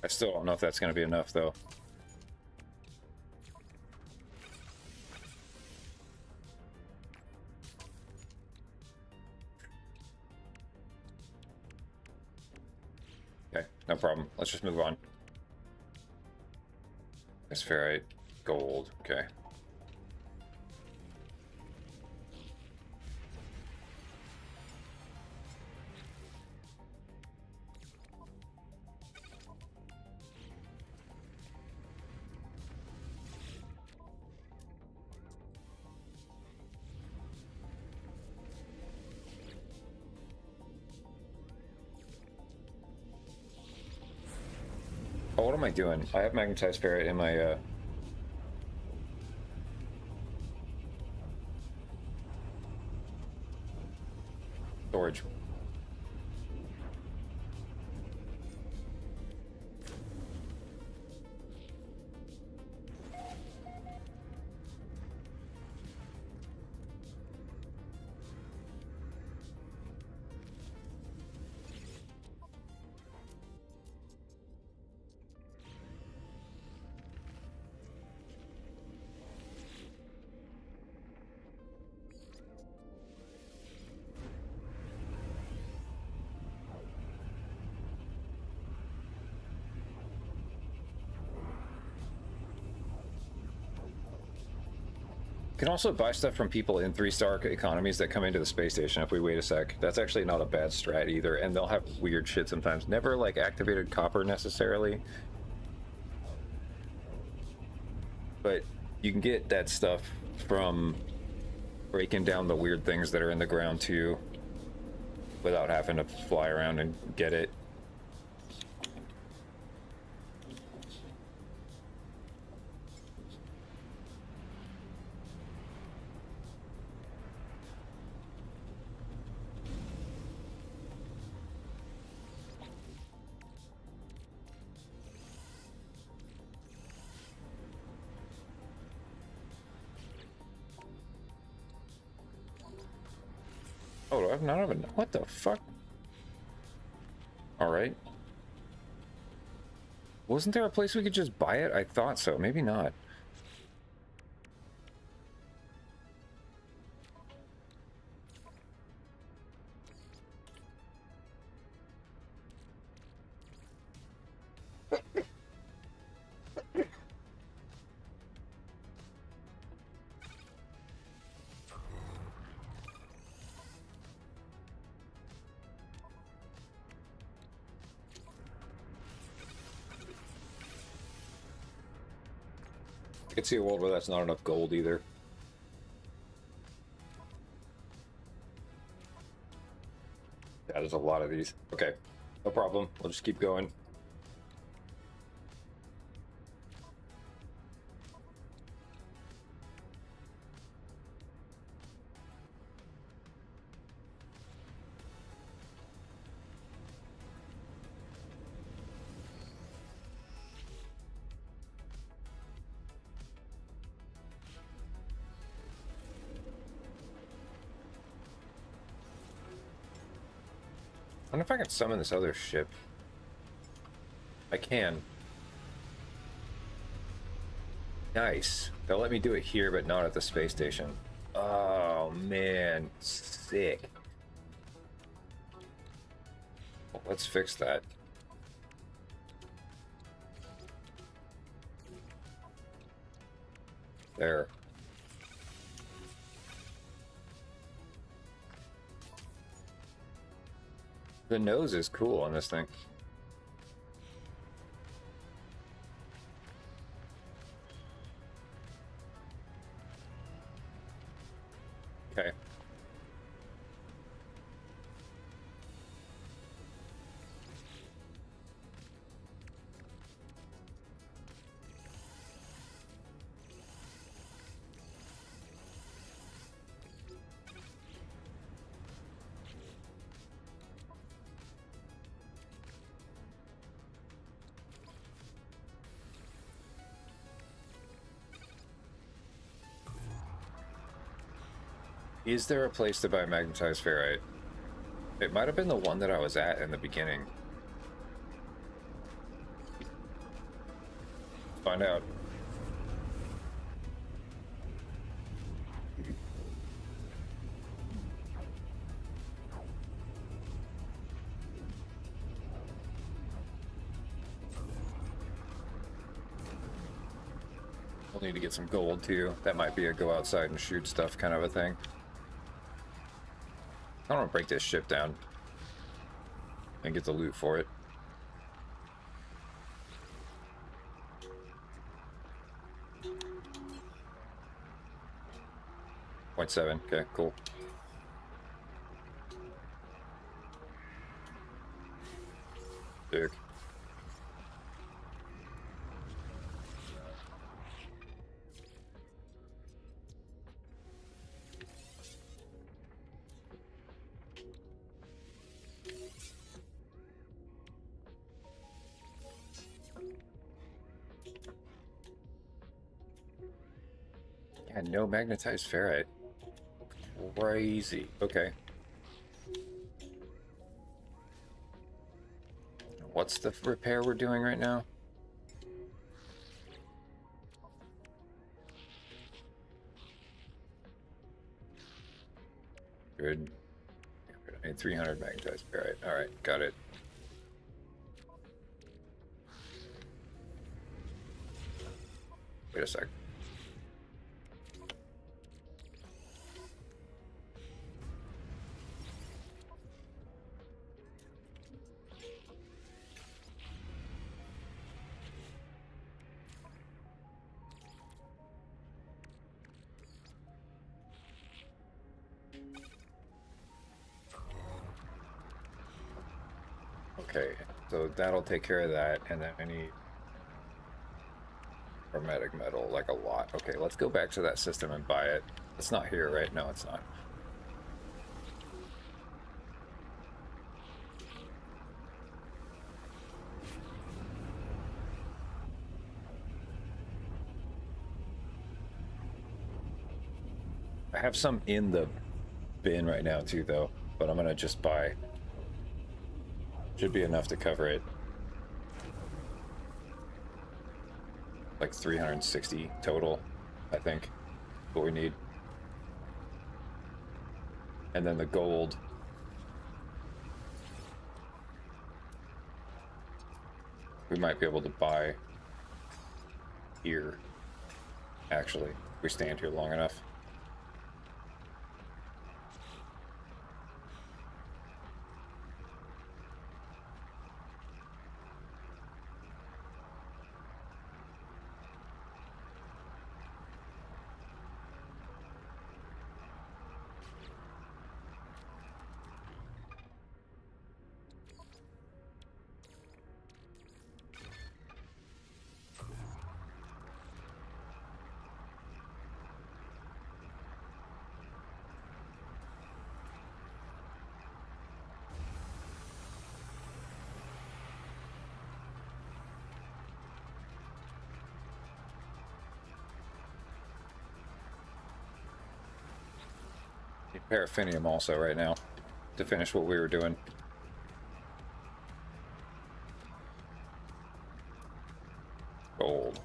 I still don't know if that's going to be enough, though. Okay, no problem. Let's just move on. That's ferrite, gold. Okay. Oh, what am I doing? I have magnetized ferrite in my storage. Can also buy stuff from people in 3-star economies that come into the space station if we wait a sec. That's actually not a bad strat either, and they'll have weird shit sometimes. Never like activated copper necessarily, but you can get that stuff from breaking down the weird things that are in the ground too, without having to fly around and get it. Oh, I've not even. What the fuck? Alright. Wasn't there a place we could just buy it? I thought so. Maybe not. I could see a world where that's not enough gold either. Yeah, there's a lot of these. Okay, no problem. We'll just keep going. wonder if I can summon this other ship. I can. Nice. They'll let me do it here, but not at the space station. Oh, man. Sick. Well, let's fix that. There. The nose is cool on this thing. Okay. Is there a place to buy magnetized ferrite? It might have been the one that I was at in the beginning. Find out. We'll need to get some gold too. That might be a go outside and shoot stuff kind of a thing. I don't want to break this ship down and get the loot for it. .7. Okay, cool. Sick. Yeah, no magnetized ferrite. Crazy. Okay. What's the repair we're doing right now? Good. I need 300 magnetized ferrite. Alright, got it. Wait a sec. Okay, so that'll take care of that, and then I need hermetic metal, like a lot. Okay, let's go back to that system and buy it. It's not here, right? No, it's not. I have some in the bin right now too, though, but I'm gonna just buy. Should be enough to cover it. Like 360 total, I think, what we need. And then the gold. We might be able to buy here, actually, if we stand here long enough. Paraffinium also right now to finish what we were doing. gold.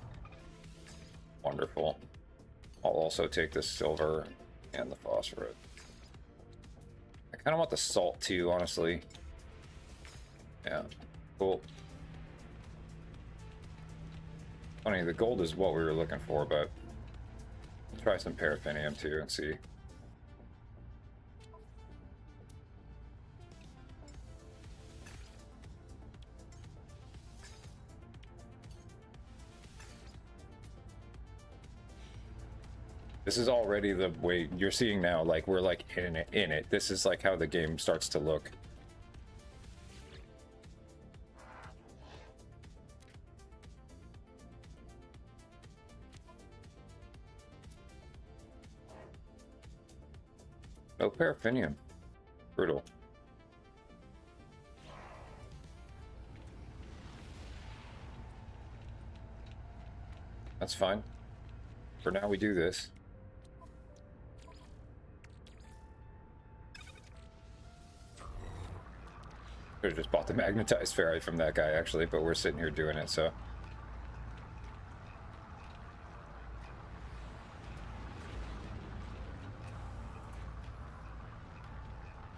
Wonderful. I'll also take the silver and the phosphorus. I kind of want the salt too, honestly. Yeah, cool. Funny, the gold is what we were looking for, but let's try some paraffinium too and see. This is already the way you're seeing now, like we're like in it. This is like how the game starts to look. No paraffinium. Brutal. That's fine. For now we do this. Could have just bought the magnetized ferrite from that guy actually, but we're sitting here doing it, so.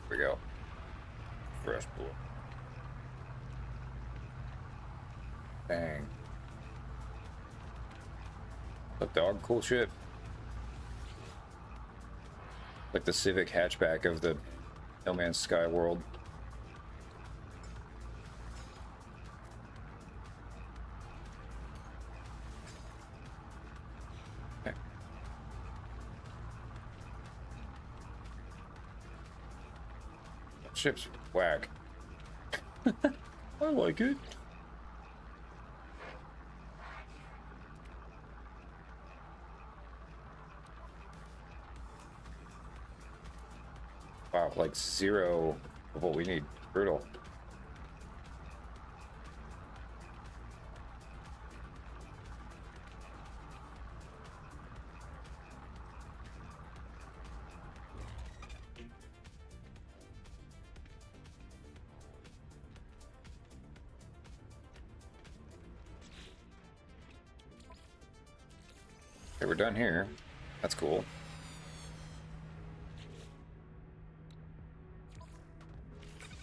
Here we go. Fresh pool. Dang. Look, dog, cool shit. Like the Civic hatchback of the No Man's Sky world. Okay. That ship's whack. I like it. Wow, like zero of what we need. Brutal. Okay, we're done here. That's cool.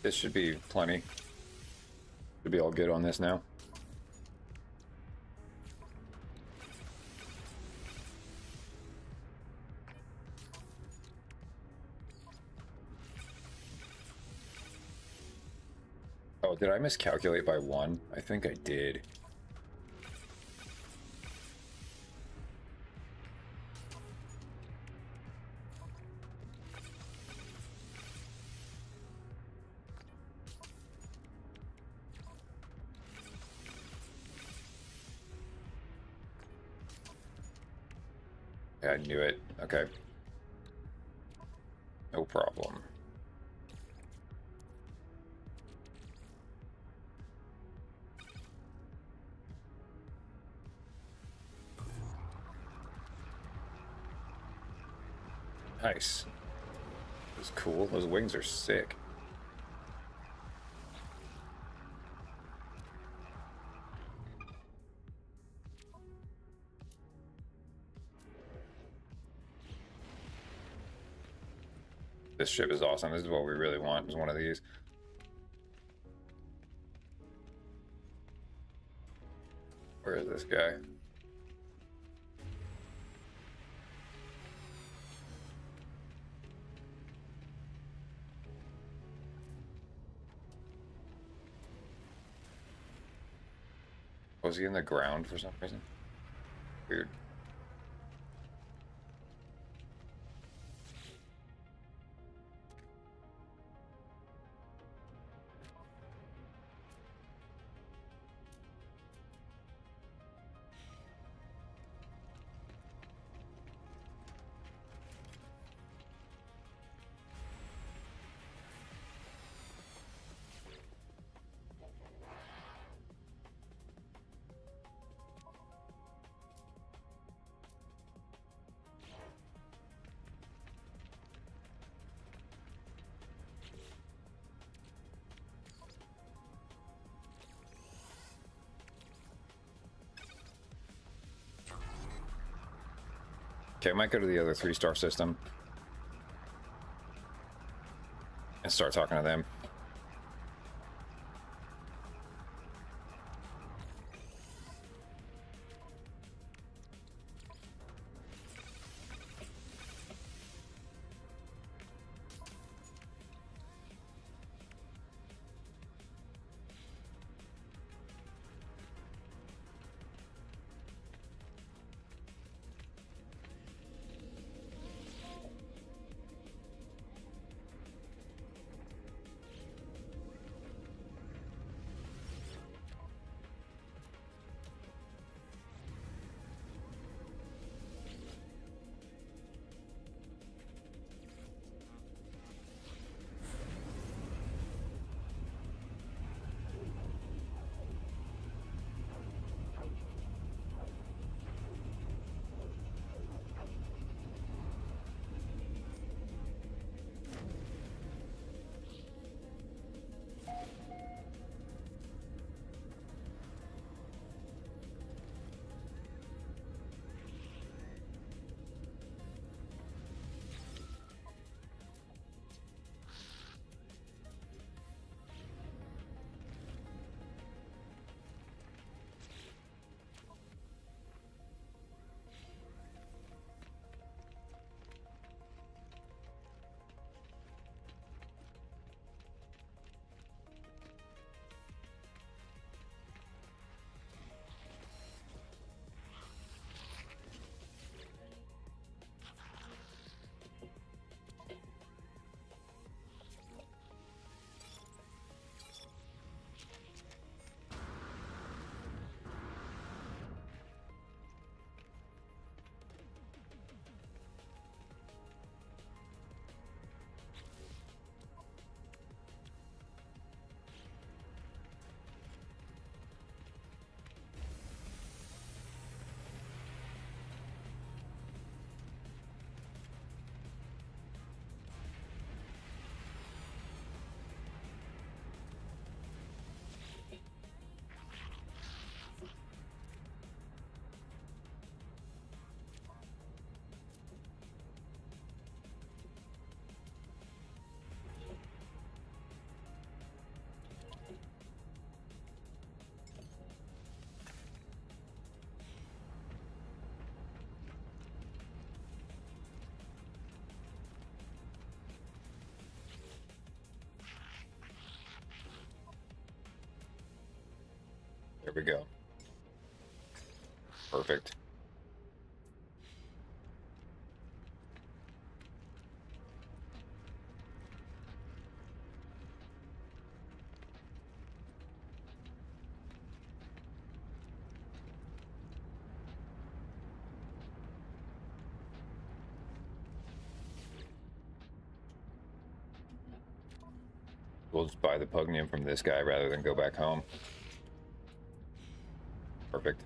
This should be plenty. Should be all good on this now. Oh, did I miscalculate by one? I think I did. I knew it. Okay. No problem. Nice. That's cool. Those wings are sick. This ship is awesome. This is what we really want, is one of these. Where is this guy? Was he in the ground for some reason? Weird. Okay, I might go to the other 3-star system and start talking to them. There we go. Perfect. We'll just buy the Pugnium from this guy rather than go back home. Perfect.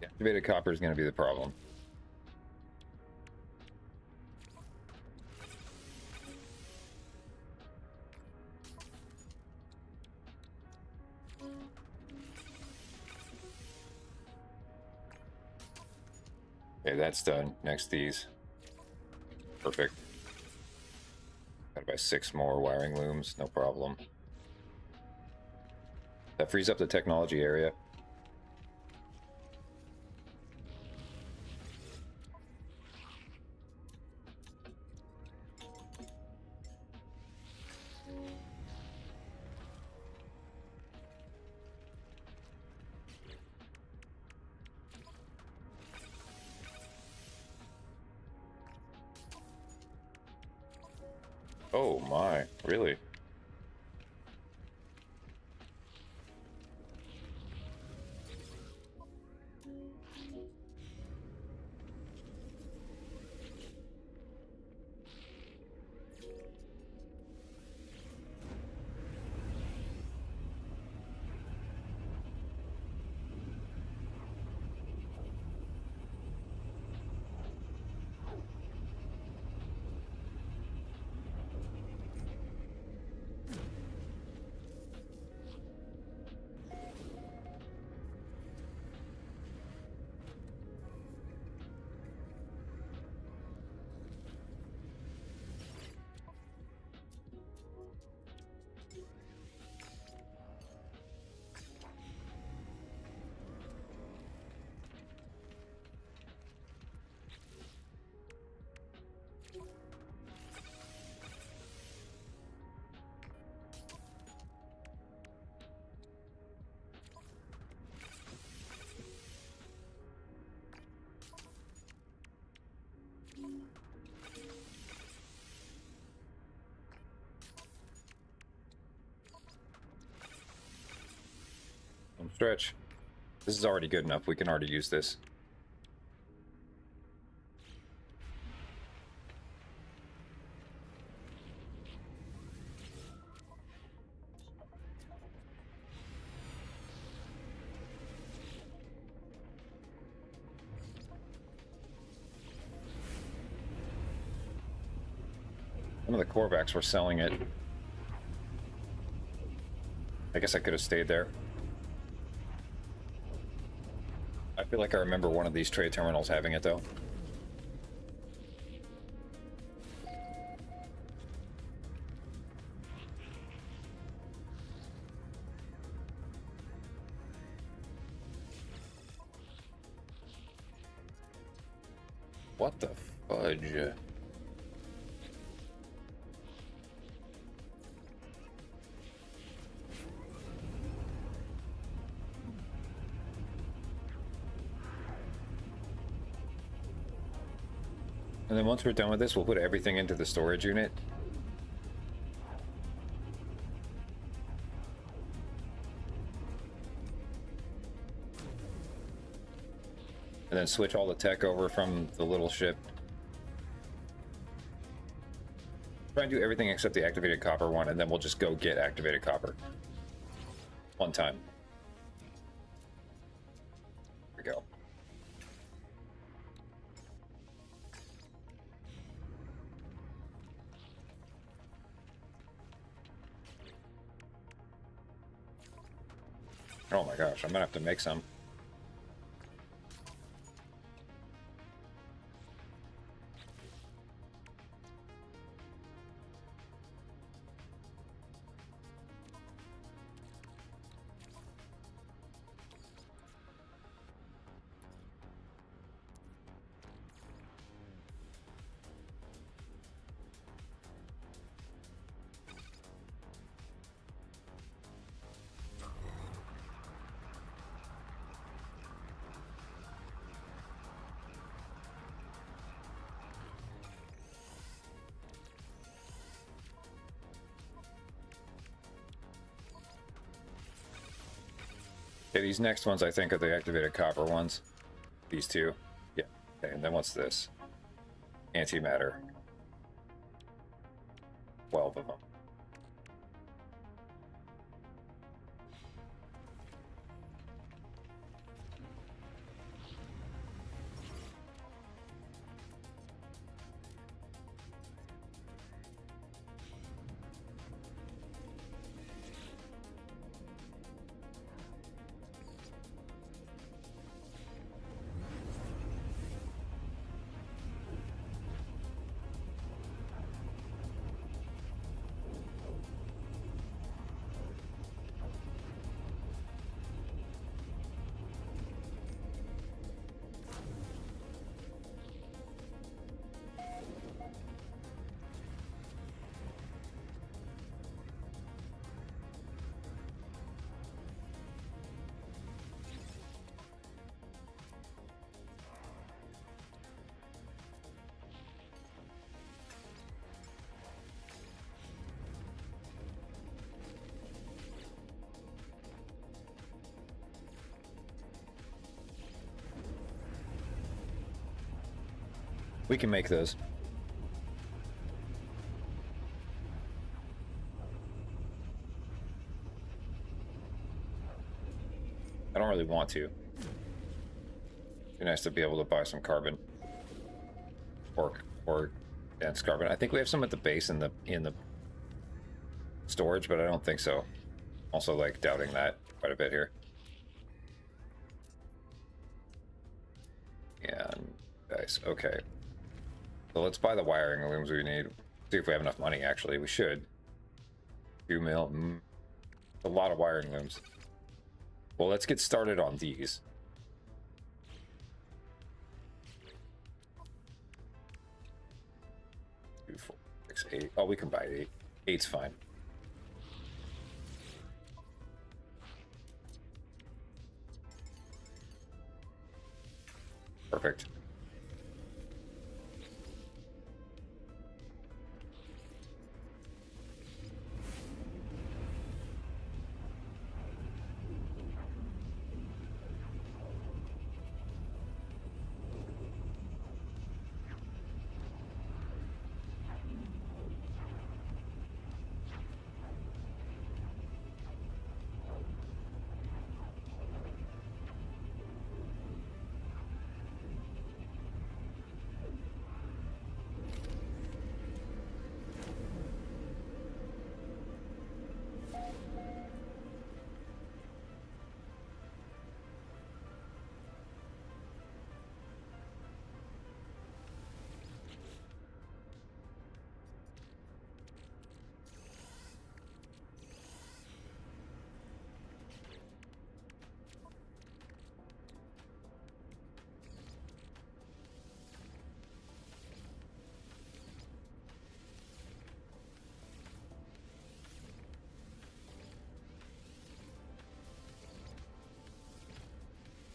Activated copper is going to be the problem. Okay, that's done. Next, these. Perfect. Gotta buy 6 more wiring looms, no problem. That frees up the technology area. Oh my, really? Stretch. This is already good enough. We can already use this. Some of the Korvax were selling it. I guess I could have stayed there. I feel like I remember one of these trade terminals having it, though. What the fudge? And then once we're done with this, we'll put everything into the storage unit. And then switch all the tech over from the little ship. Try and do everything except the activated copper one, and then we'll just go get activated copper. One time. There we go. Oh my gosh, I'm gonna have to make some. Okay, these next ones I think are the activated copper ones. These two. Yeah. Okay, and then what's this? Antimatter. 12 of them. We can make those. I don't really want to. Be nice to be able to buy some carbon. Or dense carbon. I think we have some at the base in the storage, but I don't think so. Also like doubting that quite a bit here. And guys, okay. So let's buy the wiring looms we need. See if we have enough money, actually. We should. 2 mil. A lot of wiring looms. Well, let's get started on these. 2, 4, 6, 8. Oh, we can buy 8. 8's fine. Perfect.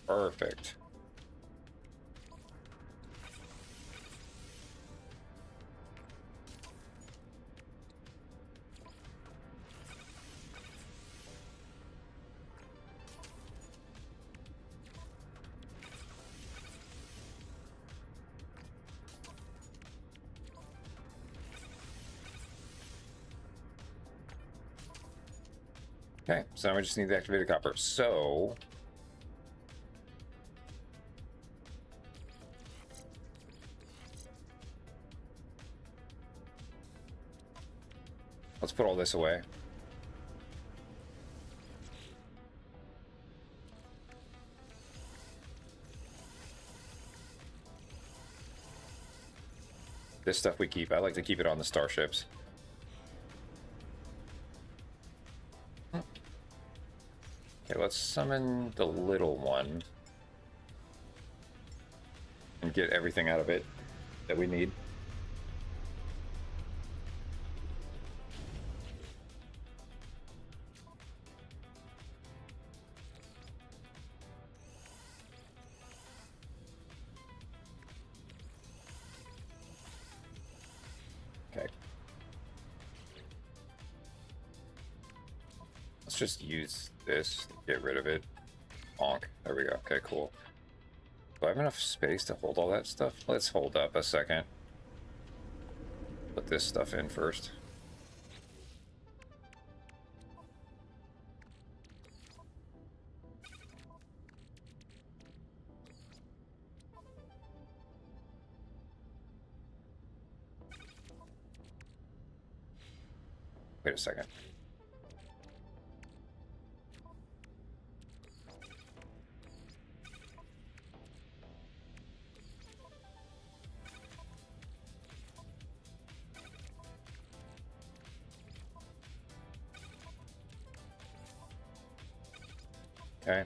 Perfect. Okay, so now we just need the activated copper. So let's put all this away. This stuff we keep. I like to keep it on the starships. Okay, let's summon the little one and get everything out of it that we need. Okay. Let's just use this to get rid of it. Honk. There we go. Okay, cool. Do I have enough space to hold all that stuff? Let's hold up a second. Put this stuff in first. Wait a second. Okay.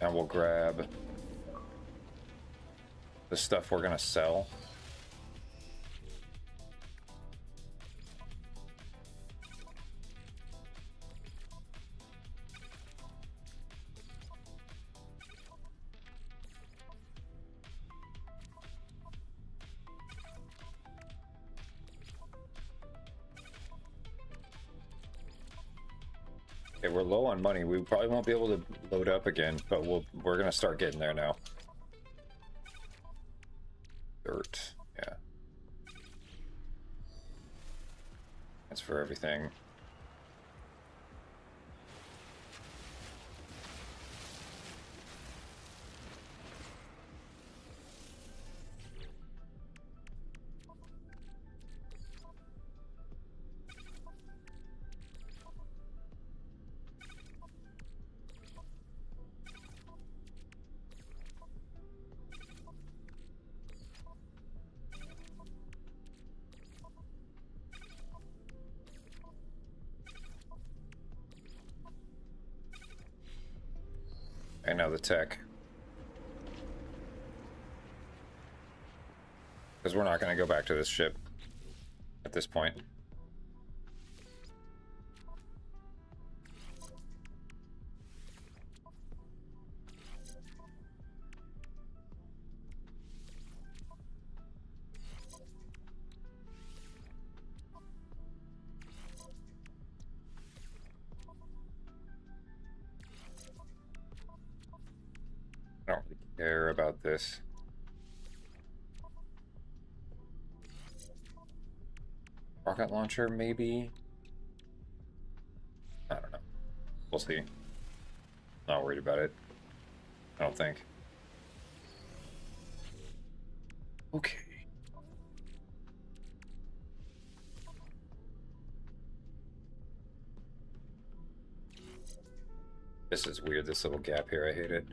And we'll grab the stuff we're gonna sell. Okay, we're low on money. We probably won't be able to load up again, but we're gonna start getting there now. Dirt, yeah. That's for everything. And now the tech. Because we're not going to go back to this ship at this point. I don't really care about this. Rocket launcher, maybe? I don't know. We'll see. Not worried about it. I don't think. Okay. This is weird, this little gap here. I hate it.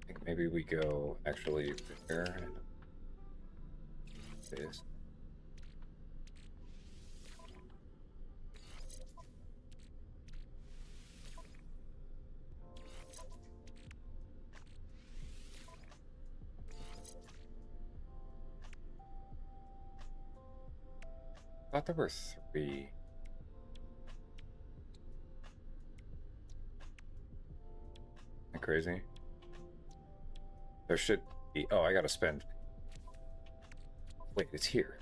I think maybe we go actually there. This. thought there were 3. Isn't that crazy? There should be. Oh, I gotta spend. Wait, it's here.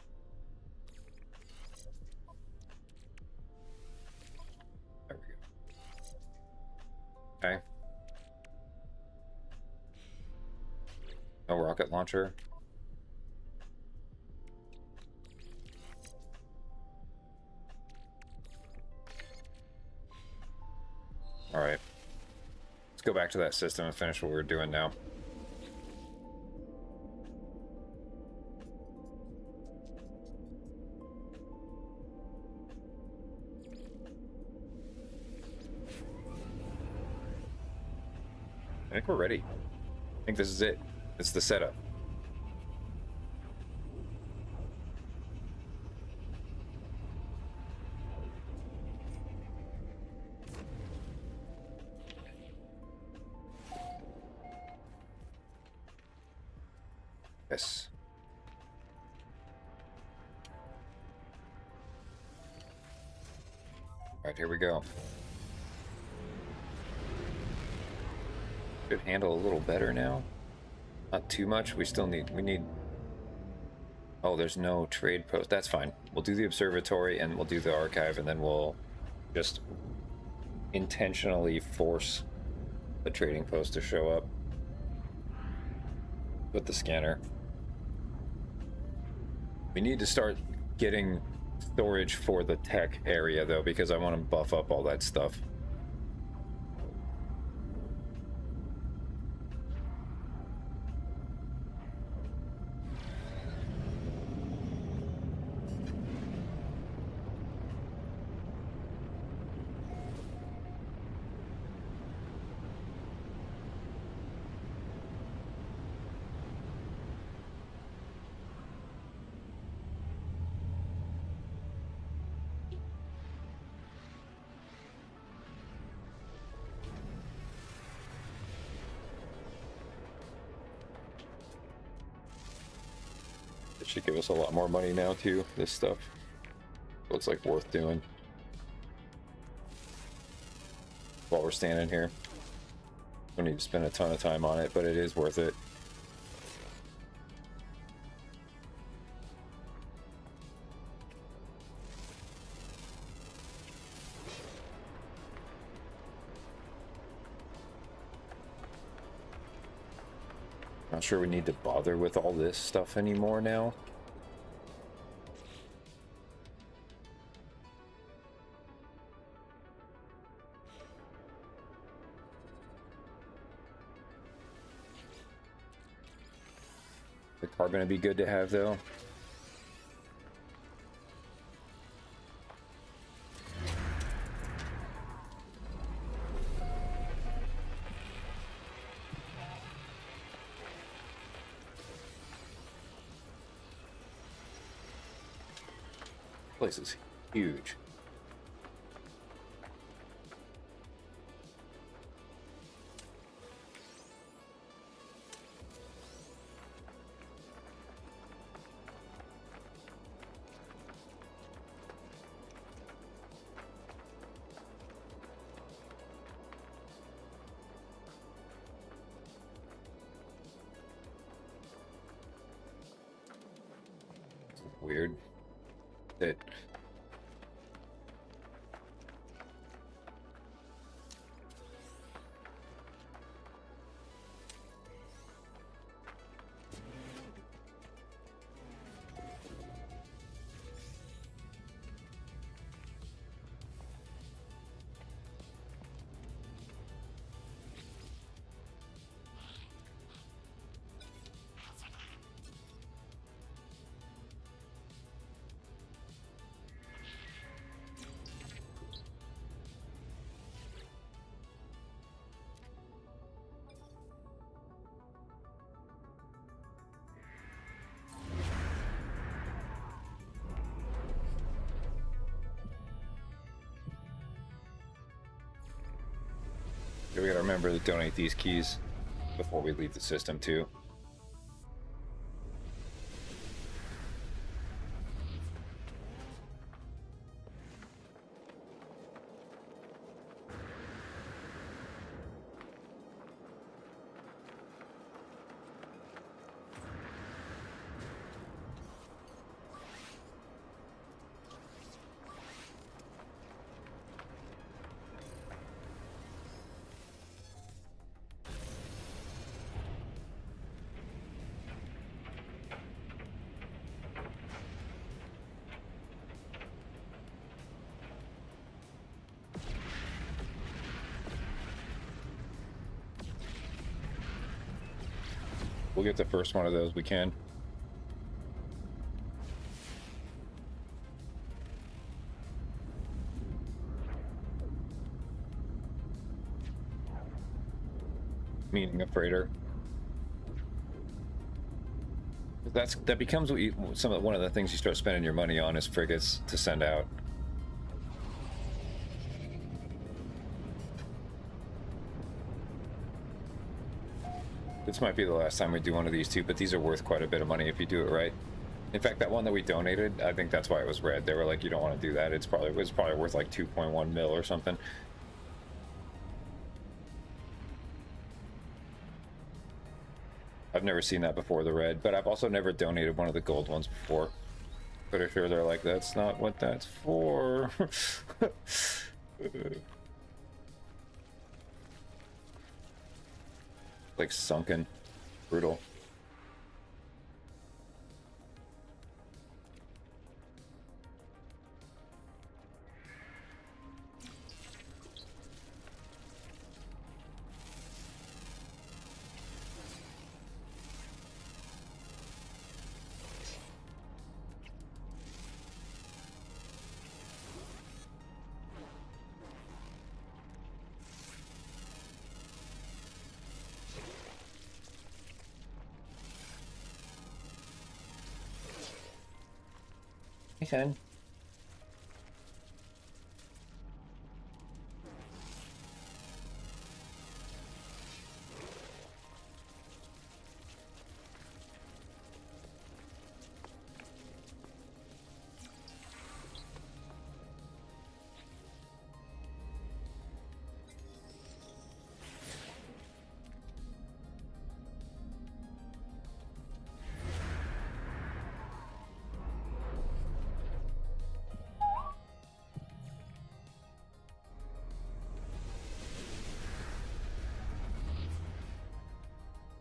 There we go. Okay. No rocket launcher. All right. Let's go back to that system and finish what we're doing now. I think we're ready. I think this is it. It's the setup. Yes. All right, here we go. Should handle a little better now. Not too much. We need. Oh, there's no trade post. That's fine. We'll do the observatory and we'll do the archive, and then we'll just intentionally force the trading post to show up with the scanner. We need to start getting storage for the tech area though, because I want to buff up all that stuff. Should give us a lot more money now too, this stuff. Looks like worth doing while we're standing here. Don't need to spend a ton of time on it, but it is worth it. Not sure we need to bother with all this stuff anymore now. The carbon would be good to have though. Place is huge. Weird that we gotta remember to donate these keys before we leave the system too. We'll get the first one of those we can. Meaning a freighter. That becomes what one of the things you start spending your money on is frigates to send out. This might be the last time we do one of these two, but these are worth quite a bit of money if you do it right. In fact, that one that we donated, I think that's why it was red. They were like, you don't want to do that. It was probably worth like 2.1 mil or something. I've never seen that before, the red, but I've also never donated one of the gold ones before. Pretty sure they're like, that's not what that's for. Like sunken. Brutal. Hey, son.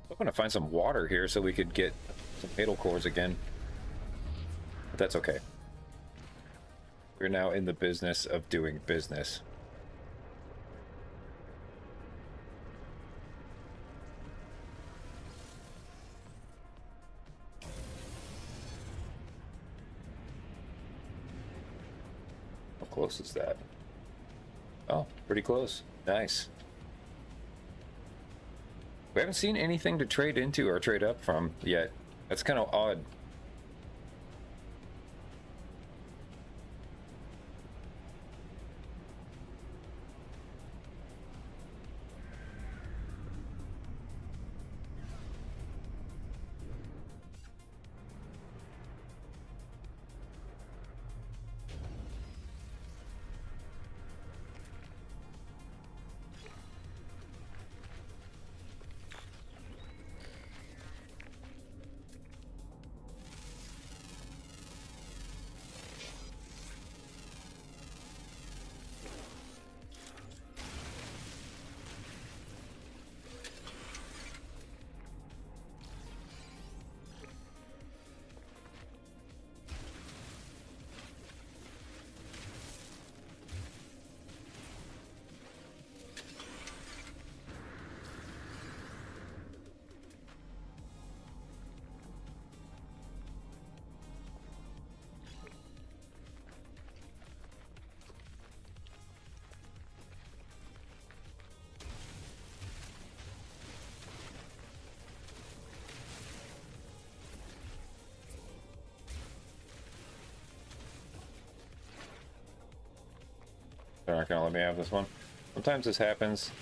I'm gonna find some water here so we could get some fatal cores again. But that's okay. We're now in the business of doing business. How close is that? Oh, pretty close. Nice. We haven't seen anything to trade into or trade up from yet. That's kind of odd. They're not gonna let me have this one. Sometimes this happens.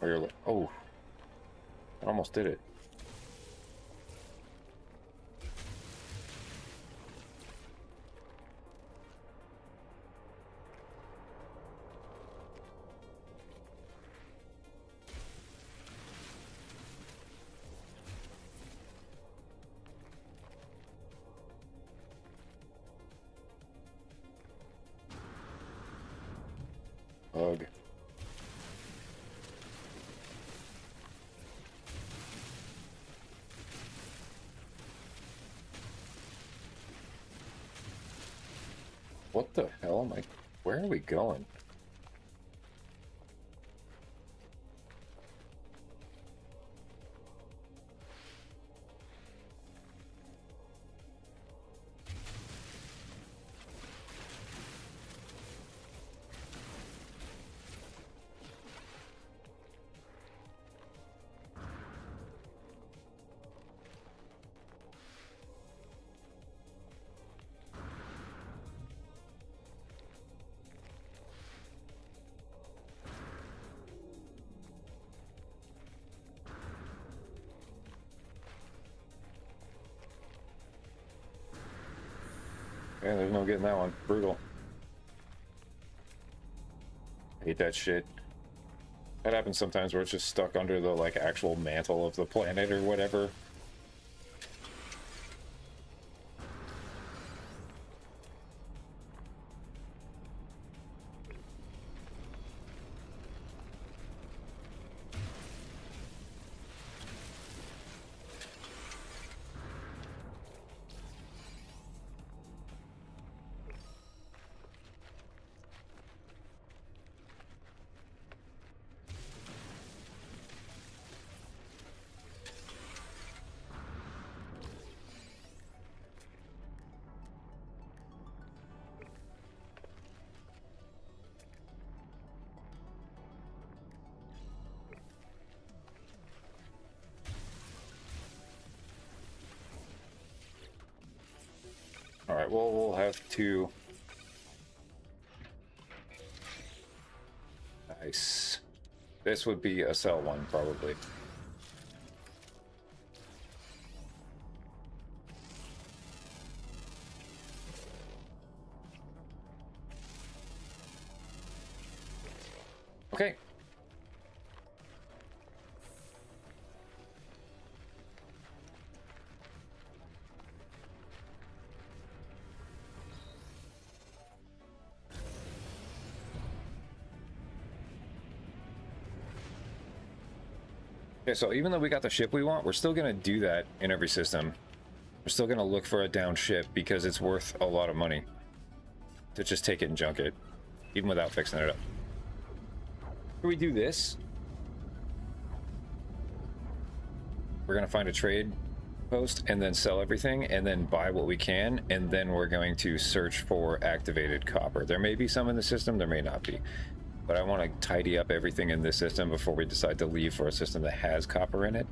Or you're like, oh, I almost did it. Bug. What the hell am I? Where are we going? Yeah, there's no getting that one. Brutal. Hate that shit. That happens sometimes where it's just stuck under the like actual mantle of the planet or whatever. Alright, well, we'll have to... Nice. This would be a cell one, probably. Okay. Okay, so even though we got the ship we want, we're still gonna do that in every system. We're still gonna look for a down ship because it's worth a lot of money to just take it and junk it, even without fixing it up. Can we do this? We're gonna find a trade post and then sell everything and then buy what we can, and then we're going to search for activated copper. There may be some in the system, there may not be. But I want to tidy up everything in this system before we decide to leave for a system that has copper in it.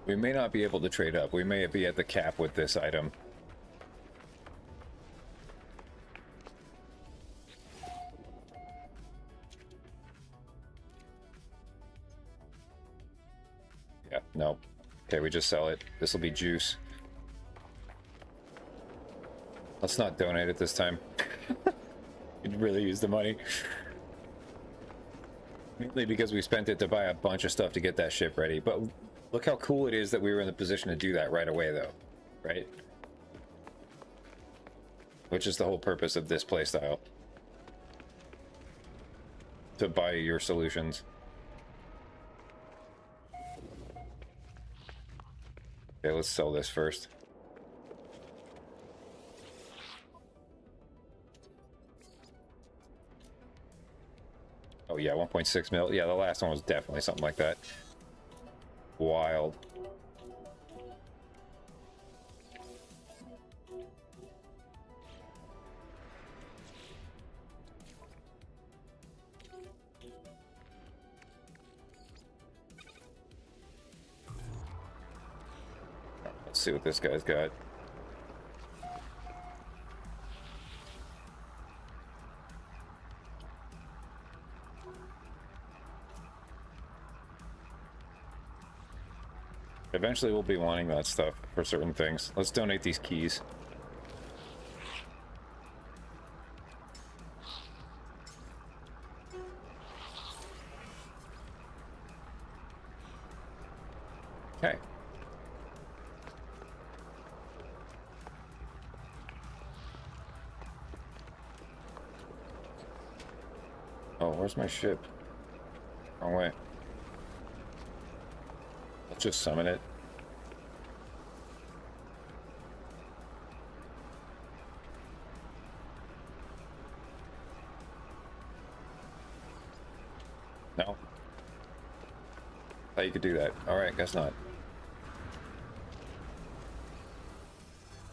We may not be able to trade up. We may be at the cap with this item. Yeah, no. Okay, we just sell it. This will be juice. Let's not donate it this time. We'd really use the money. Mainly because we spent it to buy a bunch of stuff to get that ship ready. But look how cool it is that we were in the position to do that right away, though. Right? Which is the whole purpose of this playstyle. To buy your solutions. Okay, let's sell this first. Oh yeah, 1.6 mil. Yeah, the last one was definitely something like that. Wild. Let's see what this guy's got. Eventually we'll be wanting that stuff for certain things. Let's donate these keys. Okay. Oh, where's my ship? Wrong way. Let's just summon it. No. Thought you could do that. Alright, guess not.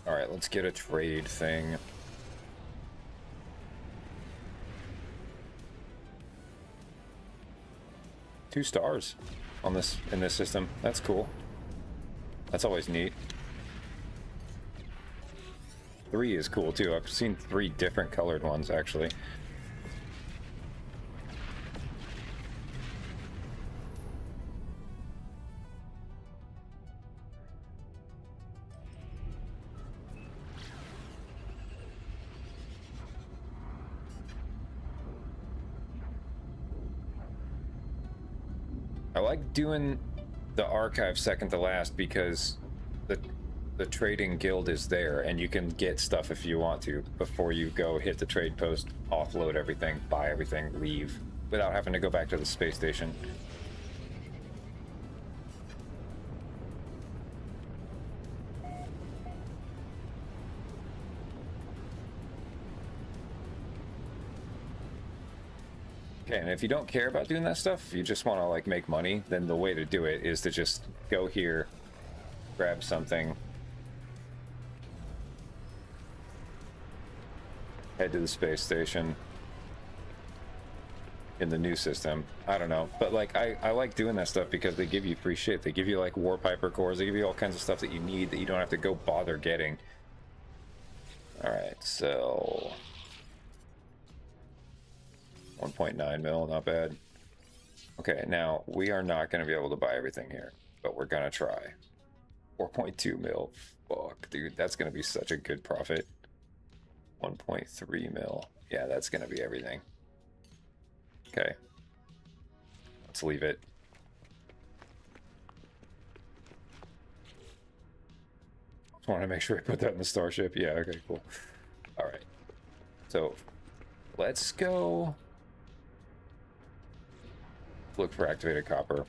Alright, let's get a trade thing. Two stars on this in this system. That's cool. That's always neat. 3 is cool too. I've seen 3 different colored ones actually. I like doing the archive second to last because the trading guild is there and you can get stuff if you want to before you go hit the trade post, offload everything, buy everything, leave without having to go back to the space station. Okay, and if you don't care about doing that stuff, you just want to like make money, then the way to do it is to just go here, grab something, head to the space station in the new system. I don't know, but like I like doing that stuff because they give you free shit. They give you like Warpiper cores, they give you all kinds of stuff that you need that you don't have to go bother getting. Alright, so 1.9 mil, not bad. Okay, now we are not going to be able to buy everything here, but we're going to try. 4.2 mil. Fuck, dude, that's going to be such a good profit. 1.3 mil. Yeah, that's going to be everything. Okay. Let's leave it. Just want to make sure I put that in the starship. Yeah, okay, cool. All right. So, let's go look for activated copper.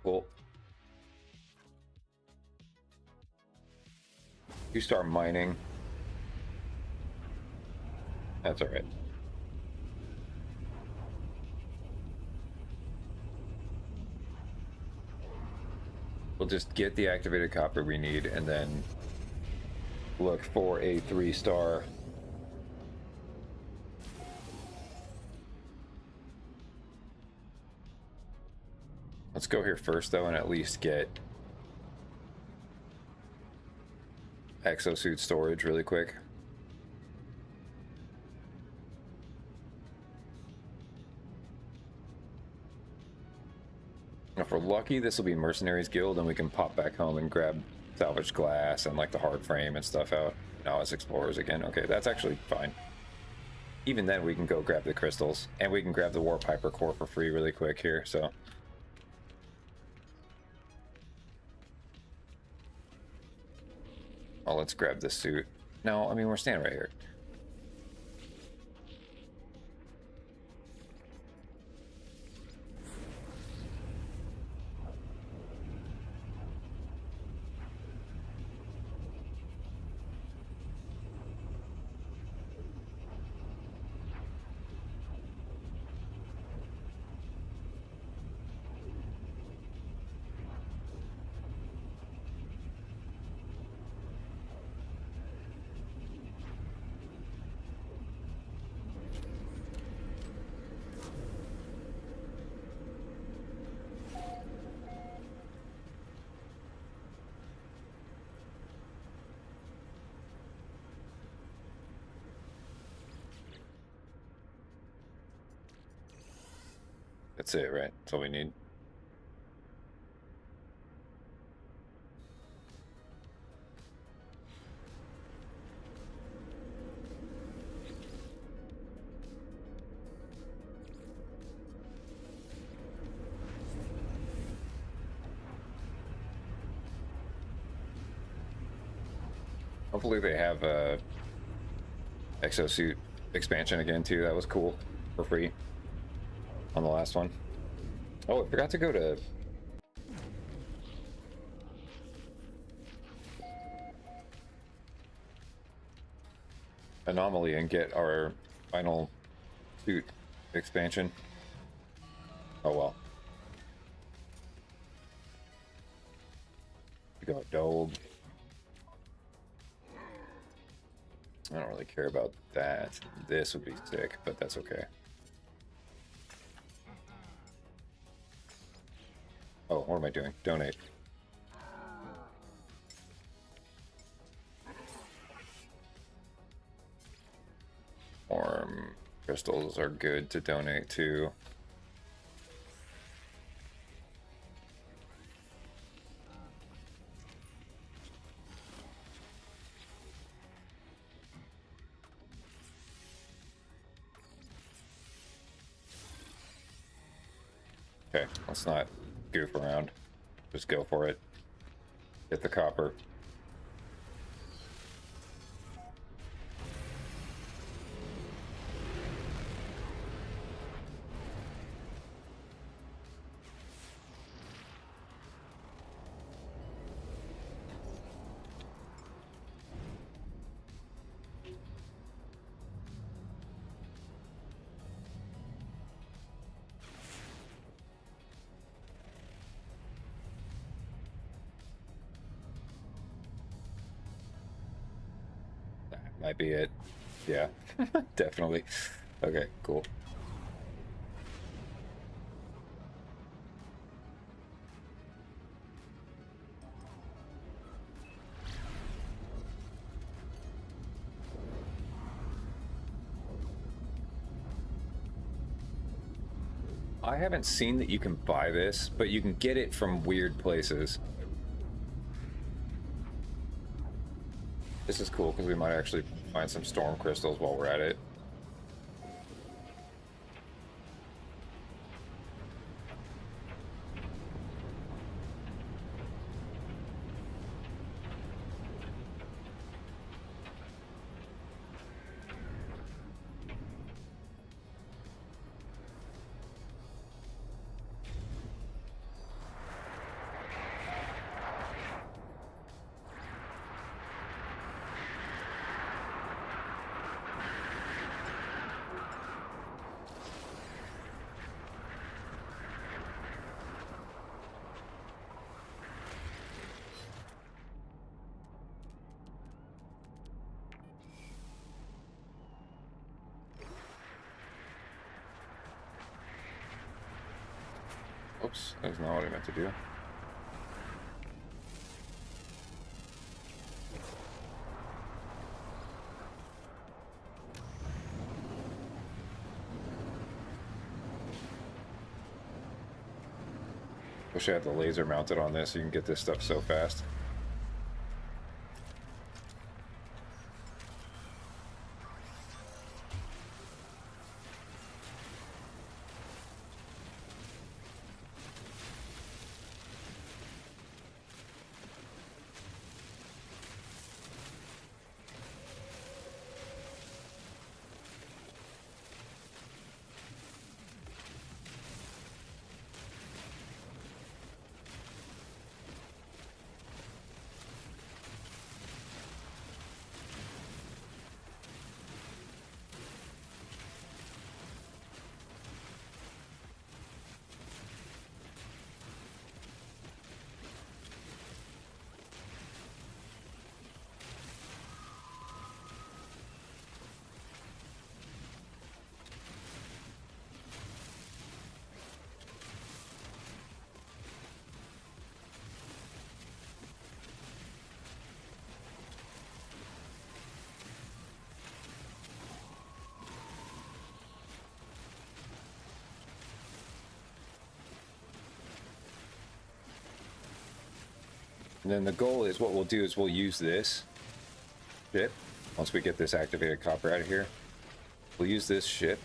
Cool. You start mining. That's all right. We'll just get the activated copper we need and then look for a 3-star. Let's go here first though and at least get exosuit storage really quick. If we're lucky, this will be Mercenaries Guild and we can pop back home and grab salvaged glass and like the hard frame and stuff out. Now it's Explorers again. Okay, that's actually fine. Even then we can go grab the crystals and we can grab the Warpiper core for free really quick here, so. Oh, let's grab this suit. No, I mean, we're standing right here. That's it, right? That's all we need. Hopefully they have exosuit expansion again too. That was cool for free on the last one. Oh, I forgot to go to Anomaly and get our final suit expansion. Oh well. We got Dobe. I don't really care about that. This would be sick, but that's okay. Oh, what am I doing? Donate. Crystals are good to donate to. Okay, let's not goof around. Just go for it. Get the copper. Might be it. Yeah, definitely. Okay, cool. I haven't seen that you can buy this, but you can get it from weird places. This is cool because we might actually find some storm crystals while we're at it. Oops, that's not what I meant to do. Wish I had the laser mounted on this so you can get this stuff so fast. And then the goal is what we'll do is we'll use this ship. Once we get this activated copper out of here, we'll use this ship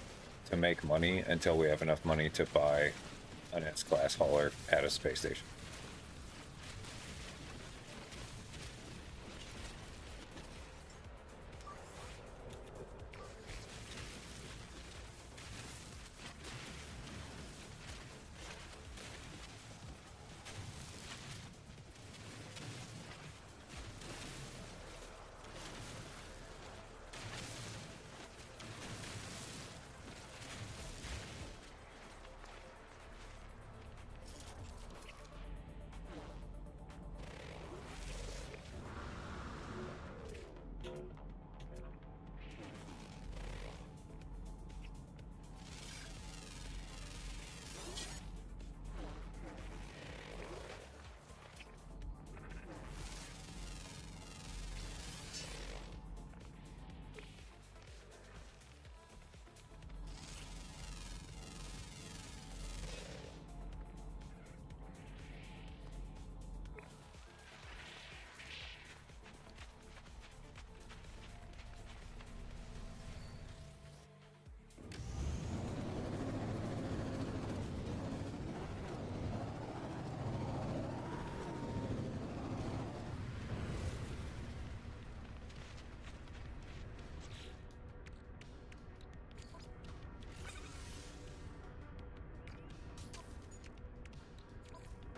to make money until we have enough money to buy an S-class hauler at a space station.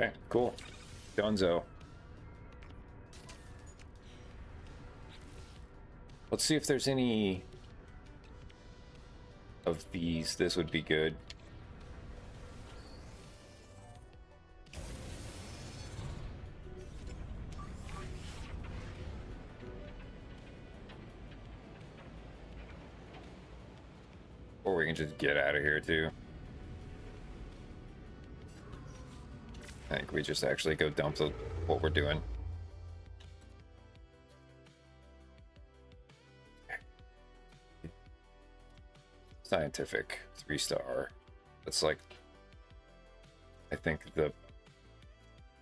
Okay, cool. Dunzo. Let's see if there's any of these. This would be good. Or we can just get out of here too. I think we just actually go dump what we're doing. Scientific 3-star. That's like, I think the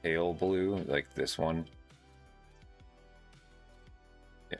pale blue, like this one. Yeah.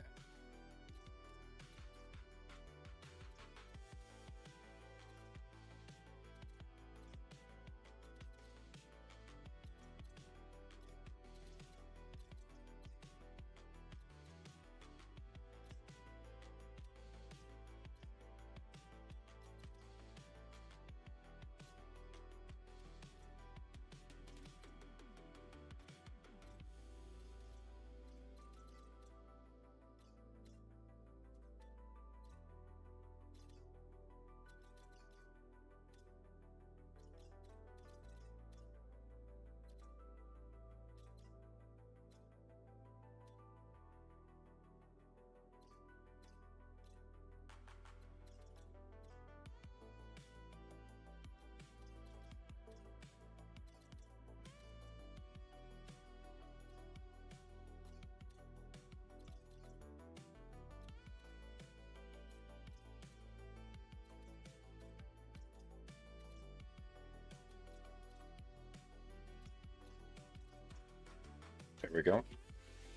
There we go.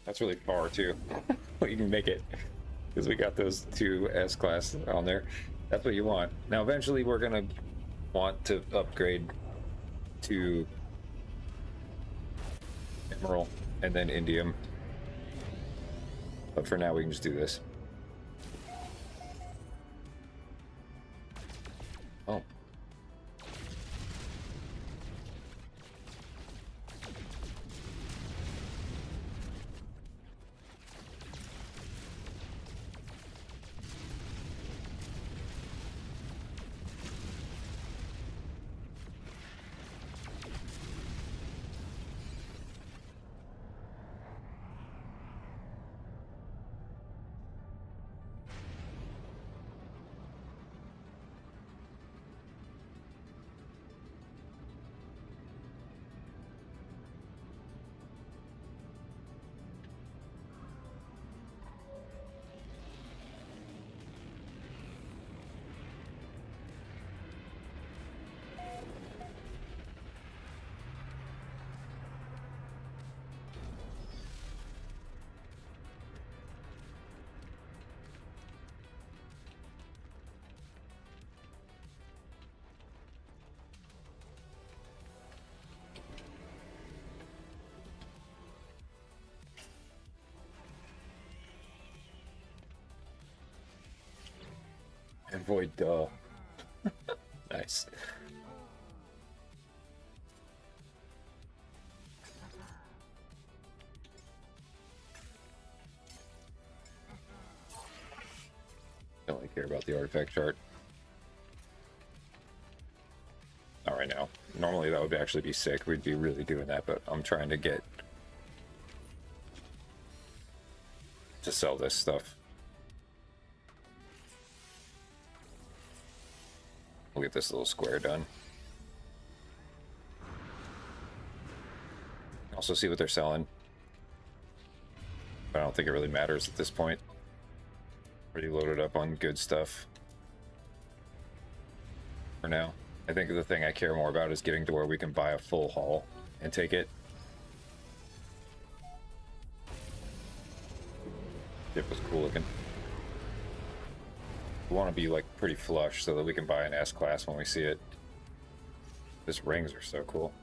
That's really far too. We can make it because we got those 2 S-class on there. That's what you want. Now eventually we're gonna want to upgrade to Emerald and then Indium. But for now we can just do this. Oh. And void, duh. Nice. Don't really care about the artifact chart. Not right now. Normally that would actually be sick. We'd be really doing that, but I'm trying to get to sell this stuff. We'll get this little square done. Also see what they're selling. But I don't think it really matters at this point. Pretty loaded up on good stuff for now. I think the thing I care more about is getting to where we can buy a full haul and take it. It was cool looking. We want to be like pretty flush so that we can buy an S-class when we see it. These rings are so cool.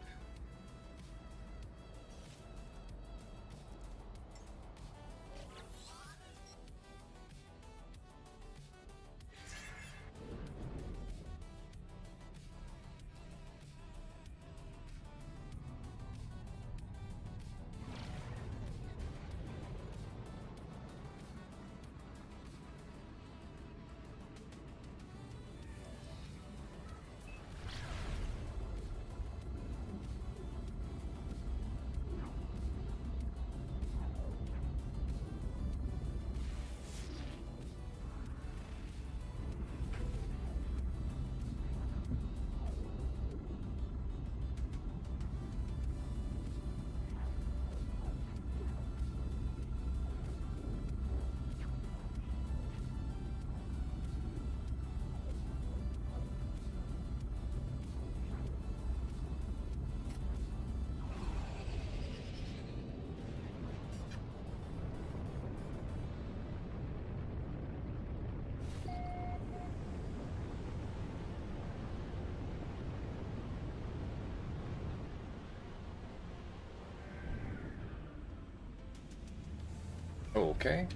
Okay.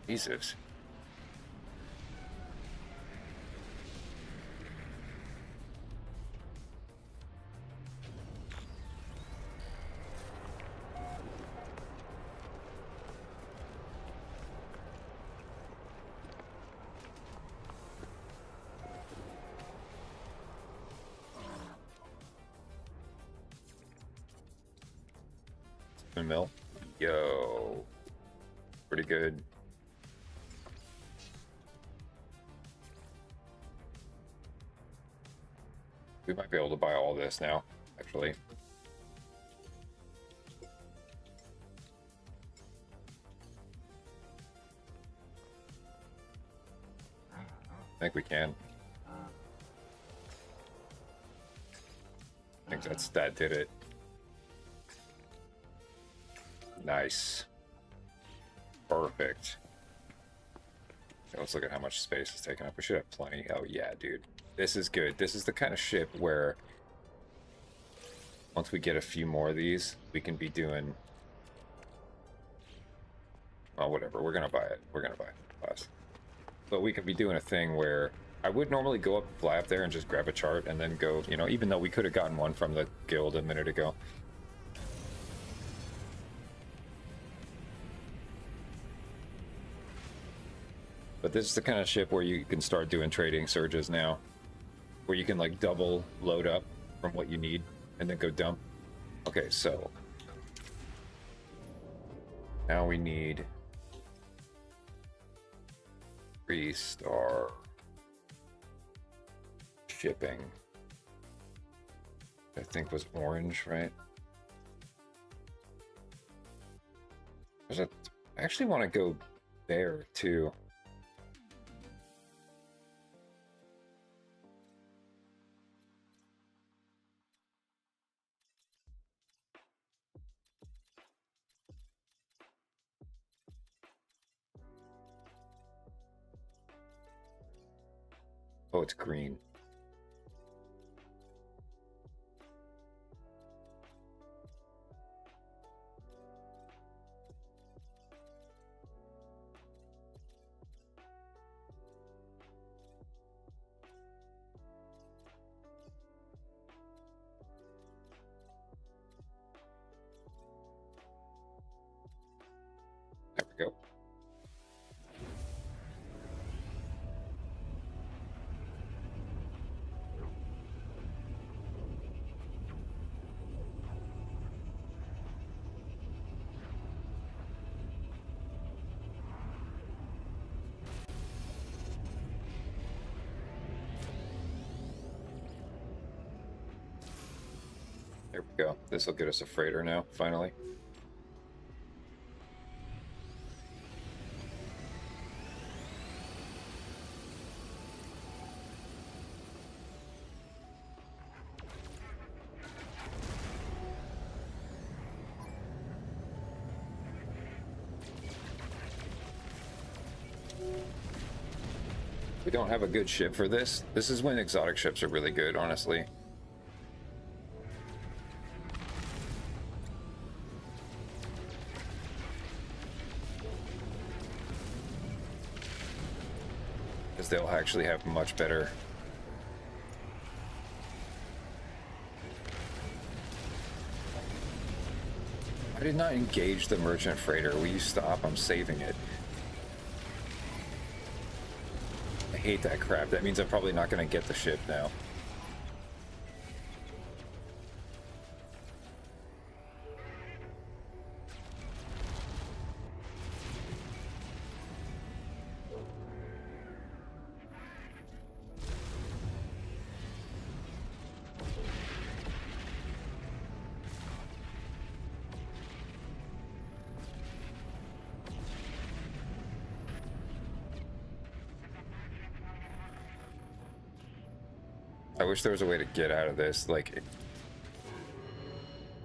Jesus. Mill. Yo. Pretty good. We might be able to buy all this now, actually. I think we can. I think that did it. Nice. Perfect. Okay, let's look at how much space is taken up. We should have plenty. Oh yeah, dude. This is good. This is the kind of ship where once we get a few more of these, we can be doing... Well, whatever. We're gonna buy it. We're gonna buy it. Class. But we could be doing a thing where I would normally go up, fly up there and just grab a chart and then go, you know, even though we could have gotten one from the guild a minute ago. But this is the kind of ship where you can start doing trading surges now. Where you can like double load up from what you need and then go dump. Okay, so now we need 3-star shipping. I think was orange, right? I actually want to go there too. Oh, it's green. There we go. There we go. This will get us a freighter now, finally. We don't have a good ship for this. This is when exotic ships are really good, honestly. Because they'll actually have much better... I did not engage the merchant freighter. Will you stop? I'm saving it. I hate that crap. That means I'm probably not going to get the ship now. I wish there was a way to get out of this, like...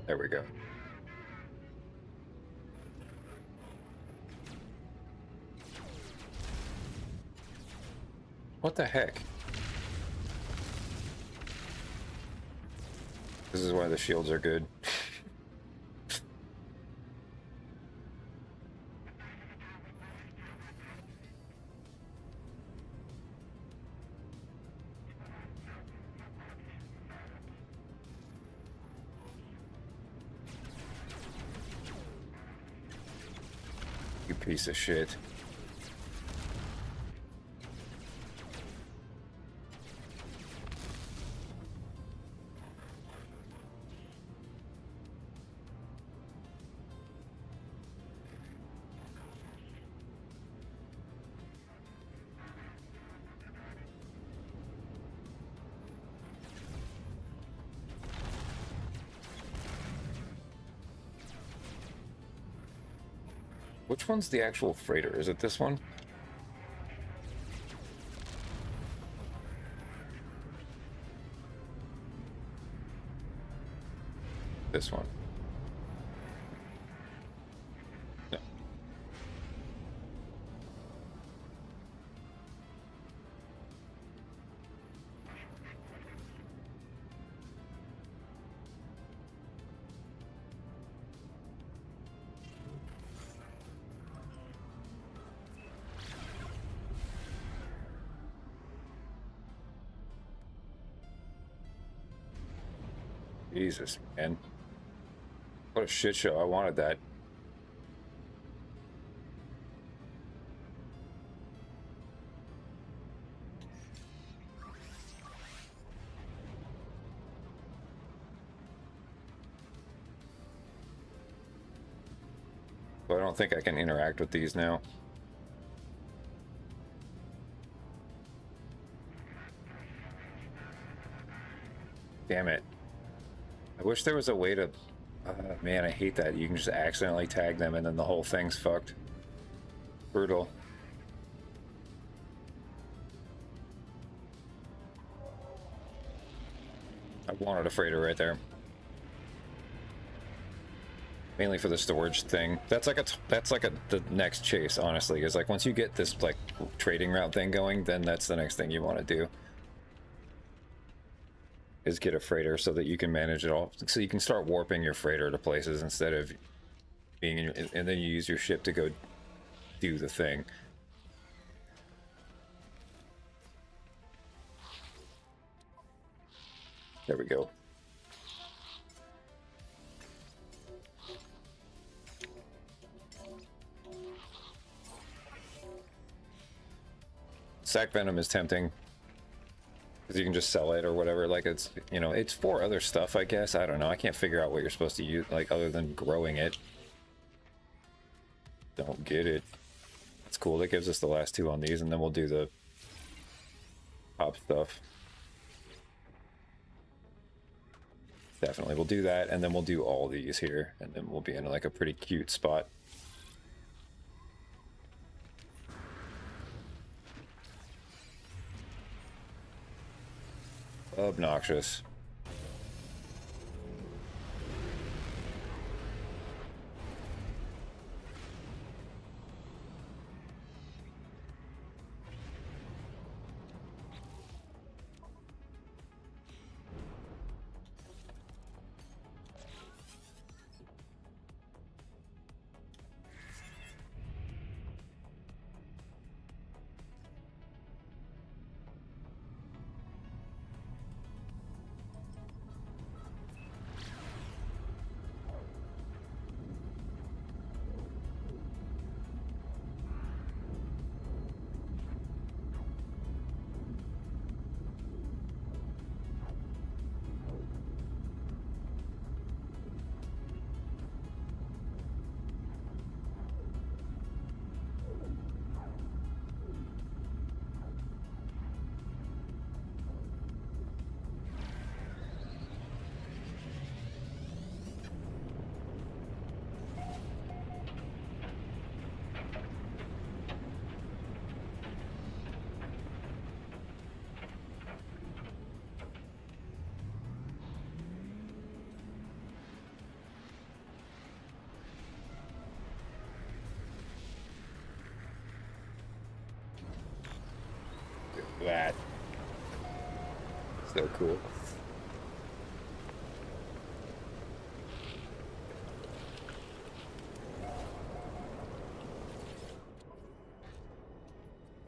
There we go. What the heck? This is why the shields are good. piece of shit. Which one's the actual freighter? Is it this one? This one. No. Jesus, man. What a shit show. I wanted that. But I don't think I can interact with these now. Damn it. I wish there was a way to... man, I hate that. You can just accidentally tag them and then the whole thing's fucked. Brutal. I wanted a freighter right there. Mainly for the storage thing. That's like the next chase, honestly. Is like once you get this like trading route thing going, then that's the next thing you want to do. Is get a freighter so that you can manage it all. So you can start warping your freighter to places instead of being in your, and then you use your ship to go do the thing. There we go. Sac Venom is tempting. Because you can just sell it or whatever. Like it's, you know, it's for other stuff, I guess. I don't know. I can't figure out what you're supposed to use, like, other than growing it. Don't get it. That's cool. That gives us the last two on these, and then we'll do the top stuff. Definitely, we'll do that, and then we'll do all these here, and then we'll be in like a pretty cute spot. Obnoxious. That. So cool.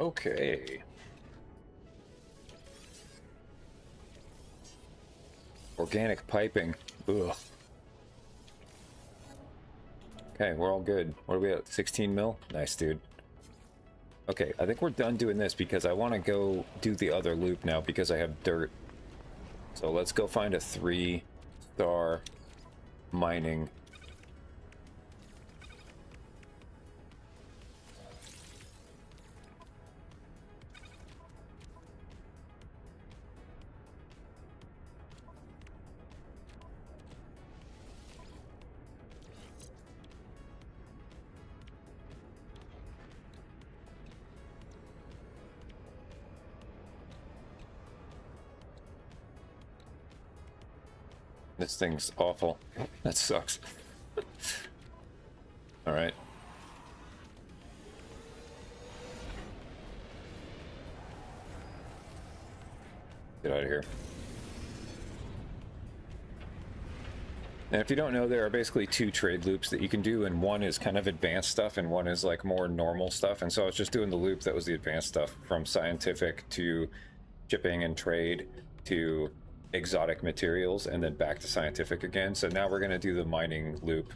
Okay. Organic piping. Ugh. Okay, we're all good. What are we at? 16 mil? Nice, dude. Okay, I think we're done doing this because I want to go do the other loop now because I have dirt. So let's go find a 3-star mining. This thing's awful. That sucks. All right. Get out of here. And if you don't know, there are basically 2 trade loops that you can do, and one is kind of advanced stuff and one is like more normal stuff. And so I was just doing the loop that was the advanced stuff, from scientific to shipping and trade to exotic materials, and then back to scientific again. So now we're going to do the mining loop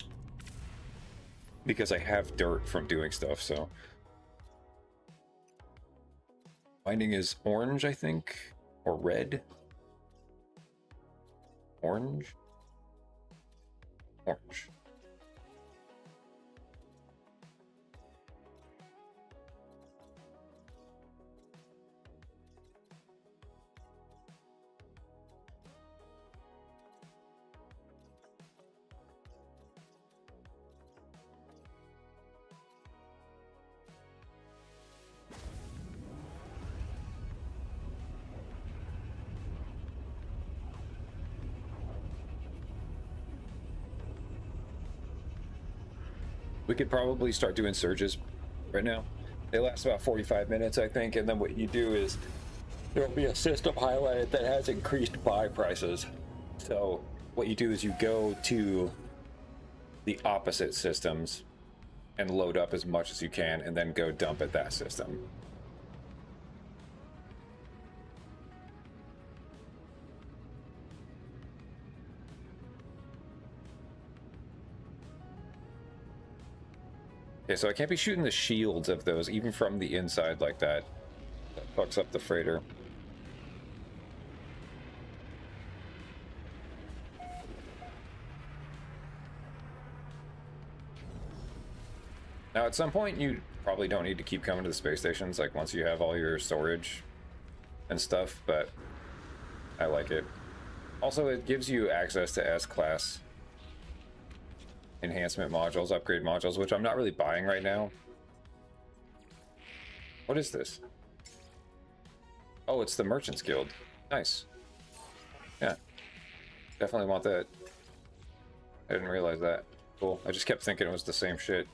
because I have dirt from doing stuff. So mining is orange, I think, or red. Orange. We could probably start doing surges right now. They last about 45 minutes, I think, and then what you do is there will be a system highlighted that has increased buy prices. So what you do is you go to the opposite systems and load up as much as you can, and then go dump at that system. Okay, so I can't be shooting the shields of those, even from the inside like that. That fucks up the freighter. Now, at some point, you probably don't need to keep coming to the space stations, like once you have all your storage and stuff, but I like it. Also, it gives you access to S-Class enhancement modules, upgrade modules, which I'm not really buying right now. What is this? Oh, it's the Merchants Guild. Nice. Yeah. Definitely want that. I didn't realize that. Cool. I just kept thinking it was the same shit.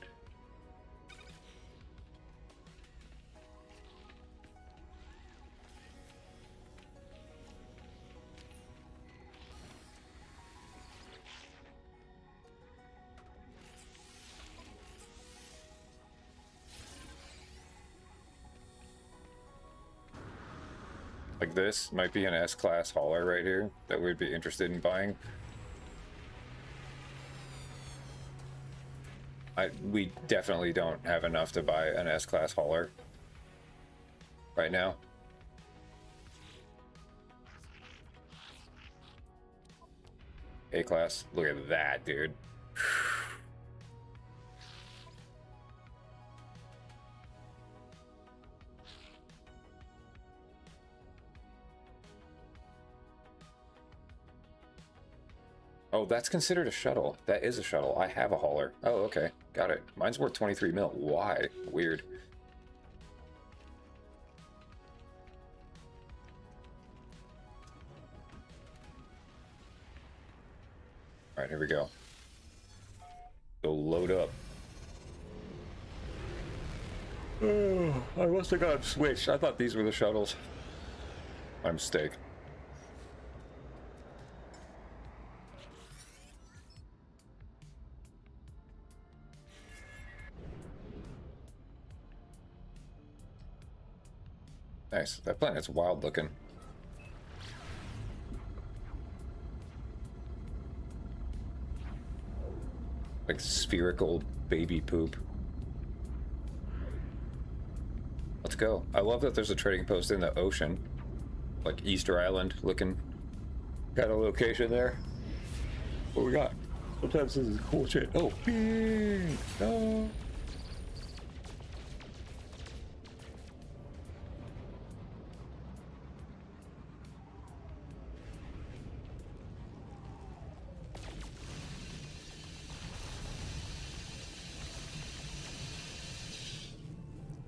Like this might be an S-Class hauler right here that we'd be interested in buying. We definitely don't have enough to buy an S-Class hauler right now. A-Class, look at that, dude. Oh, that's considered a shuttle. That is a shuttle. I have a hauler. Oh, okay. Got it. Mine's worth 23 mil. Why? Weird. All right, here we go. Go load up. Oh, I must have got switched. I thought these were the shuttles. My mistake. Nice. That planet's wild looking. Like spherical baby poop. Let's go. I love that there's a trading post in the ocean. Like Easter Island looking kind of location there. What we got? Sometimes this is cool shit. Oh, bing! No!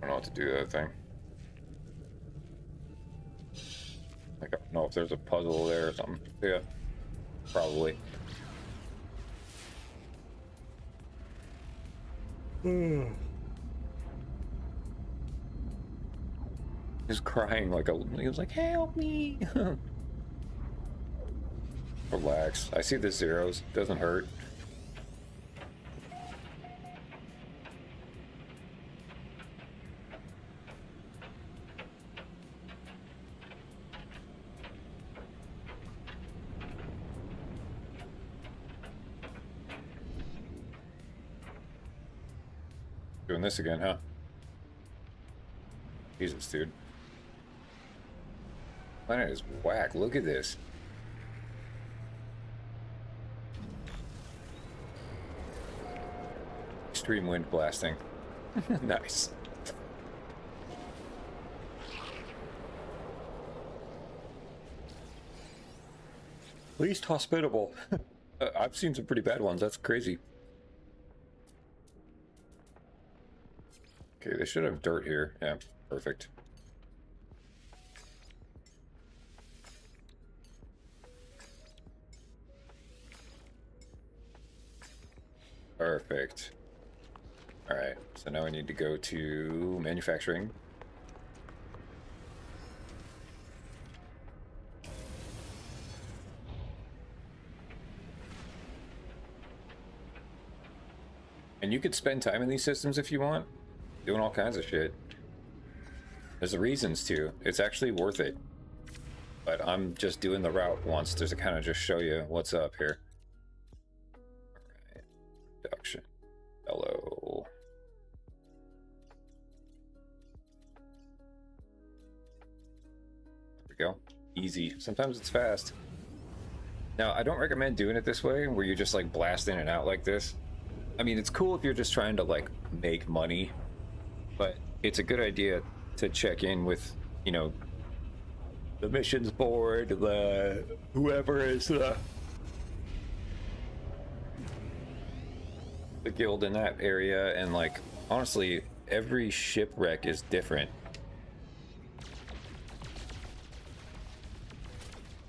I don't know what to do with that thing. Like, I don't know if there's a puzzle there or something. Yeah, probably. He's crying like he was like, help me. Relax. I see the zeros. Doesn't hurt. Doing this again, huh? Jesus, dude. Planet is whack. Look at this. Extreme wind blasting. Nice. Least hospitable. I've seen some pretty bad ones. That's crazy. Okay, they should have dirt here. Yeah, perfect. Perfect. Alright, so now I need to go to manufacturing. And you could spend time in these systems if you want, doing all kinds of shit. There's reasons to. It's actually worth it. But I'm just doing the route once to kind of just show you what's up here. Alright. Production. Hello. There we go. Easy. Sometimes it's fast. Now, I don't recommend doing it this way, where you just like blast in and out like this. I mean, it's cool if you're just trying to like make money, but it's a good idea to check in with, you know, the missions board, the whoever is the guild in that area, and like honestly, every shipwreck is different.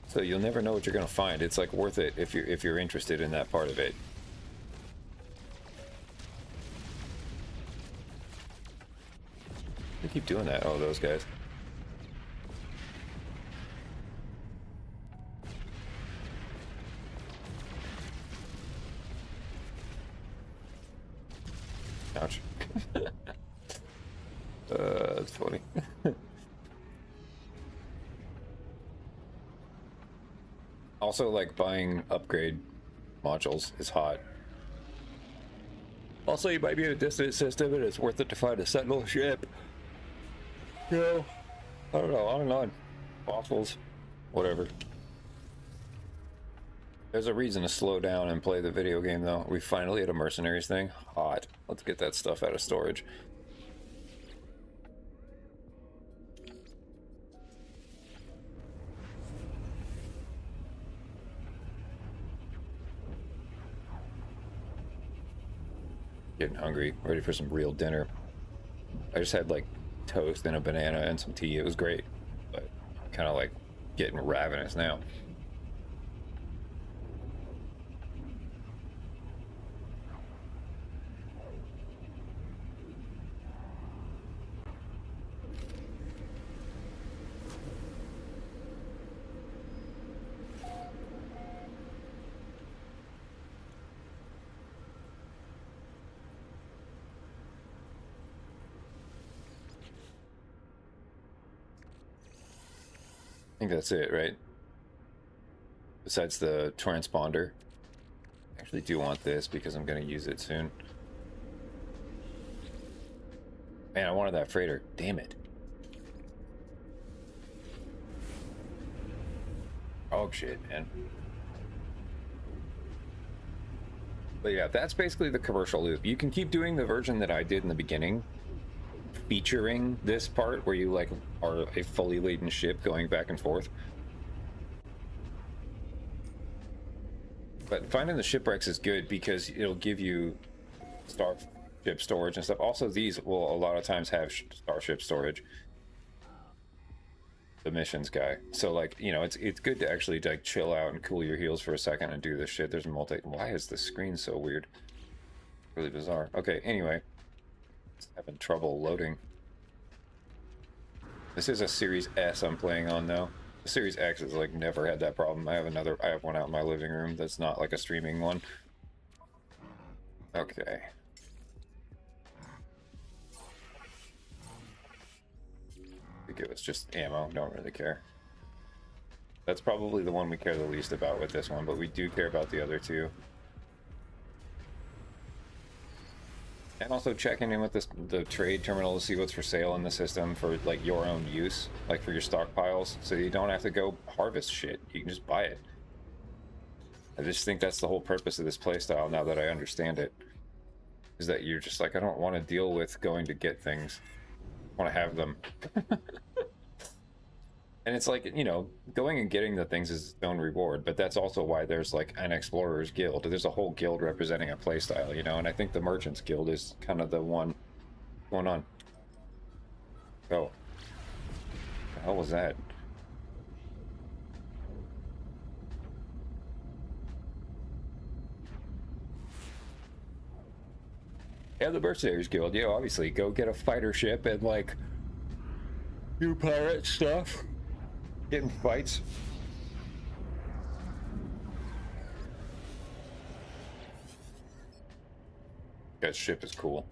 So you'll never know what you're gonna find. It's like worth it if you're interested in that part of it. They keep doing that. Oh, those guys. Ouch. That's funny. Also, like, buying upgrade modules is hot. Also, you might be in a distant system and it's worth it to find a sentinel ship. You know, I don't know, on and on. Fossils, whatever. There's a reason to slow down and play the video game, though. We finally had a mercenaries thing. Hot. Let's get that stuff out of storage. Getting hungry, ready for some real dinner. I just had like toast and a banana and some tea. It was great, but kind of like getting ravenous now. I think that's it, right? Besides the transponder. I actually do want this because I'm going to use it soon. Man, I wanted that freighter. Damn it. Oh shit, man. But yeah, that's basically the commercial loop. You can keep doing the version that I did in the beginning, featuring this part where you like are a fully laden ship going back and forth. But finding the shipwrecks is good because it'll give you starship storage and stuff. Also, these will a lot of times have starship storage. The missions guy. So like, you know, it's good to actually like chill out and cool your heels for a second and do this shit. There's why is the screen so weird? Really bizarre. Okay, anyway. It's having trouble loading. This is a Series S I'm playing on though. The Series X has like never had that problem. I have one out in my living room that's not like a streaming one. Okay. I think it was just ammo, don't really care. That's probably the one we care the least about with this one, but we do care about the other two. And also checking in with the trade terminal to see what's for sale in the system for like your own use, like for your stockpiles, so you don't have to go harvest shit. You can just buy it. I just think that's the whole purpose of this playstyle, now that I understand it, is that you're just like, I don't want to deal with going to get things. I want to have them. And it's like, you know, going and getting the things is its own reward, but that's also why there's like an explorer's guild. There's a whole guild representing a playstyle, you know, and I think the merchants guild is kind of the one going on. Oh, what the hell was that? Yeah, the mercenaries guild. Yeah, obviously, go get a fighter ship and like do pirate stuff. Get in fights. That ship is cool.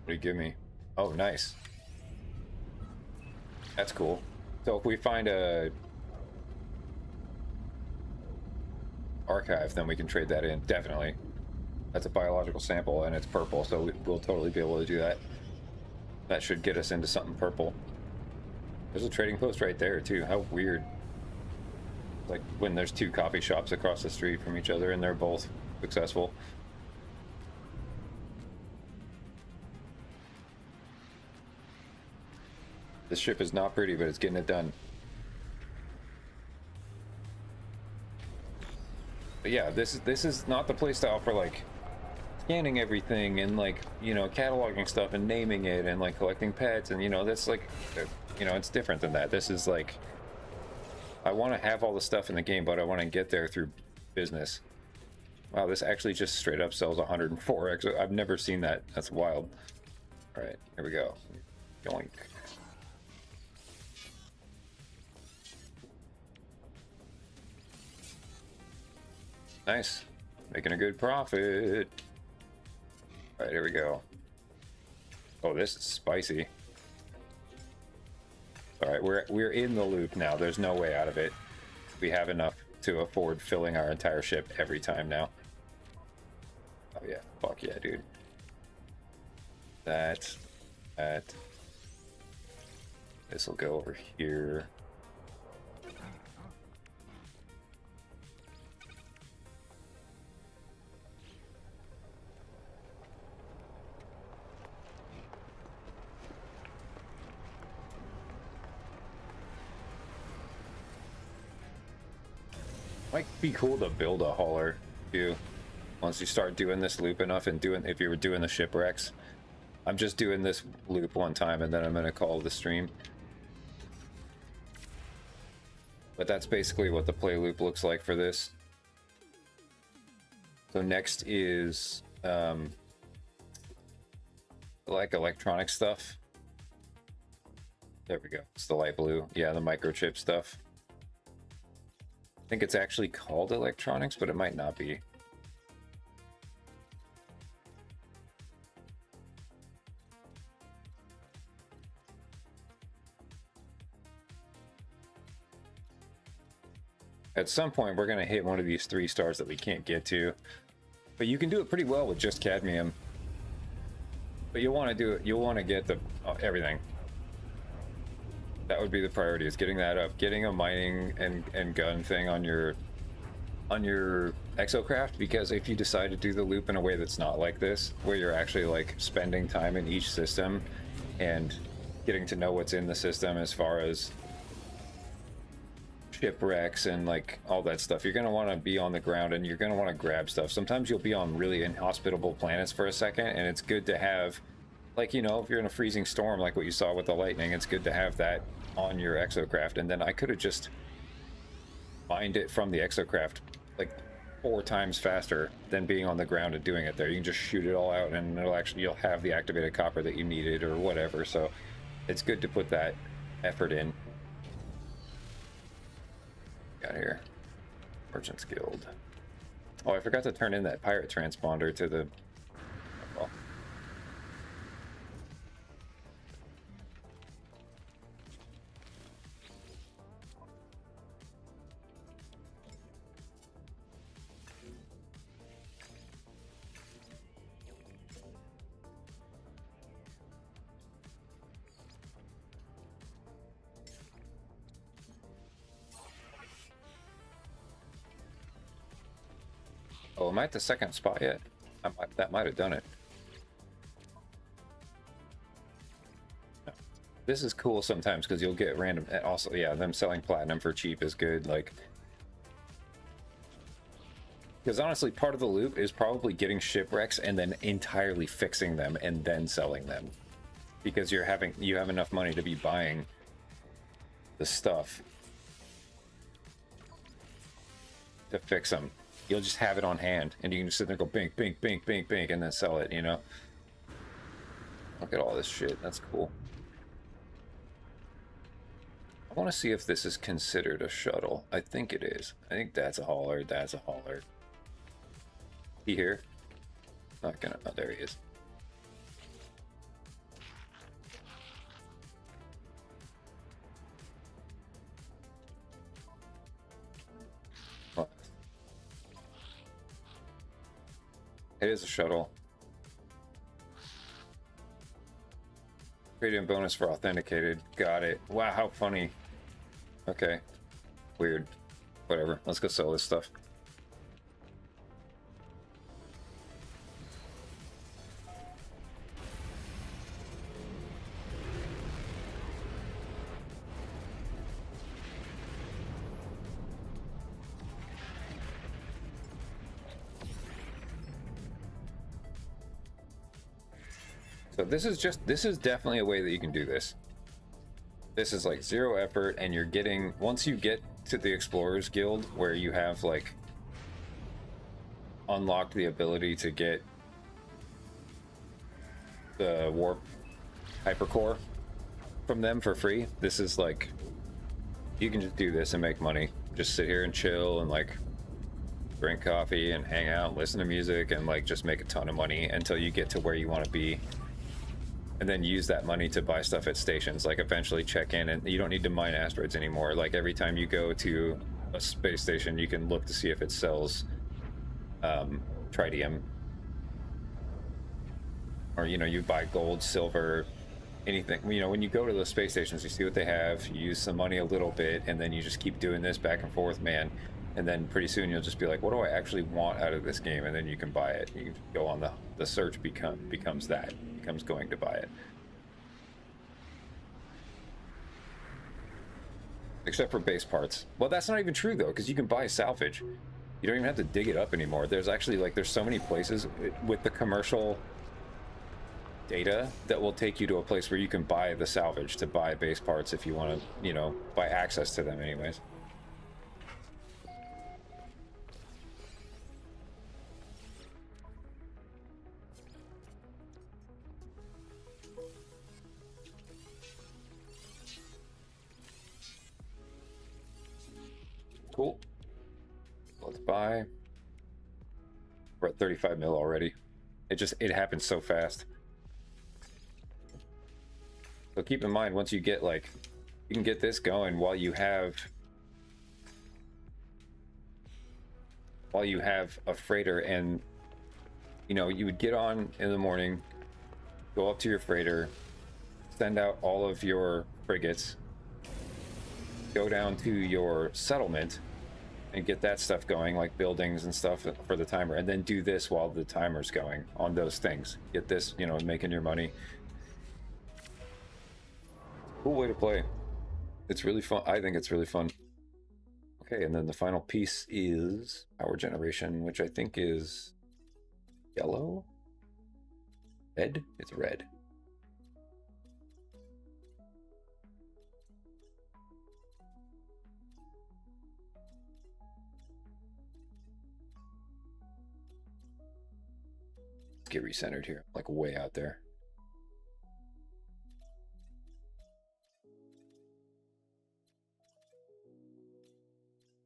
What do you give me? Oh, nice. That's cool. So if we find a archive, then we can trade that in. Definitely. That's a biological sample and it's purple, so we'll totally be able to do that. That should get us into something purple. There's a trading post right there too. How weird. Like when there's two coffee shops across the street from each other and they're both successful. This ship is not pretty, but it's getting it done. But yeah, this is not the playstyle for like scanning everything and like, you know, cataloging stuff and naming it and like collecting pets and, you know, that's like, you know, it's different than that. This is like, I want to have all the stuff in the game, but I want to get there through business. Wow, this actually just straight up sells 104x. I've never seen that. That's wild. All right, here we go. Yoink. Nice. Making a good profit. All right, here we go. Oh, this is spicy. All right, we're in the loop now. There's no way out of it. We have enough to afford filling our entire ship every time now. Oh yeah, fuck yeah, dude. That. This will go over here. Might be cool to build a hauler too. Once you start doing this loop enough and if you were doing the shipwrecks. I'm just doing this loop one time and then I'm gonna call the stream. But that's basically what the play loop looks like for this. So next is like electronic stuff. There we go. It's the light blue. Yeah, the microchip stuff. I think it's actually called electronics, but it might not be. At some point, we're going to hit one of these 3 stars that we can't get to. But you can do it pretty well with just cadmium. But you'll want to do it. You'll want to get the everything. That would be the priority, is getting that up. Getting a mining and gun thing on your exocraft, because if you decide to do the loop in a way that's not like this, where you're actually like spending time in each system and getting to know what's in the system as far as shipwrecks and like all that stuff, you're going to want to be on the ground and you're going to want to grab stuff. Sometimes you'll be on really inhospitable planets for a second, and it's good to have, like, you know, if you're in a freezing storm like what you saw with the lightning, it's good to have that on your exocraft. And then I could have just mined it from the exocraft like 4 times faster than being on the ground and doing it there. You can just shoot it all out and it'll actually, you'll have the activated copper that you needed or whatever. So it's good to put that effort in. Got here, Merchants Guild. Oh, I forgot to turn in that pirate transponder to the, well, oh, am I at the 2nd spot yet? That might have done it. No. This is cool sometimes because you'll get random. Also, yeah, them selling platinum for cheap is good. Like, because honestly, part of the loop is probably getting shipwrecks and then entirely fixing them and then selling them, because you have enough money to be buying the stuff to fix them. You'll just have it on hand, and you can just sit there and go bink, bink, bink, bink, bink, and then sell it, you know? Look at all this shit. That's cool. I want to see if this is considered a shuttle. I think it is. I think that's a hauler. That's a hauler. He here? Not gonna... Oh, there he is. What? It is a shuttle. Premium bonus for authenticated. Got it. Wow, how funny. Okay. Weird. Whatever. Let's go sell this stuff. So this is definitely a way that you can do this. This is like 0 effort, and you're getting, once you get to the Explorers Guild where you have like unlocked the ability to get the warp hypercore from them for free, this is like, you can just do this and make money. Just sit here and chill and like drink coffee and hang out, listen to music, and like just make a ton of money until you get to where you want to be. And then use that money to buy stuff at stations, like eventually check in, and you don't need to mine asteroids anymore. Like every time you go to a space station, you can look to see if it sells tritium. Or, you know, you buy gold, silver, anything. You know, when you go to those space stations, you see what they have, you use some money a little bit, and then you just keep doing this back and forth, man. And then pretty soon you'll just be like, what do I actually want out of this game? And then you can buy it. You can go on the search becomes going to buy it. Except for base parts. Well, that's not even true though, because you can buy salvage. You don't even have to dig it up anymore. There's actually like, there's so many places with the commercial data that will take you to a place where you can buy the salvage to buy base parts if you want to, you know, buy access to them anyways. Cool. Let's buy. We're at 35 mil already. It happens so fast. So keep in mind, once you get like, you can get this going while you have while you have a freighter, and you know, you would get on in the morning, go up to your freighter, send out all of your frigates, go down to your settlement and get that stuff going, like buildings and stuff for the timer, and then do this while the timer's going on those things. Get this, you know, making your money. Cool way to play. It's really fun. I think it's really fun. Okay, and then the final piece is power generation, which I think is yellow? Red? It's red. Let's get recentered here, like way out there.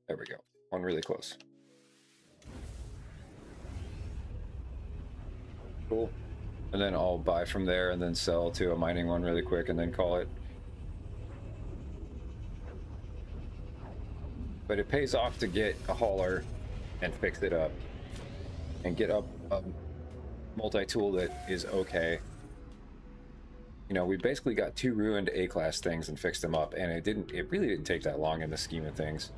There we go. One really close. Cool. And then I'll buy from there and then sell to a mining one really quick and then call it. But it pays off to get a hauler and fix it up and get up a multi-tool that is okay. You know, we basically got 2 ruined A-class things and fixed them up, and it really didn't take that long in the scheme of things.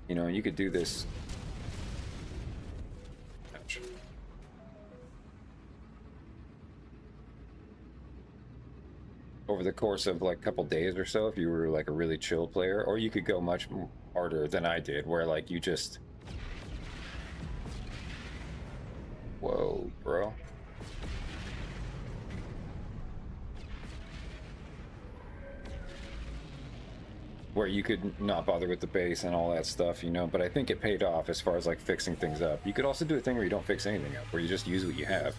You know, you could do this. Ouch. Over the course of like a couple days or so, if you were like a really chill player, or you could go much harder than I did, where like you just... Whoa, bro. Where you could not bother with the base and all that stuff, you know, but I think it paid off as far as like fixing things up. You could also do a thing where you don't fix anything up, where you just use what you have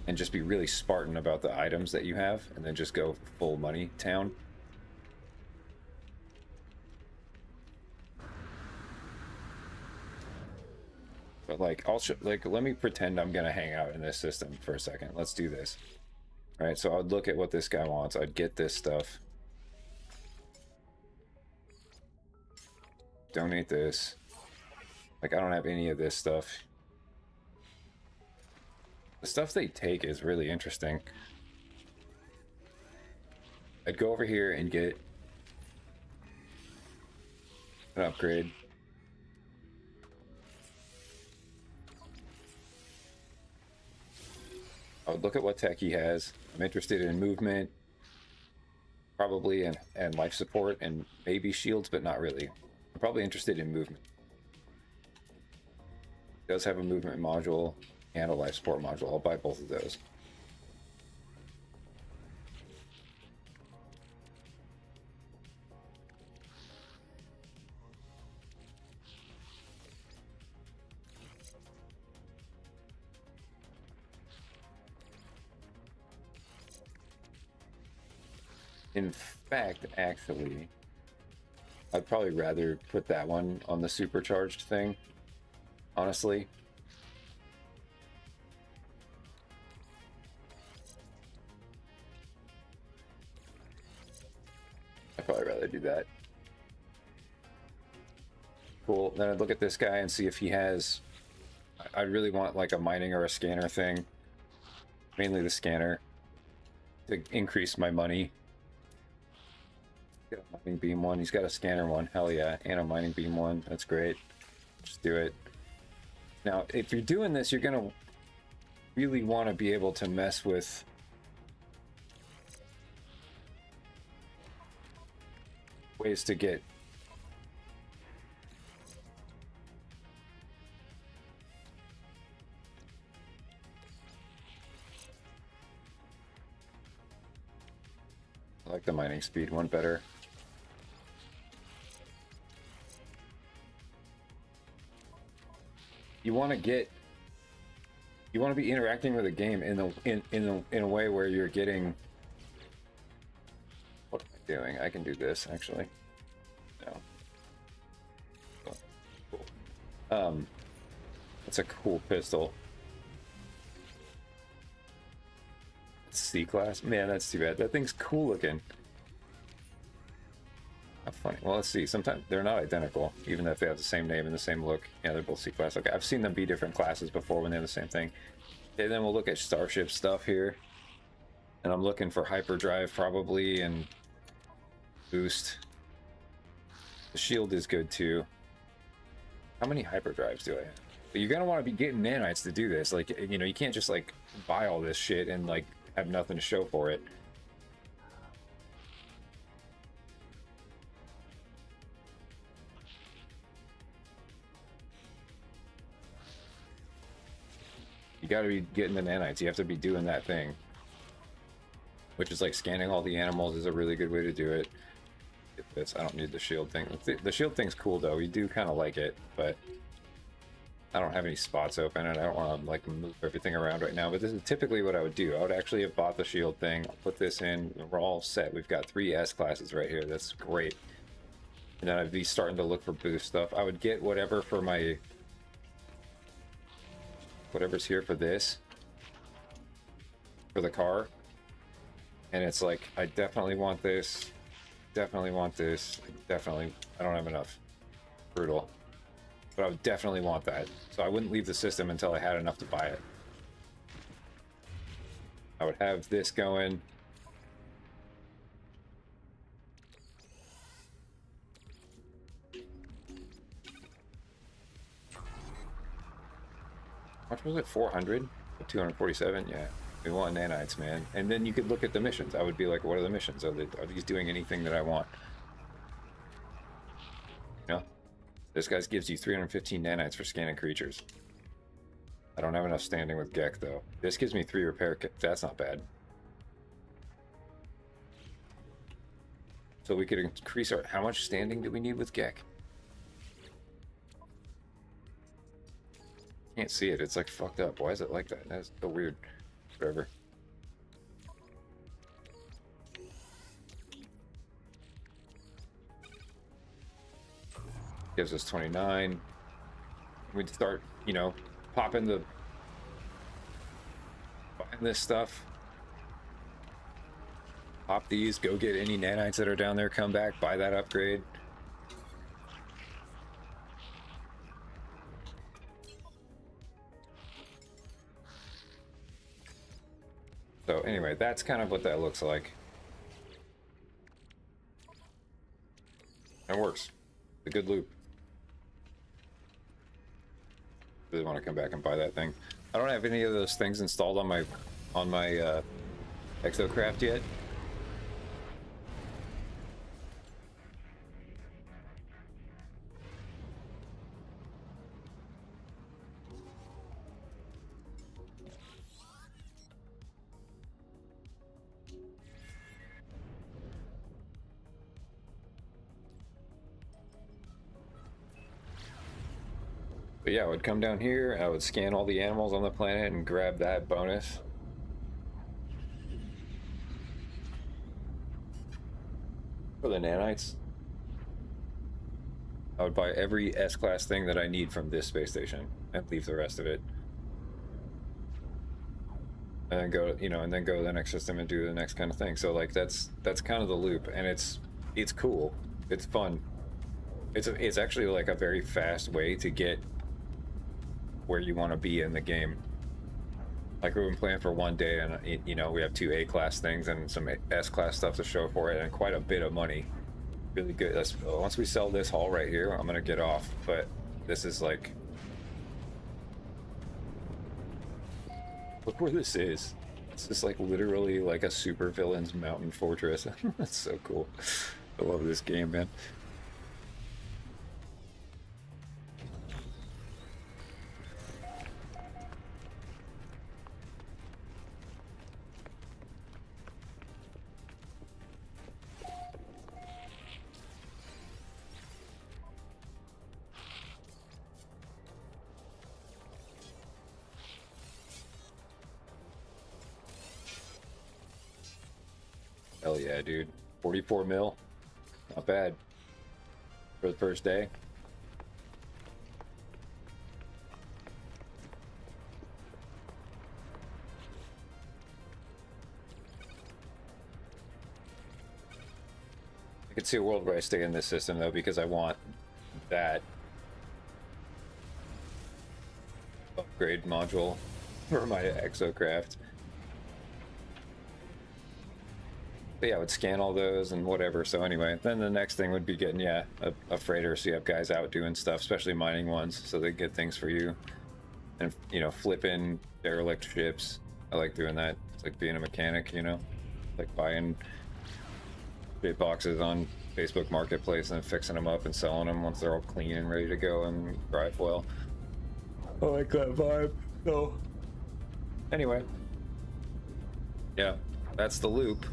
and just be really Spartan about the items that you have, and then just go full money town. But like, let me pretend I'm gonna hang out in this system for a second. Let's do this. All right, so I'd look at what this guy wants. I'd get this stuff. Donate this. Like, I don't have any of this stuff. The stuff they take is really interesting. I'd go over here and get an upgrade. I would look at what tech he has. I'm interested in movement, probably, and life support, and maybe shields, but not really. I'm probably interested in movement. It does have a movement module and a life support module. I'll buy both of those. In fact, actually, I'd probably rather put that one on the supercharged thing, honestly. I'd probably rather do that. Cool. Then I'd look at this guy and see if he has... I really want like a mining or a scanner thing. Mainly the scanner. To increase my money. Got a mining beam one. He's got a scanner one. Hell yeah. And a mining beam one. That's great. Just do it. Now, if you're doing this, you're going to really want to be able to mess with ways to get I like the mining speed one better. You want to be interacting with the game in a way where you're getting... What am I doing? I can do this actually. No. Oh, cool. That's a cool pistol. C-class? Man, that's too bad. That thing's cool looking. How funny. Well, let's see. Sometimes they're not identical, even if they have the same name and the same look. Yeah, they're both C-class. Okay, I've seen them be different classes before when they have the same thing. Okay, then we'll look at Starship stuff here. And I'm looking for hyperdrive probably and boost. The shield is good too. How many hyperdrives do I have? But you're gonna want to be getting nanites to do this. Like, you know, you can't just like buy all this shit and like have nothing to show for it. You got to be getting the nanites. You have to be doing that thing, which is like scanning all the animals is a really good way to do it. Get this. I don't need the shield thing. The shield thing's cool though. We do kind of like it, but I don't have any spots open and I don't want to like move everything around right now. But this is typically what I would do. I would actually have bought the shield thing. I'll put this in. We're all set. We've got 3 S classes right here. That's great. And then I'd be starting to look for boost stuff. I would get whatever for my... whatever's here for this. For the car. And it's like, I definitely want this. Definitely want this. Definitely... I don't have enough. Brutal. But I would definitely want that. So I wouldn't leave the system until I had enough to buy it. I would have this going. How much was it? 400? 247? Yeah. We want nanites, man. And then you could look at the missions. I would be like, what are the missions? Are these doing anything that I want? You know? This guy gives you 315 nanites for scanning creatures. I don't have enough standing with Gek, though. This gives me 3 repair kits. That's not bad. So we could increase our... How much standing do we need with Gek? Can't see it. It's like fucked up. Why is it like that? That's so weird. Whatever. Gives us 29. We'd start, you know, popping the... buying this stuff. Pop these. Go get any nanites that are down there. Come back. Buy that upgrade. So anyway, that's kind of what that looks like. It works. It's a good loop. Really want to come back and buy that thing. I don't have any of those things installed on my Exocraft yet. But yeah, I would come down here, I would scan all the animals on the planet and grab that bonus. For the nanites, I would buy every S-class thing that I need from this space station and leave the rest of it. And then go, you know, and then go to the next system and do the next kind of thing. So like that's kind of the loop, and it's cool, it's fun. It's actually like a very fast way to get where you want to be in the game. Like we've been playing for 1 day, and you know we have 2 A-class things and some S-class stuff to show for it, and quite a bit of money. Really good. Once we sell this haul right here, I'm gonna get off. But this is like, look where this is. This is like literally like a super villain's mountain fortress. That's so cool. I love this game, man. Hell yeah, dude. 44 mil. Not bad. For the first day. I could see a world where I stay in this system though, because I want that upgrade module for my exocraft. But yeah, I would scan all those and whatever. So anyway, then the next thing would be getting, yeah, a freighter, so you have guys out doing stuff, especially mining ones, so they get things for you. And, you know, flipping derelict ships. I like doing that. It's like being a mechanic, you know? Like buying shit boxes on Facebook Marketplace and then fixing them up and selling them once they're all clean and ready to go and drive well. I like that vibe. So, anyway. Yeah, that's the loop.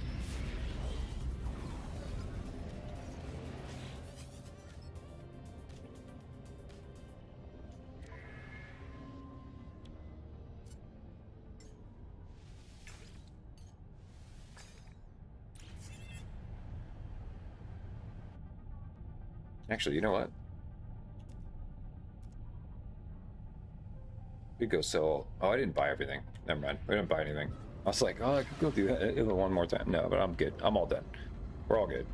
Actually, you know what? We go sell. Oh, I didn't buy everything. Never mind. We didn't buy anything. I was like, oh, I could go do that one more time. No, but I'm good. I'm all done. We're all good.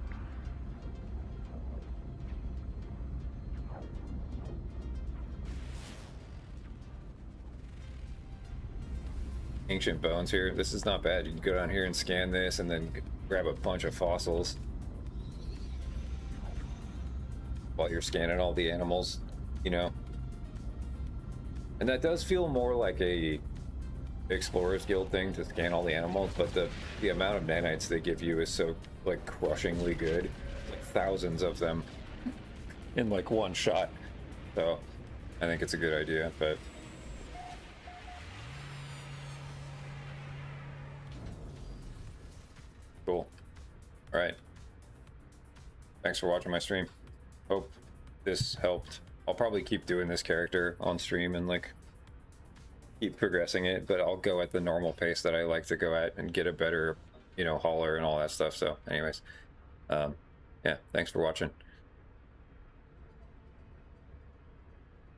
Ancient bones here. This is not bad. You can go down here and scan this and then grab a bunch of fossils while you're scanning all the animals, you know. And that does feel more like a Explorers Guild thing to scan all the animals, but the amount of nanites they give you is so like crushingly good. Like thousands of them in like one shot. So I think it's a good idea, but cool. All right. Thanks for watching my stream. Hope this helped. I'll probably keep doing this character on stream and like keep progressing it, but I'll go at the normal pace that I like to go at and get a better, you know, hauler and all that stuff. So anyways, yeah, thanks for watching.